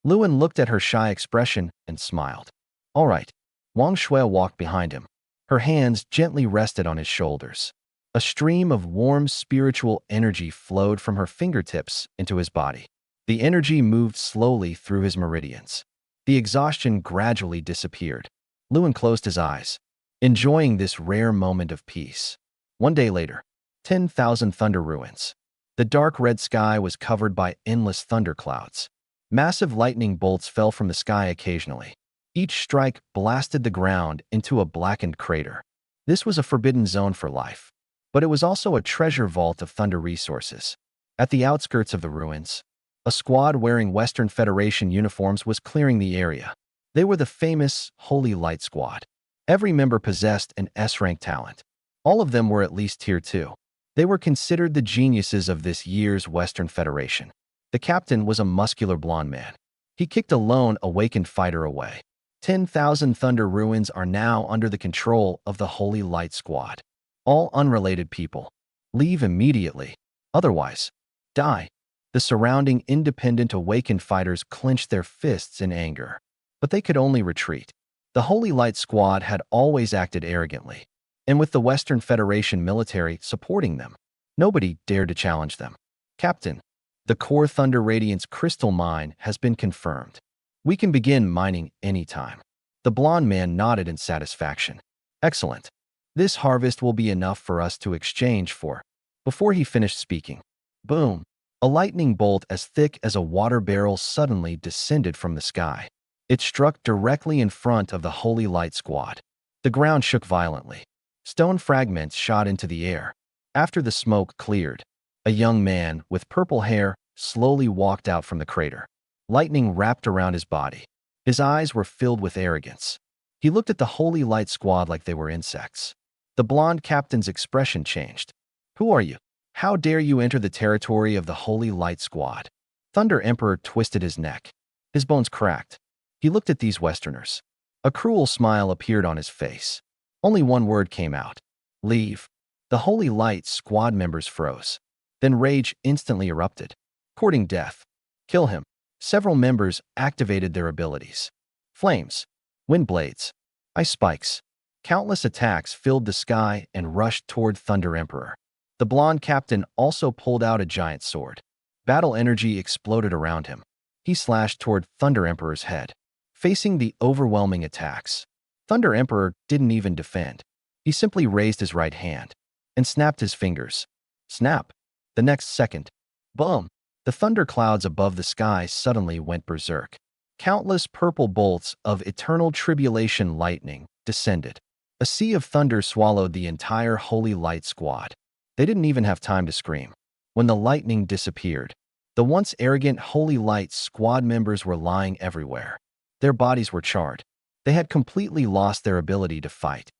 Lewin looked at her shy expression and smiled. All right. Wang Shui walked behind him. Her hands gently rested on his shoulders. A stream of warm spiritual energy flowed from her fingertips into his body. The energy moved slowly through his meridians. The exhaustion gradually disappeared. Lewin closed his eyes, enjoying this rare moment of peace. One day later, 10,000 Thunder Ruins. The dark red sky was covered by endless thunder clouds. Massive lightning bolts fell from the sky occasionally. Each strike blasted the ground into a blackened crater. This was a forbidden zone for life. But it was also a treasure vault of thunder resources. At the outskirts of the ruins, A squad wearing Western Federation uniforms was clearing the area. They were the famous Holy Light Squad. Every member possessed an S-rank talent. All of them were at least Tier 2. They were considered the geniuses of this year's Western Federation. The captain was a muscular blonde man. He kicked a lone, awakened fighter away. 10,000 Thunder Ruins are now under the control of the Holy Light Squad. All unrelated people. Leave immediately. Otherwise, die. The surrounding independent awakened fighters clenched their fists in anger. But they could only retreat. The Holy Light Squad had always acted arrogantly. And with the Western Federation military supporting them, nobody dared to challenge them. Captain, the Core Thunder Radiance crystal mine has been confirmed. We can begin mining anytime. The blonde man nodded in satisfaction. Excellent. This harvest will be enough for us to exchange for. Before he finished speaking, boom, a lightning bolt as thick as a water barrel suddenly descended from the sky. It struck directly in front of the Holy Light Squad. The ground shook violently. Stone fragments shot into the air. After the smoke cleared, a young man with purple hair slowly walked out from the crater. Lightning wrapped around his body. His eyes were filled with arrogance. He looked at the Holy Light Squad like they were insects. The blonde captain's expression changed. Who are you? How dare you enter the territory of the Holy Light Squad? Thunder Emperor twisted his neck. His bones cracked. He looked at these Westerners. A cruel smile appeared on his face. Only one word came out. Leave. The Holy Light Squad members froze. Then rage instantly erupted. Courting death. Kill him. Several members activated their abilities. Flames. Wind blades. Ice spikes. Countless attacks filled the sky and rushed toward Thunder Emperor. The blonde captain also pulled out a giant sword. Battle energy exploded around him. He slashed toward Thunder Emperor's head. Facing the overwhelming attacks, Thunder Emperor didn't even defend. He simply raised his right hand and snapped his fingers. Snap. The next second, boom, the thunder clouds above the sky suddenly went berserk. Countless purple bolts of eternal tribulation lightning descended. A sea of thunder swallowed the entire Holy Light Squad. They didn't even have time to scream. When the lightning disappeared, the once arrogant Holy Light Squad members were lying everywhere. Their bodies were charred. They had completely lost their ability to fight.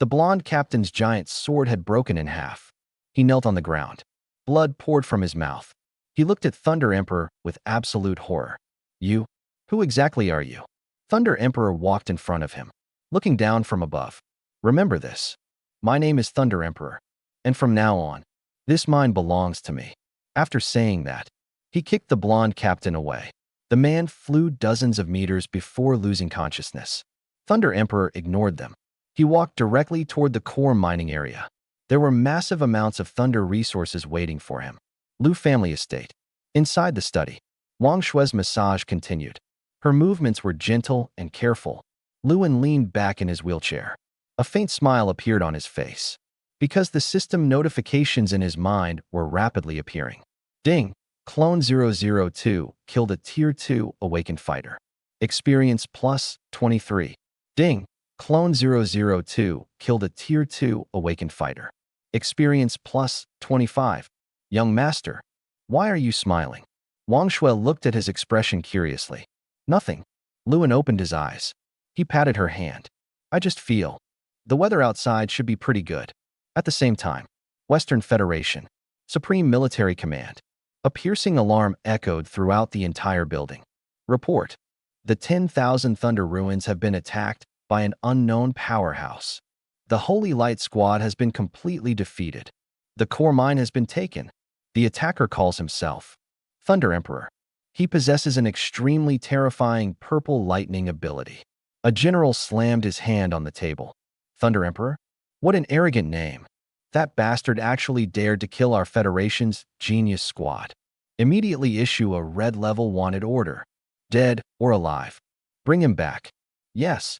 The blonde captain's giant sword had broken in half. He knelt on the ground. Blood poured from his mouth. He looked at Thunder Emperor with absolute horror. You? Who exactly are you? Thunder Emperor walked in front of him, looking down from above. Remember this. My name is Thunder Emperor, and from now on, this mine belongs to me. After saying that, he kicked the blonde captain away. The man flew dozens of meters before losing consciousness. Thunder Emperor ignored them. He walked directly toward the core mining area. There were massive amounts of thunder resources waiting for him. Lu family estate. Inside the study, Wang Shui's massage continued. Her movements were gentle and careful. Luan leaned back in his wheelchair. A faint smile appeared on his face, because the system notifications in his mind were rapidly appearing. Ding! Clone 002 killed a Tier 2 awakened fighter. Experience plus 23. Ding! Clone 002 killed a Tier 2 awakened fighter. Experience plus 25. Young master, why are you smiling? Wang Shui looked at his expression curiously. Nothing. Luan opened his eyes. He patted her hand. I just feel. The weather outside should be pretty good. At the same time, Western Federation. Supreme Military Command. A piercing alarm echoed throughout the entire building. Report. The 10,000 Thunder Ruins have been attacked by an unknown powerhouse. The Holy Light Squad has been completely defeated. The core mine has been taken. The attacker calls himself Thunder Emperor. He possesses an extremely terrifying purple lightning ability. A general slammed his hand on the table. Thunder Emperor? What an arrogant name. That bastard actually dared to kill our Federation's genius squad. Immediately issue a red level wanted order. Dead or alive. Bring him back. Yes.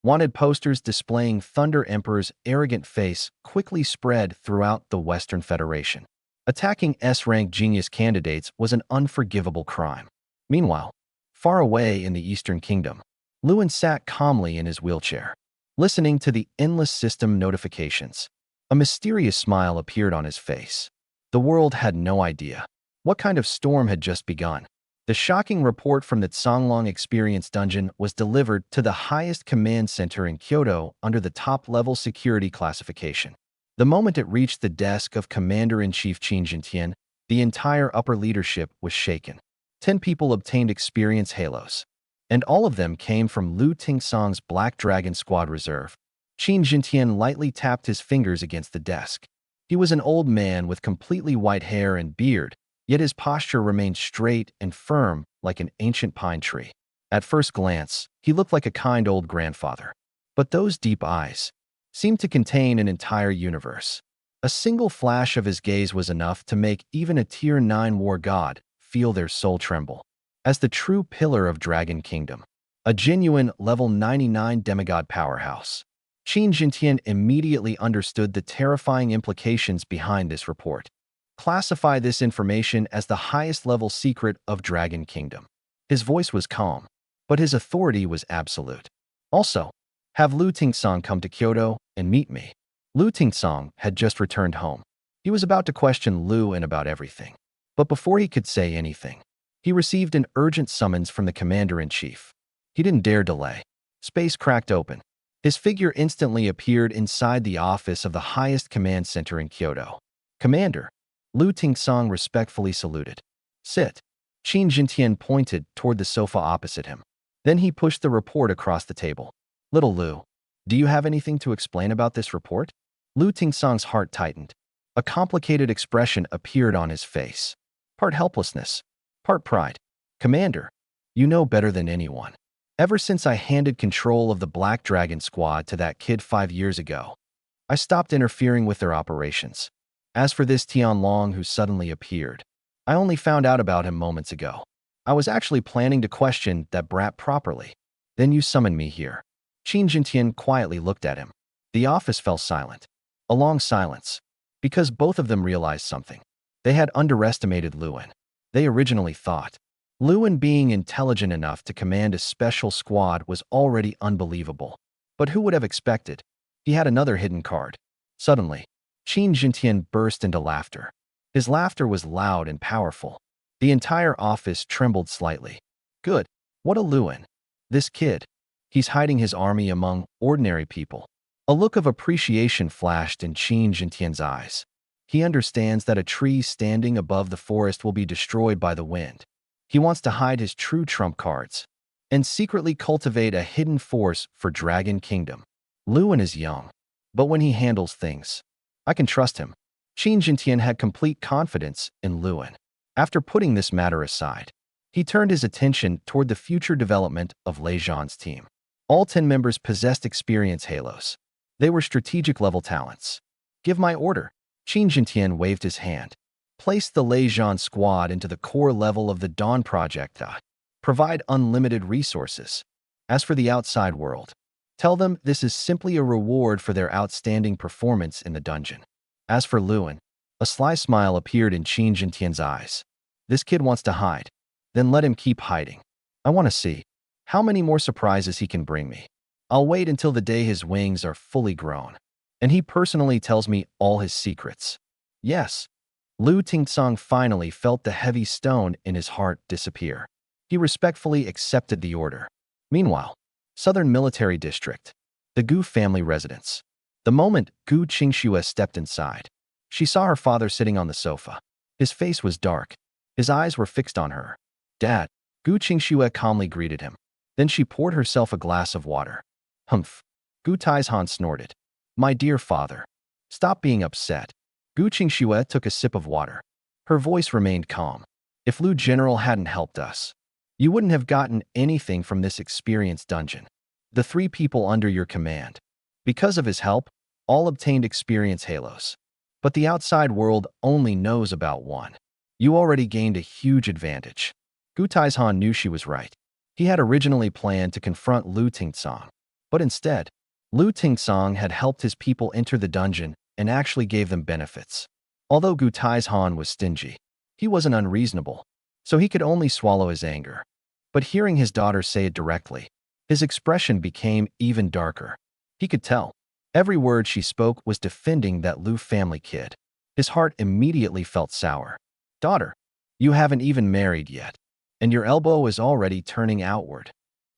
Wanted posters displaying Thunder Emperor's arrogant face quickly spread throughout the Western Federation. Attacking S-rank genius candidates was an unforgivable crime. Meanwhile, far away in the Eastern Kingdom, Luan sat calmly in his wheelchair, listening to the endless system notifications. A mysterious smile appeared on his face. The world had no idea what kind of storm had just begun. The shocking report from the Songlong Experience Dungeon was delivered to the highest command center in Kyoto under the top-level security classification. The moment it reached the desk of Commander-in-Chief Qin Jintian, the entire upper leadership was shaken. 10 people obtained experience halos, and all of them came from Lu Tingsong's Black Dragon Squad Reserve. Qin Jintian lightly tapped his fingers against the desk. He was an old man with completely white hair and beard, yet his posture remained straight and firm like an ancient pine tree. At first glance, he looked like a kind old grandfather. But those deep eyes seemed to contain an entire universe. A single flash of his gaze was enough to make even a Tier 9 war god feel their soul tremble. As the true pillar of Dragon Kingdom, a genuine level 99 demigod powerhouse, Qin Jintian immediately understood the terrifying implications behind this report. Classify this information as the highest level secret of Dragon Kingdom. His voice was calm, but his authority was absolute. Also, have Lu Tingsong come to Kyoto and meet me. Lu Tingsong had just returned home. He was about to question Lu about everything. But before he could say anything, he received an urgent summons from the Commander-in-Chief. He didn't dare delay. Space cracked open. His figure instantly appeared inside the office of the highest command center in Kyoto. Commander, Lu Tingsong respectfully saluted. Sit. Qin Jintian pointed toward the sofa opposite him. Then he pushed the report across the table. Little Lu, do you have anything to explain about this report? Lu Tingsong's heart tightened. A complicated expression appeared on his face. Part helplessness, part pride. Commander, you know better than anyone. Ever since I handed control of the Black Dragon Squad to that kid 5 years ago, I stopped interfering with their operations. As for this Tianlong who suddenly appeared, I only found out about him moments ago. I was actually planning to question that brat properly. Then you summoned me here. Qin Jintian quietly looked at him. The office fell silent. A long silence, because both of them realized something. They had underestimated Luan. They originally thought Luan being intelligent enough to command a special squad was already unbelievable. But who would have expected? He had another hidden card. Suddenly, Qin Jintian burst into laughter. His laughter was loud and powerful. The entire office trembled slightly. Good. What a Luan. This kid. He's hiding his army among ordinary people. A look of appreciation flashed in Qin Jintian's eyes. He understands that a tree standing above the forest will be destroyed by the wind. He wants to hide his true trump cards and secretly cultivate a hidden force for Dragon Kingdom. Luan is young, but when he handles things, I can trust him. Qin Jintian had complete confidence in Luan. After putting this matter aside, he turned his attention toward the future development of Lei Zhan's team. All 10 members possessed experience halos. They were strategic-level talents. Give my order. Qin Jintian waved his hand. Place the Lei Zhan squad into the core level of the Dawn Project. Provide unlimited resources. As for the outside world, tell them this is simply a reward for their outstanding performance in the dungeon. As for Luan, a sly smile appeared in Qin Jintian's eyes. This kid wants to hide. Then let him keep hiding. I want to see how many more surprises he can bring me. I'll wait until the day his wings are fully grown, and he personally tells me all his secrets. Yes. Lu Tingsong finally felt the heavy stone in his heart disappear. He respectfully accepted the order. Meanwhile, Southern Military District, the Gu family residence. The moment Gu Qingxue stepped inside, she saw her father sitting on the sofa. His face was dark. His eyes were fixed on her. Dad, Gu Qingxue calmly greeted him. Then she poured herself a glass of water. Humph. Gu Taizhan snorted. My dear father, stop being upset. Gu Qingxue took a sip of water. Her voice remained calm. If Lu General hadn't helped us, you wouldn't have gotten anything from this experienced dungeon. The 3 people under your command, because of his help, all obtained experience halos. But the outside world only knows about 1. You already gained a huge advantage. Gu Taizhan knew she was right. He had originally planned to confront Lu Tingsong, but instead, Lu Tingsong had helped his people enter the dungeon and actually gave them benefits. Although Gu Taizhan was stingy, he wasn't unreasonable, so he could only swallow his anger. But hearing his daughter say it directly, his expression became even darker. He could tell. Every word she spoke was defending that Lu family kid. His heart immediately felt sour. Daughter, you haven't even married yet. and your elbow is already turning outward.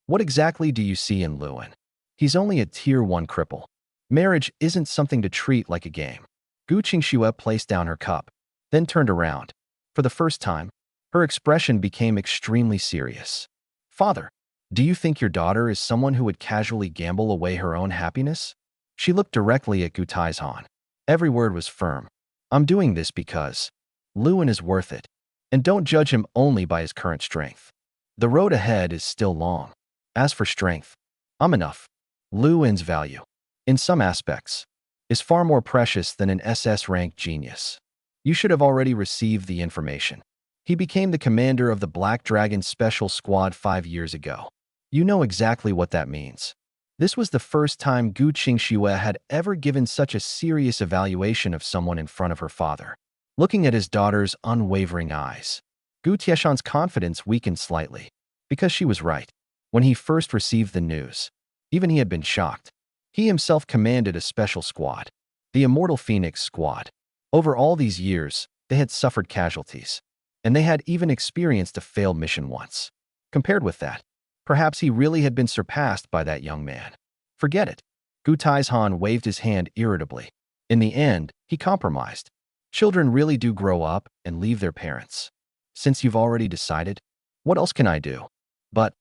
What exactly do you see in Lewin? He's only a Tier 1 cripple. Marriage isn't something to treat like a game. Gu Qingxue placed down her cup, then turned around. For the first time, her expression became extremely serious. Father, do you think your daughter is someone who would casually gamble away her own happiness? She looked directly at Gu Taizhan. Every word was firm. I'm doing this because Lewin is worth it. And don't judge him only by his current strength. The road ahead is still long. As for strength, I'm enough. Lewin's value, in some aspects, is far more precious than an SS rank genius. You should have already received the information. He became the commander of the Black Dragon Special Squad 5 years ago. You know exactly what that means. This was the first time Gu Qingxue had ever given such a serious evaluation of someone in front of her father. Looking at his daughter's unwavering eyes, Gu Tieshan's confidence weakened slightly, because she was right. When he first received the news, even he had been shocked. He himself commanded a special squad, the Immortal Phoenix Squad. Over all these years, they had suffered casualties, and they had even experienced a failed mission once. Compared with that, perhaps he really had been surpassed by that young man. Forget it. Gu Taizhan waved his hand irritably. In the end, he compromised. Children really do grow up and leave their parents. Since you've already decided, what else can I do? But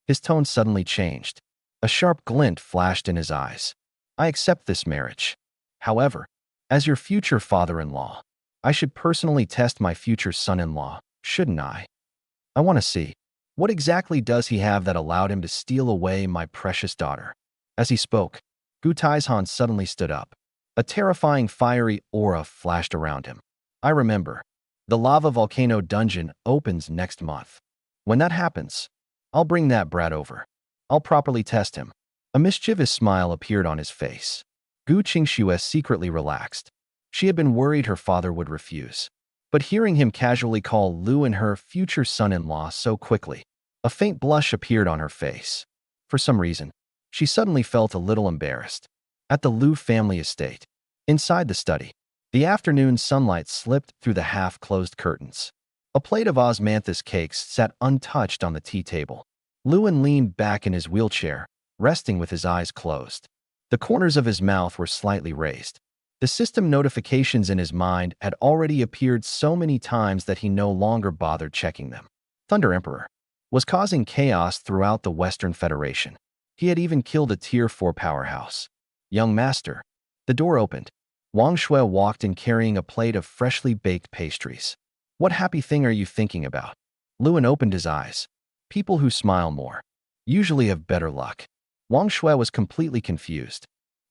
his tone suddenly changed. A sharp glint flashed in his eyes. I accept this marriage. However, as your future father-in-law, I should personally test my future son-in-law, shouldn't I? I want to see, what exactly does he have that allowed him to steal away my precious daughter? As he spoke, Gu Taizhan suddenly stood up. A terrifying fiery aura flashed around him. I remember. The lava volcano dungeon opens next month. When that happens, I'll bring that brat over. I'll properly test him. A mischievous smile appeared on his face. Gu Qingxue secretly relaxed. She had been worried her father would refuse. But hearing him casually call Lewin her future son-in-law so quickly, a faint blush appeared on her face. For some reason, she suddenly felt a little embarrassed. At the Liu family estate, inside the study, the afternoon sunlight slipped through the half-closed curtains. A plate of osmanthus cakes sat untouched on the tea table. Lewin leaned back in his wheelchair, resting with his eyes closed. The corners of his mouth were slightly raised. The system notifications in his mind had already appeared so many times that he no longer bothered checking them. Thunder Emperor was causing chaos throughout the Western Federation. He had even killed a Tier 4 powerhouse. Young master. The door opened. Wang Shui walked in carrying a plate of freshly baked pastries. What happy thing are you thinking about? Lewin opened his eyes. People who smile more usually have better luck. Wang Shui was completely confused,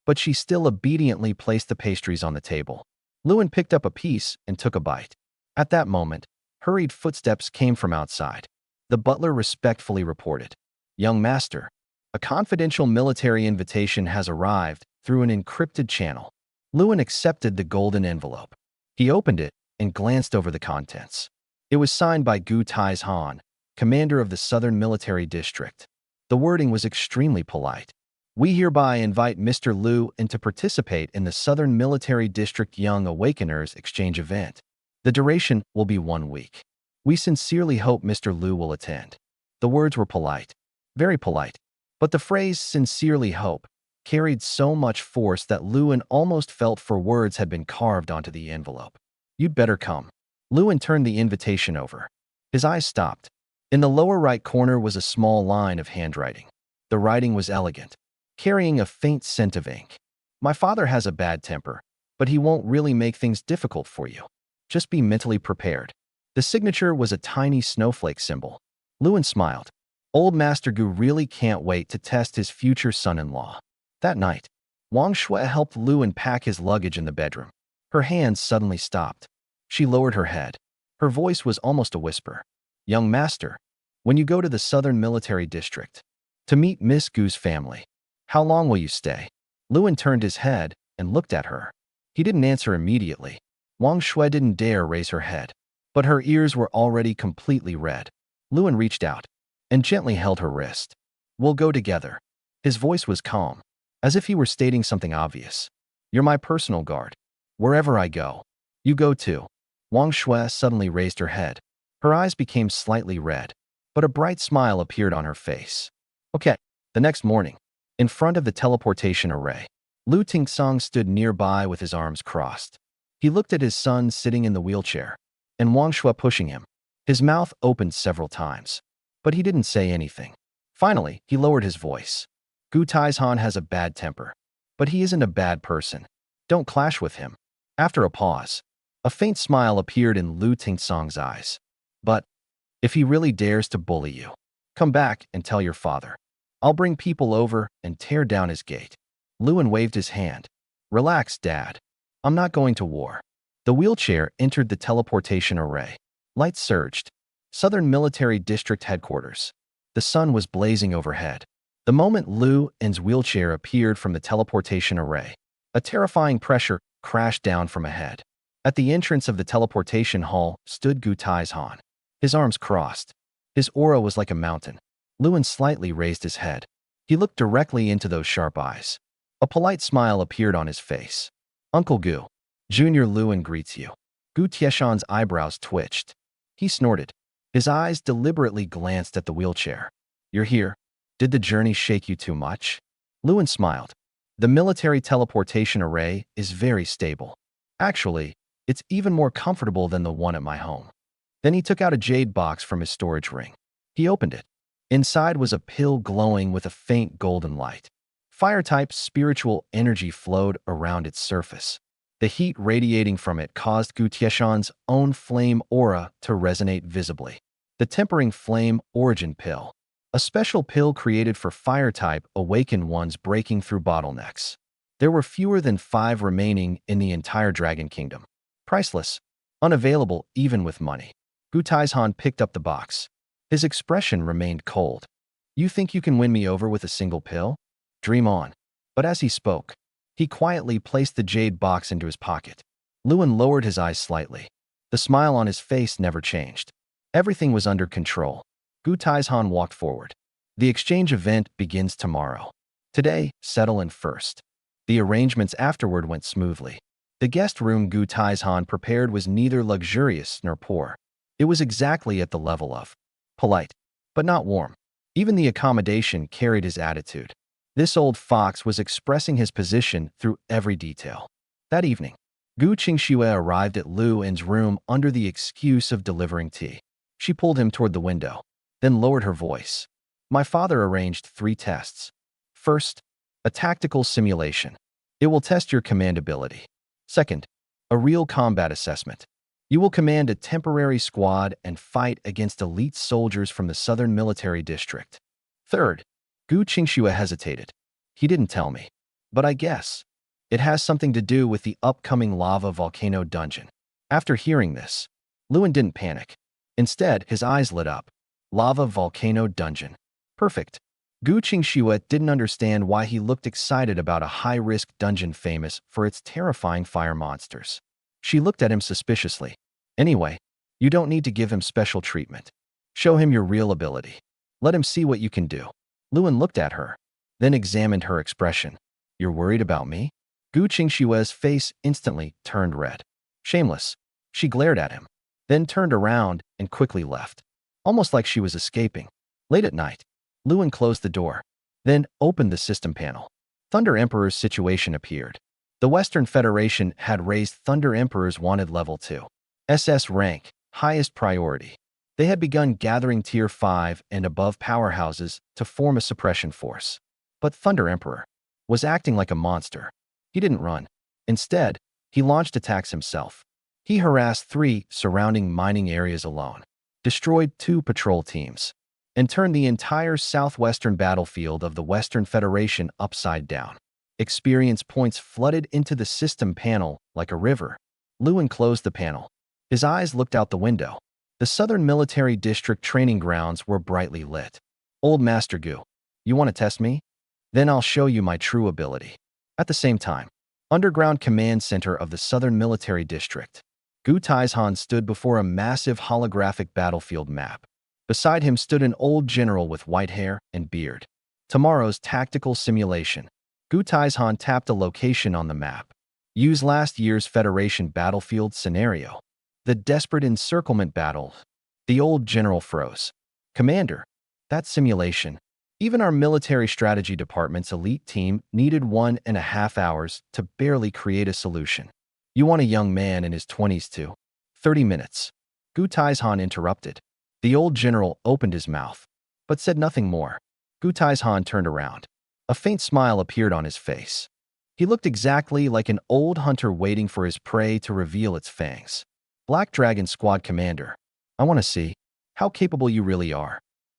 but she still obediently placed the pastries on the table. Lewin picked up a piece and took a bite. At that moment, hurried footsteps came from outside. The butler respectfully reported, "Young master, a confidential military invitation has arrived through an encrypted channel." Lewin accepted the golden envelope. He opened it and glanced over the contents. It was signed by Gu Taizhan, commander of the Southern Military District. The wording was extremely polite. We hereby invite Mr. Liu in to participate in the Southern Military District Young Awakeners Exchange event. The duration will be 1 week. We sincerely hope Mr. Liu will attend. The words were polite, very polite, but the phrase sincerely hope carried so much force that Lewin almost felt for words had been carved onto the envelope. You'd better come. Lewin turned the invitation over. His eyes stopped. In the lower right corner was a small line of handwriting. The writing was elegant, carrying a faint scent of ink. My father has a bad temper, but he won't really make things difficult for you. Just be mentally prepared. The signature was a tiny snowflake symbol. Lewin smiled. Old Master Gu really can't wait to test his future son-in-law. That night, Wang Shui helped Lewin pack his luggage in the bedroom. Her hands suddenly stopped. She lowered her head. Her voice was almost a whisper. Young master, when you go to the Southern Military District to meet Miss Gu's family, how long will you stay? Lewin turned his head and looked at her. He didn't answer immediately. Wang Shui didn't dare raise her head, but her ears were already completely red. Lewin reached out and gently held her wrist. We'll go together. His voice was calm, as if he were stating something obvious. You're my personal guard. Wherever I go, you go too. Wang Shui suddenly raised her head. Her eyes became slightly red. but a bright smile appeared on her face. Okay. The next morning, in front of the teleportation array, Lu Tingsong stood nearby with his arms crossed. He looked at his son sitting in the wheelchair, and Wang Shui pushing him. His mouth opened several times, but he didn't say anything. Finally, he lowered his voice. Gu Taizhan has a bad temper, but he isn't a bad person. Don't clash with him. After a pause, a faint smile appeared in Lu Tingsong's eyes. But if he really dares to bully you, come back and tell your father. I'll bring people over and tear down his gate. Luan waved his hand. Relax, Dad. I'm not going to war. The wheelchair entered the teleportation array. Lights surged. Southern Military District Headquarters. The sun was blazing overhead. The moment Lu En's wheelchair appeared from the teleportation array, a terrifying pressure crashed down from ahead. At the entrance of the teleportation hall stood Gu Taizhan, his arms crossed. His aura was like a mountain. Luan slightly raised his head. He looked directly into those sharp eyes. A polite smile appeared on his face. Uncle Gu, Junior Luan greets you. Gu Tieshan's eyebrows twitched. He snorted. His eyes deliberately glanced at the wheelchair. You're here. Did the journey shake you too much? Luan smiled. The military teleportation array is very stable. Actually, it's even more comfortable than the one at my home. Then he took out a jade box from his storage ring. He opened it. Inside was a pill glowing with a faint golden light. Fire-type spiritual energy flowed around its surface. The heat radiating from it caused Gu Tieshan's own flame aura to resonate visibly. The Tempering Flame Origin Pill. A special pill created for fire-type awakened ones breaking through bottlenecks. There were fewer than 5 remaining in the entire Dragon Kingdom. Priceless. Unavailable even with money. Gu Taizhan picked up the box. His expression remained cold. You think you can win me over with a single pill? Dream on. But as he spoke, he quietly placed the jade box into his pocket. Luan lowered his eyes slightly. The smile on his face never changed. Everything was under control. Gu Taizhan walked forward. The exchange event begins tomorrow. Today, settle in first. The arrangements afterward went smoothly. The guest room Gu Taizhan prepared was neither luxurious nor poor. It was exactly at the level of polite, but not warm. Even the accommodation carried his attitude. This old fox was expressing his position through every detail. That evening, Gu Qingxue arrived at Lu En's room under the excuse of delivering tea. She pulled him toward the window, then lowered her voice. My father arranged 3 tests. First, a tactical simulation. It will test your command ability. Second, a real combat assessment. You will command a temporary squad and fight against elite soldiers from the Southern Military District. Third, Gu Qingxue hesitated. He didn't tell me, but I guess it has something to do with the upcoming lava volcano dungeon. After hearing this, Luan didn't panic. Instead, his eyes lit up. Lava volcano dungeon. Perfect. Gu Qingxue didn't understand why he looked excited about a high-risk dungeon famous for its terrifying fire monsters. She looked at him suspiciously. Anyway, you don't need to give him special treatment. Show him your real ability. Let him see what you can do. Luan looked at her, then examined her expression. You're worried about me? Gu Qingxue's face instantly turned red. Shameless. She glared at him, then turned around and quickly left, almost like she was escaping. Late at night, Luan closed the door, then opened the system panel. Thunder Emperor's situation appeared. The Western Federation had raised Thunder Emperor's wanted level 2. SS rank, highest priority. They had begun gathering Tier 5 and above powerhouses to form a suppression force. But Thunder Emperor was acting like a monster. He didn't run. Instead, he launched attacks himself. He harassed 3 surrounding mining areas alone, destroyed 2 patrol teams, and turned the entire southwestern battlefield of the Western Federation upside down. Experience points flooded into the system panel like a river. Luan closed the panel. His eyes looked out the window. The Southern Military District training grounds were brightly lit. Old Master Gu, you want to test me? Then I'll show you my true ability. At the same time, underground command center of the Southern Military District, Gu Taizhan stood before a massive holographic battlefield map. Beside him stood an old general with white hair and beard. Tomorrow's tactical simulation. Gu Taizhan tapped a location on the map. Use last year's Federation battlefield scenario. The desperate encirclement battle. The old general froze. Commander, that simulation. Even our military strategy department's elite team needed 1.5 hours to barely create a solution. You want a young man in his 20s to 30 minutes. Gu Taizhan interrupted. The old general opened his mouth, but said nothing more. Gu Taizhan turned around. A faint smile appeared on his face. He looked exactly like an old hunter waiting for his prey to reveal its fangs. Black Dragon Squad Commander, I want to see how capable you really are.